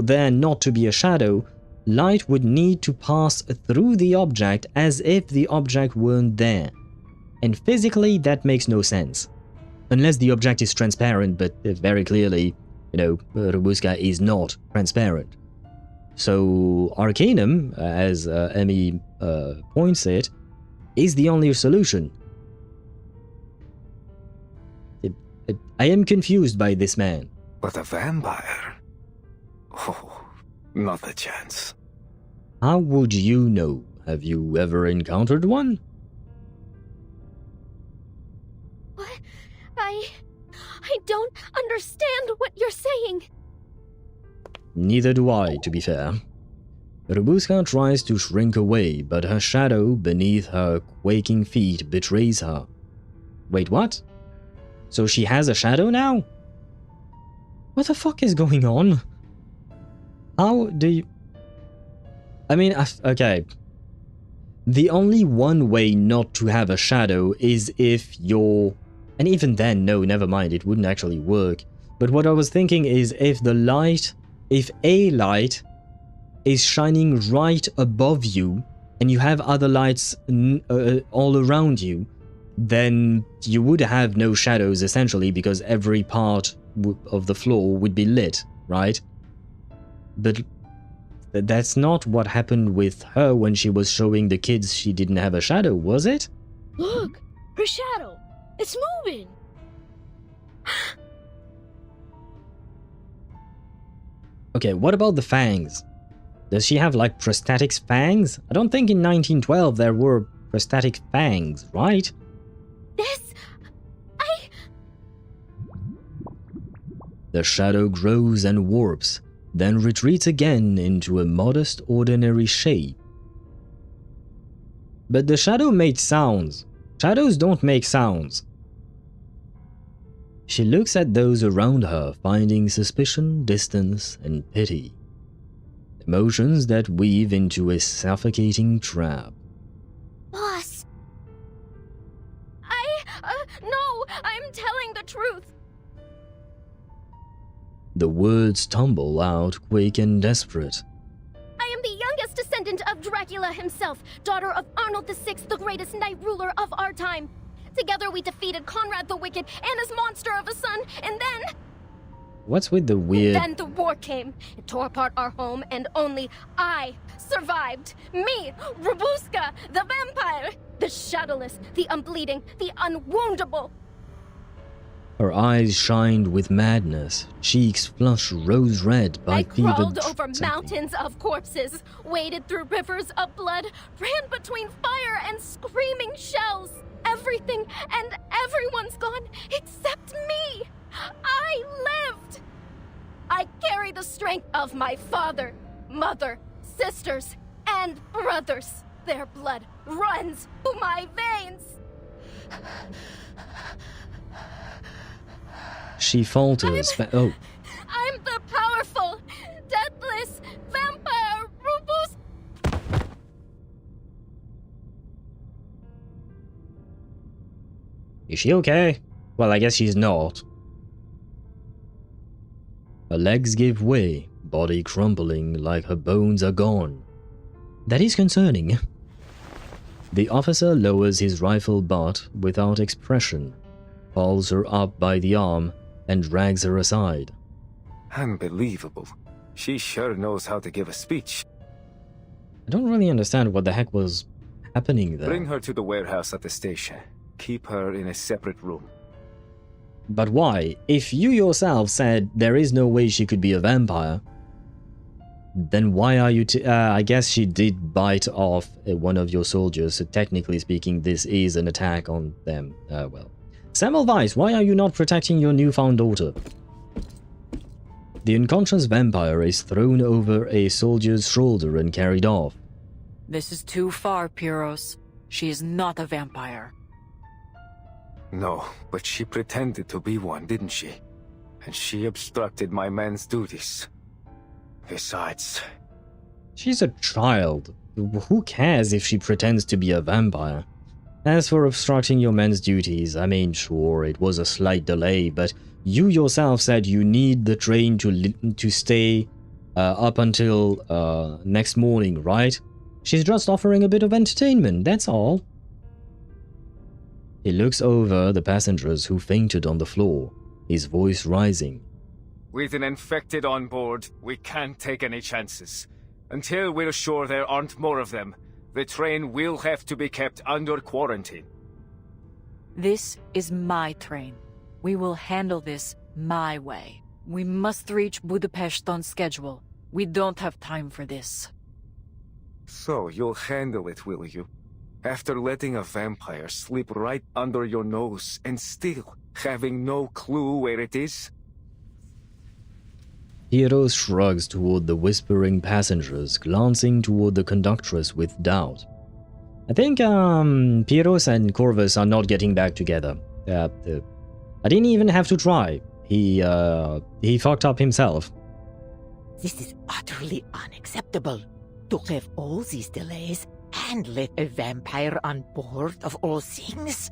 there not to be a shadow, light would need to pass through the object as if the object weren't there. And physically, that makes no sense. Unless the object is transparent, but very clearly, you know, Rubushka is not transparent. So arcanum, as Emmy points it, is the only solution. I am confused by this man. But a vampire? Oh, not a chance. How would you know? Have you ever encountered one? What? I don't understand what you're saying. Neither do I, to be fair. Rubushka tries to shrink away, but her shadow beneath her quaking feet betrays her. Wait, what? So she has a shadow now? What the fuck is going on? How do you... I mean, okay. The only one way not to have a shadow is if you're... And even then, no, never mind, it wouldn't actually work. But what I was thinking is if a light is shining right above you, and you have other lights all around you, then you would have no shadows essentially because every part of the floor would be lit, right? But that's not what happened with her when she was showing the kids she didn't have a shadow, was it? Look! Her shadow! It's moving! Okay, what about the fangs? Does she have like prosthetic fangs? I don't think in 1912 there were prosthetic fangs, right? The shadow grows and warps, then retreats again into a modest, ordinary shape. But the shadow made sounds. Shadows don't make sounds. She looks at those around her, finding suspicion, distance, and pity. Emotions that weave into a suffocating trap. Boss! No! I'm telling the truth! The words tumble out, quick and desperate. I am the youngest descendant of Dracula himself, daughter of Arnold VI, the greatest knight ruler of our time. Together we defeated Conrad the Wicked and his monster of a son, and then... What's with the weird... Then the war came. It tore apart our home, and only I survived. Me, Rubushka, the vampire, the shadowless, the unbleeding, the unwoundable. Her eyes shined with madness, cheeks flushed rose red by I crawled fevered over mountains of corpses, waded through rivers of blood, ran between fire and screaming shells. Everything and everyone's gone except me. I lived. I carry the strength of my father, mother, sisters, and brothers. Their blood runs through my veins. She falters. I'm the powerful, deathless vampire Rubushka. Is she okay? Well, I guess she's not. Her legs give way, body crumbling like her bones are gone. That is concerning. The officer lowers his rifle butt without expression, pulls her up by the arm, and drags her aside. Unbelievable. She sure knows how to give a speech. I don't really understand what the heck was happening there. Bring her to the warehouse at the station. Keep her in a separate room. But why? If you yourself said there is no way she could be a vampire, then why are you I guess she did bite off one of your soldiers, so technically speaking this is an attack on them. Well. Semmelweis, why are you not protecting your newfound daughter? The unconscious vampire is thrown over a soldier's shoulder and carried off. This is too far, Pyros. She is not a vampire. No, but she pretended to be one, didn't she? And she obstructed my men's duties. Besides... She's a child. Who cares if she pretends to be a vampire? As for obstructing your men's duties, I mean, sure, it was a slight delay, but you yourself said you need the train to stay up until next morning, right? She's just offering a bit of entertainment, that's all. He looks over the passengers who fainted on the floor, his voice rising. With an infected on board, we can't take any chances. Until we're sure there aren't more of them, the train will have to be kept under quarantine. This is my train. We will handle this my way. We must reach Budapest on schedule. We don't have time for this. So you'll handle it, will you? After letting a vampire slip right under your nose and still having no clue where it is? Pyros shrugs toward the whispering passengers, glancing toward the conductress with doubt. I think Pyros and Corvus are not getting back together. I didn't even have to try. He fucked up himself. This is utterly unacceptable. To have all these delays and let a vampire on board of all things?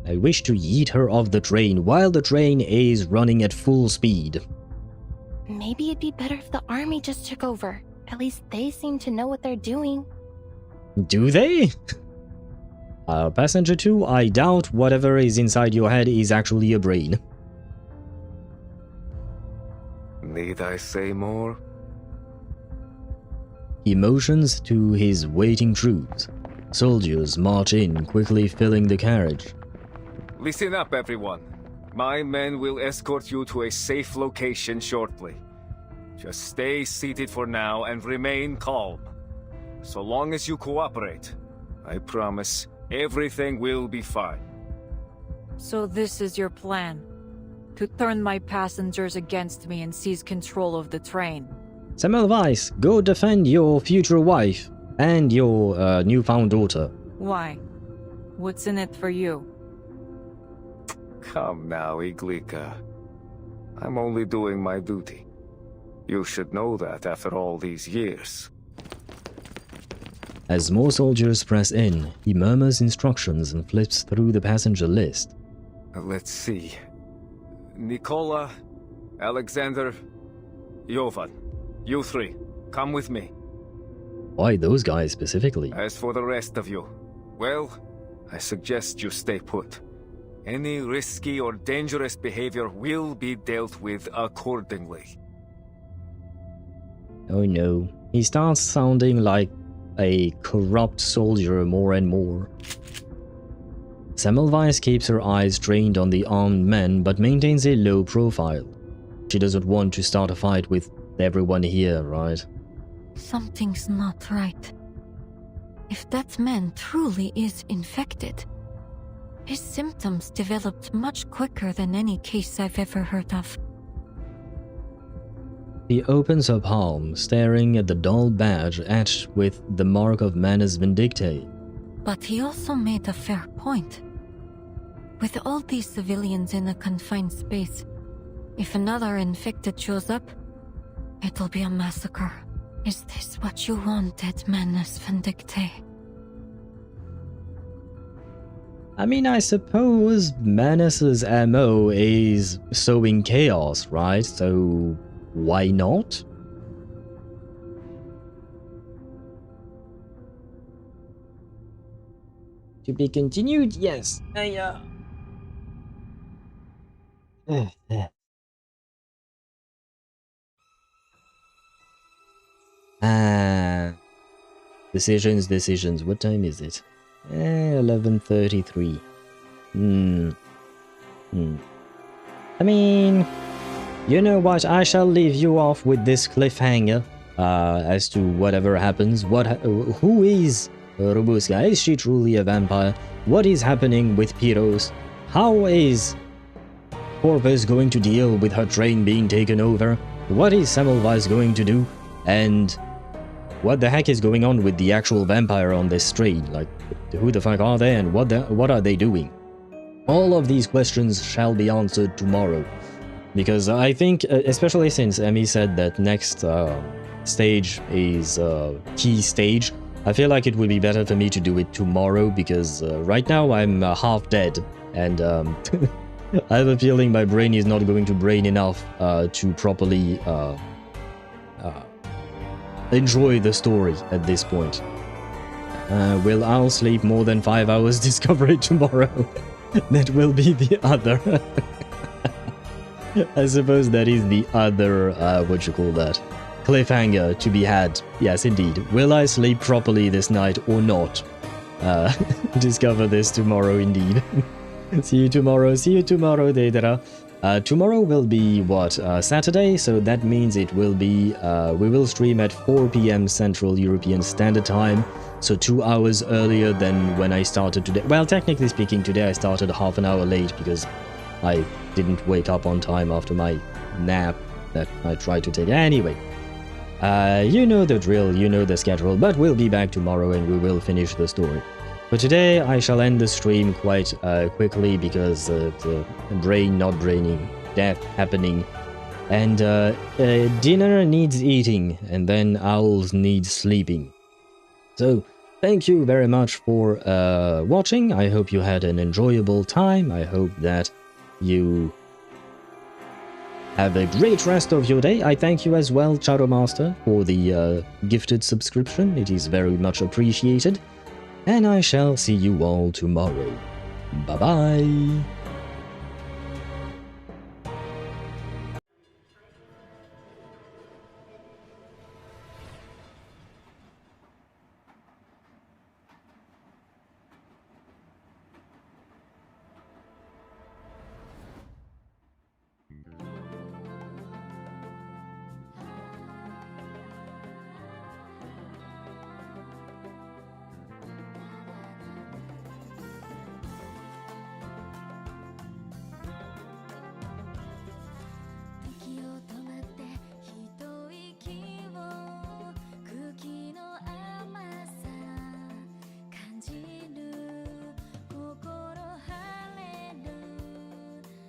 I wish to yeet her off the train while the train is running at full speed. Maybe it'd be better if the army just took over. At least they seem to know what they're doing. Do they? Passenger 2, I doubt whatever is inside your head is actually a brain. Need I say more? He motions to his waiting troops. Soldiers march in, quickly filling the carriage. Listen up, everyone. My men will escort you to a safe location shortly. Just stay seated for now and remain calm. So long as you cooperate, I promise everything will be fine. So this is your plan? To turn my passengers against me and seize control of the train? Semmelweis, go defend your future wife and your newfound daughter. Why? What's in it for you? Come now, Iglika. I'm only doing my duty. You should know that after all these years. As more soldiers press in, he murmurs instructions and flips through the passenger list. Let's see. Nikola, Alexander, Jovan. You three, come with me. Why those guys specifically? As for the rest of you, well, I suggest you stay put. Any risky or dangerous behavior will be dealt with accordingly. Oh no, he starts sounding like a corrupt soldier more and more. Semmelweis keeps her eyes trained on the armed men but maintains a low profile. She doesn't want to start a fight with everyone here, right? Something's not right. If that man truly is infected, his symptoms developed much quicker than any case I've ever heard of. He opens her palm, staring at the dull badge etched with the mark of Manus Vindictae. But he also made a fair point. With all these civilians in a confined space, if another infected shows up, it'll be a massacre. Is this what you wanted, Manus Vindictae? I mean, I suppose Manus's MO is sowing chaos, right? So why not? To be continued, yes. Decisions. What time is it? 11:33. I mean, you know what? I shall leave you off with this cliffhanger as to whatever happens. Who is Rubushka? Is she truly a vampire? What is happening with Pyros? How is Corvus going to deal with her train being taken over? What is Semmelweis going to do? And what the heck is going on with the actual vampire on this train? Like, who the fuck are they and what are they doing? All of these questions shall be answered tomorrow. Because I think, especially since Emmy said that next stage is key stage, I feel like it would be better for me to do it tomorrow, because right now I'm half dead, and I have a feeling my brain is not going to brain enough to properly enjoy the story at this point. Will I'll sleep more than 5 hours discovery tomorrow? That will be the other. I suppose that is the other, cliffhanger to be had. Yes, indeed. Will I sleep properly this night or not? Discover this tomorrow, indeed. See you tomorrow, Deidara. Tomorrow will be, what, Saturday? So that means it will be, we will stream at 4 PM Central European Standard Time. So 2 hours earlier than when I started today. Well, technically speaking, today I started half an hour late because I didn't wake up on time after my nap that I tried to take. Anyway, you know the drill, you know the schedule, but we'll be back tomorrow and we will finish the story. But today I shall end the stream quite quickly because the brain not braining, death happening, and dinner needs eating, and then owls need sleeping. So thank you very much for watching. I hope you had an enjoyable time. I hope that you have a great rest of your day. I thank you as well, Shadow Master, for the gifted subscription. It is very much appreciated. And I shall see you all tomorrow. Bye-bye.